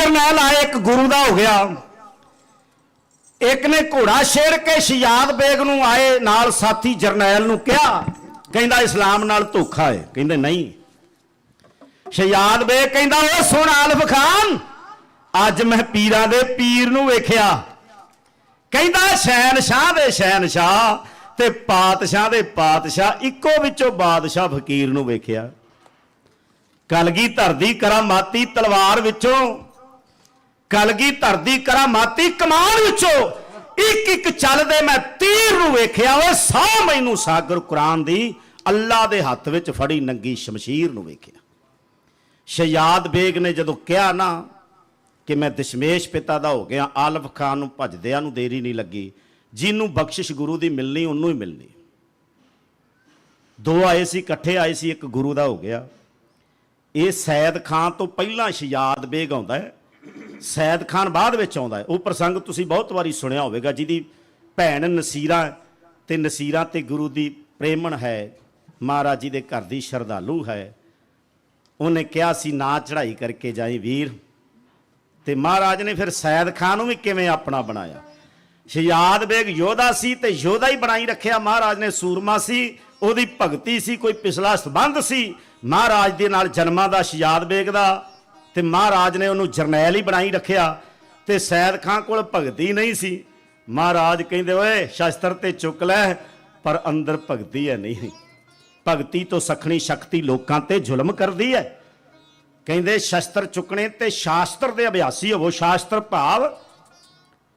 ਜਰਨੈਲ ਆਏ, ਇੱਕ ਗੁਰੂ ਦਾ ਹੋ ਗਿਆ, ਇੱਕ ਨੇ ਘੋੜਾ ਛੇੜ ਕੇ ਸ਼ਿਜਾਦ ਬੇਗ ਨੂੰ ਆਏ ਨਾਲ ਸਾਥੀ ਜਰਨੈਲ ਨੂੰ ਕਿਹਾ, ਕਹਿੰਦਾ ਇਸਲਾਮ ਨਾਲ ਧੋਖਾ ਹੈ। ਕਹਿੰਦੇ ਨਹੀਂ। ਸ਼ਿਜਾਦ ਬੇਗ ਕਹਿੰਦਾ ਉਹ ਸੁਣ ਆਲਫ ਖਾਨ, ਅੱਜ ਮੈਂ ਪੀਰਾਂ ਦੇ ਪੀਰ ਨੂੰ ਵੇਖਿਆ। ਕਹਿੰਦਾ ਸ਼ਹਿਨਸ਼ਾਹ ਦੇ ਸ਼ਹਿਨਸ਼ਾਹ ਤੇ ਪਾਤਸ਼ਾਹ ਦੇ ਪਾਤਸ਼ਾਹ, ਇੱਕੋ ਵਿੱਚੋਂ ਬਾਦਸ਼ਾਹ ਫਕੀਰ ਨੂੰ ਵੇਖਿਆ। ਕਲਗੀਧਰ ਦੀ ਕਰਾਮਾਤੀ ਤਲਵਾਰ ਵਿੱਚੋਂ, ਕਲਗੀਧਰ ਦੀ ਕਰਾਮਾਤੀ ਕਮਾਨ ਵਿੱਚੋਂ ਇੱਕ ਇੱਕ ਚੱਲਦੇ ਮੈਂ ਤੀਰ ਨੂੰ ਵੇਖਿਆ। ਉਹ ਸਾਹ ਮੈਨੂੰ ਸਾਗਰ ਕੁਰਾਨ ਦੀ ਅੱਲਾ ਦੇ ਹੱਥ ਵਿੱਚ ਫੜੀ ਨੰਗੀ ਸ਼ਮਸ਼ੀਰ ਨੂੰ ਵੇਖਿਆ। ਸ਼ਿਜਾਦ ਬੇਗ ਨੇ ਜਦੋਂ ਕਿਹਾ ਨਾ ਕਿ ਮੈਂ ਦਸ਼ਮੇਸ਼ ਪਿਤਾ ਦਾ ਹੋ ਗਿਆ, ਆਲਫ ਖਾਨ ਨੂੰ ਭਜਦਿਆਂ ਨੂੰ ਦੇਰੀ ਨਹੀਂ ਲੱਗੀ। ਜਿਹਨੂੰ ਬਖਸ਼ਿਸ਼ ਗੁਰੂ ਦੀ ਮਿਲਣੀ ਉਹਨੂੰ ਹੀ ਮਿਲਣੀ। ਦੋ ਆਏ ਸੀ, ਇਕੱਠੇ ਆਏ ਸੀ, ਇੱਕ ਗੁਰੂ ਦਾ ਹੋ ਗਿਆ। ਇਹ ਸੈਦ ਖਾਨ ਤੋਂ ਪਹਿਲਾਂ ਸ਼ਿਜਾਦ ਬੇਗ ਆਉਂਦਾ ਹੈ, ਸੈਦ ਖਾਨ ਬਾਅਦ ਵਿੱਚ ਆਉਂਦਾ ਹੈ। ਉਹ ਪ੍ਰਸੰਗ ਤੁਸੀਂ ਬਹੁਤ ਵਾਰੀ ਸੁਣਿਆ ਹੋਵੇਗਾ, ਜਿਹਦੀ ਭੈਣ ਨਸੀਰਾ ਤੇ ਨਸੀਰਾ ਤੇ ਗੁਰੂ ਦੀ ਪ੍ਰੇਮਣ ਹੈ, ਮਹਾਰਾਜ ਜੀ ਦੇ ਘਰ ਦੀ ਸ਼ਰਧਾਲੂ ਹੈ। ਉਹਨੇ ਕਿਹਾ ਸੀ ਨਾ ਚੜ੍ਹਾਈ ਕਰਕੇ ਜਾਈ ਵੀਰ, ਤੇ ਮਹਾਰਾਜ ਨੇ ਫਿਰ ਸੈਦ ਖਾਨ ਨੂੰ ਵੀ ਕਿਵੇਂ ਆਪਣਾ ਬਣਾਇਆ। ਸ਼ਿਜਾਦ ਬੇਗ ਯੋਧਾ ਸੀ ਤੇ ਯੋਧਾ ਹੀ ਬਣਾਈ ਰੱਖਿਆ ਮਹਾਰਾਜ ਨੇ। ਸੂਰਮਾ ਸੀ, ਉਹਦੀ ਭਗਤੀ ਸੀ, ਕੋਈ ਪਿਛਲਾ ਸੰਬੰਧ ਸੀ ਮਹਾਰਾਜ ਦੇ ਨਾਲ ਜਨਮਾਂ ਦਾ ਸ਼ਿਜਾਦ ਬੇਗ ਦਾ, ਤੇ ਮਹਾਰਾਜ ਨੇ ਉਹਨੂੰ ਜਰਨੈਲ ਹੀ ਬਣਾਈ ਰੱਖਿਆ। ਤੇ ਸੈਦ ਖਾਨ ਕੋਲ ਭਗਤੀ ਨਹੀਂ ਸੀ। ਮਹਾਰਾਜ ਕਹਿੰਦੇ ਓਏ ਸ਼ਸਤਰ ਤੇ ਚੁੱਕ ਲੈ, ਪਰ ਅੰਦਰ ਭਗਤੀ ਹੈ ਨਹੀਂ। ਭਗਤੀ ਤੋਂ ਸਖਣੀ ਸ਼ਕਤੀ ਲੋਕਾਂ ਤੇ ਜ਼ੁਲਮ ਕਰਦੀ ਹੈ। ਕਹਿੰਦੇ ਸ਼ਸਤਰ ਚੁੱਕਣੇ ਤੇ ਸ਼ਾਸਤਰ ਦੇ ਅਭਿਆਸੀ ਹੋਵੋ। ਸ਼ਾਸਤਰ ਭਾਵ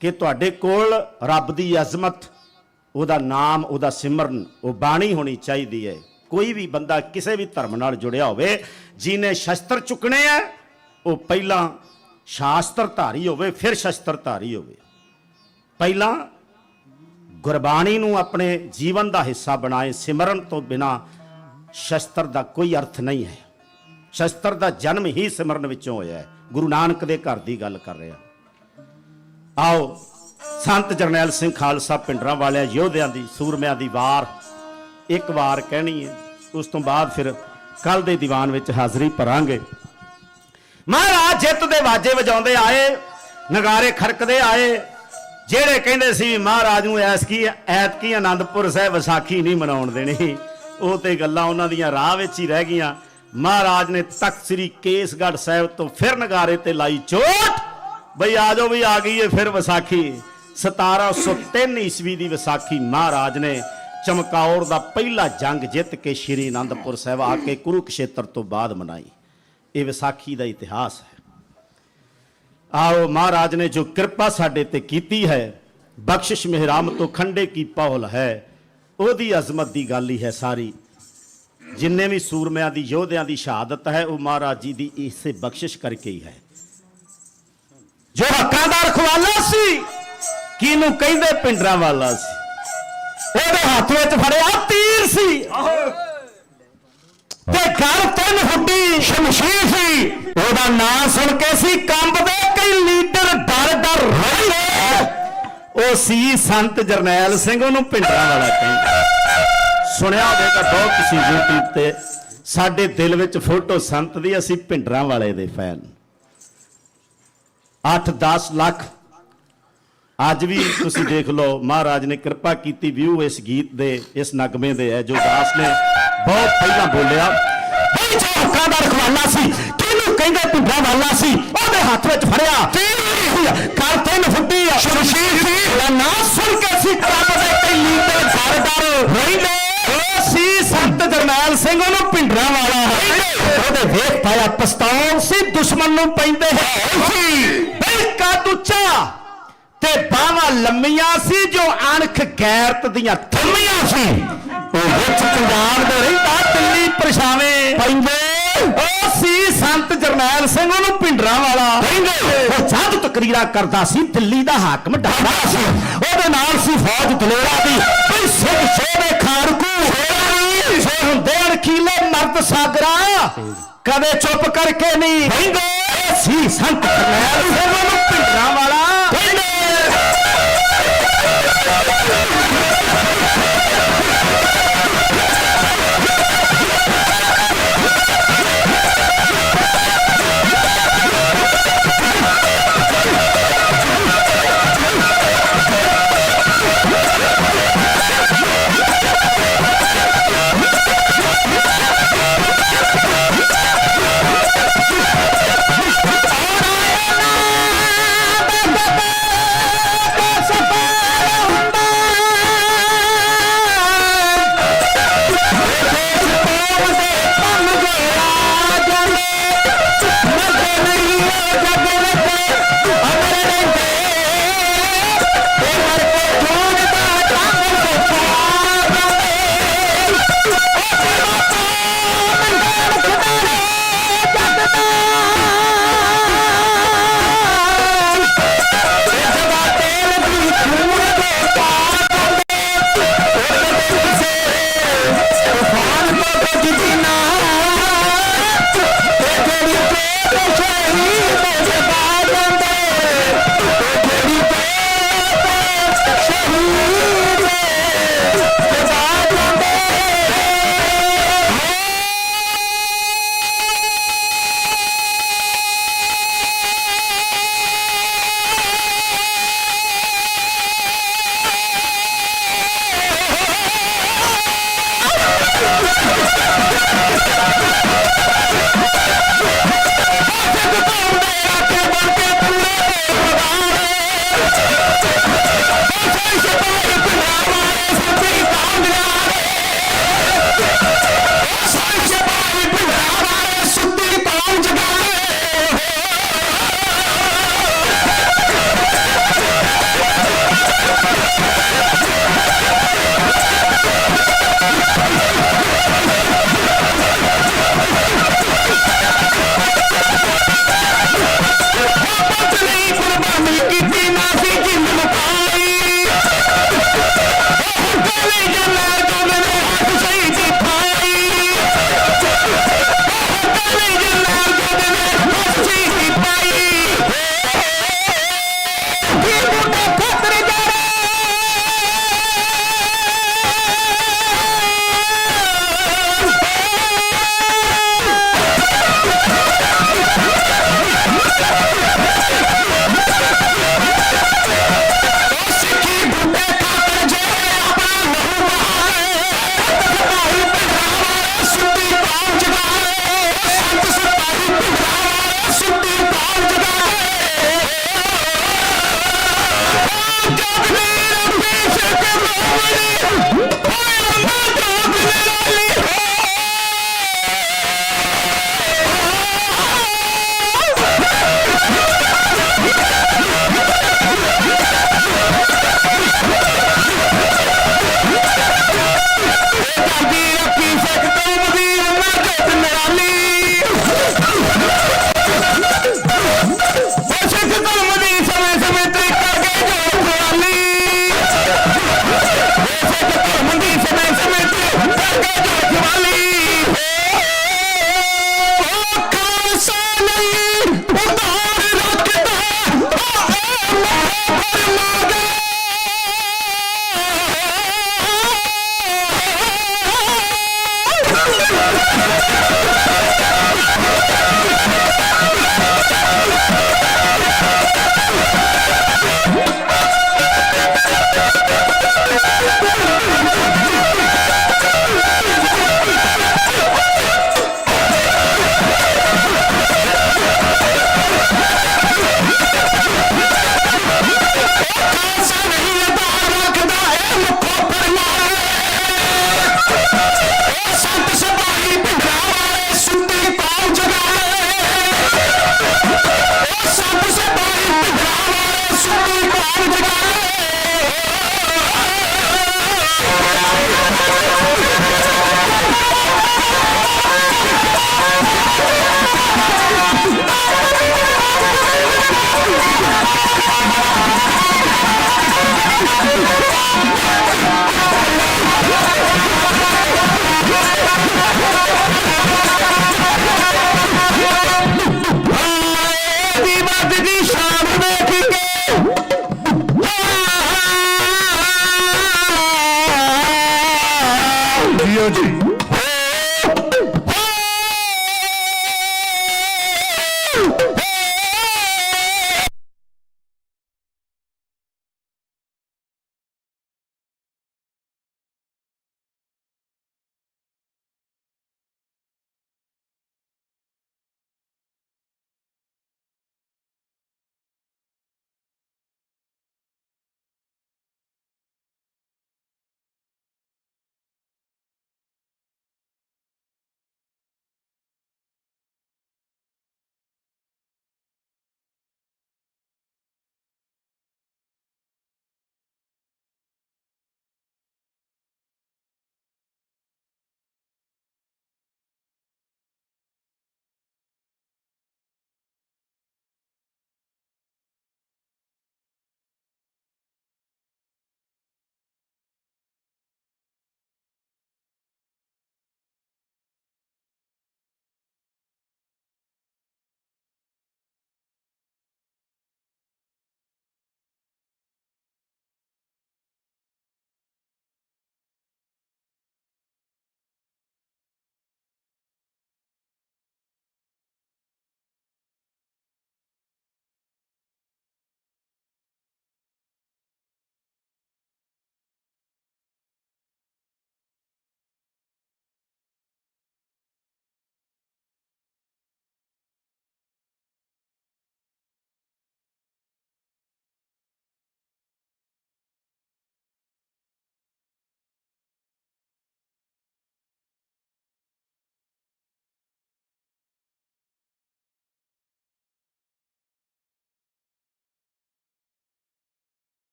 ਕਿ ਤੁਹਾਡੇ ਕੋਲ ਰੱਬ ਦੀ ਅਜ਼ਮਤ, ਉਹਦਾ ਨਾਮ, ਉਹਦਾ ਸਿਮਰਨ, ਉਹ ਬਾਣੀ ਹੋਣੀ ਚਾਹੀਦੀ ਹੈ। ਕੋਈ ਵੀ ਬੰਦਾ ਕਿਸੇ ਵੀ ਧਰਮ ਨਾਲ ਜੁੜਿਆ ਹੋਵੇ, ਜਿਹਨੇ ਸ਼ਸਤਰ ਚੁੱਕਣੇ ਆ, ਉਹ ਪਹਿਲਾਂ ਸ਼ਾਸਤਰ ਧਾਰੀ ਹੋਵੇ, ਫਿਰ ਸ਼ਸਤਰ ਧਾਰੀ ਹੋਵੇ। ਪਹਿਲਾਂ ਗੁਰਬਾਣੀ ਨੂੰ ਆਪਣੇ ਜੀਵਨ ਦਾ ਹਿੱਸਾ ਬਣਾਏ। ਸਿਮਰਨ ਤੋਂ ਬਿਨਾ ਸ਼ਸਤਰ ਦਾ ਕੋਈ ਅਰਥ ਨਹੀਂ ਹੈ। ਸ਼ਸਤਰ ਦਾ ਜਨਮ ਹੀ ਸਿਮਰਨ ਵਿੱਚੋਂ ਹੋਇਆ ਹੈ। ਗੁਰੂ ਨਾਨਕ ਦੇ ਘਰ ਦੀ ਗੱਲ ਕਰ ਰਿਹਾ। ਆਓ ਸੰਤ ਜਰਨੈਲ ਸਿੰਘ ਖਾਲਸਾ ਪਿੰਡਰਾਂ ਵਾਲਿਆਂ ਯੋਧਿਆਂ ਦੀ, ਸੂਰਮਿਆਂ ਦੀ ਵਾਰ ਇੱਕ ਵਾਰ ਕਹਿਣੀ ਹੈ, ਉਸ ਤੋਂ ਬਾਅਦ ਫਿਰ ਕੱਲ ਦੇ ਦੀਵਾਨ ਵਿੱਚ ਹਾਜ਼ਰੀ ਭਰਾਂਗੇ। ਮਹਾਰਾਜ ਜਿੱਤ ਦੇ ਵਾਜੇ ਵਜਾਉਂਦੇ ਆਏ, ਨਗਾਰੇ ਖੜਕਦੇ ਆਏ। ਜਿਹੜੇ ਕਹਿੰਦੇ ਸੀ ਮਹਾਰਾਜ ਨੂੰ ਐਤਕੀ ਆਨੰਦਪੁਰ ਸਾਹਿਬ ਵਿਸਾਖੀ ਨਹੀਂ ਮਨਾਉਣ ਦੇਣੀ, ਉਹ ਤੇ ਗੱਲਾਂ ਉਹਨਾਂ ਦੀਆਂ ਰਾਹ ਵਿੱਚ ਹੀ ਰਹਿ ਗਈਆਂ। ਮਹਾਰਾਜ ਨੇ ਤਖਤ ਸ੍ਰੀ ਕੇਸਗੜ੍ਹ ਸਾਹਿਬ ਤੋਂ ਫਿਰ ਨਗਾਰੇ ਤੇ ਲਾਈ ਚੋਟ, ਬਈ ਆ ਜਾਓ ਵੀ ਆ ਗਈ ਹੈ ਫਿਰ ਵਿਸਾਖੀ। 1703 ਈਸਵੀ ਦੀ ਵਿਸਾਖੀ ਮਹਾਰਾਜ ਨੇ ਚਮਕੌਰ ਦਾ ਪਹਿਲਾ ਜੰਗ ਜਿੱਤ ਕੇ ਸ਼੍ਰੀ ਆਨੰਦਪੁਰ ਸਾਹਿਬ ਆ ਕੇ ਕੁਰੂਕਸ਼ੇਤਰ ਤੋਂ ਬਾਅਦ ਮਨਾਈ। ਇਹ ਵਿਸਾਖੀ ਦਾ ਇਤਿਹਾਸ ਹੈ। ਆਓ ਮਹਾਰਾਜ ਨੇ ਜੋ ਕਿਰਪਾ ਸਾਡੇ ਤੇ ਕੀਤੀ ਹੈ, ਬਖਸ਼ਿਸ਼ ਮਿਹਰਾਮ ਤੋਂ ਖੰਡੇ ਕੀ ਪਹੁਲ ਹੈ, ਉਹਦੀ ਅਜ਼ਮਤ ਦੀ ਗੱਲ ਹੀ ਹੈ ਸਾਰੀ। ਜਿੰਨੇ ਵੀ ਸੂਰਮਿਆਂ ਦੀ ਯੋਧਿਆਂ ਦੀ ਸ਼ਹਾਦਤ ਹੈ, ਉਹ ਮਹਾਰਾਜ ਜੀ ਦੀ ਇਸੇ ਬਖਸ਼ਿਸ਼ ਕਰਕੇ ਹੀ ਹੈ। ਜੋ ਹੱਕਾਂ ਦਾ ਰਖਵਾਲਾ ਸੀ, ਕਿਹਨੂੰ ਕਹਿੰਦੇ ਪਿੰਡਰਾਂ ਵਾਲਾ ਸੀ, ਉਹਦੇ ਹੱਥ ਵਿੱਚ ਫੜਿਆ ਤੀਰ ਸੀ ਤੇ ਘਰ 3 ਫੁੱਟੀ ਸ਼ਮਸ਼ੀਰ ਸੀ। ਉਹਦਾ ਨਾਂ ਸੁਣ ਕੇ ਸੀ ਕੰਬਦੇ ਕਈ ਲੀਡਰ ਡਰ ਡਰ ਰਹੇ। ਉਹ ਸੀ ਸੰਤ ਜਰਨੈਲ ਸਿੰਘ, ਉਹਨੂੰ ਪਿੰਡਰਾਂ ਵਾਲਾ ਕਹਿੰਦੇ। ਸੁਣਿਆ ਹੋਵੇਗਾ ਬਹੁਤ ਕਿਸੇ YouTube ਤੇ। ਸਾਡੇ ਦਿਲ ਵਿੱਚ ਫੋਟੋ ਸੰਤ ਦੀ, ਅਸੀਂ ਪਿੰਡਰਾਂ ਵਾਲੇ ਦੇ ਫੈਨ। 8-10 ਲੱਖ ਅੱਜ ਵੀ ਤੁਸੀਂ ਦੇਖ ਲਓ। ਮਹਾਰਾਜ ਨੇ ਕਿਰਪਾ ਕੀਤੀ। ਵਿਊ ਇਸ ਗੀਤ ਦੇ, ਇਸ ਨਗਮੇ ਦੇ ਹੈ ਜੋ ਦਾਸ ਨੇ ਬਹੁਤ ਪਹਿਲਾਂ ਬੋਲਿਆ। ਬਈ ਜੋ ਹੱਕਾਂ ਦਾ ਰਖਵਾਲਾ ਸੀ, ਕਿਹਨੂੰ ਕਹਿੰਦੇ ਪਿੰਡਰਾਂ ਵਾਲਾ ਸੀ, ਉਹਦੇ ਹੱਥ ਵਿੱਚ ਫੜਿਆ ਕਰ 3 ਫੁੱਟੀ ਸ਼ਮਸ਼ੀਰ ਸੀ। ਉਹਦਾ ਨਾਂ ਸੁਣ ਕੇ ਸੀ ਕੰਬਦੇ ਕਈ ਲੀਡਰ ਡਰ ਡਰ ਰਹਿੰਦੇ। ਉਹ ਸੀ ਸੰਤ ਜਰਨੈਲ ਸਿੰਘ, ਉਹਨੂੰ ਪਿੰਡਰਾਂ ਵਾਲਾ ਉਹਦੇ ਵੇਖ ਪਾਇਆ ਪਛਤਾਉਣ ਸੀ, ਦੁਸ਼ਮਣ ਨੂੰ ਪੈਂਦੇ ਸੀ। ਬਈ ਕੱਦ ਉੱਚਾ ਤੇ ਬਾਹਾਂ ਲੰਮੀਆਂ ਸੀ, ਜੋ ਅਣਖ ਗੈਰਤ ਦੀਆਂ ਥੰਮੀਆਂ ਸੀ। ਉਹ ਵਿੱਚ ਪੰਜਾਬ ਦੇ ਰਹਿੰਦਾ, ਦਿੱਲੀ ਪਰਛਾਵੇਂ ਪੈਂਦੇ। ਉਹ ਸੀ ਸੰਤ ਜਰਨੈਲ ਸਿੰਘ, ਉਹਨੂੰ ਪਿੰਡਰਾਂ ਵਾਲਾ ਕਹਿੰਦੇ। ਉਹ ਜਦ ਤਕਰੀਰਾਂ ਕਰਦਾ ਸੀ, ਦਿੱਲੀ ਦਾ ਹਾਕਮ ਡਰਦਾ ਸੀ। ਉਹਦੇ ਨਾਲ ਸੀ ਫੌਜ ਦਲੇਰਾ ਦੀ, ਬਈ ਸਿੱਖ ਸੋਹਣੇ ਖਾੜਕੂ ਹੁੰਦੇ ਅਣਖੀਲੇ ਮਰਦ ਸਾਗਰਾ, ਕਦੇ ਚੁੱਪ ਕਰਕੇ ਨਹੀਂ ਬਹਿੰਦੇ। ਸੀ ਸੰਤ ਜਰਨੈਲ ਸਿੰਘ, ਉਹਨੂੰ ਪਿੰਡਰਾਂ ਵਾਲਾ ਕਹਿੰਦੇ।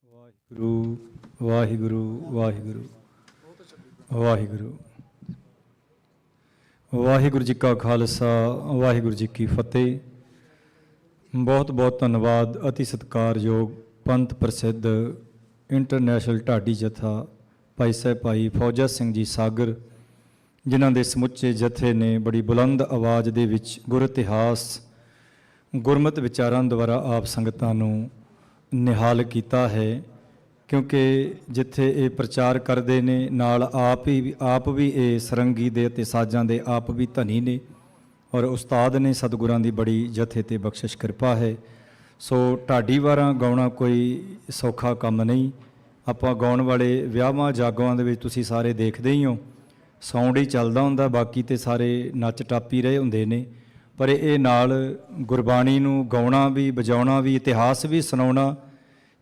ਵਾਹਿਗੁਰੂ ਵਾਹਿਗੁਰੂ ਵਾਹਿਗੁਰੂ ਵਾਹਿਗੁਰੂ ਵਾਹਿਗੁਰੂ ਜੀ ਕਾ ਖਾਲਸਾ ਵਾਹਿਗੁਰੂ ਜੀ ਕੀ ਫਤਿਹ। ਬਹੁਤ ਬਹੁਤ ਧੰਨਵਾਦ ਅਤੀ ਸਤਿਕਾਰਯੋਗ ਪੰਥ ਪ੍ਰਸਿੱਧ ਇੰਟਰਨੈਸ਼ਨਲ ਢਾਡੀ ਜਥਾ ਭਾਈ ਸਾਹਿਬ ਭਾਈ ਫੌਜਾ ਸਿੰਘ ਜੀ ਸਾਗਰ, ਜਿਨ੍ਹਾਂ ਦੇ ਸਮੁੱਚੇ ਜਥੇ ਨੇ ਬੜੀ ਬੁਲੰਦ ਆਵਾਜ਼ ਦੇ ਵਿੱਚ ਗੁਰ ਇਤਿਹਾਸ ਗੁਰਮਤਿ ਵਿਚਾਰਾਂ ਦੁਆਰਾ ਆਪ ਸੰਗਤਾਂ ਨੂੰ ਨਿਹਾਲ ਕੀਤਾ ਹੈ। ਕਿਉਂਕਿ ਜਿੱਥੇ ਇਹ ਪ੍ਰਚਾਰ ਕਰਦੇ ਨੇ ਨਾਲ ਆਪ ਵੀ ਇਹ ਸਰੰਗੀ ਦੇ ਅਤੇ ਸਾਜ਼ਾਂ ਦੇ ਆਪ ਵੀ ਧਨੀ ਨੇ ਔਰ ਉਸਤਾਦ ਨੇ, ਸਤਿਗੁਰਾਂ ਦੀ ਬੜੀ ਜਥੇ ਤੇ ਬਖਸ਼ਿਸ਼ ਕਿਰਪਾ ਹੈ। ਸੋ ਢਾਡੀ ਵਾਰਾਂ ਗਾਉਣਾ ਕੋਈ ਸੌਖਾ ਕੰਮ ਨਹੀਂ। ਆਪਾਂ ਗਾਉਣ ਵਾਲੇ ਵਿਆਹਾਂ ਜਾਗੋਆਂ ਦੇ ਵਿੱਚ ਤੁਸੀਂ ਸਾਰੇ ਦੇਖਦੇ ਹੀ ਹੋ, ਸਾਊਂਡ ਹੀ ਚੱਲਦਾ ਹੁੰਦਾ, ਬਾਕੀ ਤੇ ਸਾਰੇ ਨੱਚ ਟਾਪੀ ਰਹੇ ਹੁੰਦੇ ਨੇ। ਪਰ ਇਹ ਨਾਲ ਗੁਰਬਾਣੀ ਨੂੰ ਗਾਉਣਾ ਵੀ, ਵਜਾਉਣਾ ਵੀ, ਇਤਿਹਾਸ ਵੀ ਸੁਣਾਉਣਾ,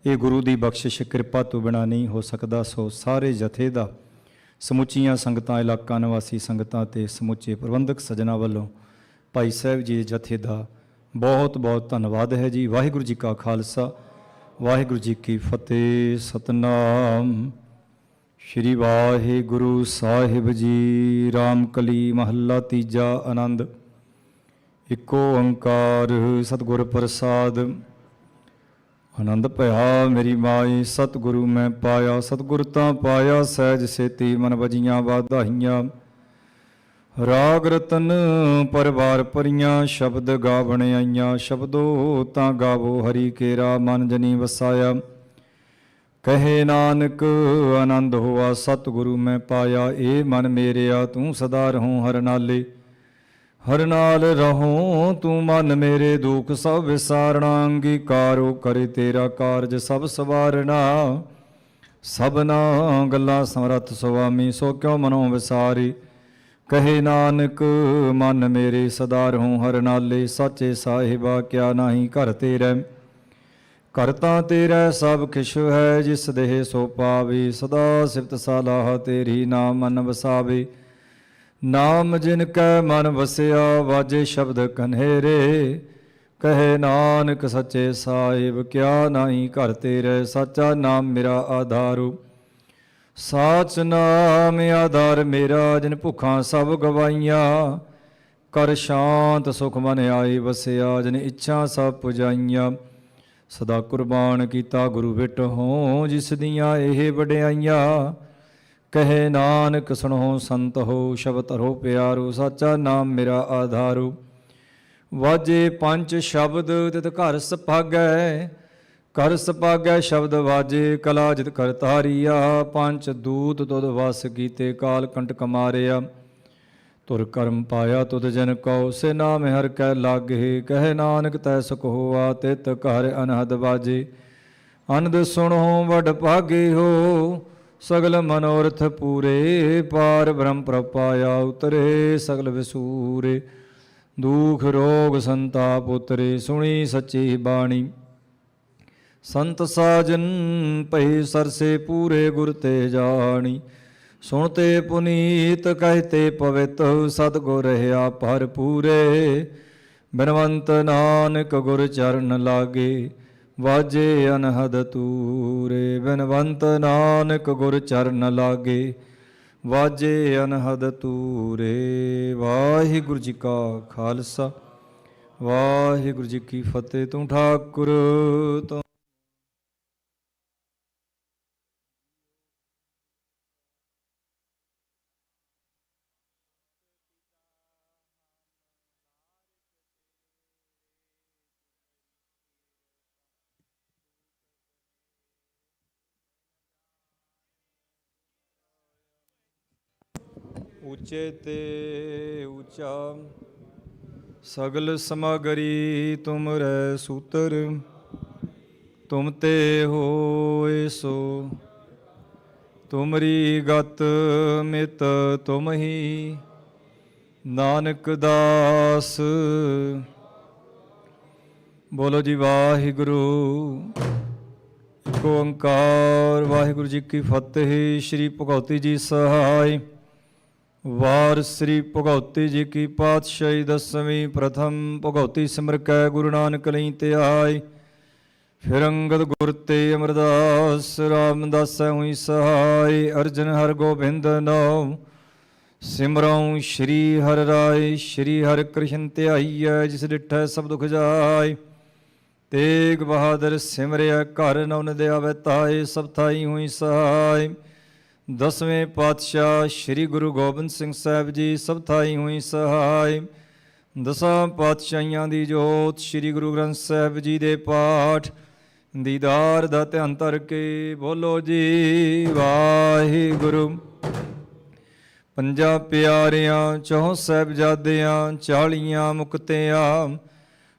ਇਹ ਗੁਰੂ ਦੀ ਬਖਸ਼ਿਸ਼ ਕਿਰਪਾ ਤੋਂ ਬਿਨਾਂ ਨਹੀਂ ਹੋ ਸਕਦਾ। ਸੋ ਸਾਰੇ ਜਥੇ ਦਾ, ਸਮੁੱਚੀਆਂ ਸੰਗਤਾਂ, ਇਲਾਕਾ ਨਿਵਾਸੀ ਸੰਗਤਾਂ ਤੇ ਸਮੁੱਚੇ ਪ੍ਰਬੰਧਕ ਸੱਜਣਾ ਵੱਲੋਂ ਭਾਈ ਸਾਹਿਬ ਜੀ ਦੇ ਜਥੇ ਦਾ ਬਹੁਤ ਬਹੁਤ ਧੰਨਵਾਦ ਹੈ ਜੀ। ਵਾਹਿਗੁਰੂ ਜੀ ਕਾ ਖਾਲਸਾ, ਵਾਹਿਗੁਰੂ ਜੀ ਕੀ ਫਤਿਹ। ਸਤਨਾਮ ਸ਼੍ਰੀ ਵਾਹਿਗੁਰੂ ਸਾਹਿਬ ਜੀ। ਰਾਮਕਲੀ ਮਹੱਲਾ ਤੀਜਾ। ਆਨੰਦ। ਇੱਕੋ ਓੰਕਾਰ ਸਤਿਗੁਰ ਪ੍ਰਸਾਦ। ਆਨੰਦ ਭਇਆ ਮੇਰੀ ਮਾਈ, ਸਤਿਗੁਰੂ ਮੈਂ ਪਾਇਆ। ਸਤਿਗੁਰ ਤਾਂ ਪਾਇਆ ਸਹਿਜ ਸੇਤੀ, ਮਨ ਵਜੀਆਂ ਵਾਧਾਈਆਂ। ਰਾਗ ਰਤਨ ਪਰਵਾਰ ਪਰੀਆਂ, ਸ਼ਬਦ ਗਾਵਣ ਆਈਆਂ। ਸ਼ਬਦੋ ਤਾਂ ਗਾਵੋ ਹਰੀ ਕੇਰਾ, ਮਨ ਜਨੀ ਵਸਾਇਆ। ਕਹੇ ਨਾਨਕ ਆਨੰਦ ਹੋਆ, ਸਤਿਗੁਰੂ ਮੈਂ ਪਾਇਆ। ਏ ਮਨ ਮੇਰਿਆ ਤੂੰ ਸਦਾ ਰਹੂੰ ਹਰ ਨਾਲੇ। ਹਰ ਨਾਲ ਰਹੂੰ ਤੂੰ ਮਨ ਮੇਰੇ, ਦੁਖ ਸਭ ਵਿਸਾਰਣਾ। ਅੰਗੀਕਾਰੋ ਕਰੇ ਤੇਰਾ ਕਾਰਜ ਸਭ ਸਵਾਰਣਾ। ਸਭਨਾ ਗੱਲਾਂ ਸਮਰੱਥ ਸੁਆਮੀ, ਸੋ ਕਿਉ ਮਨੋਂ ਵਿਸਾਰੀ। ਕਹੇ ਨਾਨਕ ਮਨ ਮੇਰੇ ਸਦਾ ਰਹੂੰ ਹਰ ਨਾਲੇ। ਸਾਚੇ ਸਾਹਿਬਾ ਕਿਆ ਨਾਹੀ ਘਰ ਤੇਰੇ, ਘਰ ਤਾਂ ਤੇਰਾ ਸਭ ਕਿਛ ਹੈ। ਜਿਸ ਦੇਹ ਸੋ ਪਾਵੇ, ਸਦਾ ਸਿਫਤ ਸਲਾਹ ਤੇਰੀ। ਨਾਮ ਮਨ ਵਸਾਵੇ, ਨਾਮ ਜਿਨ ਕੈ ਮਨ ਵਸਿਆ। ਵਾਜੇ ਸ਼ਬਦ ਕਨੇਰੇ, ਕਹੇ ਨਾਨਕ ਸੱਚੇ ਸਾਹਿਬ ਕਿਆ ਨਾਹੀ ਘਰ ਤੇਰੇ। ਸਾਚਾ ਨਾਮ ਮੇਰਾ ਆਧਾਰੂ, ਸਾਚ ਨਾਮ ਆਧਾਰ ਮੇਰਾ। ਜਿਨ ਭੁੱਖਾਂ ਸਭ ਗਵਾਈਆਂ, ਕਰ ਸ਼ਾਂਤ ਸੁਖ ਮਨ ਆਈ ਵਸਿਆ। ਜਿਨ ਇੱਛਾ ਸਭ ਪੁਜਾਈਆਂ, ਸਦਾ ਕੁਰਬਾਨ ਕੀਤਾ ਗੁਰੂ ਵਿਟ ਹੋ। ਜਿਸ ਦੀਆਂ ਇਹ ਵਡਿਆਈਆਂ, ਕਹੇ ਨਾਨਕ ਸੁਣੋ ਸੰਤ ਹੋ। ਸ਼ਬਦ ਧਰੋ ਪਿਆਰੋ, ਸਾਚਾ ਨਾਮ ਮੇਰਾ ਆਧਾਰੂ। ਵਾਜੇ ਪੰਜ ਸ਼ਬਦ ਤਿਤ ਘਰ ਸਪਾਗੈ, ਕਰ ਸਪਾਗੈ ਸ਼ਬਦ ਵਾਜੇ। ਕਲਾ ਜਿਤ ਕਰ ਤਾਰੀਆ, ਪੰਜ ਦੂਤ ਤੁਧ ਵਸ ਕੀਤੇ। ਕਾਲ ਕੰਟਕ ਮਾਰਿਆ, ਤੁਰ ਕਰਮ ਪਾਇਆ ਤੁਧ ਜਨ ਕਉ। ਸੇ ਨਾਮ ਹਰ ਕੈ ਲਾਗੇ, ਕਹੇ ਨਾਨਕ ਤੈ ਸੁਖ ਹੋਆ। ਤਿਤ ਘਰ ਅਨਹਦ ਬਾਜੇ, ਅਨੰਦ ਸੁਣੋ ਵਡ ਭਾਗੇ ਹੋ। ਸਗਲ ਮਨੋਰਥ ਪੂਰੇ, ਪਾਰ ਬ੍ਰਹਮ ਪ੍ਰਪਾਇਆ। ਉਤਰੇ ਸਗਲ ਵਿਸੂਰੇ, ਦੁਖ ਰੋਗ ਸੰਤਾਪ ਉਤਰੇ। ਸੁਣੀ ਸੱਚੀ ਬਾਣੀ, ਸੰਤ ਸਾਜਨ ਭਈ ਸਰਸੇ ਪੂਰੇ। ਗੁਰ ਤੇ ਜਾਣੀ, ਸੁਣਤੇ ਪੁਨੀਤ ਕਹਤੇ ਪਵਿੱਤ। ਸਤਿਗੁਰ ਰਹਾ ਭਰ ਪੂਰੇ, ਬਿਨਵੰਤ ਨਾਨਕ ਗੁਰ ਚਰਨ ਲਾਗੇ। ਵਾਜੇ ਅਨਹਦ ਤੂਰੇ, ਬਿਨਵੰਤ ਨਾਨਕ ਗੁਰ ਚਰਨ ਲਾਗੇ। ਵਾਜੇ ਅਨਹਦ ਤੂਰੇ। ਵਾਹਿਗੁਰੂ ਜੀ ਕਾ ਖਾਲਸਾ, ਵਾਹਿਗੁਰੂ ਜੀ ਕੀ ਫਤਿਹ। ਤੂੰ ਠਾਕੁਰ ਤੂੰ ਉੱਚੇ ਤੇ ਉੱਚਾ, ਸਗਲ ਸਮਗਰੀ ਤੁਮਰੈ ਸੂਤਰ। ਤੁਮ ਤੇ ਹੋਏ ਸੋ, ਤੁਮਰੀ ਗਤ ਮਿਤ ਤੁਮ ਹੀ। ਨਾਨਕ ਦਾਸ। ਬੋਲੋ ਜੀ ਵਾਹਿਗੁਰੂ। ਇੱਕ ਓੰਕਾਰ। ਵਾਹਿਗੁਰੂ ਜੀ ਕੀ ਫਤਿਹ। ਸ਼੍ਰੀ ਭਗਉਤੀ ਜੀ ਸਹਾਇ। ਵਾਰ ਸ੍ਰੀ ਭਗਉਤੀ ਜੀ ਕੀ ਪਾਤਸ਼ਾਹੀ ਦਸਵੀਂ। ਪ੍ਰਥਮ ਭਗਉਤੀ ਸਿਮਰ ਕੈ ਗੁਰੂ ਨਾਨਕ ਲਈ ਧਿਆਇ। ਫਿਰ ਅੰਗਦ ਗੁਰ ਤੇ ਅਮਰਦਾਸ। ਰਾਮਦਾਸੈ ਹੋਈ ਸਹਾਇ। ਅਰਜਨ ਹਰ ਗੋਬਿੰਦ ਨਾਮ ਸਿਮਰਉ। ਸ਼੍ਰੀ ਹਰਿ ਰਾਇ ਸ਼੍ਰੀ ਹਰਿ ਕ੍ਰਿਸ਼ਨ ਧਿਆਈਐ। ਜਿਸ ਡਿਠੈ ਸਭ ਦੁਖ ਜਾਇ। ਤੇਗ ਬਹਾਦਰ ਸਿਮਰਿਆ ਘਰ ਨਉ ਦੇ ਆਵੈ ਤਾਏ। ਸਭ ਥਾਈ ਹੋਈ ਸਹਾਇ। ਦਸਵੇਂ ਪਾਤਸ਼ਾਹ ਸ੍ਰੀ ਗੁਰੂ ਗੋਬਿੰਦ ਸਿੰਘ ਸਾਹਿਬ ਜੀ ਸਭ ਥਾਈ ਹੋਈ ਸਹਾਇ। ਦਸਾਂ ਪਾਤਸ਼ਾਹੀਆਂ ਦੀ ਜੋਤ ਸ੍ਰੀ ਗੁਰੂ ਗ੍ਰੰਥ ਸਾਹਿਬ ਜੀ ਦੇ ਪਾਠ ਦੀਦਾਰ ਦਾ ਧਿਆਨ ਧਰ ਕੇ ਬੋਲੋ ਜੀ ਵਾਹਿਗੁਰੂ। ਪੰਜਾਂ ਪਿਆਰਿਆਂ ਚੌਂ ਸਾਹਿਬਜ਼ਾਦਿਆਂ 40 ਮੁਕਤਿਆਂ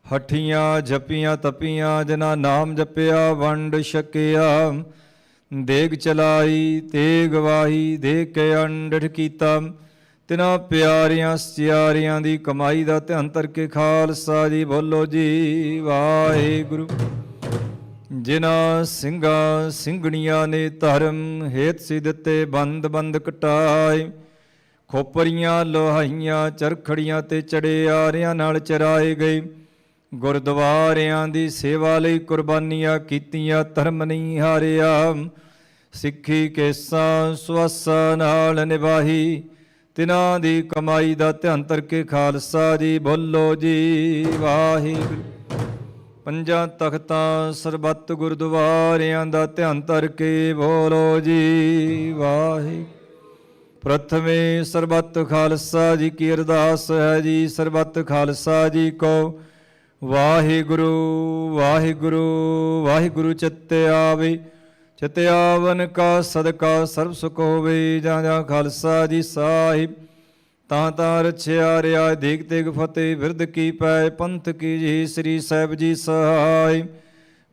ਹੱਠੀਆਂ ਜਪੀਆਂ ਤਪੀਆਂ ਜਿਨ੍ਹਾਂ ਨਾਮ ਜਪਿਆ ਵੰਡ ਛਕਿਆ। ਦੇਗ ਚਲਾਈ ਤੇਗ ਵਾਹੀ ਦੇ ਕੇ ਅੰਡਠ ਕੀਤਾ। ਤਿਨਾਂ ਪਿਆਰਿਆਂ ਸਚਿਆਰਿਆਂ ਦੀ ਕਮਾਈ ਦਾ ਧਿਆਨ ਧਰ ਕੇ ਖਾਲਸਾ ਜੀ ਬੋਲੋ ਜੀ ਵਾਹਿਗੁਰੂ। ਜਿਨ੍ਹਾਂ ਸਿੰਘਾਂ ਸਿੰਘਣੀਆਂ ਨੇ ਧਰਮ ਹੇਤ ਸੀ ਦਿੱਤੇ ਬੰਦ ਬੰਦ ਕਟਾਏ, ਖੋਪਰੀਆਂ ਲੋਹਾਈਆਂ ਚਰਖੜੀਆਂ ਤੇ ਚੜਿਆਰਿਆਂ ਨਾਲ ਚਰਾਏ ਗਏ। ਗੁਰਦੁਆਰਿਆਂ ਦੀ ਸੇਵਾ ਲਈ ਕੁਰਬਾਨੀਆਂ ਕੀਤੀਆਂ, ਧਰਮ ਨਹੀਂ ਹਾਰਿਆ। ਸਿੱਖੀ ਕੇਸਾਂ ਸੁਆਸਾਂ ਨਾਲ ਨਿਭਾਈ, ਤਿਨਾਂ ਦੀ ਕਮਾਈ ਦਾ ਧਿਆਨ ਕਰਕੇ ਖਾਲਸਾ ਜੀ ਬੋਲੋ ਜੀ ਵਾਹਿਗੁਰੂ। ਪੰਜਾਂ ਤਖਤਾਂ ਸਰਬੱਤ ਗੁਰਦੁਆਰਿਆਂ ਦਾ ਧਿਆਨ ਧਰ ਕੇ ਬੋਲੋ ਜੀ ਵਾਹਿਗੁਰੂ। ਪ੍ਰਥਮੇ ਸਰਬੱਤ ਖਾਲਸਾ ਜੀ ਕੀ ਅਰਦਾਸ ਹੈ ਜੀ। ਸਰਬੱਤ ਖਾਲਸਾ ਜੀ ਕੋ ਵਾਹਿਗੁਰੂ ਵਾਹਿਗੁਰੂ ਵਾਹਿਗੁਰੂ ਚਿੱਤੇ ਆਵੇ, ਚਿੱਤੇ ਆਵਨ ਕਾ ਸਦਕਾ ਸਰਬ ਸੁਖ ਹੋਵੇ। ਜਾਂ ਜਾਂ ਖਾਲਸਾ ਜੀ ਸਾਹਿਬ ਤਾਂ ਤਾਂ ਰਛਿਆ ਰਿਆ ਦੇਗ ਤੇਗ ਫਤਿਹ ਬਿਰਧ ਕੀ ਪੈ ਪੰਥ ਕੀ ਜੀ ਸ੍ਰੀ ਸਾਹਿਬ ਜੀ ਸਹਾਇ।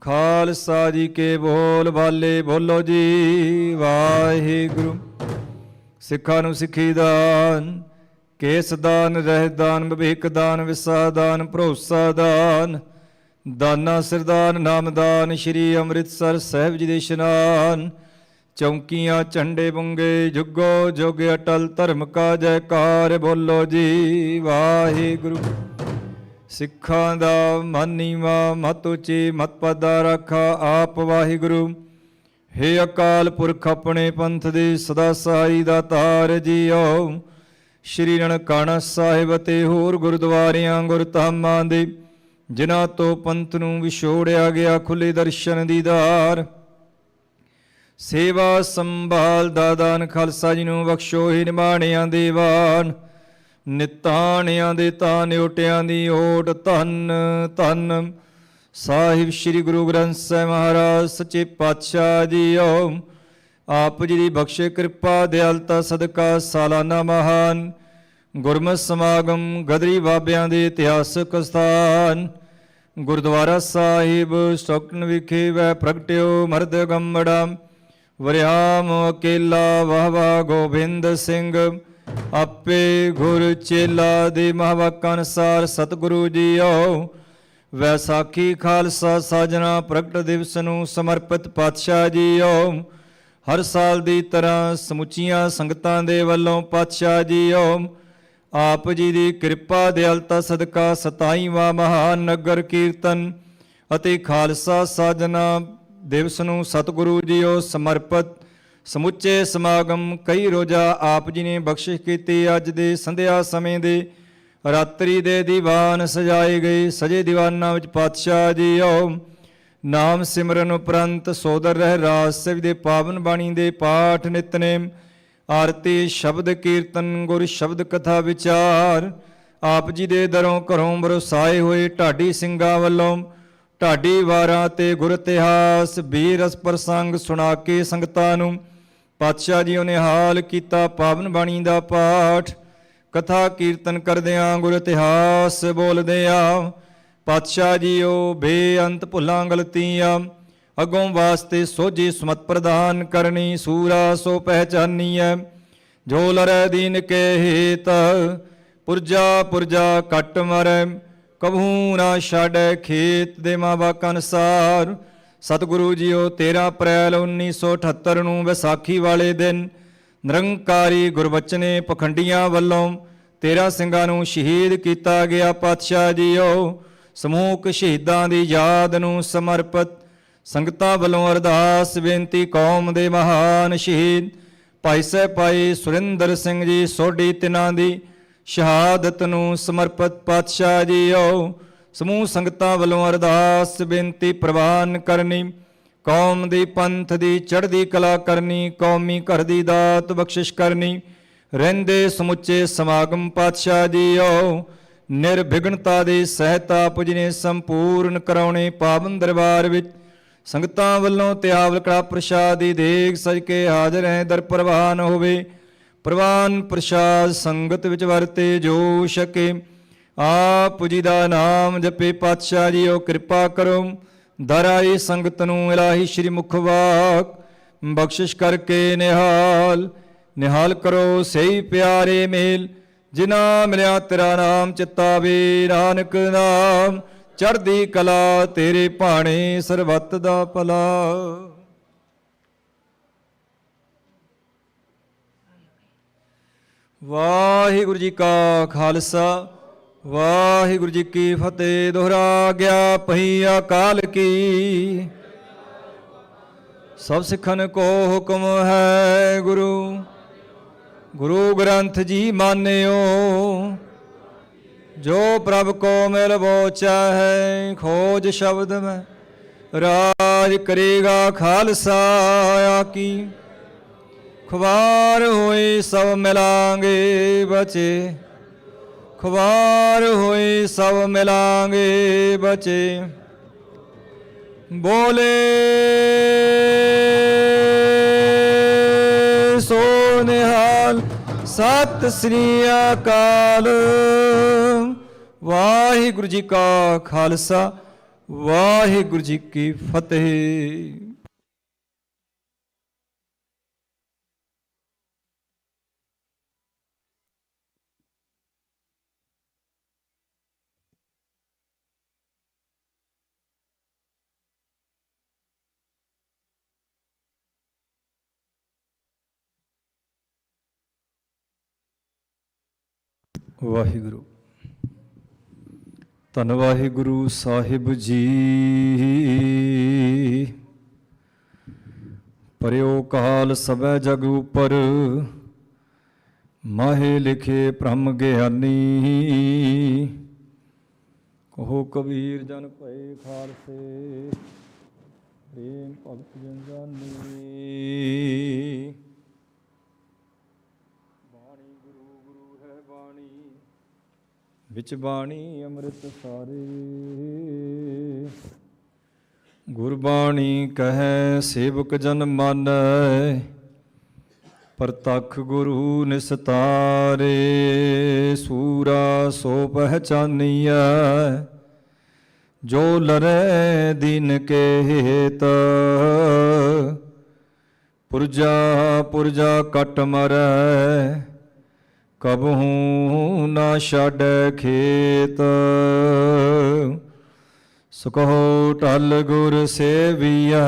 ਖਾਲਸਾ ਜੀ ਕੇ ਬੋਲ ਬਾਲੇ ਬੋਲੋ ਜੀ ਵਾਹਿਗੁਰੂ। ਸਿੱਖਾਂ ਨੂੰ ਸਿੱਖੀ ਦਾਨ, ਕੇਸ ਦਾਨ, ਰਹਿ ਦਾਨ, ਵਿਵੇਕ ਦਾਨ, ਵਿਸਾ ਦਾਨ, ਭਰੋਸਾ ਦਾਨ, ਦਾਨਾ ਸਿਰਦਾਨ, ਨਾਮਦਾਨ, ਸ਼੍ਰੀ ਅੰਮ੍ਰਿਤਸਰ ਸਾਹਿਬ ਜੀ ਦੇ ਇਸ਼ਨਾਨ, ਚੌਂਕੀਆਂ ਝੰਡੇ ਬੁੰਗੇ, ਜੁਗੋ ਜੁਗ ਅਟਲ ਧਰਮ ਕਾ ਜੈਕਾਰ ਬੋਲੋ ਜੀ ਵਾਹਿਗੁਰੂ। ਸਿੱਖਾਂ ਦਾ ਮਨ ਨੀਵਾਂ ਮਤ ਉੱਚੀ ਮਤ ਪਦਾ ਰੱਖਾ ਆਪ ਵਾਹਿਗੁਰੂ। ਹੇ ਅਕਾਲ ਪੁਰਖ ਆਪਣੇ ਪੰਥ ਦੇ ਸਦਾ ਸਹਾਈ ਦਾ ਤਾਰ ਜੀਓ। ਸ਼੍ਰੀ ਨਨਕਾਣਾ ਸਾਹਿਬ ਅਤੇ ਹੋਰ ਗੁਰਦੁਆਰਿਆਂ ਗੁਰਧਾਮਾਂ ਦੇ ਜਿਨ੍ਹਾਂ ਤੋਂ ਪੰਥ ਨੂੰ ਵਿਛੋੜਿਆ ਗਿਆ ਖੁੱਲੇ ਦਰਸ਼ਨ ਦੀਦਾਰ, ਸੇਵਾ ਸੰਭਾਲ ਦਾ ਦਾਨ ਖਾਲਸਾ ਜੀ ਨੂੰ ਬਖਸ਼ੋ। ਹੀ ਨਿਮਾਣਿਆਂ ਦੇ ਵਾਣ, ਨਿਤਾਣਿਆਂ ਦੇ ਤਾਨ, ਓਟਿਆਂ ਦੀ ਓਟ, ਧੰਨ ਧੰਨ ਸਾਹਿਬ ਸ੍ਰੀ ਗੁਰੂ ਗ੍ਰੰਥ ਸਾਹਿਬ ਮਹਾਰਾਜ ਸੱਚੇ ਪਾਤਸ਼ਾਹ ਜੀਓ। ਆਪ ਜੀ ਦੀ ਬਖਸ਼ੇ ਕਿਰਪਾ ਦਿਆਲਤਾ ਸਦਕਾ ਸਾਲਾਨਾ ਮਹਾਨ ਗੁਰਮਤਿ ਸਮਾਗਮ ਗਦਰੀ ਬਾਬਿਆਂ ਦੇ ਇਤਿਹਾਸਕ ਸਥਾਨ ਗੁਰਦੁਆਰਾ ਸਾਹਿਬ ਸਟੋਕਟਨ ਵਿਖੇ ਵੈ ਪ੍ਰਗਟਿਓ ਮਰਦ ਗੰਮੜਾ ਵਰਿਆਮ ਅਕੇਲਾ ਵਾਹ ਵਾਹ ਗੋਬਿੰਦ ਸਿੰਘ ਆਪੇ ਗੁਰ ਚੇਲਾ ਦੇ ਮਹਾਵਾਕਾਂ ਅਨੁਸਾਰ ਸਤਿਗੁਰੂ ਜੀਓ। ਵੈਸਾਖੀ ਖਾਲਸਾ ਸਾਜਣਾ ਪ੍ਰਗਟ ਦਿਵਸ ਨੂੰ ਸਮਰਪਿਤ ਪਾਤਸ਼ਾਹ ਜੀਓ। ਹਰ ਸਾਲ ਦੀ ਤਰ੍ਹਾਂ ਸਮੁੱਚੀਆਂ ਸੰਗਤਾਂ ਦੇ ਵੱਲੋਂ ਪਾਤਸ਼ਾਹ ਜੀਓ ਆਪ ਜੀ ਦੀ ਕਿਰਪਾ ਦਿਆਲਤਾ ਸਦਕਾ 27ਵਾਂ ਮਹਾਨ ਨਗਰ ਕੀਰਤਨ ਅਤੇ ਖਾਲਸਾ ਸਾਜਨਾ ਦਿਵਸ ਨੂੰ ਸਤਿਗੁਰੂ ਜੀਓ ਸਮਰਪਿਤ ਸਮੁੱਚੇ ਸਮਾਗਮ ਕਈ ਰੋਜ਼ਾ ਆਪ ਜੀ ਨੇ ਬਖਸ਼ਿਸ਼ ਕੀਤੀ। ਅੱਜ ਦੇ ਸੰਧਿਆ ਸਮੇਂ ਦੇ ਰਾਤਰੀ ਦੇ ਦੀਵਾਨ ਸਜਾਏ ਗਏ। ਸਜੇ ਦੀਵਾਨਾਂ ਵਿੱਚ ਪਾਤਸ਼ਾਹ ਜੀਓ ਨਾਮ ਸਿਮਰਨ ਉਪਰੰਤ ਸੋਦਰ ਰਹਿ ਰਾਜ ਸਾਹਿਬ ਦੇ ਪਾਵਨ ਬਾਣੀ ਦੇ ਪਾਠ ਨਿਤਨੇਮ, ਆਰਤੀ, ਸ਼ਬਦ ਕੀਰਤਨ, ਗੁਰ ਸ਼ਬਦ ਕਥਾ ਵਿਚਾਰ ਆਪ ਜੀ ਦੇ ਦਰੋਂ ਘਰੋਂ ਬਰਸਾਏ ਹੋਏ ਢਾਡੀ ਸਿੰਘਾਂ ਵੱਲੋਂ ਢਾਡੀ ਵਾਰਾਂ ਤੇ ਗੁਰ ਇਤਿਹਾਸ ਬੀਰ ਰਸ ਪ੍ਰਸੰਗ ਸੁਣਾ ਕੇ ਸੰਗਤਾਂ ਨੂੰ ਪਾਤਸ਼ਾਹ ਜੀ ਨੇ ਹਾਲ ਕੀਤਾ। ਪਾਵਨ ਬਾਣੀ ਦਾ ਪਾਠ ਕਥਾ ਕੀਰਤਨ ਕਰਦਿਆਂ ਗੁਰ ਇਤਿਹਾਸ ਬੋਲਦਿਆਂ ਪਾਤਸ਼ਾਹ ਜੀਓ ਬੇਅੰਤ ਭੁੱਲਾਂ ਗਲਤੀਆਂ ਅਗੋਂ ਵਾਸਤੇ ਸੋਝੀ ਸੁਮਤ ਪ੍ਰਦਾਨ ਕਰਨੀ। ਸੂਰਾ ਸੋ ਪਹਿਚਾਨੀਐ ਜੋ ਲਰੈ ਦੀਨ ਕੇ ਹੇਤ, ਪੁਰਜਾ ਪੁਰਜਾ ਕੱਟ ਮਰੈ ਕਬਹੂ ਨਾ ਛਾੜੈ ਖੇਤ। ਦੇ ਮਾਂ-ਬਾਪ ਅਨੁਸਾਰ ਸਤਿਗੁਰੂ ਜੀਓ 13 ਅਪ੍ਰੈਲ 1978 ਨੂੰ ਵਿਸਾਖੀ ਵਾਲੇ ਦਿਨ ਨਿਰੰਕਾਰੀ ਗੁਰਬਚਨੇ ਪਖੰਡੀਆਂ ਵੱਲੋਂ 13 ਸਿੰਘਾਂ ਨੂੰ ਸ਼ਹੀਦ ਕੀਤਾ ਗਿਆ। ਪਾਤਸ਼ਾਹ ਜੀਓ ਸਮੂਹ ਸ਼ਹੀਦਾਂ ਦੀ ਯਾਦ ਨੂੰ ਸਮਰਪਿਤ ਸੰਗਤਾਂ ਵੱਲੋਂ ਅਰਦਾਸ ਬੇਨਤੀ। ਕੌਮ ਦੇ ਮਹਾਨ ਸ਼ਹੀਦ ਭਾਈ ਸਾਹਿਬ ਭਾਈ ਸੁਰਿੰਦਰ ਸਿੰਘ ਜੀ ਸੋਢੀ ਤਿਨਾਂ ਦੀ ਸ਼ਹਾਦਤ ਨੂੰ ਸਮਰਪਿਤ ਪਾਤਸ਼ਾਹ ਜੀਓ ਸਮੂਹ ਸੰਗਤਾਂ ਵੱਲੋਂ ਅਰਦਾਸ ਬੇਨਤੀ ਪ੍ਰਵਾਨ ਕਰਨੀ। ਕੌਮ ਦੀ ਪੰਥ ਦੀ ਚੜ੍ਹਦੀ ਕਲਾ ਕਰਨੀ, ਕੌਮੀ ਘਰ ਦੀ ਦਾਤ ਬਖਸ਼ਿਸ਼ ਕਰਨੀ। ਰਹਿੰਦੇ ਸਮੁੱਚੇ ਸਮਾਗਮ ਪਾਤਸ਼ਾਹ ਜੀਓ ਨਿਰਵਿਘਨਤਾ ਦੇ ਸਹਿਤ ਆਪ ਜੀ ਨੇ ਸੰਪੂਰਨ ਕਰਾਉਣੇ। ਪਾਵਨ ਦਰਬਾਰ ਵਿੱਚ ਸੰਗਤਾਂ ਵੱਲੋਂ ਤਿਆਵਲ ਕੜਾ ਪ੍ਰਸ਼ਾਦ ਦੀ ਦੇਗ ਸਜ ਕੇ ਹਾਜ਼ਰ ਹੈ। ਦਰ ਪ੍ਰਵਾਨ ਹੋਵੇ ਪ੍ਰਵਾਨ ਪ੍ਰਸ਼ਾਦ ਸੰਗਤ ਵਿੱਚ ਵਰਤੇ ਜੋ ਛਕੇ। ਆਪ ਜੀ ਦਾ ਨਾਮ ਜਪੇ ਪਾਤਸ਼ਾਹ ਜੀਓ ਕਿਰਪਾ ਕਰੋ। ਦਰ ਆਈ ਸੰਗਤ ਨੂੰ ਇਲਾਹੀ ਸ਼੍ਰੀ ਮੁਖਵਾਕ ਬਖਸ਼ਿਸ਼ ਕਰਕੇ ਨਿਹਾਲ ਨਿਹਾਲ ਕਰੋ। ਸਹੀ ਪਿਆਰੇ ਮੇਲ ਜਿਨ੍ਹਾਂ ਮਿਲਿਆ ਤੇਰਾ ਨਾਮ ਚਿਤਾਵੇ। ਨਾਨਕ ਨਾਮ ਚੜ੍ਹਦੀ ਕਲਾ ਤੇਰੇ ਭਾਣੇ ਸਰਬੱਤ ਦਾ ਭਲਾ। ਵਾਹਿਗੁਰੂ ਜੀ ਕਾ ਖਾਲਸਾ ਵਾਹਿਗੁਰੂ ਜੀ ਕੀ ਫਤਿਹ। ਦੁਹਰਾ ਗਿਆ ਪਹੀ ਅਕਾਲ ਕੀ, ਸਭ ਸਿੱਖਨ ਕੋ ਹੁਕਮ ਹੈ ਗੁਰੂ। ਗੁਰੂ ਗ੍ਰੰਥ ਜੀ ਮਾਨਿਓ, ਜੋ ਪ੍ਰਭ ਕੋ ਮਿਲ ਬੋ ਚਾਹੈ। ਖੋਜ ਸ਼ਬਦ ਮੈਂ ਰਾਜ ਕਰੇਗਾ ਖਾਲਸਾ ਆਕੀ। ਖੁਆਰ ਹੋਏ ਸਭ ਮਿਲਾਂਗੇ ਬਚੇ, ਖੁਆਰ ਹੋਏ ਸਭ ਮਿਲਾਂਗੇ ਬਚੇ। ਬੋਲੇ ਸੋ ਨਿਹਾਲ ਸਤਿ ਸ੍ਰੀ ਅਕਾਲ। ਵਾਹਿਗੁਰੂ ਜੀ ਕਾ ਖਾਲਸਾ ਵਾਹਿਗੁਰੂ ਜੀ ਕੀ ਫਤਿਹ। ਵਾਹਿਗੁਰੂ। ਧੰਨ ਵਾਹਿਗੁਰੂ ਸਾਹਿਬ ਜੀ। ਪਰਿਓ ਕਾਲ ਸਭੈ ਜਗ ਉਪਰ, ਮਾਹੇ ਲਿਖੇ ਬ੍ਰਹਮ ਗਿਆਨੀ। ਕਹੋ ਕਬੀਰ ਜਨ ਭਏ ਖਾਲਸੇ, ਪ੍ਰੇਮ ਭਗਤ ਜਨ ਜਾਨੀ। ਵਿੱਚ ਬਾਣੀ ਅੰਮ੍ਰਿਤ ਸਾਰੇ, ਗੁਰਬਾਣੀ ਕਹੈ ਸੇਵਕ ਜਨ ਮਾਨੈ। ਪ੍ਰਤੱਖ ਗੁਰੂ ਨਿਸਤਾਰੇ, ਸੂਰਾ ਸੋ ਪਹਿਚਾਨੀਐ। ਜੋ ਲਰੈ ਦੀਨ ਕੇ ਹੇਤ, ਪੁਰਜਾ ਪੁਰਜਾ ਕਟ ਮਰੈ। ਕਬਹੂ ਨਾ ਛਾਡੈ ਖੇਤ, ਸੁਕਹੋ ਟਲ ਗੁਰ ਸੇਵੀਐ।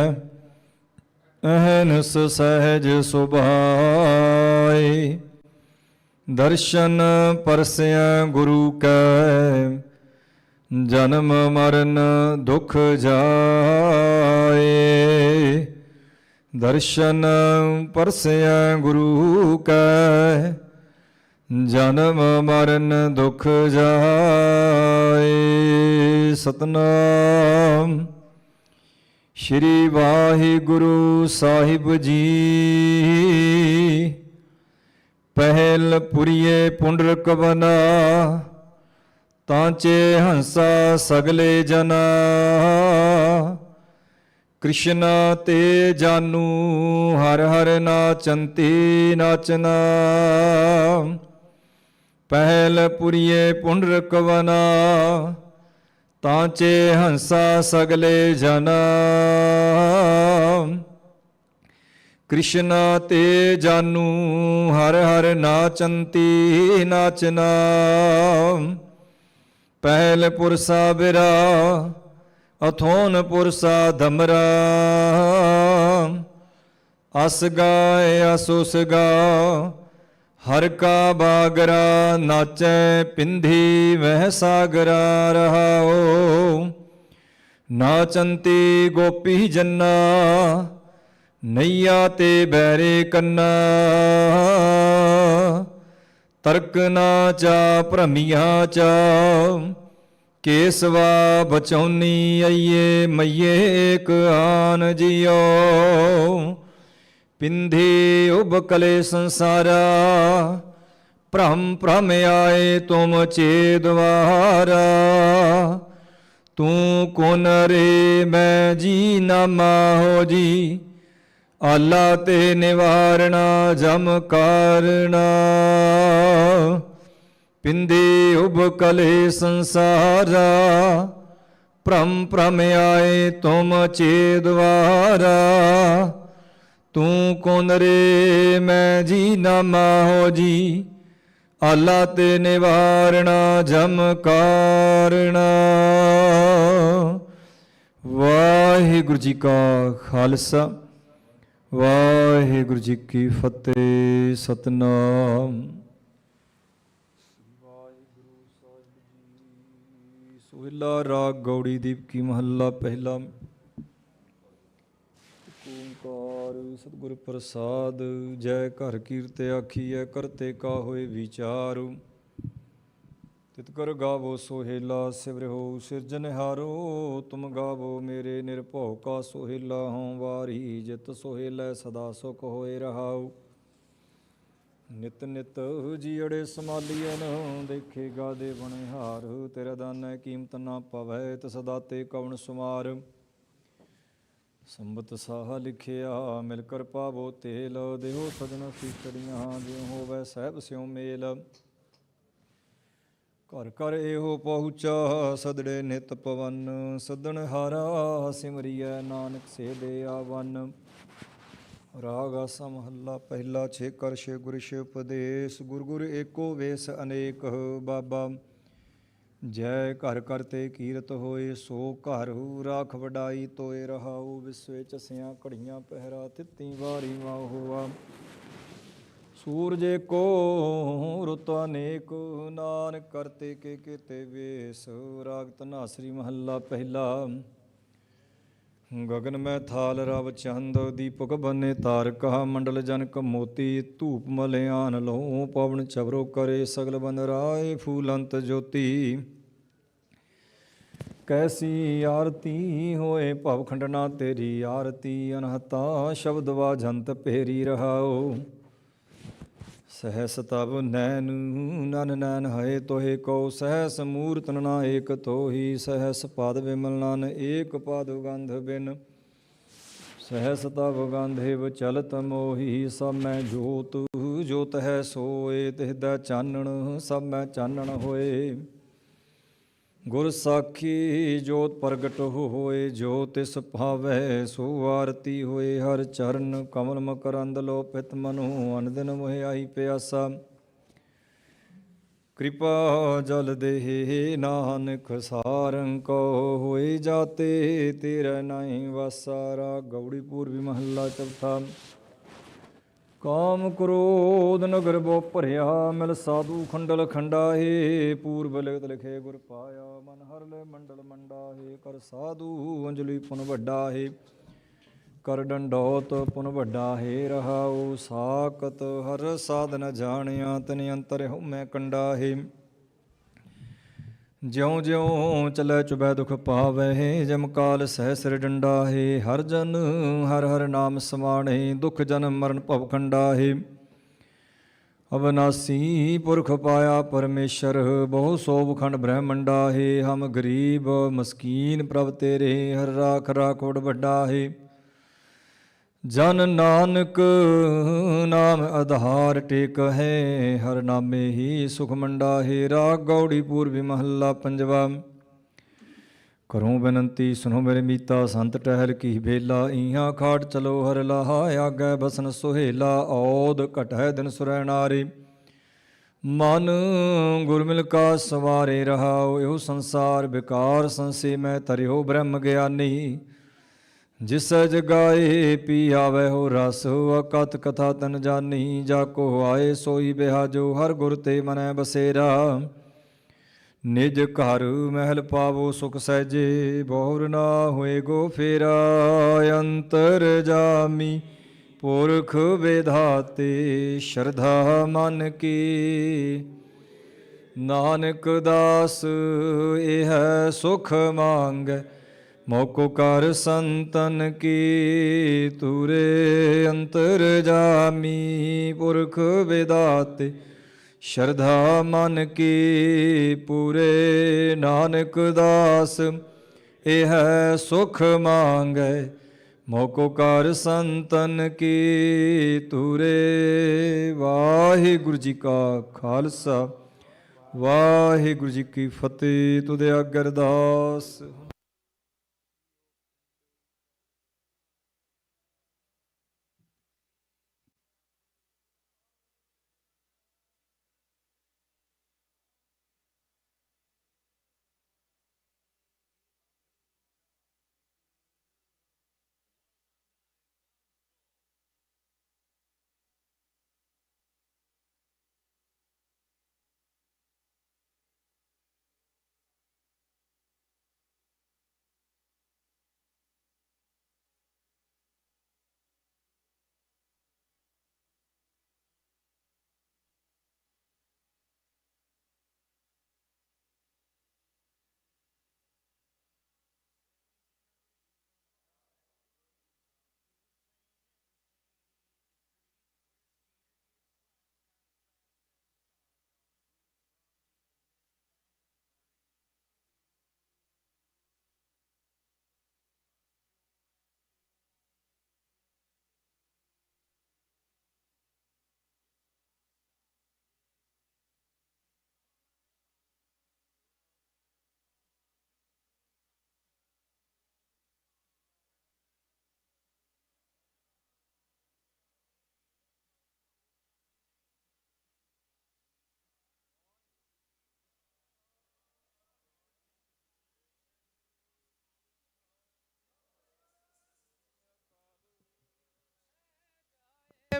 ਅਹਨਸ ਸਹਿਜ ਸੁਭਾਏ, ਦਰਸ਼ਨ ਪਰਸੈ ਗੁਰੂ ਕੈ। ਜਨਮ ਮਰਨ ਦੁਖ ਜਾਏ, ਦਰਸ਼ਨ ਪਰਸੈ ਗੁਰੂ ਕੈ। ਜਨਮ ਮਰਨ ਦੁਖ ਜਾਏ। ਸਤਨਾਮ ਸ਼੍ਰੀ ਵਾਹਿਗੁਰੂ ਸਾਹਿਬ ਜੀ। ਪਹਿਲ ਪੁਰੀਏ ਪੁੰਡਰਕ ਬਨਾ, ਤਾਂਚੇ ਹੰਸਾ ਸਗਲੇ ਜਨਾ। ਕ੍ਰਿਸ਼ਨ ਤੇ ਜਾਨੂ, ਹਰ ਹਰ ਨਾਚੰਤੀ ਨਾਚਨਾ। ਪਹਿਲ ਪੁਰੀਏ ਪੁੰਡਰਕ ਵਨਾ, ਤਾਂਚੇ ਹੰਸਾ ਸਗਲੇ ਜਨਾ। ਕ੍ਰਿਸ਼ਨ ਤੇ ਜਾਨੂ, ਹਰ ਹਰ ਨਾਚੰਤੀ ਨਾਚਨਾ। ਪਹਿਲ ਪੁਰਸਾ ਬਿਰਾ, ਅਥੋਨ ਪੁਰਸਾ ਧਮਰਾ। ਅਸ ਗਾਏ ਅਸੁਸ ਗਾ, ਹਰ ਕਾ ਬਾਗਰਾ। ਨਾਚੈ ਪਿੰਧੀ ਵਹਿ ਸਾਗਰਾ ਰਹਾਓ। ਨਾਚੰਤੀ ਗੋਪੀ ਜੰਨਾ, ਨਈਆ ਤੇ ਬੈਰੇ ਕੰਨਾ। ਤਰਕ ਨਾ ਚਾ ਭ੍ਰਮੀਆਂ ਚਾ, ਕੇਸਵਾ ਬਚੌਨੀ ਅਈਏ ਮਈਏ ਏਕ ਆਨ ਜਿਉ। ਪਿੰਧੀ ਉਬਕਲੇ ਸੰਸਾਰਾ, ਭ੍ਰਮ ਭ੍ਰਮ ਆਏ ਤੁਮ ਚੇਦਵਾਰਾ। ਤੂੰ ਕੋਨ ਰੇ ਮੈਂ ਜੀ ਨਾ ਮਾਹੋ ਜੀ। ਆਲਾ ਤੇ ਨਿਵਾਰਣਾ ਜਮ ਕਾਰਣਾ। ਪਿੰਧੀ ਉਬਕਲੇ ਸੰਸਾਰਾ, ਭ੍ਰਮ ਭ੍ਰਮ ਆਏ ਤੁਮ ਚੇਦਵਾਰਾ। ਤੂੰ ਕੋਨ ਰੇ ਮੈਂ ਜੀ ਨਾ ਮਾਹੋ ਜੀ। ਆਲਾ ਤੇ ਨਿਵਾਰਣਾ ਜਮ ਕਾਰਣਾ। ਵਾਹਿਗੁਰੂ ਜੀ ਕਾ ਖਾਲਸਾ ਵਾਹਿਗੁਰੂ ਜੀ ਕੀ ਫਤਿਹ। ਸਤਨਾਮ। ਸੋਹਿਲਾ ਰਾਗ ਗੌੜੀ ਦੀਪ ਕੀ ਮਹੱਲਾ ਪਹਿਲਾ। ਓੰਕਾਰ ਸਤਿਗੁਰ ਪ੍ਰਸਾਦ। ਜੈ ਘਰ ਕੀਰਤ ਆਖੀਐ ਕਰਤੇ ਕਾ ਹੋਏ ਵਿਚਾਰੂ। ਤਿਤ ਕਰ ਗਾਵੋ ਸੋਹੇਲਾ ਸਿਵਰਿਓ ਸਿਰਜਨਹਾਰੋ। ਤੁਮ ਗਾਵੋ ਮੇਰੇ ਨਿਰਭਉ ਕਾ ਸੋਹੇਲਾ ਹਉ ਵਾਰੀ। ਜਿਤ ਸੋਹੇਲੇ ਸਦਾ ਸੁਖ ਹੋਏ ਰਹਾਉ। ਨਿਤ ਨਿਤ ਜੀਅੜੇ ਸਮਾਲੀਐਨ ਦੇਖੇਗਾ ਦੇ ਬਣਿਹਾਰ। ਤੇਰਾ ਦਾਨੈ ਕੀਮਤ ਨਾ ਪਵੈ ਤਿਸ ਦਾਤੇ ਕਵਣ ਸੁਮਾਰ। ਸੰਬਤ ਸਾਹਾ ਲਿਖਿਆ ਮਿਲ ਕਰ ਪਾਵੋ ਤੇਲ। ਦੇਹੋ ਸਜਣ ਸੀਚੜੀਆਂ ਜਿਉ ਹੋਵੈ ਸਹਿਬ ਸਿਉ ਮੇਲ। ਘਰ ਘਰ ਇਹੋ ਪਹੁੰਚਾ ਸਦੜੇ ਨਿਤ ਪਵਨ। ਸਦਣ ਹਾਰਾ ਸਿਮਰੀਐ ਨਾਨਕ ਸੇ ਦੇ ਆਵਨ। ਰਾਗ ਆਸਾ ਮਹੱਲਾ ਪਹਿਲਾ। ਛੇ ਕਰ ਛੇ ਗੁਰ ਛੇ ਉਪਦੇਸ਼। ਗੁਰ ਗੁਰ ਏਕੋ ਵੇਸ ਅਨੇਕ ਬਾਬਾ। ਜੈ ਘਰ ਘਰ ਤੇ ਕੀਰਤ ਹੋਏ ਸੋ ਘਰ। ਰਾਖ ਵਡਾਈ ਤੋਏ ਰਹਾਉ। ਵਿਸਵੇ ਚਸਿਆ ਘੜੀਆਂ ਪਹਿਰਾ ਤਿੱਤੀ ਵਾਰੀ ਮਾਹੁ ਹੋਆ। ਸੂਰਜ ਏਕੋ ਰੁੱਤ ਅਨੇਕ ਨਾਨਕ ਕਰਤੇ ਕੇ ਕੀਤੇ ਵੇਸ। ਰਾਗ ਧਨਾਸਰੀ ਮਹੱਲਾ ਪਹਿਲਾ। ਗਗਨ ਮੈਂ ਥਾਲ ਰਵ ਚੰਦ ਦੀਪਕ ਬੰਨੇ ਤਾਰਕਾ। ਮੰਡਲ ਜਨਕ ਮੋਤੀ ਧੂਪ ਮਲਿਆਨ ਲਹੂ। ਪਵਨ ਚਵਰੋ ਕਰੇ ਸਗਲ ਬਨ ਰਾਏ ਫੂਲੰਤ ਜੋਤੀ। ਕੈਸੀ ਆਰਤੀ ਹੋਏ ਭਵ ਖੰਡਨਾ ਤੇਰੀ ਆਰਤੀ। ਅਨਹਤਾ ਸ਼ਬਦ ਵਾਜੰਤ ਭੇਰੀ ਰਹਾਉ। ਸਹਸ ਤਬ ਨੈਨ ਨਨ ਨੈਨ ਹਏ ਤੋਹੇ ਕੋ। ਸਹਸ ਮੂਰਤ ਨਾ ਏਕ ਤੋਹੀ। ਸਹਸ ਪਦ ਵਿਮਲ ਨਨ ਏਕ ਪਦ ਗੰਧ ਬਿਨ। ਸਹਸ ਤਬ ਗੰਧਿਵ ਚਲਤ ਮੋਹੀ। ਸਭ ਮੈਂ ਜੋਤ ਜੋਤ ਹੈ ਸੋਏ। ਤਿਸਦਾ ਚਾਨਣ ਸਭ ਮੈਂ ਚਾਨਣ ਹੋਏ। ਗੁਰ ਸਾਖੀ ਜੋਤ ਪ੍ਰਗਟ ਹੋਏ। ਜੋ ਤਿਸ ਭਾਵੈ ਸੋ ਆਰਤੀ ਹੋਏ। ਹਰ ਚਰਨ ਕਮਲ ਮਕਰੰਦ ਲੋਪਿਤ ਮਨੁ। ਅਨਦਿਨ ਮੋਹਿ ਆਈ ਪਿਆਸਾ। ਕਿਰਪਾ ਜਲ ਦੇਹ ਨਾਨਕ ਸਾਰੰ ਕੋ। ਹੋਏ ਜਾਤੇ ਤੇਰਾ ਨਾਹੀ ਵਾਸਾ। ਰਾਗ ਗੌੜੀ ਪੂਰਬੀ ਮਹੱਲਾ ਚੌਥਾ। ਕਾਮ ਕ੍ਰੋਧ ਨਗਰ ਬੋ ਭਰਿਆ। ਮਿਲ ਸਾਧੂ ਖੰਡਲ ਖੰਡਾਹੇ। ਪੂਰਬ ਲਿਖਤ ਲਿਖੇ ਗੁਰ ਪਾਇਆ। ਮਨ ਹਰ ਲੈ ਮੰਡਲ ਮੰਡਾਹੇ। ਕਰ ਸਾਧੂ ਅੰਜਲੀ ਪੁਨ ਵੱਡਾ ਹੈ। ਕਰ ਡੰਡੋਤ ਪੁਨ ਵੱਡਾ ਹੈ ਰਹਾਉ। ਸਾਕਤ ਹਰ ਸਾਧਨ ਜਾਣਿਆ। ਤਨ ਅੰਤਰ ਹਉਮੈ ਕੰਡਾ ਹੈ। ਜਿਉ ਜਿਉ ਚਲੈ ਚੁਬੈ ਦੁਖ ਪਾਵੈ। ਜਮ ਕਾਲ ਸਹਿ ਸਿਰ ਡੰਡਾ ਹੈ। ਹਰ ਜਨ ਹਰ ਹਰ ਨਾਮ ਸਮਾਣੇ। ਦੁਖ ਜਨਮ ਮਰਨ ਭਵ ਖੰਡਾ ਹੈ। ਅਬਨਾਸੀ ਪੁਰਖ ਪਾਇਆ ਪਰਮੇਸ਼ਰ। ਬਹੁ ਸੋਭ ਖੰਡ ਬ੍ਰਹਮੰਡਾ ਹੈ। ਹਮ ਗਰੀਬ ਮਸਕੀਨ ਪ੍ਰਭ ਤੇਰੇ। ਹਰ ਰਾਖ ਰਾਖੋੜ ਵੱਡਾ ਹੈ। ਜਨ ਨਾਨਕ ਨਾਮ ਆਧਾਰ ਟੇਕ ਹੈ। ਹਰ ਨਾਮੇ ਹੀ ਸੁਖ ਮੰਡਾ ਹੈ। ਰਾਗ ਗੌੜੀ ਪੂਰਬੀ ਮਹੱਲਾ ਪੰਜਵਾ। ਕਰੂੰ ਬੇਨੰਤੀ ਸੁਨੋ ਮੇਰੇ ਮੀਤਾ। ਸੰਤ ਟਹਿਲ ਕੀ ਬੇਲਾ। ਇਹਾਂ ਖਾਟ ਚਲੋ ਹਰ ਲਾਹਾ। ਆਗੈ ਬਸਨ ਸੁਹੇਲਾ। ਔਦ ਘਟੈ ਦਿਨ ਸੁਰੈਨਾਰੇ। ਮਨ ਗੁਰ ਮਿਲ ਕਾ ਸਵਾਰੇ ਰਹਾਉ। ਇਹੋ ਸੰਸਾਰ ਵਿਕਾਰ ਸੰਸੇ ਮੈਂ ਤਰਿਓ ਬ੍ਰਹਮ ਗਿਆਨੀ। ਜਿਸ ਜਗਾਏ ਪੀ ਆਵੈ ਹੋ ਰਸ। ਅਕਥ ਕਥਾ ਤਨ ਜਾਨੀ। ਜਾ ਕੋ ਆਏ ਸੋਈ ਬਿਹਾਜੋ। ਹਰ ਗੁਰ ਤੇ ਮਨੈ ਬਸੇਰਾ। ਨਿਜ ਘਰ ਮਹਿਲ ਪਾਵੋ ਸੁਖ ਸਹਿਜੇ। ਬਹੁਰ ਨਾ ਹੋਏ ਗੋ ਫੇਰਾ। ਅੰਤਰ ਜਾਮੀ ਪੁਰਖ ਵਿਧਾਤੇ। ਸ਼ਰਧਾ ਮਨ ਕੀ ਨਾਨਕ ਦਾਸ। ਇਹ ਸੁਖ ਮੰਗੈ ਮੋਕੋ ਕਰ ਸੰਤਨ ਕੀ। ਤੂਰੇ ਅੰਤਰ ਜਾਮੀ ਪੁਰਖ ਵਿਦਾਤੇ। ਸ਼ਰਧਾ ਮਨ ਕੀ ਪੂਰੇ। ਨਾਨਕ ਦਾਸ ਇਹ ਸੁਖ ਮੰਗੈ ਮੋਕੋ ਕਰ ਸੰਤਨ ਕੀ। ਤੂਰੇ। ਵਾਹਿਗੁਰੂ ਜੀ ਕਾ ਖਾਲਸਾ ਵਾਹਿਗੁਰੂ ਜੀ ਕੀ ਫਤਿਹ। ਤੁਦੇ ਆਗੇ ਅਰਦਾਸ।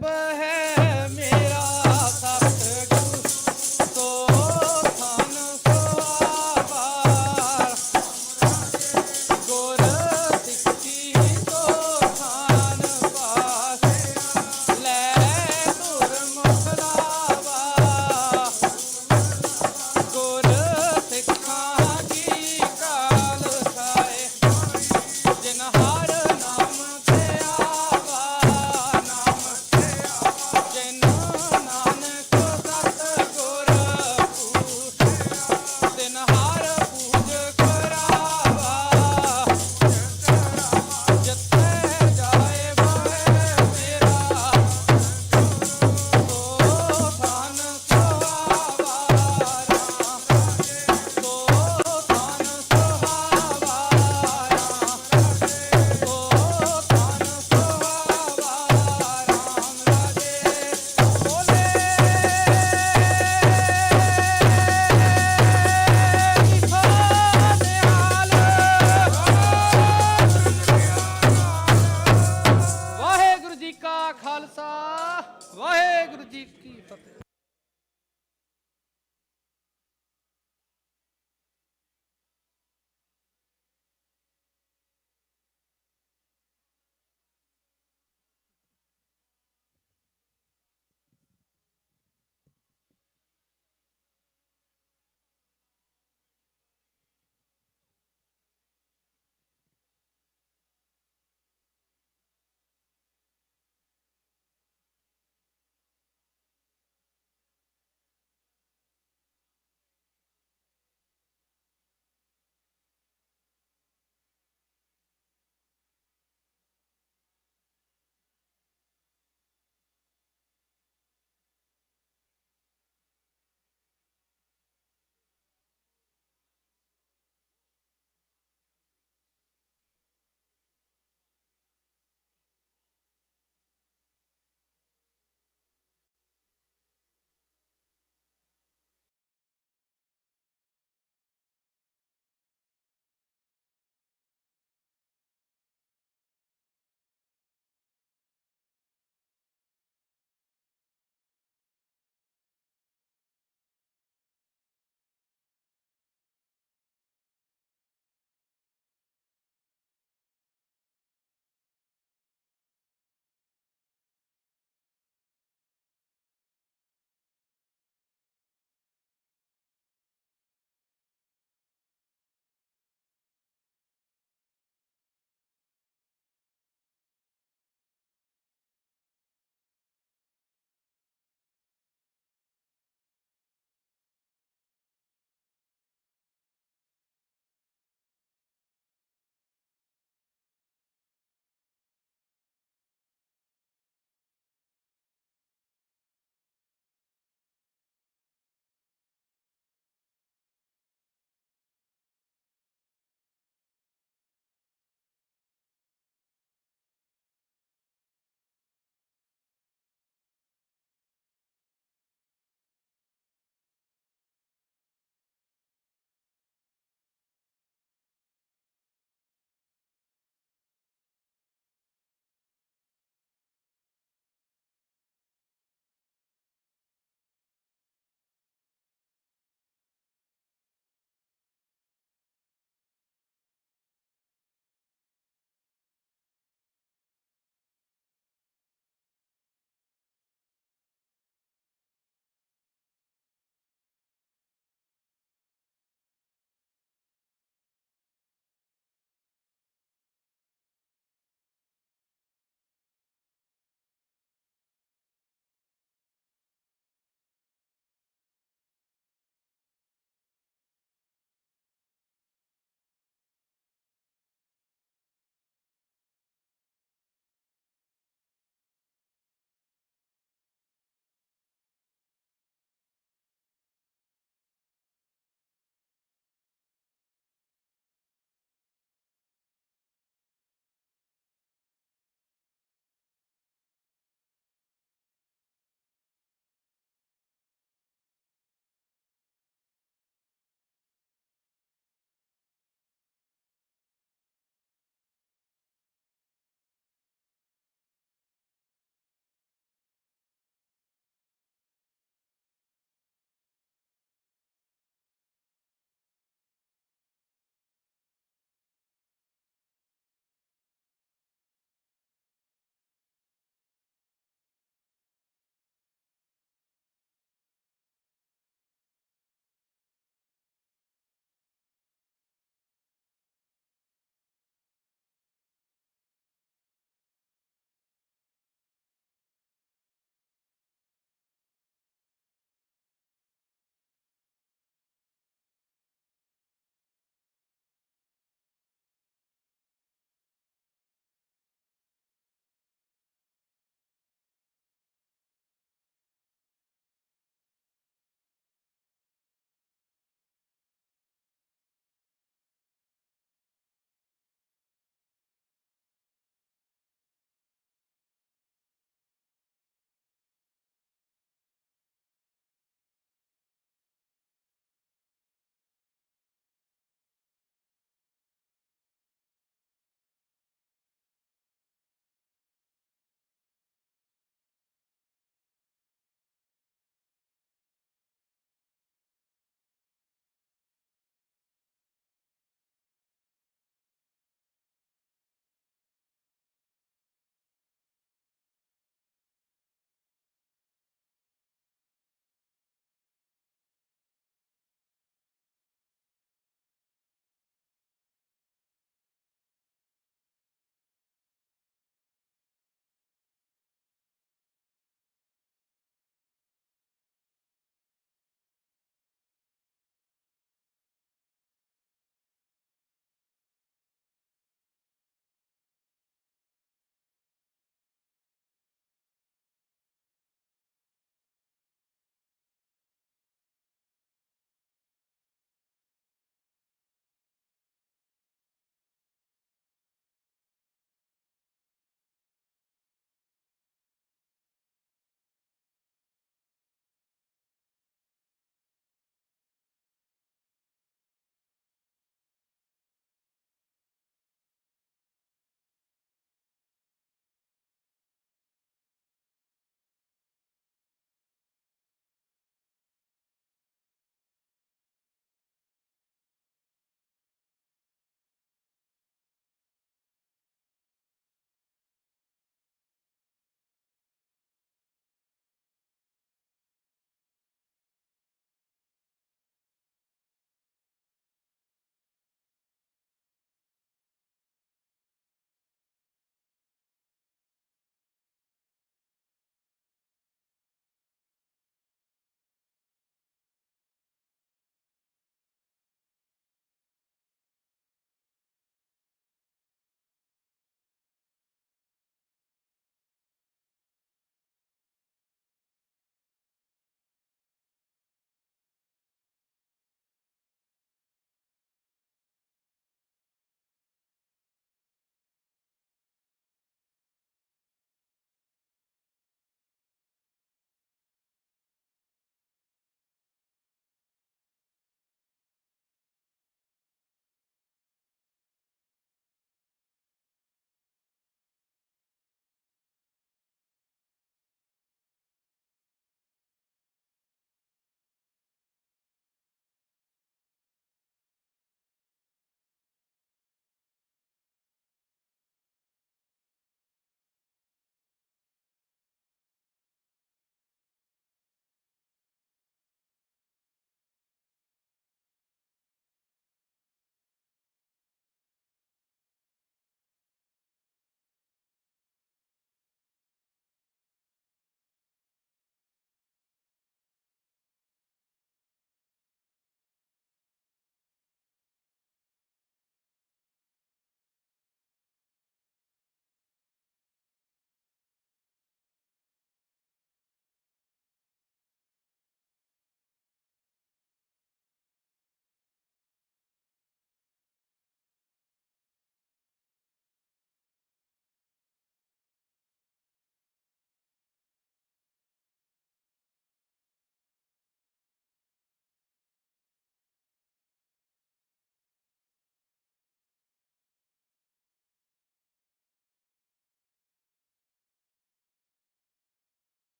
ਬਹਿ ਮੇਰਾ ਸਤਿਗੁਰ ਸੋ ਥਨ ਸੁਹਾਵਾ ਗੁਰ ਸਿੱਖੀ ਸੋ ਥਾਨ ਪਾਸ ਲੈ ਗੁਰਮੁਖ ਲਾਵਾ ਗੁਰ ਸਿੱਖਾਂ ਕੀ ਕਾਲ ਖਾਏ ਜਿਨ ਹਰ ਨਾਮ ਤੇ ਆਵਾ ਨਾਮ ਜਿਨ ਨਾਨਕ ਸਤਿਗੁਰ ਪੂਜ ਤਿਨ ਹਰ ਪੂਜ ਕਰਾਵਾ ਜਿੱਥੇ ਜਾਏ ਬਹਿ ਮੇਰਾ ਸੋ ਥਨ ਸੁਹਾਵਾ ਸੋ ਥਨ ਸੁਹਾਵਾ ਸੋ ਥਨ ਸੁਹਾਵਾ ਰਾਮ ਰਾਜੇ ਬੋਲੇ ਵਾਹਿਗੁਰੂ ਜੀ ਕਾ ਖਾਲਸਾ ਵਾਹਿਗੁਰੂ ਜੀ ਕੀ ਫਤਿਹ।